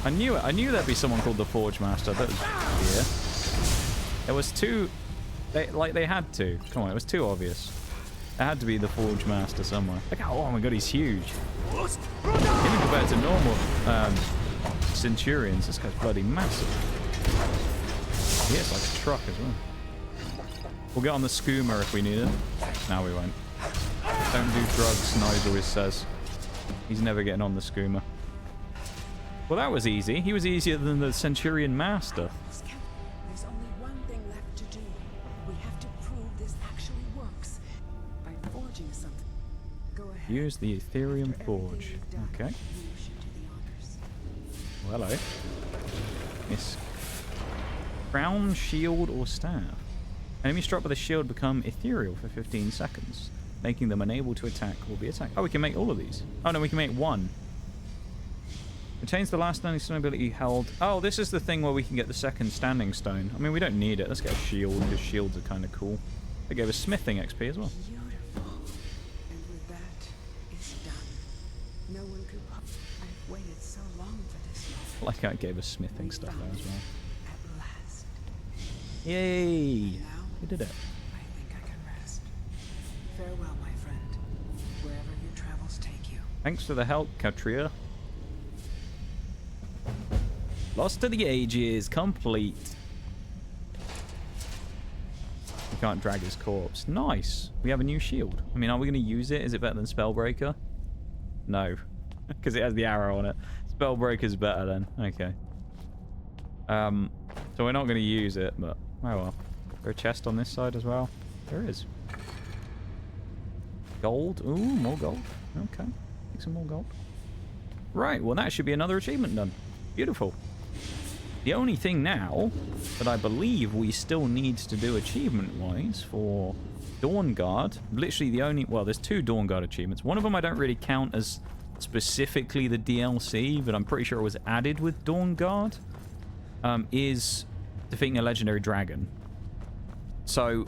I knew it. I knew there'd be someone called the Forge Master that was here. There was two. They had to. Come on, it was too obvious. There had to be the Forge Master somewhere. Look how, oh my god, he's huge. Even compared to normal Centurions, this guy's bloody massive. He is like a truck as well. We'll get on the skoomer if we need it. No, we won't. Don't do drugs, Nigel always says. He's never getting on the skoomer. Well, that was easy. He was easier than the Centurion Master. There's only one thing left to do. forging something. Go ahead. Use the Ethereum After Forge. everything you've done, Okay. you should do the honors. Well, hello. Miss. Crown, shield, or staff. Enemies struck with a shield become ethereal for 15 seconds, making them unable to attack or be attacked. Oh, we can make all of these. Oh, no, we can make one. Retains the last standing stone ability held. Oh, this is the thing where we can get the second standing stone. I mean, we don't need it. Let's get a shield, because shields are kind of cool. They gave us smithing XP as well. Beautiful. And with that, it's done. No one could. I've waited so long for this moment. Like how it gave us smithing stuff there as well. At last. Yay! Now, We did it. I think I can rest. Farewell, my friend. Wherever your travels take you. Thanks for the help, Katria. Lost to the Ages, complete. We can't drag his corpse. Nice. We have a new shield. I mean, are we going to use it? Is it better than Spellbreaker? No. Because it has the arrow on it. Spellbreaker's better then. Okay. So we're not going to use it, but oh well. Is there a chest on this side as well? There is. Gold. Ooh, more gold. Okay. Take some more gold. Right, well that should be another achievement done. Beautiful. The only thing now that I believe we still need to do achievement-wise for Dawnguard, literally the only... Well, there's two Dawnguard achievements. One of them I don't really count as specifically the DLC, but I'm pretty sure it was added with Dawnguard, is defeating a legendary dragon. So,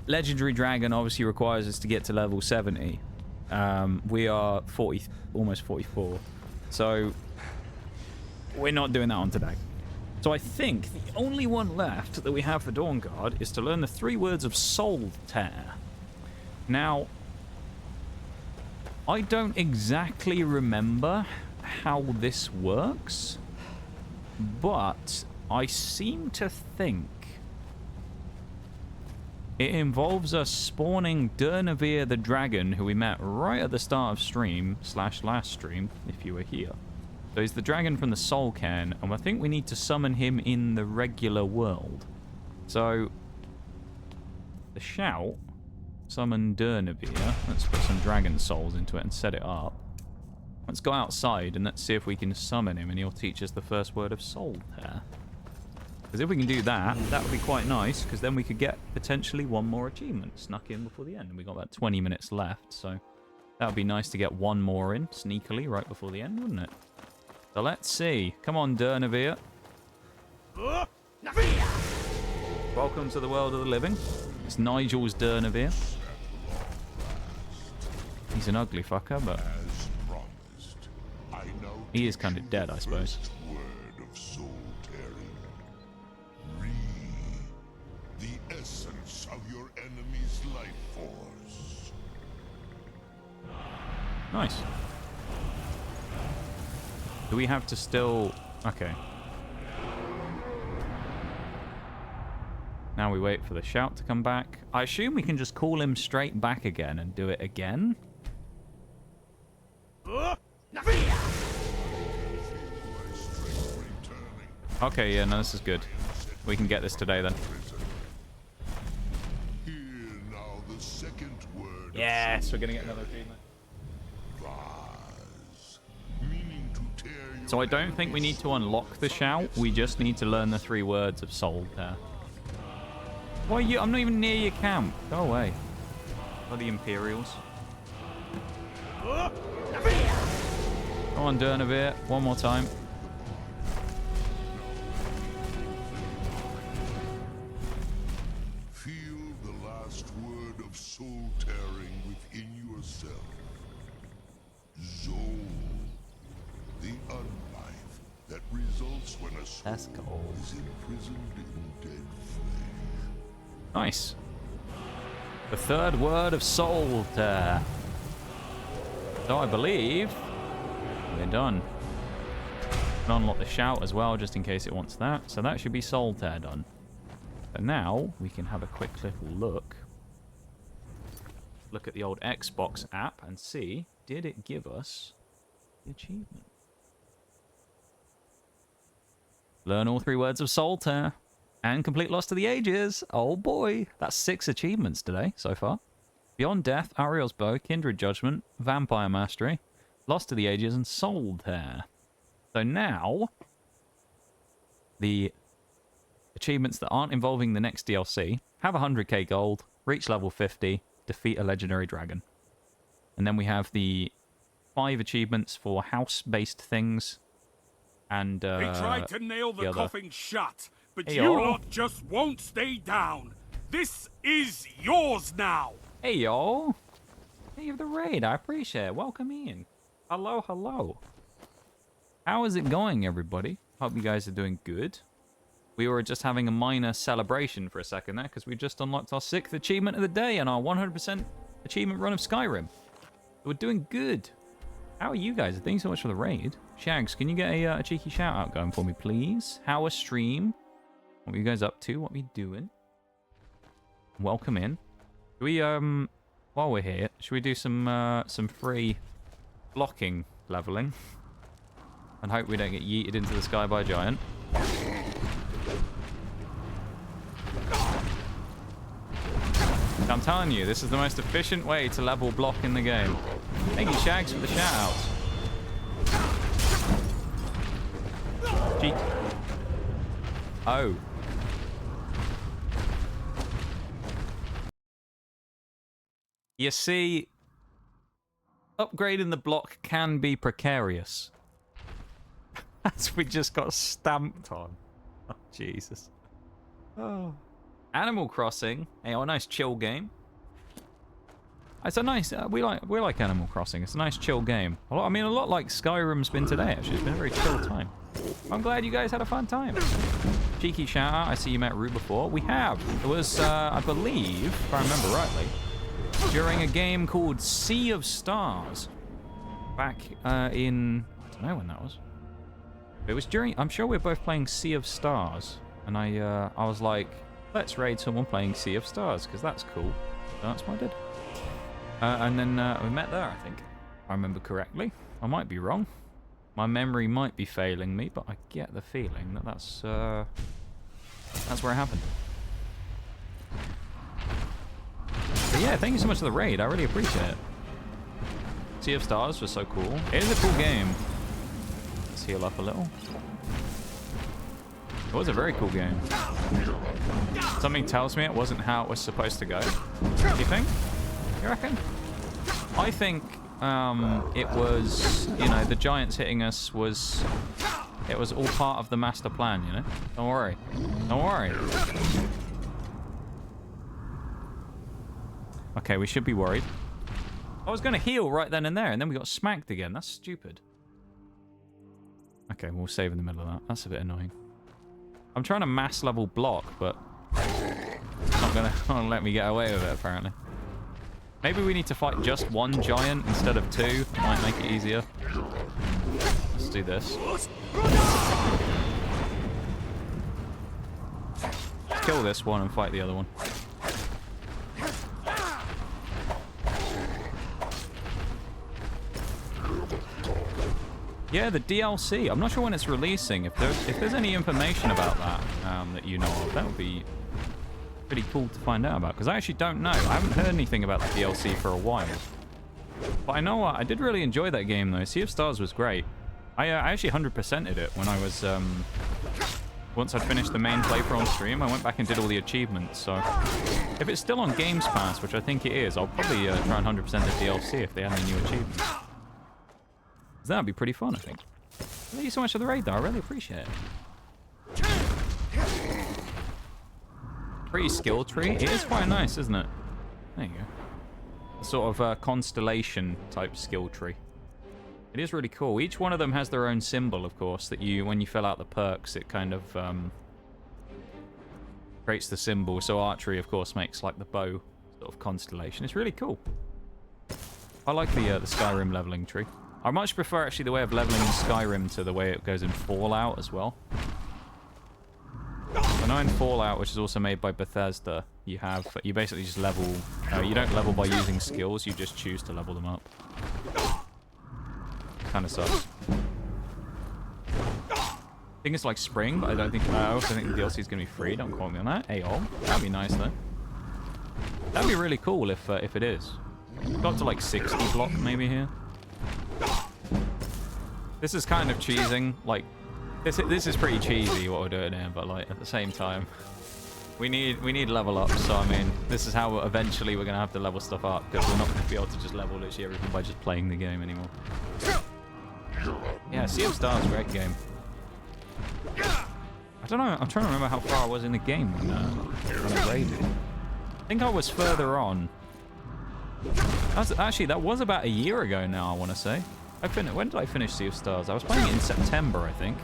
legendary dragon obviously requires us to get to level 70. We are 40, almost 44. So, we're not doing that on today. So I think the only one left that we have for Dawnguard is to learn the 3 words of Soul Tear. Now, I don't exactly remember how this works, but I seem to think it involves us spawning Durnavir the dragon, who we met right at the start of stream, / last stream, if you were here. So he's the dragon from the Soul Cairn, and I think we need to summon him in the regular world. So, the shout, summon Durnavir. Let's put some dragon souls into it and set it up. Let's go outside and let's see if we can summon him, and he'll teach us the first word of Soul Tear. Because if we can do that, that would be quite nice, because then we could get potentially one more achievement snuck in before the end. And we've got about 20 minutes left, so that would be nice to get one more in sneakily right before the end, wouldn't it? So let's see. Come on, Durnavir. Welcome to the world of the living. It's Nigel's Durnavir. He's an ugly fucker, but he is kind of dead, I suppose. Word of soul tearing. The essence of your enemy's life force. Nice. Do we have to still... Okay. Now we wait for the shout to come back. I assume we can just call him straight back again and do it again. Okay, yeah, no, this is good. We can get this today then. Hear now the second word. Yes, we're gonna get another achievement. Rise. Meaning to tear your So I don't think we need to unlock the shout. We just need to learn the 3 words of Soul Tear. Why are you? I'm not even near your camp. Go away. Or the Imperials. Come on, Durnavir. One more time. Feel the last word of soul tearing within yourself. Zol. The unlife that results when a soul That's cold. is imprisoned in dead flesh. Nice. The 3rd word of Soul Tear. So I believe we're done. And unlock the shout as well, just in case it wants that. So that should be Soul Tear done. So now we can have a quick little look. Look at the old Xbox app and see, did it give us the achievement? Learn all 3 words of Soul Tear. And complete Lost to the Ages. Oh boy. That's 6 achievements today so far. Beyond Death, Ariel's Bow, Kindred Judgment, Vampire Mastery, Lost to the Ages, and Solitaire. So now, the achievements that aren't involving the next DLC have 100k gold, reach level 50, defeat a legendary dragon. And then we have the 5 achievements for house-based things. And They tried to nail the other. coffin shut, but Hey, you y'all. lot just won't stay down. This is yours now. Hey, y'all. Hey, of the raid. I appreciate it. Welcome in. Hello, hello. How is it going, everybody? Hope you guys are doing good. We were just having a minor celebration for a second there because we just unlocked our 6th achievement of the day and our 100% achievement run of Skyrim. We're doing good. How are you guys? Thanks so much for the raid. Shags, can you get a cheeky shout out going for me, please? How a stream? What are you guys up to? What are we doing? Welcome in. Do we, while we're here, should we do some free blocking leveling? And hope we don't get yeeted into the sky by a giant. I'm telling you, this is the most efficient way to level block in the game. Thank you, Shags, for the shout-outs. Cheek. Oh. You see, upgrading the block can be precarious. As we just got stamped on. Oh, Jesus. Oh. Animal Crossing. Hey, oh, nice chill game. It's a nice. We like Animal Crossing. It's a nice chill game. I mean, a lot like Skyrim's been today. Actually, it's been a very chill time. I'm glad you guys had a fun time. Cheeky shout out. I see you met Rue before. We have. It was, I believe, if I remember rightly, during a game called Sea of Stars. Back in. I don't know when that was. It was during. I'm sure we were both playing Sea of Stars, and I was like, let's raid someone playing Sea of Stars because that's cool. So that's what I did. And then we met there, I think. If I remember correctly. I might be wrong. My memory might be failing me, but I get the feeling that that's where it happened. But yeah, thank you so much for the raid. I really appreciate it. Sea of Stars was so cool. It is a cool game. Let's heal up a little. It was a very cool game. Something tells me it wasn't how it was supposed to go. Do you think? You reckon? I think it was, you know, the giants hitting us was, it was all part of the master plan, you know? Don't worry. Don't worry. Okay, we should be worried. I was going to heal right then and there, and then we got smacked again. That's stupid. Okay, we'll save in the middle of that. That's a bit annoying. I'm trying to mass level block, but it's not going to let me get away with it, apparently. Maybe we need to fight just one giant instead of 2. It might make it easier. Let's do this. Kill this one and fight the other one. Yeah, the DLC. I'm not sure when it's releasing. If there's any information about that that you know of, that would be pretty cool to find out about. Because I actually don't know. I haven't heard anything about the DLC for a while. But I know what, I did really enjoy that game though. Sea of Stars was great. I actually 100%ed it when I was once I'd finished the main playthrough on stream. I went back and did all the achievements. So if it's still on Games Pass, which I think it is, I'll probably try and 100% the DLC if they have any new achievements. That'd be pretty fun, I think. Thank you so much for the raid, though. I really appreciate it. Pretty skill tree. It is quite nice, isn't it? There you go. A sort of constellation type skill tree. It is really cool. Each one of them has their own symbol, of course, that you, when you fill out the perks, it kind of creates the symbol. So archery, of course, makes like the bow sort of constellation. It's really cool. I like the Skyrim leveling tree. I much prefer actually the way of leveling in Skyrim to the way it goes in Fallout as well. I know in Fallout, which is also made by Bethesda, you basically just level. You don't level by using skills. You just choose to level them up. Kind of sucks. I think it's like spring, but I also think the DLC is gonna be free. Don't quote me on that. Hey, that'd be nice though. That'd be really cool if it is. Got to like 60 block maybe here. This is kind of cheesing. Like, this is pretty cheesy what we're doing here, but like at the same time, we need level up. So I mean, this is how eventually we're gonna have to level stuff up, because we're not gonna be able to just level literally everything by just playing the game anymore. Yeah, Sea of Stars, great game. I don't know. I'm trying to remember how far I was in the game when I raided. I think I was further on. Actually, that was about a year ago now, I want to say. When did I finish Sea of Stars? I was playing it in September, I think.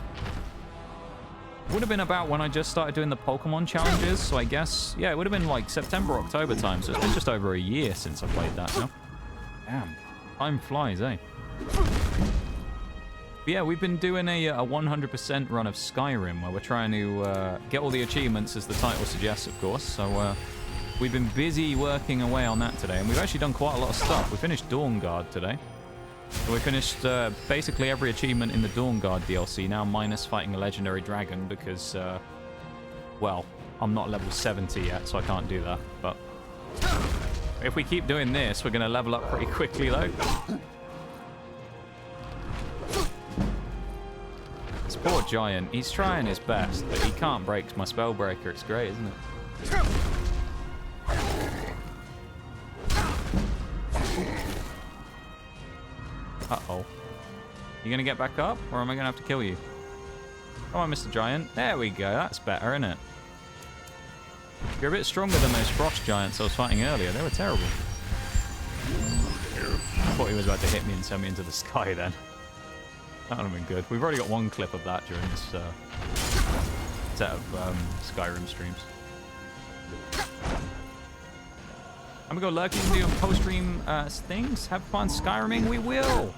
Would have been about when I just started doing the Pokemon challenges, so I guess... Yeah, it would have been like September, October time, so it's been just over a year since I played that now. Damn. Time flies, eh? But yeah, we've been doing a 100% run of Skyrim, where we're trying to get all the achievements, as the title suggests, of course. So we've been busy working away on that today, and we've actually done quite a lot of stuff. We finished Dawnguard today. So we finished basically every achievement in the Dawnguard DLC, now minus fighting a legendary dragon, because, well, I'm not level 70 yet, so I can't do that. But if we keep doing this, we're going to level up pretty quickly, though. This poor giant, he's trying his best, but he can't break my Spellbreaker. It's great, isn't it? Uh-oh. You gonna get back up, or am I gonna have to kill you? Come on, Mr. Giant. There we go. That's better, isn't it? You're a bit stronger than those frost giants I was fighting earlier. They were terrible. I thought he was about to hit me and send me into the sky then. That would have been good. We've already got one clip of that during this set of Skyrim streams. I'm gonna go lurking and do post-stream things. Have fun Skyriming. We will.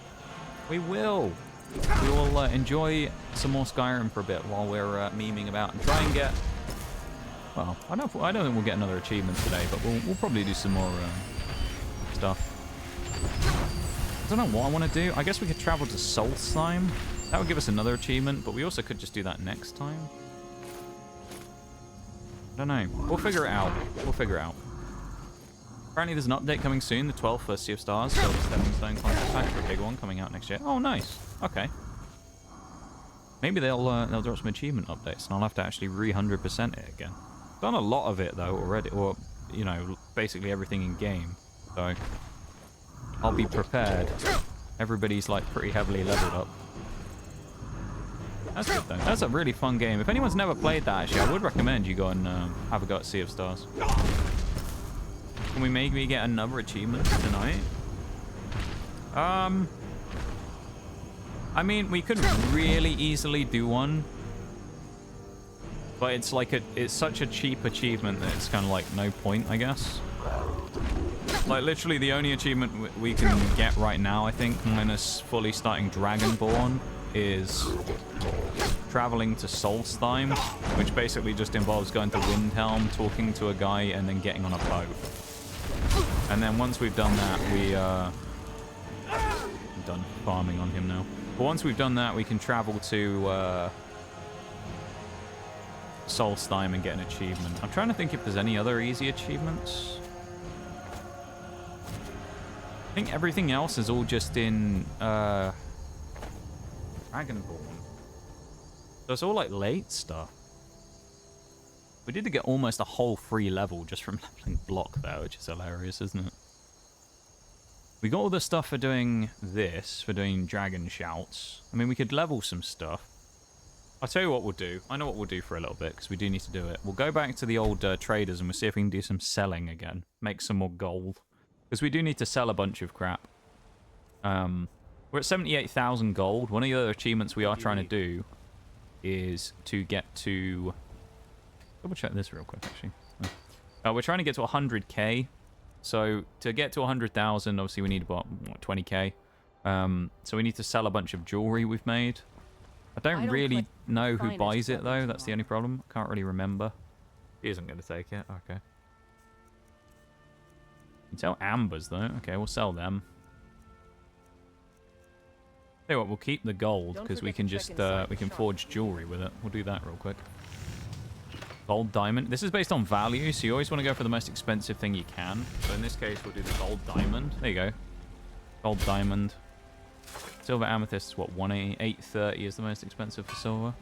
We will. We will enjoy some more Skyrim for a bit while we're memeing about and try and get. Well, I don't think we'll get another achievement today, but we'll probably do some more stuff. I don't know what I want to do. I guess we could travel to Solstheim. That would give us another achievement, but we also could just do that next time. I don't know. We'll figure it out. We'll figure it out. Apparently there's an update coming soon, the 12th for Sea of Stars, so the Stepping Stone Concept Pack, a big one coming out next year. Oh, nice. Okay. Maybe they'll drop some achievement updates, and I'll have to actually re-100% it again. Done a lot of it though already, or you know, basically everything in game. So I'll be prepared. Everybody's like pretty heavily leveled up. That's good though. That's a really fun game. If anyone's never played that, actually, I would recommend you go and have a go at Sea of Stars. Can we maybe get another achievement tonight? I mean, we could really easily do one, but it's like it's such a cheap achievement that it's kind of like no point, I guess. Like literally the only achievement we can get right now, I think, minus fully starting Dragonborn, is traveling to Solstheim, which basically just involves going to Windhelm, talking to a guy, and then getting on a boat. And then once we've done that, I'm done farming on him now. But once we've done that, we can travel to Solstheim and get an achievement. I'm trying to think if there's any other easy achievements. I think everything else is all just in Dragonborn. So it's all like late stuff. We did get almost a whole free level just from leveling block there, which is hilarious, isn't it? We got all the stuff for doing this, for doing dragon shouts. I mean, we could level some stuff. I'll tell you what we'll do. I know what we'll do for a little bit, because we do need to do it. We'll go back to the old traders and we'll see if we can do some selling again. Make some more gold. Because we do need to sell a bunch of crap. We're at 78,000 gold. One of the other achievements we are trying to do is to get to... Double check this real quick, actually. We're trying to get to 100k. So to get to 100,000, obviously we need about, what, 20k. So we need to sell a bunch of jewelry we've made. I don't really know who buys it, though. That's the only problem. I can't really remember. He isn't going to take it. Okay. You can sell ambers, though. Okay, we'll sell them. Tell you what, we'll keep the gold, because we can just, we can forge jewelry with it. We'll do that real quick. Gold diamond. This is based on value, so you always want to go for the most expensive thing you can. So in this case, we'll do the gold diamond. There you go. Gold diamond. Silver amethyst is what, 180? 830 is the most expensive for silver.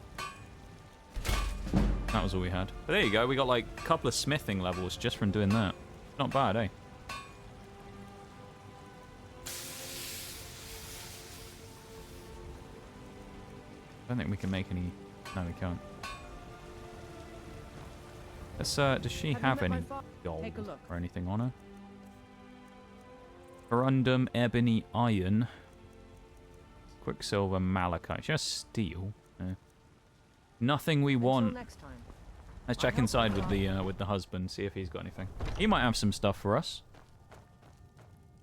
That was all we had. But there you go. We got like a couple of smithing levels just from doing that. Not bad, eh? I don't think we can make any... No, we can't. Let's, does she have any gold or anything on her? Corundum, ebony, iron, quicksilver, malachite. She has steel. Yeah. Nothing we want. Let's check inside with the husband, see if he's got anything. He might have some stuff for us.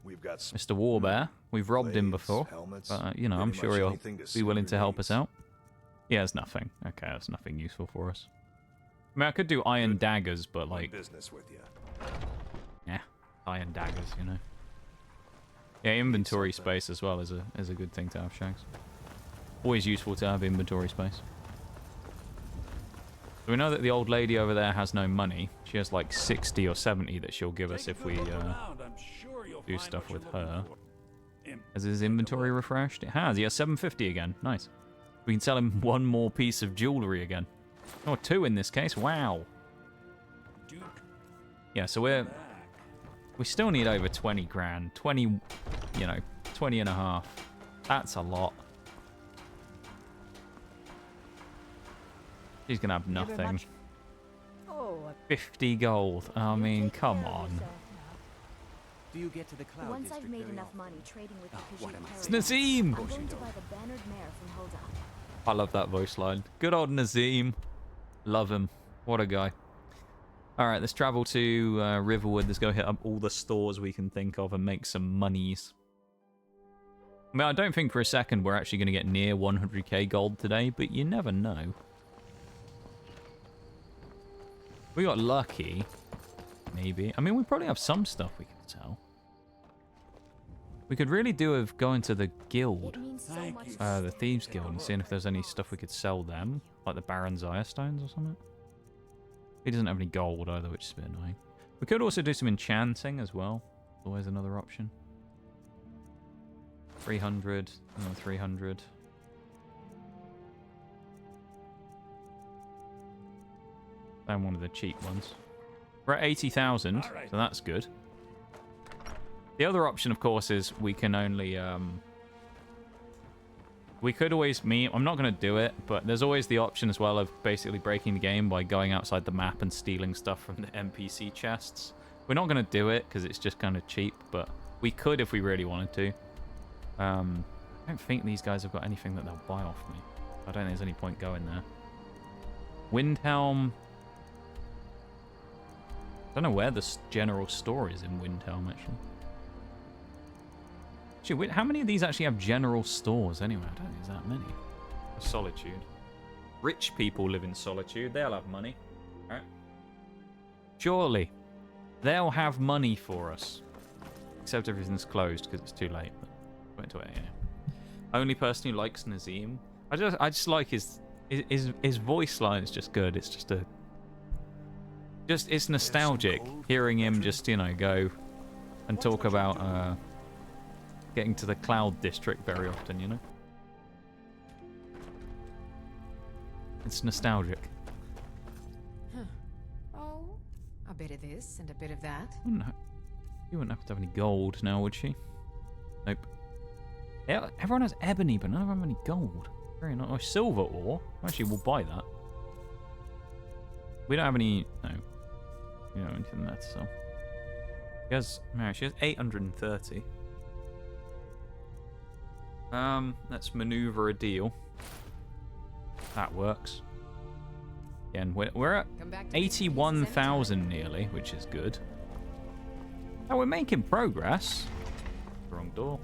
We've got Mr. Warbear. We've robbed him before, helmets, but you know, I'm sure he'll be willing to help us out. He has nothing. Okay, that's nothing useful for us. I mean, I could do iron daggers, but like, business with you. yeah, iron daggers, you know. Yeah, inventory space as well is a good thing to have, Shags. Always useful to have inventory space. So we know that the old lady over there has no money. She has like 60 or 70 that she'll give us if we do stuff with her. Has his inventory refreshed? It has. He has 750 again. Nice. We can sell him one more piece of jewelry again. Or two in this case. Wow. Yeah, so we still need over 20 grand. 20, you know, 20 and a half. That's a lot. She's gonna have nothing. 50 gold. I mean, come on. Do you get to the cloud Once I've made enough money trading with It's Nazim! I'm going to buy the bannered mare from Hulda. I love that voice line. Good old Nazim. Love him. What a guy. Alright, let's travel to Riverwood. Let's go hit up all the stores we can think of and make some monies. I mean, I don't think for a second we're actually going to get near 100k gold today, but you never know. We got lucky. Maybe. I mean, we probably have some stuff we can sell. We could really do with going to the guild. The Thieves Guild, and seeing if there's any stuff we could sell them. Like the Baron's Eye Stones or something. He doesn't have any gold either, which is a bit annoying. We could also do some enchanting as well. Always another option. 300. Another 300. And one of the cheap ones. We're at 80,000, so that's good. The other option, of course, is we can only... we could always... I'm not going to do it, but there's always the option as well of basically breaking the game by going outside the map and stealing stuff from the NPC chests. We're not going to do it because it's just kind of cheap, but we could if we really wanted to. I don't think these guys have got anything that they'll buy off me. I don't think there's any point going there. Windhelm... I don't know where the general store is in Windhelm, actually. Actually, how many of these actually have general stores anyway? I don't think there's that many. Solitude. Rich people live in Solitude. They'll have money. Right? Surely. They'll have money for us. Except everything's closed because it's too late. But went to it, yeah. Only person who likes Nazim. I just like his voice line is just good. It's just it's nostalgic hearing him just, you know, go and talk about getting to the Cloud District very often, you know? It's nostalgic. Huh. Oh, a bit of this and a bit of that. You wouldn't have to have any gold now, would she? Nope. Yeah, everyone has ebony, but none of them have any gold. Very nice. Oh, silver ore. Actually, we'll buy that. We don't have any... No. We don't have anything there to sell. She has 830. Let's maneuver a deal. That works. Again, we're at 81,000 nearly, which is good. Oh, we're making progress. Wrong door.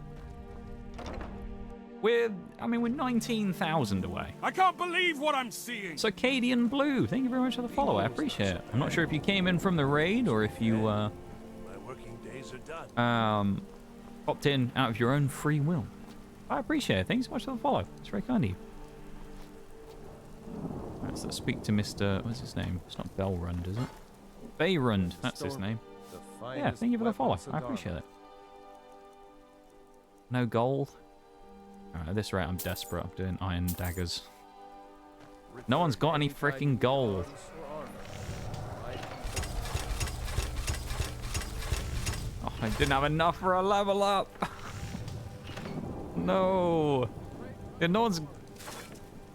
We're 19,000 away. I can't believe what I'm seeing. Circadian Blue, thank you very much for the follow. I appreciate it. I'm not sure if you came in from the raid or if you My working days are done. popped in out of your own free will. I appreciate it. Thanks so much for the follow. It's very kind of you. Let's speak to Mr. What's his name? It's not Belrund, is it? Beyrund, that's his name. Yeah, thank you for the follow. I appreciate it. No gold. Alright, at this rate, I'm desperate. I'm doing iron daggers. No one's got any freaking gold. Oh, I didn't have enough for a level up. No. Yeah, no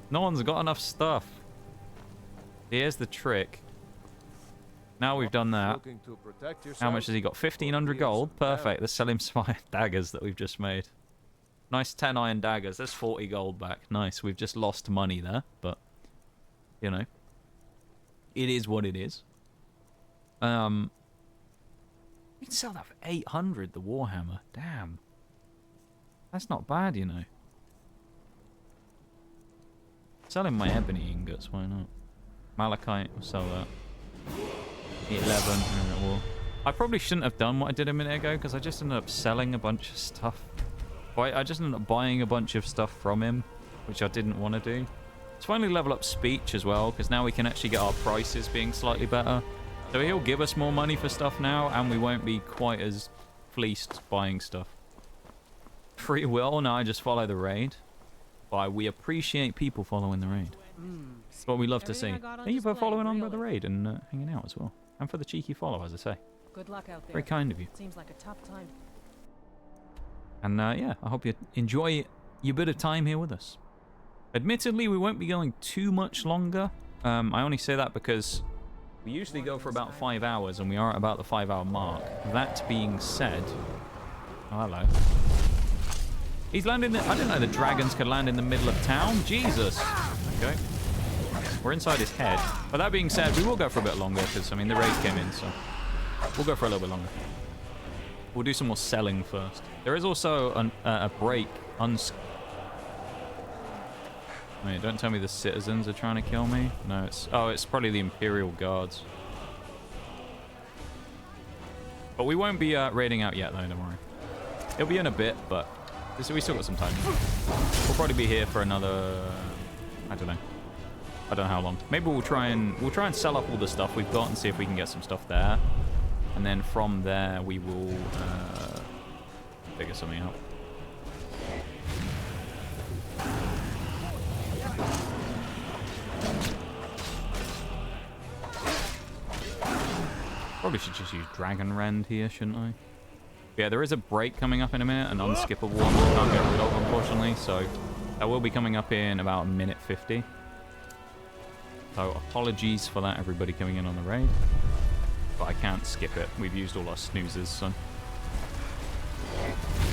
one's got enough stuff. Here's the trick. Now we've done that. How much has he got? 1,500 gold. Perfect. Let's sell him some iron daggers that we've just made. Nice 10 iron daggers. There's 40 gold back. Nice. We've just lost money there, but you know, it is what it is. We can sell that for 800. The Warhammer. Damn. That's not bad, you know. Selling my ebony ingots. Why not? Malachite. We'll sell that. 11. Well, I probably shouldn't have done what I did a minute ago because I just ended up selling a bunch of stuff. I just ended up buying a bunch of stuff from him, which I didn't want to do. Let's finally level up speech as well because now we can actually get our prices being slightly better. So he'll give us more money for stuff now and we won't be quite as fleeced buying stuff. Free will? No, I just follow the raid. But we appreciate people following the raid. It's what we love to see. Thank you for following on by the raid and hanging out as well. And for the cheeky follow, as I say. Good luck out there. Very kind of you. Seems like a tough time. And yeah, I hope you enjoy your bit of time here with us. Admittedly, we won't be going too much longer. I only say that because we usually go for about 5 hours, and we are at about the 5-hour mark. That being said... Oh, hello. He's landing... I didn't know the dragons could land in the middle of town. Jesus. Okay. We're inside his head. But that being said, we will go for a bit longer, because, I mean, the raid came in, so... We'll go for a little bit longer. We'll do some more selling first. There is also a break. Wait, don't tell me the citizens are trying to kill me. No, it's... Oh, it's probably the Imperial Guards. But we won't be raiding out yet, though, don't worry. It'll be in a bit, but... we still got some time. We'll probably be here for another... I don't know. I don't know how long. Maybe we'll try and sell up all the stuff we've got and see if we can get some stuff there. And then from there, we will figure something out. Probably should just use Dragon Rend here, shouldn't I? But yeah, there is a break coming up in a minute, an unskippable one we can't get rid of, unfortunately. So that will be coming up in about a minute 50. So apologies for that, everybody coming in on the raid. But I can't skip it. We've used all our snoozers, so...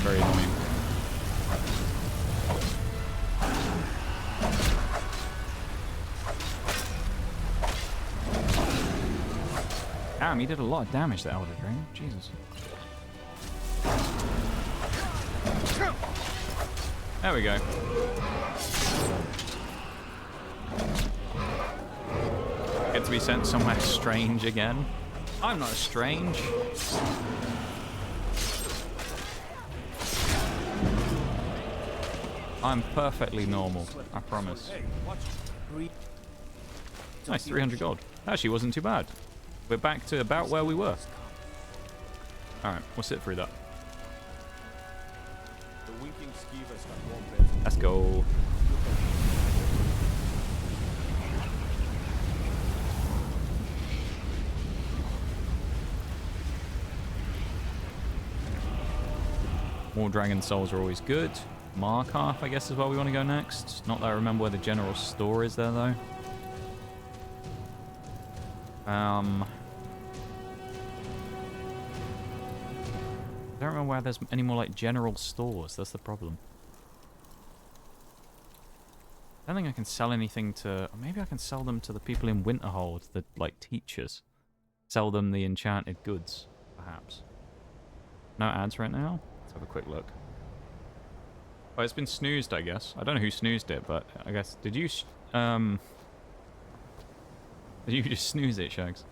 Very annoying. Damn, he did a lot of damage, that Elder Dragon. Jesus. There we go. Get to be sent somewhere strange again. I'm not strange. I'm perfectly normal, I promise. Nice, 300 gold. Actually, wasn't too bad. We're back to about where we were. Alright, we'll sit through that. Let's go. More Dragon Souls are always good. Markarth, I guess, is where we want to go next. Not that I remember where the general store is there, though. I don't remember where there's any more, like, general stores. That's the problem. I don't think I can sell anything to... Or maybe I can sell them to the people in Winterhold, the, like, teachers. Sell them the enchanted goods, perhaps. No ads right now? Let's have a quick look. Oh, it's been snoozed, I guess. I don't know who snoozed it, but I guess... Did you... Did you just snooze it, Shags?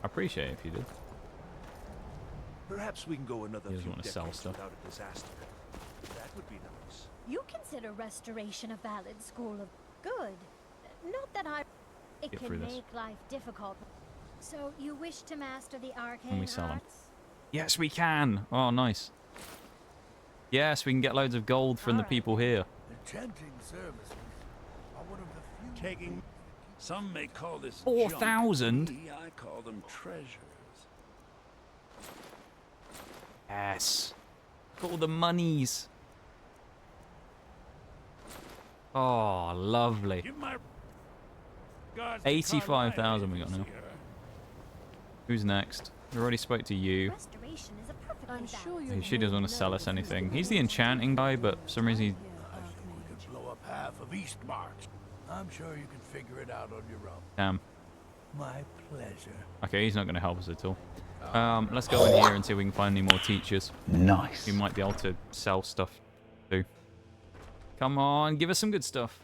I appreciate it if you did. Perhaps we can go another You just few want to sell decades stuff. without a disaster. That would be nice. You consider restoration a valid school of good. Not that I... It get can through this. make life difficult. So you wish to master the arcane When we sell them. arts? Yes, we can. Oh, nice. Yes, we can get loads of gold from the people here. Enchanting services are one of the few taking. Some may call this 4,000? junk. Me, I call them treasures. Yes. Got all the monies. Oh, lovely. Give my regards to 85,000 we got now. Carlisle, sir. Who's next? We already spoke to you. Restoration is a perfect I'm sure Hey, she doesn't want to sell us anything. He's the enchanting guy, but for some reason he... We could blow up half of Eastmarch. I'm sure you can figure it out on your own. Damn. My pleasure. Okay, he's not going to help us at all. Let's go in here and see if we can find any more teachers. Nice. We might be able to sell stuff too. Come on, give us some good stuff.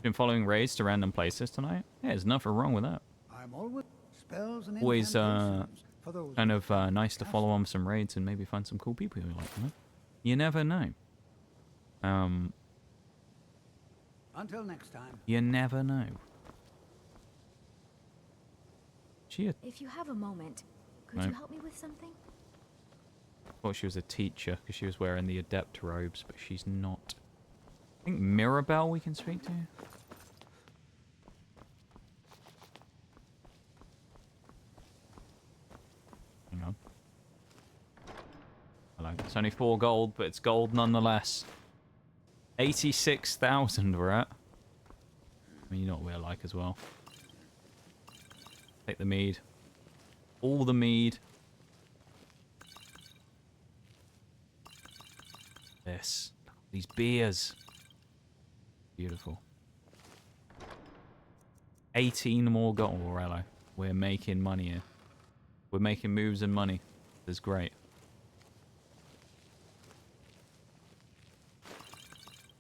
Been following raids to random places tonight. Yeah, there's nothing wrong with that. I'm always spells and Always incantations for those kind of nice to follow on some raids and maybe find some cool people you like. You know? You never know. Until next time. You never know. If you have a moment, could No. you help me with something? Thought she was a teacher because she was wearing the adept robes, but she's not. I think Mirabelle we can speak to. Hang on. Hello. It's only 4 gold, but it's gold nonetheless. 86,000 we're at. I mean, you know what we're like as well. Take the mead. All the mead. This. These beers. Beautiful. 18 more gold, Morello. We're making money here. We're making moves and money. This is great.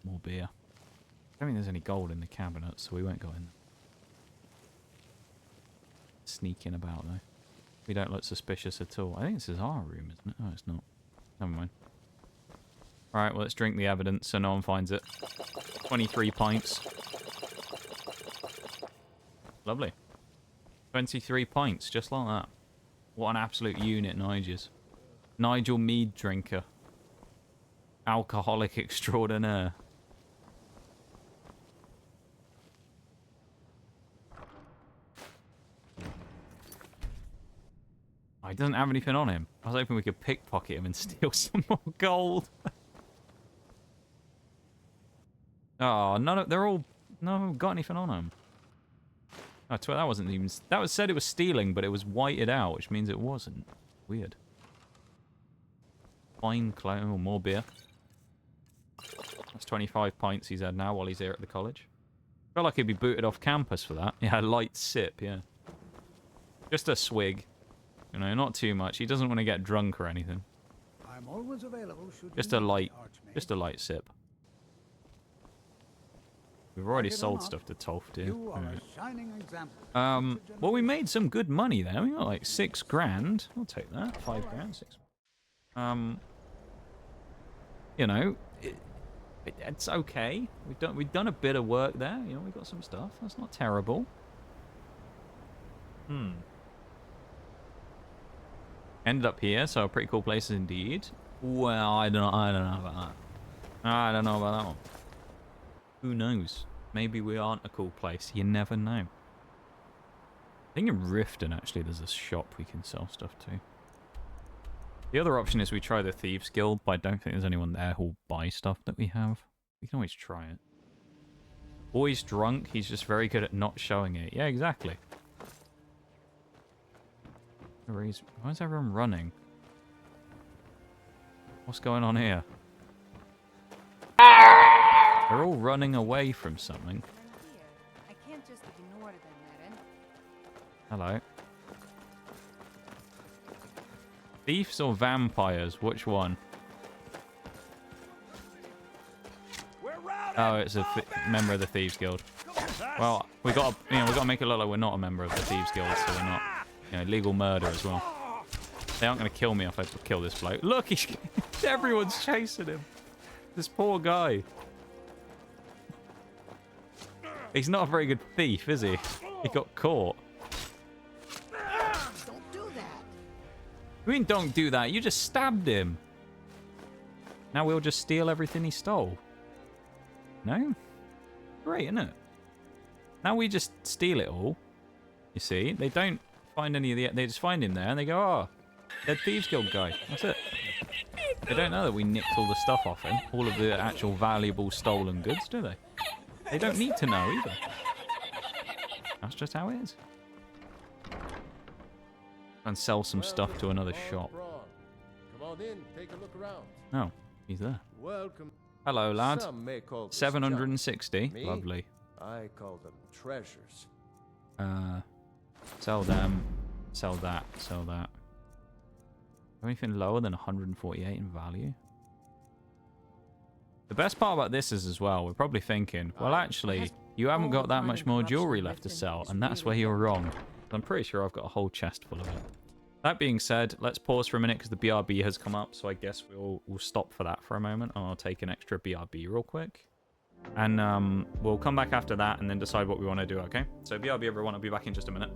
More beer. I don't think there's any gold in the cabinet, so we won't go in. Sneaking about, though. We don't look suspicious at all. I think this is our room, isn't it? Oh, it's not. Never mind. Alright, well, let's drink the evidence so no one finds it. 23 pints. Lovely. 23 pints, just like that. What an absolute unit, Nigel Meadrinker. Alcoholic extraordinaire. Oh, he doesn't have anything on him. I was hoping we could pickpocket him and steal some more gold. Oh, they're all... No, haven't got anything on them. Oh, that wasn't even... That was said it was stealing, but it was whited out, which means it wasn't. Weird. Fine clothes. Oh, more beer. That's 25 pints he's had now while he's here at the college. Felt like he'd be booted off campus for that. Yeah, a light sip, yeah. Just a swig. You know, not too much. He doesn't want to get drunk or anything. I'm always available should Just you a need light... me, Archmage. Just a light sip. We've already sold stuff to Tolf, dear. You are a shining example. Well, we made some good money there. We got like 6 grand. I'll take that. 5 grand, 6. You know, it's okay. We've done a bit of work there. You know, we got some stuff. That's not terrible. Ended up here, so a pretty cool place indeed. Well, I don't know about that. I don't know about that one. Who knows? Maybe we aren't a cool place. You never know. I think in Riften, actually, there's a shop we can sell stuff to. The other option is we try the Thieves Guild, but I don't think there's anyone there who'll buy stuff that we have. We can always try it. Always drunk, he's just very good at not showing it. Yeah, exactly. Why is everyone running? What's going on here? They're all running away from something. I can't just ignore them, Eren. Hello. Thieves or vampires? Which one? Oh, it's a member of the Thieves Guild. Well, we got to make it look like we're not a member of the Thieves Guild, so we're not, you know, legal murder as well. They aren't going to kill me if I kill this bloke. Look, everyone's chasing him. This poor guy. He's not a very good thief, is he? He got caught. Don't do that. I mean, don't do that. You just stabbed him. Now we'll just steal everything he stole. No? Great, isn't it? Now we just steal it all. You see? They don't find any of the... They just find him there and they go, oh, dead Thieves Guild guy. That's it. They don't know that we nicked all the stuff off him. All of the actual valuable stolen goods, do they? They don't need to know either. That's just how it is. And sell some stuff to another shop. Come on in, take a look around. Oh, he's there. Welcome. Hello, lad. Some may call this 760. junk. Me? Lovely. I call them treasures. Sell them. Sell that. Sell that. Anything lower than 148 in value? The best part about this is as well, we're probably thinking, well, actually, you haven't got that much more jewelry left to sell, and that's where you're wrong. I'm pretty sure I've got a whole chest full of it. That being said, let's pause for a minute because the BRB has come up, so I guess we'll stop for that for a moment, and I'll take an extra BRB real quick. And we'll come back after that and then decide what we want to do, okay? So BRB, everyone, I'll be back in just a minute.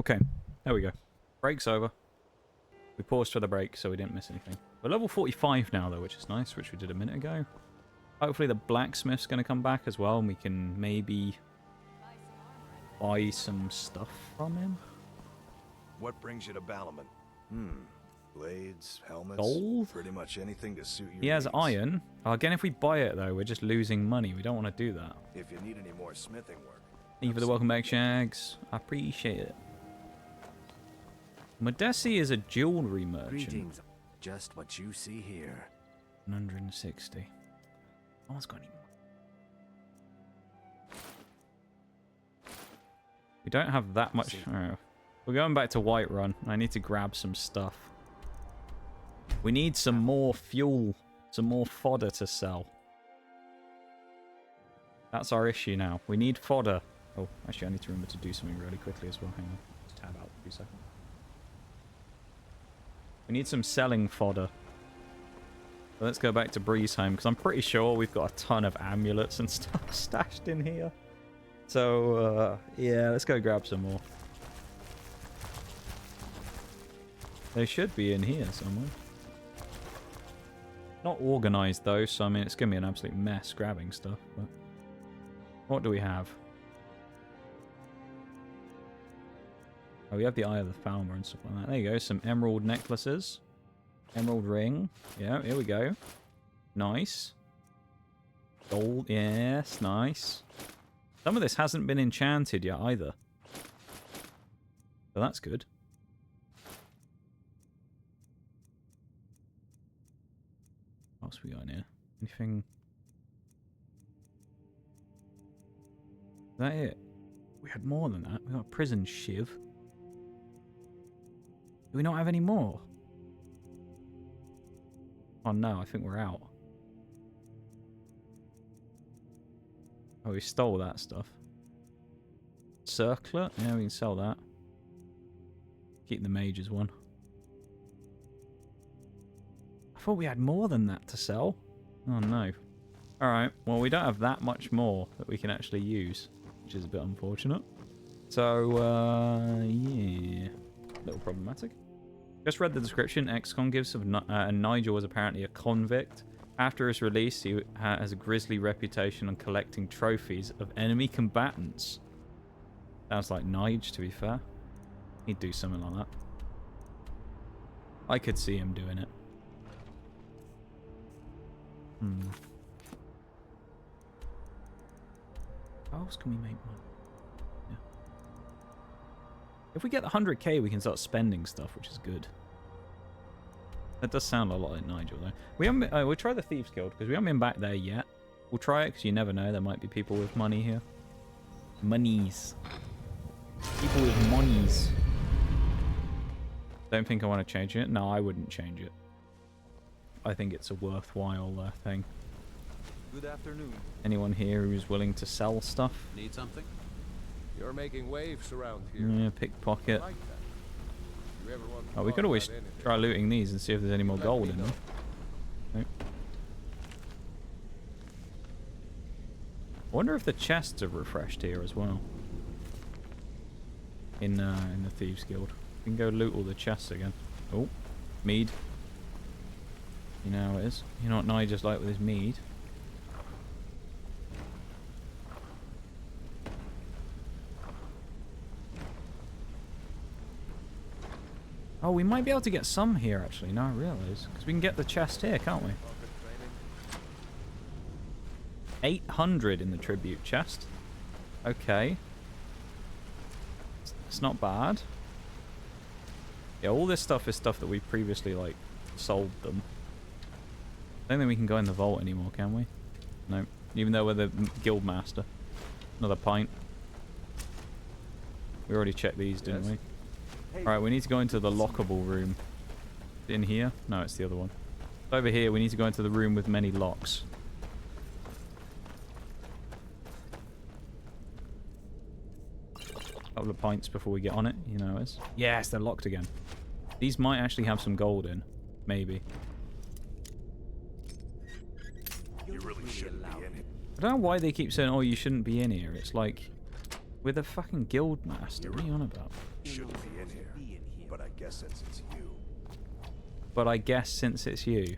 Okay, there we go. Break's over. We paused for the break, so we didn't miss anything. We're level 45 now, though, which is nice, which we did a minute ago. Hopefully the blacksmith's going to come back as well, and we can maybe buy some stuff from him. What brings you to Balaman? Blades, helmets, Gold? pretty much anything to suit your He has needs. iron. Oh, again, if we buy it, though, we're just losing money. We don't want to do that. If you need any more smithing work. Thank you for the welcome back, Shags. I appreciate it. Modessi is a jewelry merchant. Greetings. Just what you see here. 160. No one's got any more. We don't have that much. Oh. We're going back to Whiterun. I need to grab some stuff. We need some more fuel, some more fodder to sell. That's our issue now. We need fodder. Oh, actually, I need to remember to do something really quickly as well. Hang on. Just tab out for 2 seconds. We need some selling fodder. So let's go back to Breezeheim, because I'm pretty sure we've got a ton of amulets and stuff stashed in here. So, yeah, let's go grab some more. They should be in here somewhere. Not organized though, so I mean it's gonna be an absolute mess grabbing stuff, but what do we have? Oh, we have the Eye of the Falmer and stuff like that. There you go, some emerald necklaces. Emerald ring. Yeah, here we go. Nice. Gold, yes, nice. Some of this hasn't been enchanted yet either. So that's good. What else we got in here? Anything? Is that it? We had more than that. We got a prison shiv. Do we not have any more? Oh no, I think we're out. Oh, we stole that stuff. Circlet? Yeah, we can sell that. Keep the mages one. I thought we had more than that to sell. Oh no. Alright, well we don't have that much more that we can actually use, which is a bit unfortunate. So, yeah. A little problematic. Just read the description. XCOM gives of Nigel was apparently a convict. After his release, he has a grisly reputation on collecting trophies of enemy combatants. Sounds like Nige, to be fair. He'd do something like that. I could see him doing it. How else can we make money? Yeah. If we get the 100k, we can start spending stuff, which is good. That does sound a lot like Nigel, though. We haven't. We'll try the Thieves Guild because we haven't been back there yet. We'll try it because you never know. There might be people with money here. Monies. People with monies. Don't think I want to change it. No, I wouldn't change it. I think it's a worthwhile thing. Good afternoon. Anyone here who's willing to sell stuff? Need something? You're making waves around here. Yeah, pickpocket. I like that. You ever want to Oh, we could talk always about anything? try looting these and see if there's any more Let gold me in know. them. Nope. I wonder if the chests have refreshed here as well. In the Thieves Guild. We can go loot all the chests again. Oh, mead. You know how it is. You know what Nigel's like with his mead. Oh, we might be able to get some here, actually. Now I realise. Because we can get the chest here, can't we? 800 in the tribute chest. Okay. It's not bad. Yeah, all this stuff is stuff that we previously, like, sold them. I don't think we can go in the vault anymore, can we? No. Even though we're the guild master. Another pint. We already checked these, didn't we? Alright, we need to go into the lockable room. In here? No, it's the other one. Over here, we need to go into the room with many locks. Couple of pints before we get on it, you know it's. Yes, they're locked again. These might actually have some gold in. Maybe. You really shouldn't be in it. I don't know why they keep saying, oh, you shouldn't be in here. It's like, we're the fucking guild master. What are you on about? Shouldn't be in here. But I guess since it's you. But I guess since it's you.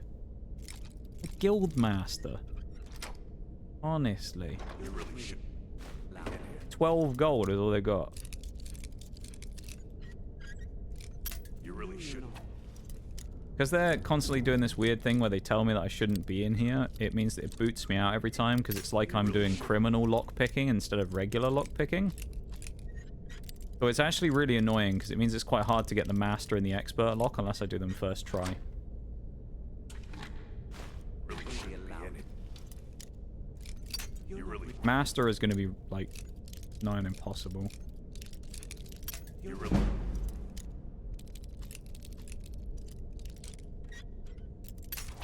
The guild master. Honestly. You really should. 12 gold is all they got. You really shouldn't. Because they're constantly doing this weird thing where they tell me that I shouldn't be in here, it means that it boots me out every time because it's like I'm doing criminal lockpicking instead of regular lockpicking. So it's actually really annoying because it means it's quite hard to get the master and the expert lock unless I do them first try. Really shouldn't be in it. You really. Master is going to be like nigh on impossible. You really.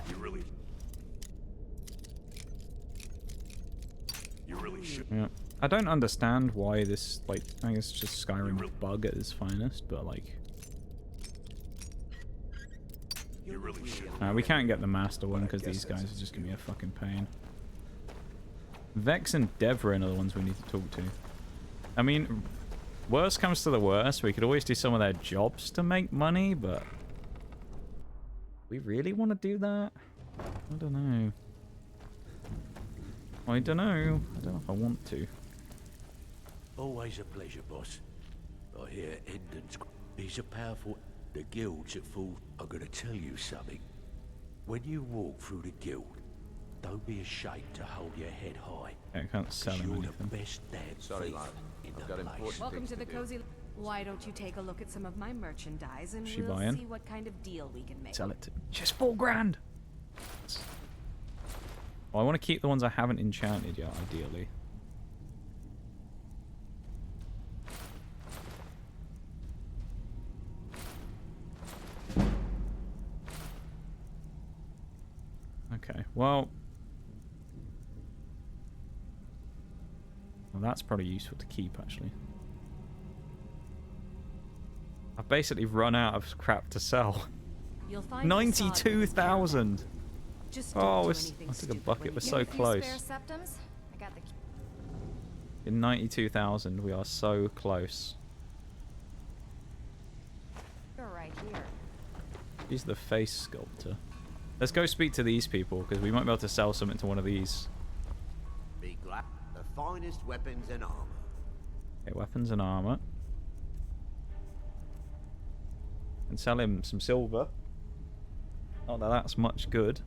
You really. You really should. Yeah. I don't understand why this, like, I guess it's just Skyrim bug at its finest, but like... You really should. we can't get the master one because these guys are just going to be a fucking pain. Vex and Devrin are the ones we need to talk to. I mean, worst comes to the worst, we could always do some of their jobs to make money, but We really want to do that? I don't know. I don't know if I want to. Always a pleasure, boss. I hear Endon's... He's a powerful... The guilds at full... I'm gonna tell you something. When you walk through the guild, don't be ashamed to hold your head high. I can't sell him You're anything. the best damn Sorry, lad. in I've the got place. important Welcome things to the do. cozy. Why don't you take a look at some of my merchandise and She we'll buying? see what kind of deal we can make. Sell it to... Just 4 grand! Well, I want to keep the ones I haven't enchanted yet, ideally. Okay, well, that's probably useful to keep, actually. I've basically run out of crap to sell. You'll find 92,000! Just don't Oh, do I anything took a stupid bucket, when we're you so get- close. Spare septums? I got the key. In 92,000, we are so close. You're right here. He's the face sculptor. Let's go speak to these people, because we might be able to sell something to one of these. Be glad the finest weapons and armor. Okay, weapons and armor. And sell him some silver. Not that that's much good.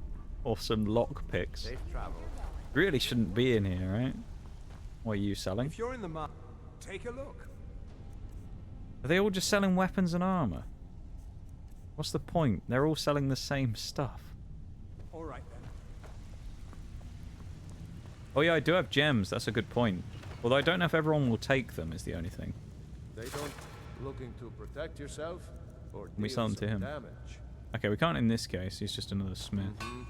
Or some lockpicks. Safe travel. Really shouldn't be in here, right? What are you selling? If you're in the market, take a look. Are they all just selling weapons and armor? What's the point? They're all selling the same stuff. All right then. Oh yeah, I do have gems. That's a good point. Although I don't know if everyone will take them, is the only thing. They don't looking to protect yourself or We deal sell them to some him. damage. Okay, we can't in this case. He's just another smith. Mm-hmm.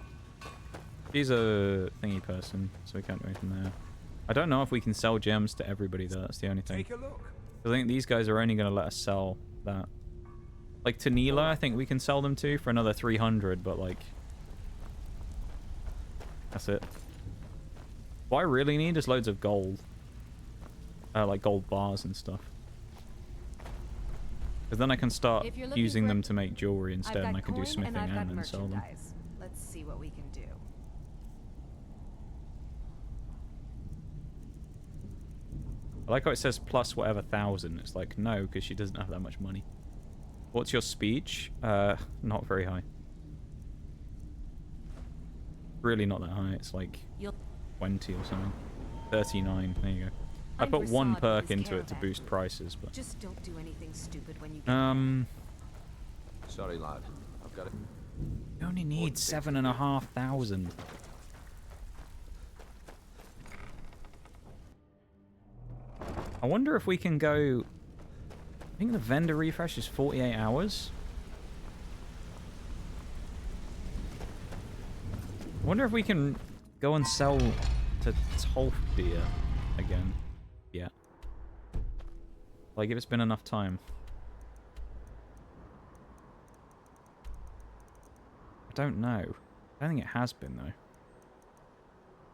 He's a thingy person, so we can't do anything there. I don't know if we can sell gems to everybody, though. That's the only thing. Take a look. I think these guys are only going to let us sell that. Like, to Neela, I think we can sell them to for another 300, but, like... That's it. What I really need is loads of gold. Like, gold bars and stuff. Because then I can start If you're looking using for- them to make jewelry I've instead, got and I can do coin smithing and I've got then sell them. merchandise. Let's see what we can do. I like how it says plus whatever 1,000. It's like, no, because she doesn't have that much money. What's your speech? Not very high. Really not that high. It's like 20 or something. 39. There you go. I I'm put one Prasad perk with his into it to caravan. boost prices, but... Just don't do anything stupid when you get Sorry, lad. I've got it. You only need 7,500. I wonder if we can go... I think the vendor refresh is 48 hours. I wonder if we can go and sell to Tolfdir again. Yeah. Like, if it's been enough time. I don't know. I don't think it has been, though.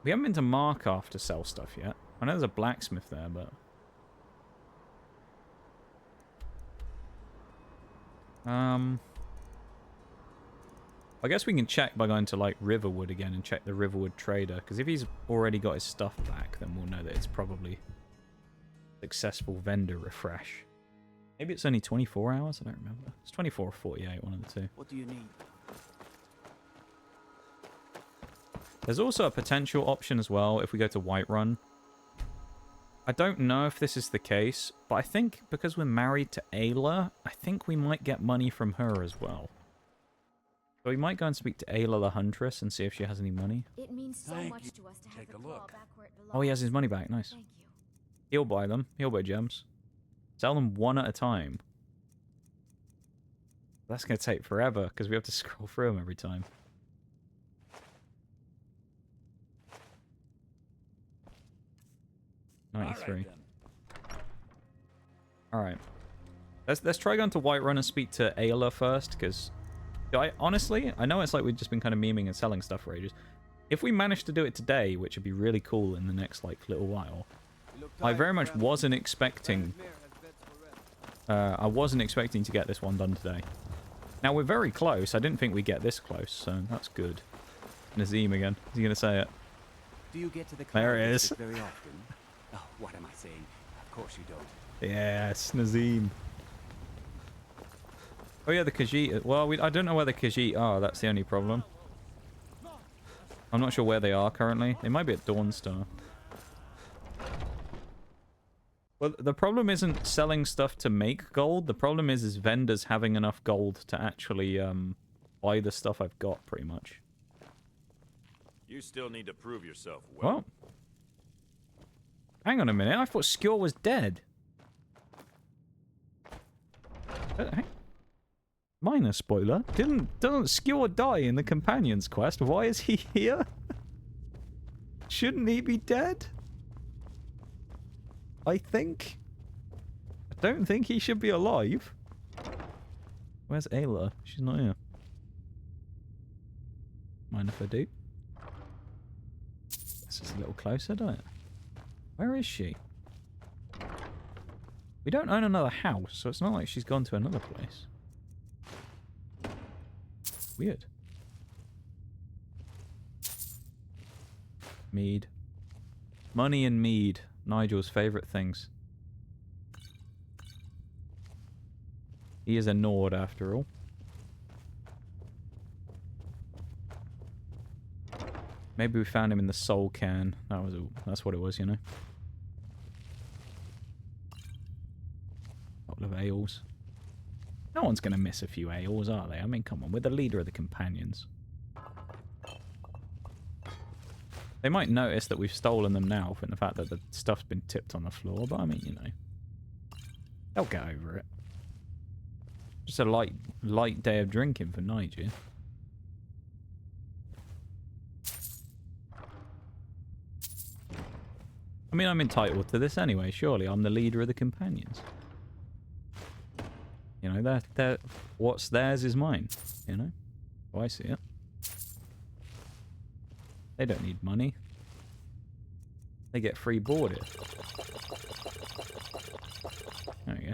We haven't been to Markarth to sell stuff yet. I know there's a blacksmith there, but... I guess we can check by going to, like, Riverwood again and check the Riverwood trader. Because if he's already got his stuff back, then we'll know that it's probably successful vendor refresh. Maybe it's only 24 hours? I don't remember. It's 24 or 48, one of the two. What do you need? There's also a potential option as well if we go to Whiterun. I don't know if this is the case, but I think because we're married to Ayla, I think we might get money from her as well. So we might go and speak to Ayla the Huntress and see if she has any money. It means so Thank much you. to us to have Take the a claw look. back where it belongs. Oh, he has his money back. Nice. Thank you. He'll buy them. He'll buy gems. Sell them one at a time. That's going to take forever because we have to scroll through them every time. $93. Alright. Let's try going to Whiterun and speak to Ayla first, because honestly, I know it's like we've just been kind of memeing and selling stuff for ages. If we manage to do it today, which would be really cool in the next like little while, I very much wasn't expecting... I wasn't expecting to get this one done today. Now, we're very close. I didn't think we'd get this close, so that's good. Nazim again. Is he going to say it? Do you get to the There Cloud it is. District very often? Oh, what am I saying? Of course you don't. Yes, Nazim. Oh yeah, the Khajiit. Well, I don't know where the Khajiit are. That's the only problem. I'm not sure where they are currently. They might be at Dawnstar. Well, the problem isn't selling stuff to make gold. The problem is vendors having enough gold to actually buy the stuff I've got, pretty much. You still need to prove yourself. Well, hang on a minute. I thought Skjor was dead. Minor spoiler. Doesn't Skjor die in the Companion's Quest? Why is he here? Shouldn't he be dead? I think. I don't think he should be alive. Where's Ayla? She's not here. Mind if I do? This is a little closer, don't it? Where is she? We don't own another house, so it's not like she's gone to another place. Weird. Mead. Money and mead. Nigel's favourite things. He is a Nord after all. Maybe we found him in the soul can. That's what it was, you know. Couple of ales. No one's going to miss a few ales, are they? I mean, come on. We're the leader of the companions. They might notice that we've stolen them now from the fact that the stuff's been tipped on the floor, but I mean, you know. They'll get over it. Just a light day of drinking for Nigel. I mean, I'm entitled to this anyway, surely. I'm the leader of the companions. You know, they're, what's theirs is mine, you know? Oh, I see it. They don't need money. They get free boarded. There we go.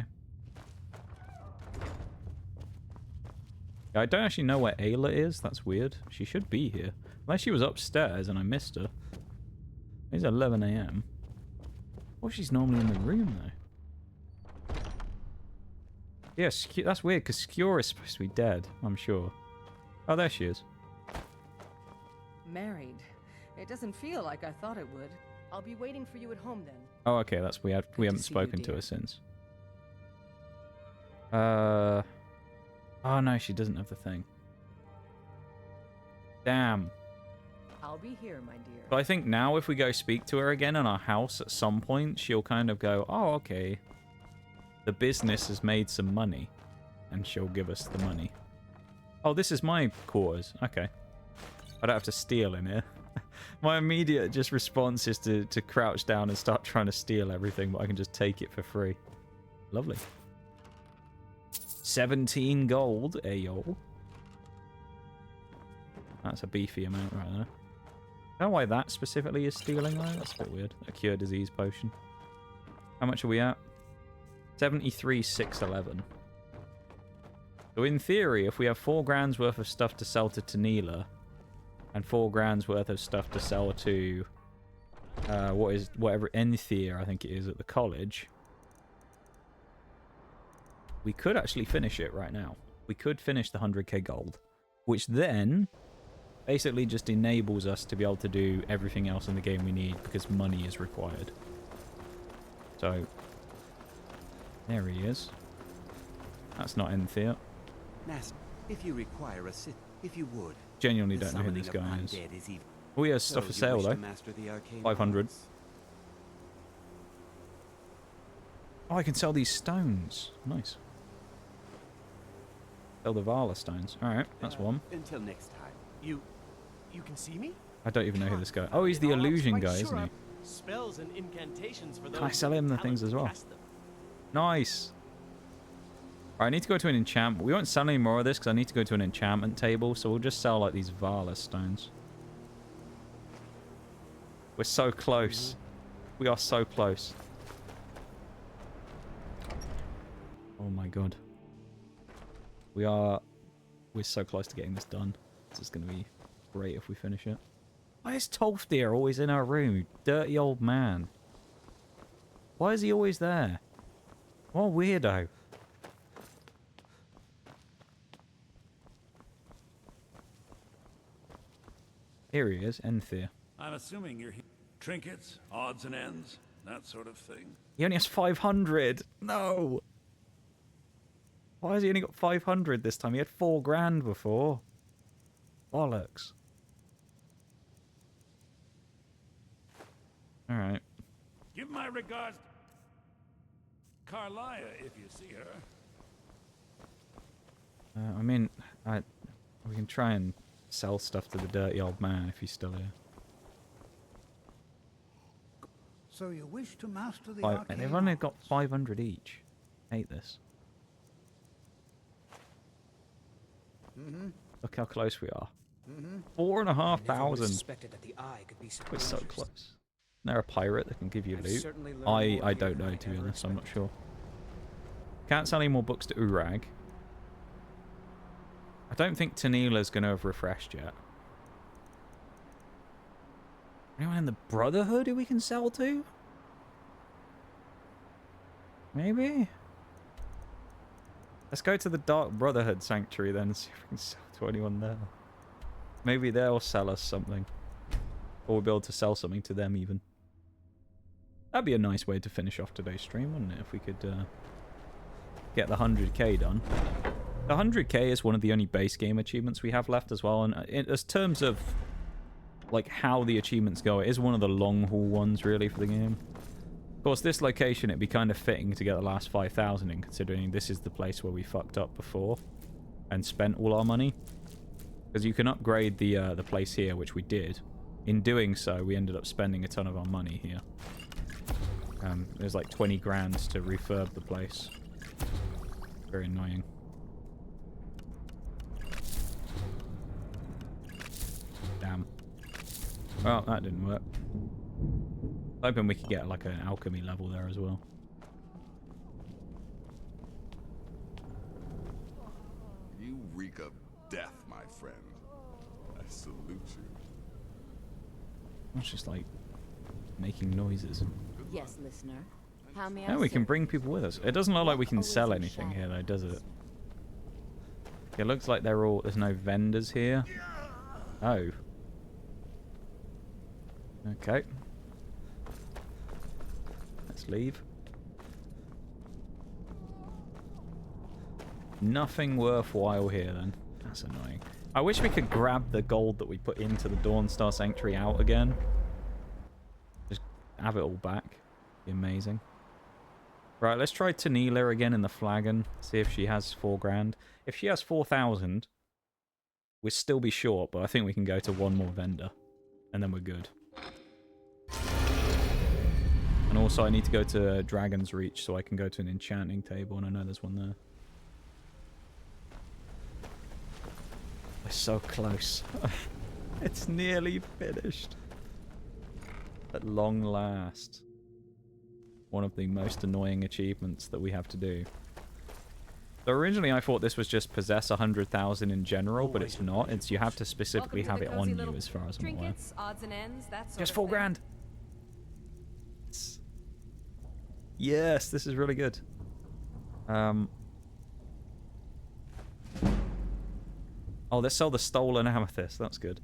Yeah, I don't actually know where Ayla is. That's weird. She should be here. Unless she was upstairs and I missed her. It's 11 AM. Well, she's normally in the room, though. Yes, yeah, that's weird, because Skjor is supposed to be dead, I'm sure. Oh, there she is. Married. It doesn't feel like I thought it would. I'll be waiting for you at home then. Oh, okay, that's we haven't spoken to her since. Oh no, she doesn't have the thing. Damn. I'll be here, my dear. But I think now if we go speak to her again in our house at some point, she'll kind of go, oh, okay. The business has made some money. And she'll give us the money. Oh, this is my quarters. Okay. I don't have to steal in here. My immediate just response is to crouch down and start trying to steal everything, but I can just take it for free. Lovely. 17 gold, ayo. That's a beefy amount right there. I don't know why that specifically is stealing though. That's a bit weird. A cure disease potion. How much are we at? 73,611. So in theory, if we have 4 grand's worth of stuff to sell to Tanila, and 4 grand's worth of stuff to sell to whatever Enthir I think it is at the college, we could actually finish it right now. We could finish the 100k gold, which then basically just enables us to be able to do everything else in the game we need because money is required. So there he is. That's not Enthir. Master, if you require a if you would. Genuinely don't know who this guy is. Oh, he has stuff for sale though. 500. Oh, I can sell these stones. Nice. Sell the Vala stones. Alright, that's one. Until next time. You can see me? I don't even know who this guy is. Oh, he's the illusion guy, isn't he? Spells and incantations for those. Can I sell him the things as well? Nice. Alright, I need to go to an enchantment. We won't sell any more of this because I need to go to an enchantment table, so we'll just sell like these Vala stones. We're so close. We are so close. Oh my god. We are We're so close to getting this done. This is going to be great if we finish it. Why is Tolfdir always in our room? You dirty old man. Why is he always there? What a weirdo. Here he is, Enthir. I'm assuming you're trinkets, odds and ends, that sort of thing. He only has 500. No. Why has he only got 500 this time? He had 4 grand before. Bollocks. Alright. Give my regards to Carlia if you see her. I mean, we can try and sell stuff to the dirty old man if he's still here. So you wish to master the And they've only got 500 each. Hate this. Look how close we are. 4,500. Suspected that the eye could be so We're so dangerous. close. Is there a pirate that can give you I've loot? certainly learned more I here don't than know, I to be ever honest. I'm not sure. Can't sell any more books to Urag. I don't think Tanila's going to have refreshed yet. Anyone in the Brotherhood who we can sell to? Maybe? Let's go to the Dark Brotherhood Sanctuary then and see if we can sell to anyone there. Maybe they'll sell us something. Or we'll be able to sell something to them even. That'd be a nice way to finish off today's stream, wouldn't it? If we could get the 100k done. The 100k is one of the only base game achievements we have left as well. And in terms of like how the achievements go, it is one of the long haul ones really for the game. Of course, this location, it'd be kind of fitting to get the last 5,000 in, considering this is the place where we fucked up before and spent all our money. Because you can upgrade the place here, which we did. In doing so, we ended up spending a ton of our money here. There's like 20 grand to refurb the place. Very annoying. Damn. Well, that didn't work. Hoping we could get like an alchemy level there as well. You reek of death, my friend. I salute you. It's just like making noises. Yes, listener. How may Yeah, I we can serve? bring people with us. It doesn't look like we can sell anything here though, does it? It looks like they're all... There's no vendors here. Oh. Okay. Let's leave. Nothing worthwhile here then. That's annoying. I wish we could grab the gold that we put into the Dawnstar Sanctuary out again. Just have it all back. Be amazing. Right, let's try Tanila again in the flagon. See if she has 4 grand. If she has 4,000, we'll still be short, but I think we can go to one more vendor. And then we're good. And also I need to go to Dragon's Reach so I can go to an enchanting table, and I know there's one there. We're so close. It's nearly finished. At long last. One of the most annoying achievements that we have to do. So originally I thought this was just possess 100,000 in general, but it's not. It's you have to specifically have it on you as far as I'm aware. Trinkets, odds and ends, that sort Just of 4 thing. grand. Yes, this is really good. Oh, let's sell the stolen amethyst. That's good.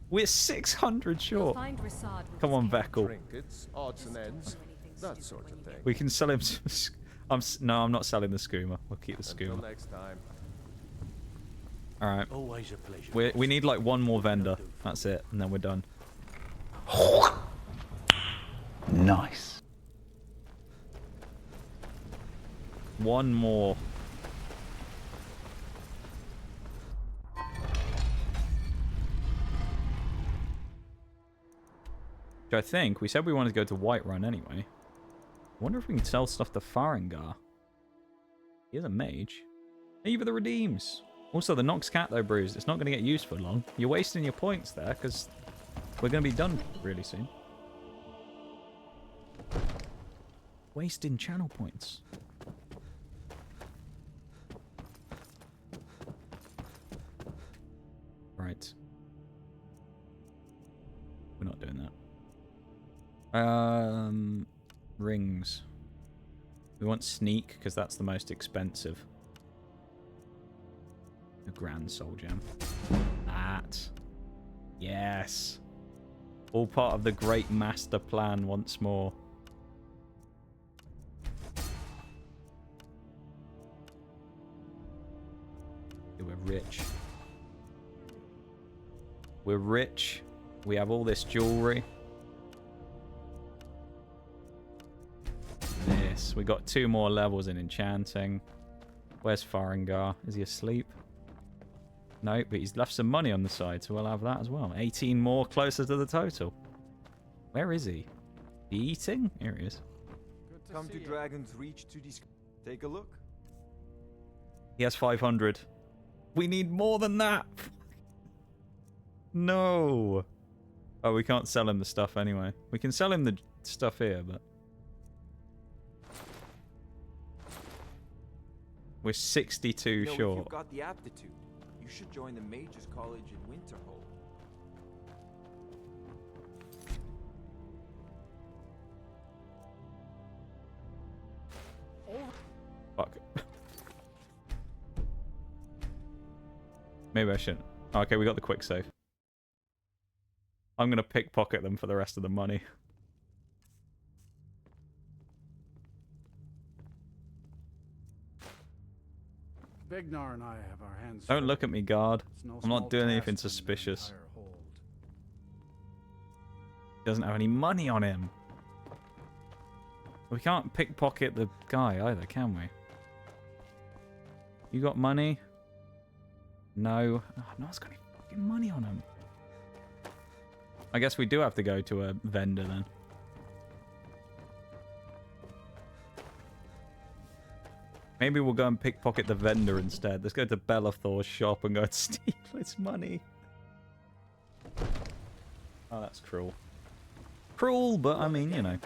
We're 600 short. Find Rasad with Come his on, camp. Vekal. Trinkets, odds and ends, that sort of thing. We can sell him. No, I'm not selling the skooma. We'll keep the Until skooma. next time. All right. Always a pleasure. We need like one more vendor. That's it, and then we're done. Nice. One more. Which I think we said we wanted to go to Whiterun anyway. I wonder if we can sell stuff to Farengar. He is a mage. Eve of the Redeems. Also, the Nox Cat though, Bruce, it's not going to get used for long. You're wasting your points there because we're going to be done really soon. Wasting channel points. Right. We're not doing that. Rings. We want sneak because that's the most expensive. A grand soul gem. That. Yes. All part of the great master plan once more. We're rich. We're rich. We have all this jewelry. This. We got 2 more levels in enchanting. Where's Farengar? Is he asleep? No, but he's left some money on the side, so we'll have that as well. 18 more closer to the total. Where is he? He eating? Here he is. Come to Dragon's Reach to take a look. He has 500. We need more than that. No. Oh, we can't sell him the stuff anyway. We can sell him the stuff here, but... We're 62 short. If you've got the aptitude, you should join the Mages College in Winterhold. Fuck. Maybe I shouldn't. Okay, we got the quick save. I'm gonna pickpocket them for the rest of the money. Vignar and I have our hands. Don't look at me, guard. No I'm not doing small anything task in an suspicious. entire hold. He doesn't have any money on him. We can't pickpocket the guy either, can we? You got money? No. Oh, no one's got any fucking money on him. I guess we do have to go to a vendor then. Maybe we'll go and pickpocket the vendor instead. Let's go to Bellathor's shop and go and steal his money. Oh, that's cruel. Cruel, but I mean, you know.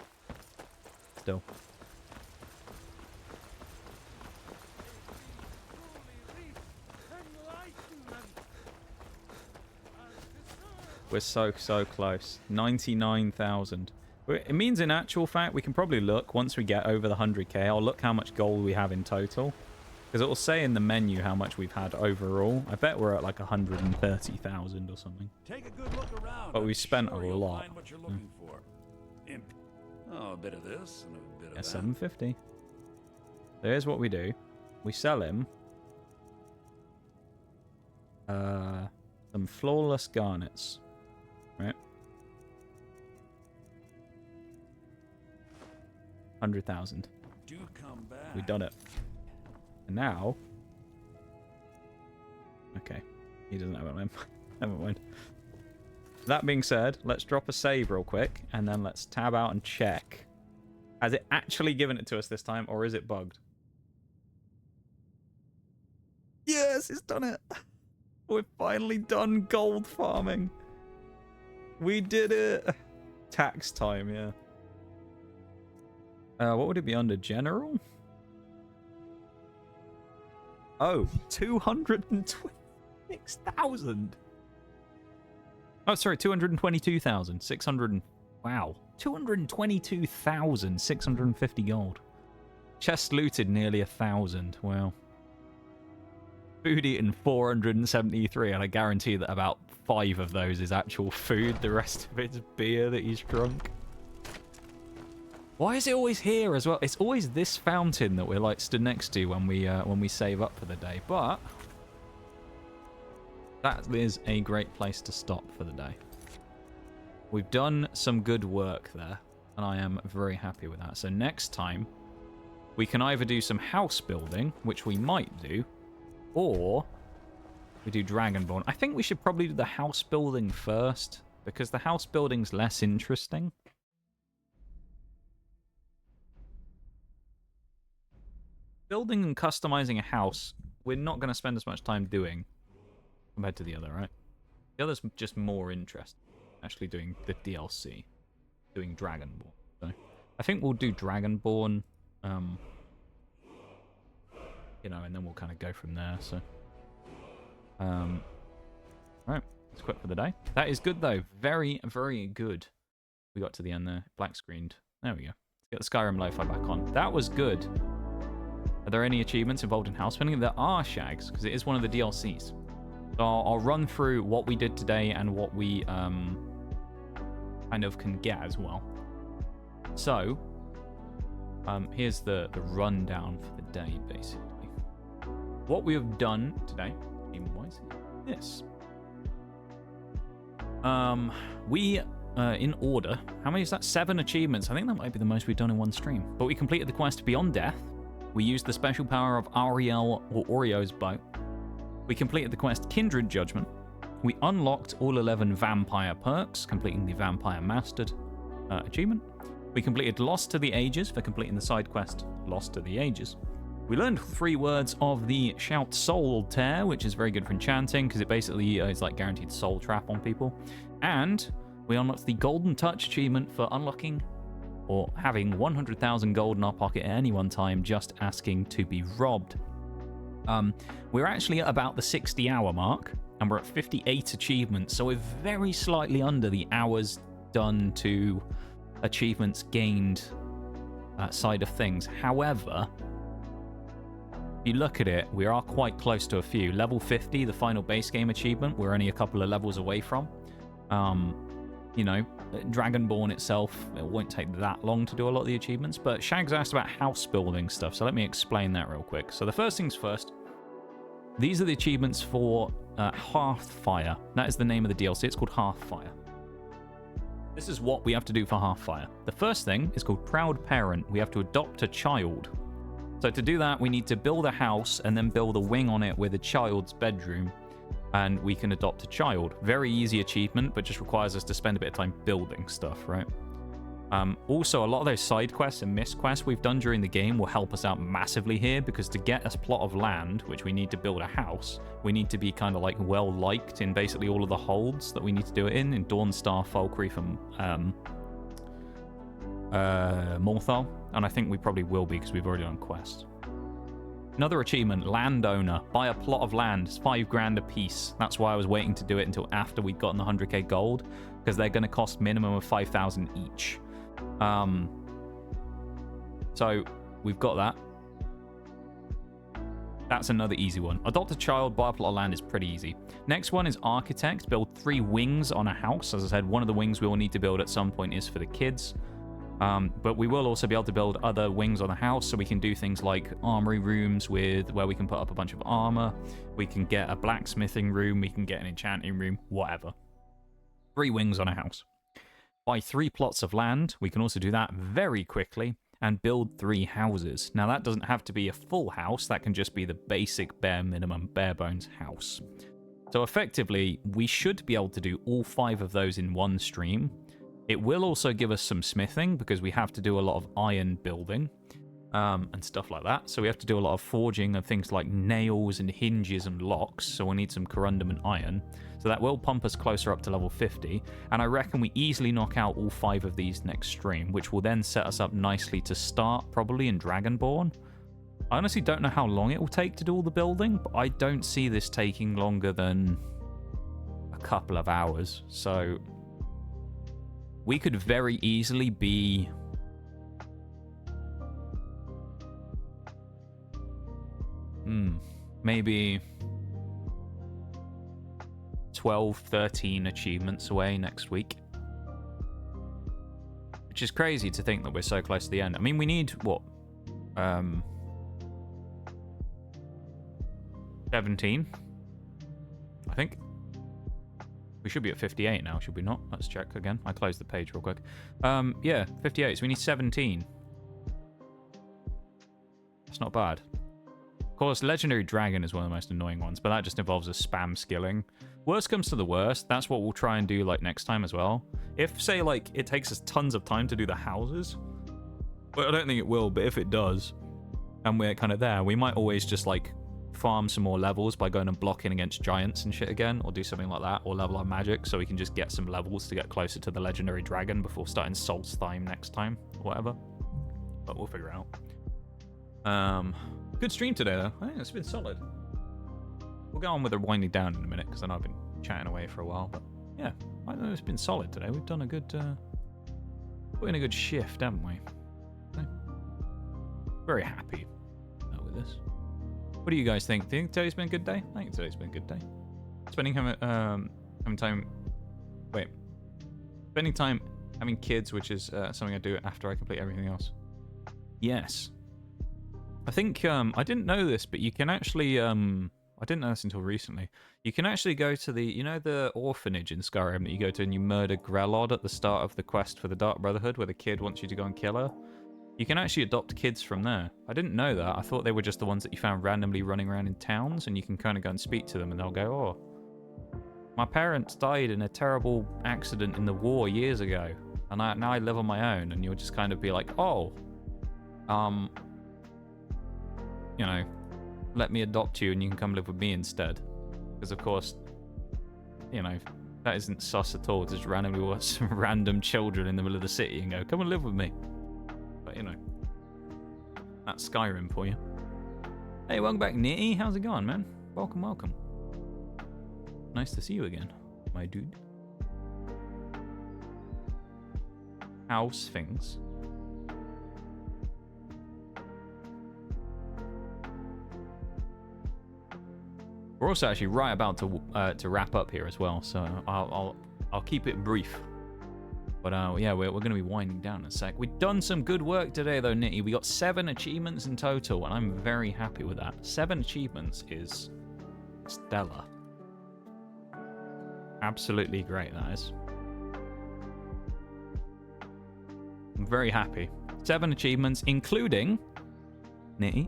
Still. We're so close. 99,000. It means in actual fact, we can probably look once we get over the 100k. I'll look how much gold we have in total. Because it will say in the menu how much we've had overall. I bet we're at like 130,000 or something. Take a good look around. But we spent a lot. Find what you're looking for. Oh, a bit of this and a bit of that. 750. So here's what we do. We sell him some flawless garnets. Right? 100,000. Do come back. We've done it. And now... Okay. He doesn't have it. Never mind. That being said, let's drop a save real quick, and then let's tab out and check. Has it actually given it to us this time, or is it bugged? Yes, it's done it. We've finally done gold farming. We did it. Tax time, yeah. What would it be under? General? Oh, 226,000. Oh, sorry, 222,600. Wow. 222,650 gold. Chest looted nearly 1,000. Wow. Food eaten 473, and I guarantee that about 5 of those is actual food. The rest of it's beer that he's drunk. Why is it always here as well? It's always this fountain that we're like stood next to when we save up for the day. But that is a great place to stop for the day. We've done some good work there, and I am very happy with that. So next time, we can either do some house building, which we might do, or we do Dragonborn. I think we should probably do the house building first, because the house building's less interesting. Building and customizing a house, we're not going to spend as much time doing compared to the other, right? The other's just more interest. Actually doing the DLC. Doing Dragonborn. So I think we'll do Dragonborn. You know, and then we'll kind of go from there, so. Right, let's quit for the day. That is good, though. Very, very good. We got to the end there. Black screened. There we go. Let's get the Skyrim Lo-Fi back on. That was good. Are there any achievements involved in house building? There are, Shags, because it is one of the DLCs. So I'll run through what we did today and what we kind of can get as well. So, here's the rundown for the day, basically. What we have done today, achievement-wise, this. We, in order, how many is that? 7 achievements. I think that might be the most we've done in one stream. But we completed the quest Beyond Death. We used the special power of Ariel or Oreo's bow. We completed the quest Kindred Judgment. We unlocked all 11 vampire perks, completing the Vampire Mastered achievement. We completed Lost to the Ages for completing the side quest Lost to the Ages. We learned 3 words of the Shout Soul Tear, which is very good for enchanting, because it basically is like guaranteed soul trap on people. And we unlocked the Golden Touch achievement for unlocking or having 100,000 gold in our pocket at any one time, just asking to be robbed. We're actually at about the 60-hour mark, and we're at 58 achievements, so we're very slightly under the hours done to achievements gained side of things. However, if you look at it, we are quite close to a few. Level 50, the final base game achievement, we're only a couple of levels away from. You know, Dragonborn itself, it won't take that long to do a lot of the achievements, but Shags asked about house building stuff, so let me explain that real quick. So the first things first, these are the achievements for Hearthfire. That is the name of the DLC. It's called Hearthfire. This is what we have to do for Hearthfire. The first thing is called Proud Parent. We have to adopt a child. So to do that, we need to build a house and then build a wing on it with a child's bedroom, and we can adopt a child. Very easy achievement, but just requires us to spend a bit of time building stuff, right? Also, a lot of those side quests and missed quests we've done during the game will help us out massively here, because to get us plot of land, which we need to build a house, we need to be kind of like well-liked in basically all of the holds that we need to do it in Dawnstar, Falkreath, and Morthal. And I think we probably will be, because we've already done quests. Another achievement, Landowner. Buy a plot of land. It's 5 grand a piece. That's why I was waiting to do it until after we'd gotten the 100k gold, because they're going to cost minimum of 5,000 each. So we've got that. That's another easy one. Adopt a child, buy a plot of land is pretty easy. Next one is Architect. Build 3 wings on a house. As I said, one of the wings we will need to build at some point is for the kids. But we will also be able to build other wings on the house, so we can do things like armory rooms where we can put up a bunch of armor. We can get a blacksmithing room. We can get an enchanting room, whatever. 3 wings on a house. Buy 3 plots of land. We can also do that very quickly and build 3 houses. Now, that doesn't have to be a full house. That can just be the basic bare minimum, bare bones house. So effectively, we should be able to do all 5 of those in one stream. It will also give us some smithing, because we have to do a lot of iron building and stuff like that. So we have to do a lot of forging of things like nails and hinges and locks. So we'll need some corundum and iron. So that will pump us closer up to level 50. And I reckon we easily knock out all 5 of these next stream, which will then set us up nicely to start probably in Dragonborn. I honestly don't know how long it will take to do all the building, but I don't see this taking longer than a couple of hours. So we could very easily be maybe 12, 13 achievements away next week. Which is crazy to think that we're so close to the end. I mean, we need, what? 17, I think. We should be at 58 now, should we not? Let's check again. I closed the page real quick. Yeah, 58. So we need 17. That's not bad. Of course, Legendary Dragon is one of the most annoying ones, but that just involves a spam skilling. Worst comes to the worst, that's what we'll try and do like next time as well. If, say, like, it takes us tons of time to do the houses, but I don't think it will, but if it does, and we're kind of there, we might always just, like, farm some more levels by going and blocking against giants and shit again, or do something like that, or level our magic so we can just get some levels to get closer to the Legendary Dragon before starting Solstheim next time, or whatever. But we'll figure it out. Good stream today, though. I think it's been solid. We'll go on with the winding down in a minute, because I know I've been chatting away for a while, but yeah, I know it's been solid today. We've done a good, put in a good shift, haven't we? So, very happy with this. What do you guys think? Do you think today's been a good day? I think today's been a good day. Spending time having kids, which is something I do after I complete everything else. Yes. I think I didn't know this, but you can actually I didn't know this until recently. You can actually go to the orphanage in Skyrim that you go to and you murder Grelod at the start of the quest for the Dark Brotherhood, where the kid wants you to go and kill her. You can actually adopt kids from there. I didn't know that. I thought they were just the ones that you found randomly running around in towns, and you can kind of go and speak to them, and they'll go, "Oh, my parents died in a terrible accident in the war years ago, and now I live on my own." And you'll just kind of be like, "Oh, you know, let me adopt you, and you can come live with me instead." Because of course, you know, that isn't sus at all. Just randomly watch some random children in the middle of the city and go, "Come and live with me." But you know, that's Skyrim for you. Hey, welcome back, Nitty. How's it going, man? Welcome, welcome. Nice to see you again, my dude. How's things? We're also actually right about to wrap up here as well, so I'll keep it brief. But yeah, we're going to be winding down in a sec. We've done some good work today, though, Nitty. We got 7 achievements in total, and I'm very happy with that. 7 achievements is stellar. Absolutely great, that is. I'm very happy. 7 achievements, including the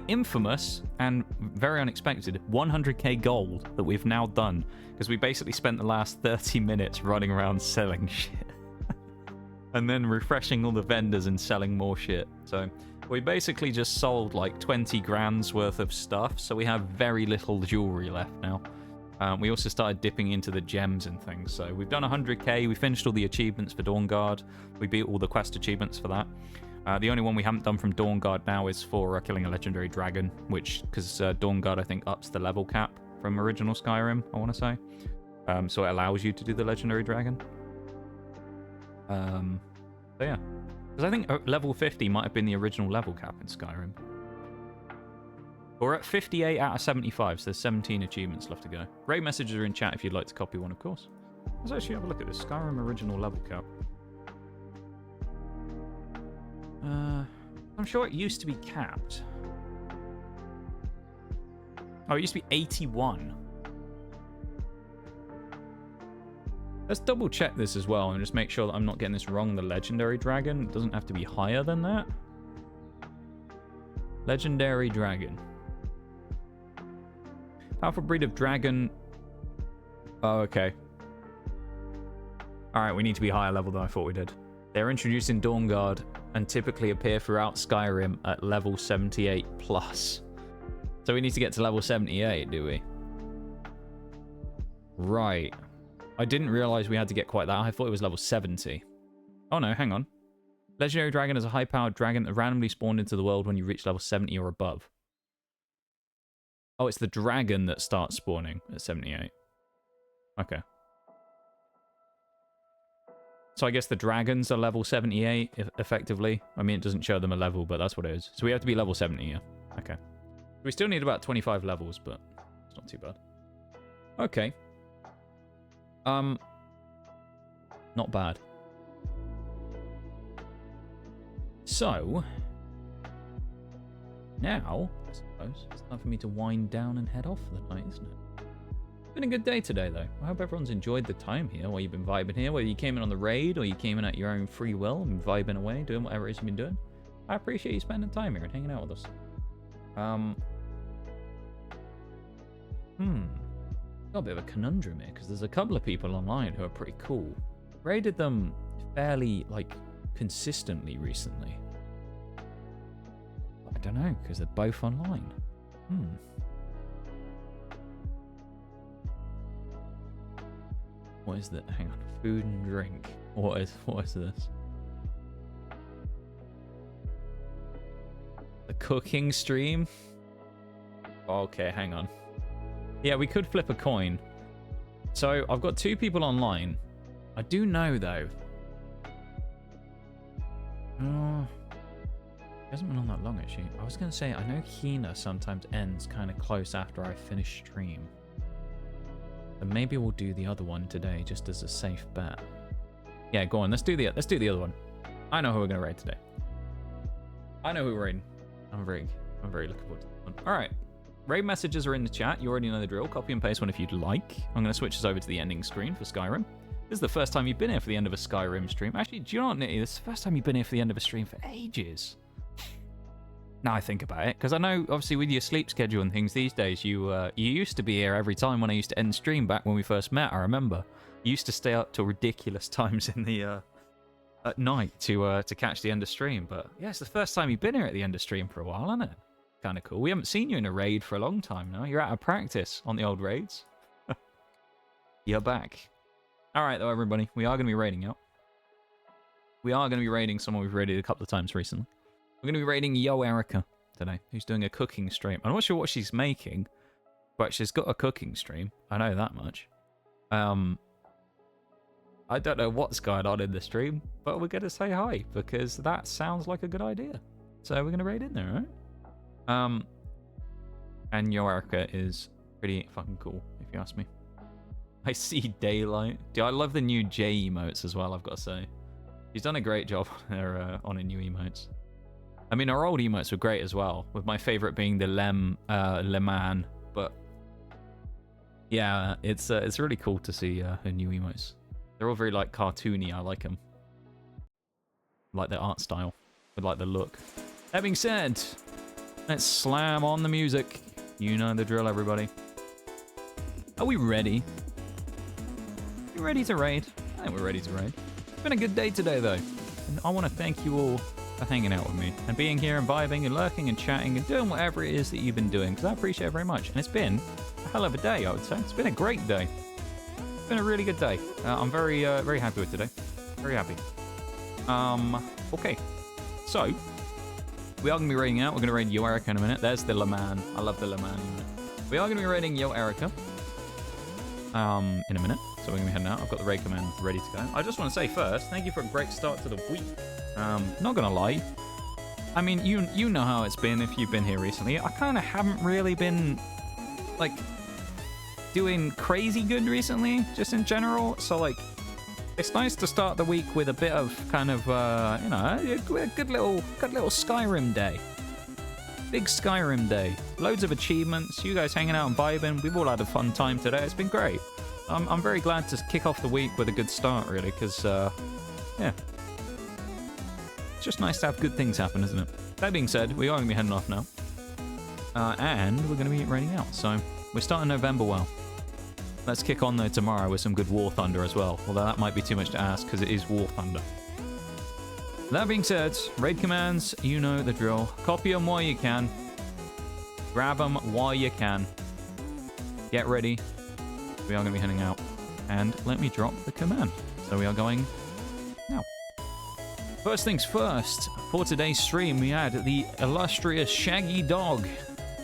infamous and very unexpected 100k gold that we've now done, because we basically spent the last 30 minutes running around selling shit and then refreshing all the vendors and selling more shit. So we basically just sold like 20 grand's worth of stuff, so we have very little jewelry left now. We also started dipping into the gems and things, so we've done 100k. We finished all the achievements for Dawnguard. We beat all the quest achievements for that. The only one we haven't done from Dawnguard now is for killing a legendary dragon, which, because Dawnguard I think ups the level cap from original Skyrim, I want to say. So it allows you to do the legendary dragon. So yeah. Because I think level 50 might have been the original level cap in Skyrim. We're at 58 out of 75, so there's 17 achievements left to go. Raid messages are in chat if you'd like to copy one, of course. Let's actually have a look at this. Skyrim original level cap. I'm sure it used to be capped. Oh, it used to be 81. Let's double check this as well and just make sure that I'm not getting this wrong. The legendary dragon doesn't have to be higher than that. Legendary dragon. Powerful breed of dragon. Oh, okay. Alright, we need to be higher level than I thought we did. They're introduced in Dawnguard and typically appear throughout Skyrim at level 78 plus. So we need to get to level 78, do we? Right. I didn't realize we had to get quite that. I thought it was level 70. Oh no, hang on. Legendary dragon is a high-powered dragon that randomly spawned into the world when you reach level 70 or above. Oh, it's the dragon that starts spawning at 78. Okay. So I guess the dragons are level 78, effectively. I mean, it doesn't show them a level, but that's what it is. So we have to be level 70, yeah. Okay. We still need about 25 levels, but it's not too bad. Okay. Not bad. So, now, I suppose, it's time for me to wind down and head off for the night, isn't it? Been a good day today, though. I hope everyone's enjoyed the time here while you've been vibing here, whether you came in on the raid or you came in at your own free will and vibing away, doing whatever it is you've been doing. I appreciate you spending time here and hanging out with us. Got a bit of a conundrum here, because there's a couple of people online who are pretty cool. Raided them fairly, like, consistently recently. I don't know, because they're both online. What is that? Hang on. Food and drink. What is this? The cooking stream? Okay, hang on. Yeah, we could flip a coin. So I've got 2 people online. I do know though. It hasn't been on that long actually. I was gonna say I know Hina sometimes ends kind of close after I finish stream. But maybe we'll do the other one today just as a safe bet. Yeah, go on. Let's do the other one. I know who we're gonna raid today. I know who we're raiding. I'm very looking forward to this one. All right. Raid messages are in the chat. You already know the drill. Copy and paste one if you'd like. I'm going to switch us over to the ending screen for Skyrim. This is the first time you've been here for the end of a Skyrim stream. Actually, do you know what, Nitty? This is the first time you've been here for the end of a stream for ages. Now I think about it, because I know, obviously, with your sleep schedule and things these days, you used to be here every time when I used to end stream back when we first met, I remember. You used to stay up till ridiculous times in the at night to catch the end of stream. But yeah, it's the first time you've been here at the end of stream for a while, isn't it? Kind of cool. We haven't seen you in a raid for a long time now. You're out of practice on the old raids. You're back. All right, though, everybody. We are going to be raiding out. We are going to be raiding someone we've raided a couple of times recently. We're going to be raiding Yo Erica today, who's doing a cooking stream. I'm not sure what she's making, but she's got a cooking stream. I know that much. I don't know what's going on in the stream, but we're going to say hi because that sounds like a good idea. So we're going to raid in there, right? And Yo Erica is pretty fucking cool, if you ask me. I see daylight. Dude, I love the new J emotes as well, I've got to say. She's done a great job on her new emotes. I mean, our old emotes were great as well, with my favorite being the Leman, but yeah, it's really cool to see her new emotes. They're all very like cartoony. I like them. Like the art style, with like the look. That being said, let's slam on the music. You know the drill, everybody. Are we ready? Are we ready to raid? I think we're ready to raid. It's been a good day today, though. And I want to thank you all for hanging out with me and being here and vibing and lurking and chatting and doing whatever it is that you've been doing, because I appreciate it very much. And it's been a hell of a day, I would say. It's been a great day. It's been a really good day. I'm very happy with today. Very happy. Okay. So, we are going to be raiding out. We're going to raid Yo Erica in a minute. There's the Leman. I love the Leman unit. We are going to be raiding Yo Erica in a minute. So we're going to be heading out. I've got the raid command ready to go. I just want to say first, thank you for a great start to the week. Not going to lie. I mean, you know how it's been if you've been here recently. I kind of haven't really been, like, doing crazy good recently, just in general. So, like, it's nice to start the week with a bit of kind of, you know, a good little Skyrim day. Big Skyrim day. Loads of achievements. You guys hanging out and vibing. We've all had a fun time today. It's been great. I'm very glad to kick off the week with a good start, really, because, yeah. It's just nice to have good things happen, isn't it? That being said, we are going to be heading off now. And we're going to be raiding out. So, we're starting November well. Let's kick on, though, tomorrow with some good War Thunder as well. Although that might be too much to ask, because it is War Thunder. That being said, raid commands, you know the drill. Copy them while you can. Grab them while you can. Get ready. We are going to be heading out. And let me drop the command. So we are going now. First things first, for today's stream, we had the illustrious Shaggy Dog,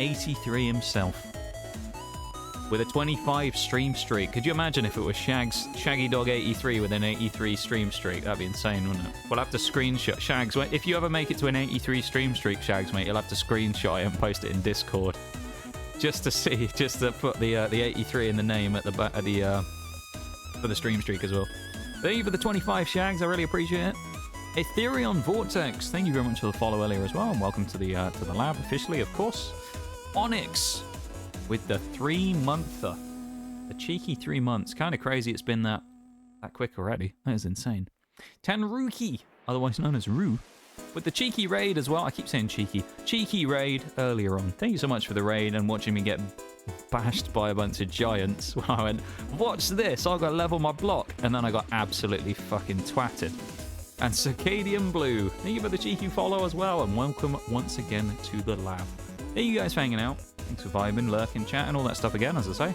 83 himself, with a 25 stream streak. Could you imagine if it was Shaggy Dog 83 with an 83 stream streak? That'd be insane, wouldn't it? We'll have to screenshot Shags. If you ever make it to an 83 stream streak, Shags, mate, you'll have to screenshot it and post it in Discord. Just to see, just to put the 83 in the name at the back of the for the stream streak as well. Thank you for the 25 Shags, I really appreciate it. Ethereon Vortex, thank you very much for the follow earlier as well, and welcome to the lab officially, of course. Onyx with the 3-monther, the cheeky 3 months. Kind of crazy it's been that quick already. That is insane. Tenruki, otherwise known as Rue, with the cheeky raid as well. I keep saying cheeky raid earlier on. Thank you so much for the raid and watching me get bashed by a bunch of giants when I went, watch this, I've got to level my block, and then I got absolutely fucking twatted. And Circadian Blue, thank you for the cheeky follow as well, and welcome once again to the lab. Thank you guys for hanging out. Thanks for vibing, lurking, chatting, all that stuff again, as I say.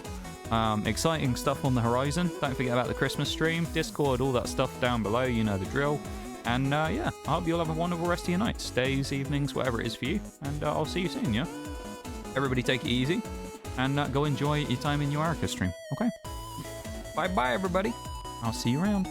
Exciting stuff on the horizon. Don't forget about the Christmas stream, Discord, all that stuff down below. You know the drill. And yeah, I hope you'll have a wonderful rest of your nights, days, evenings, whatever it is for you. And I'll see you soon, yeah? Everybody take it easy. And go enjoy your time in your Erica stream, okay? Bye-bye, everybody. I'll see you around.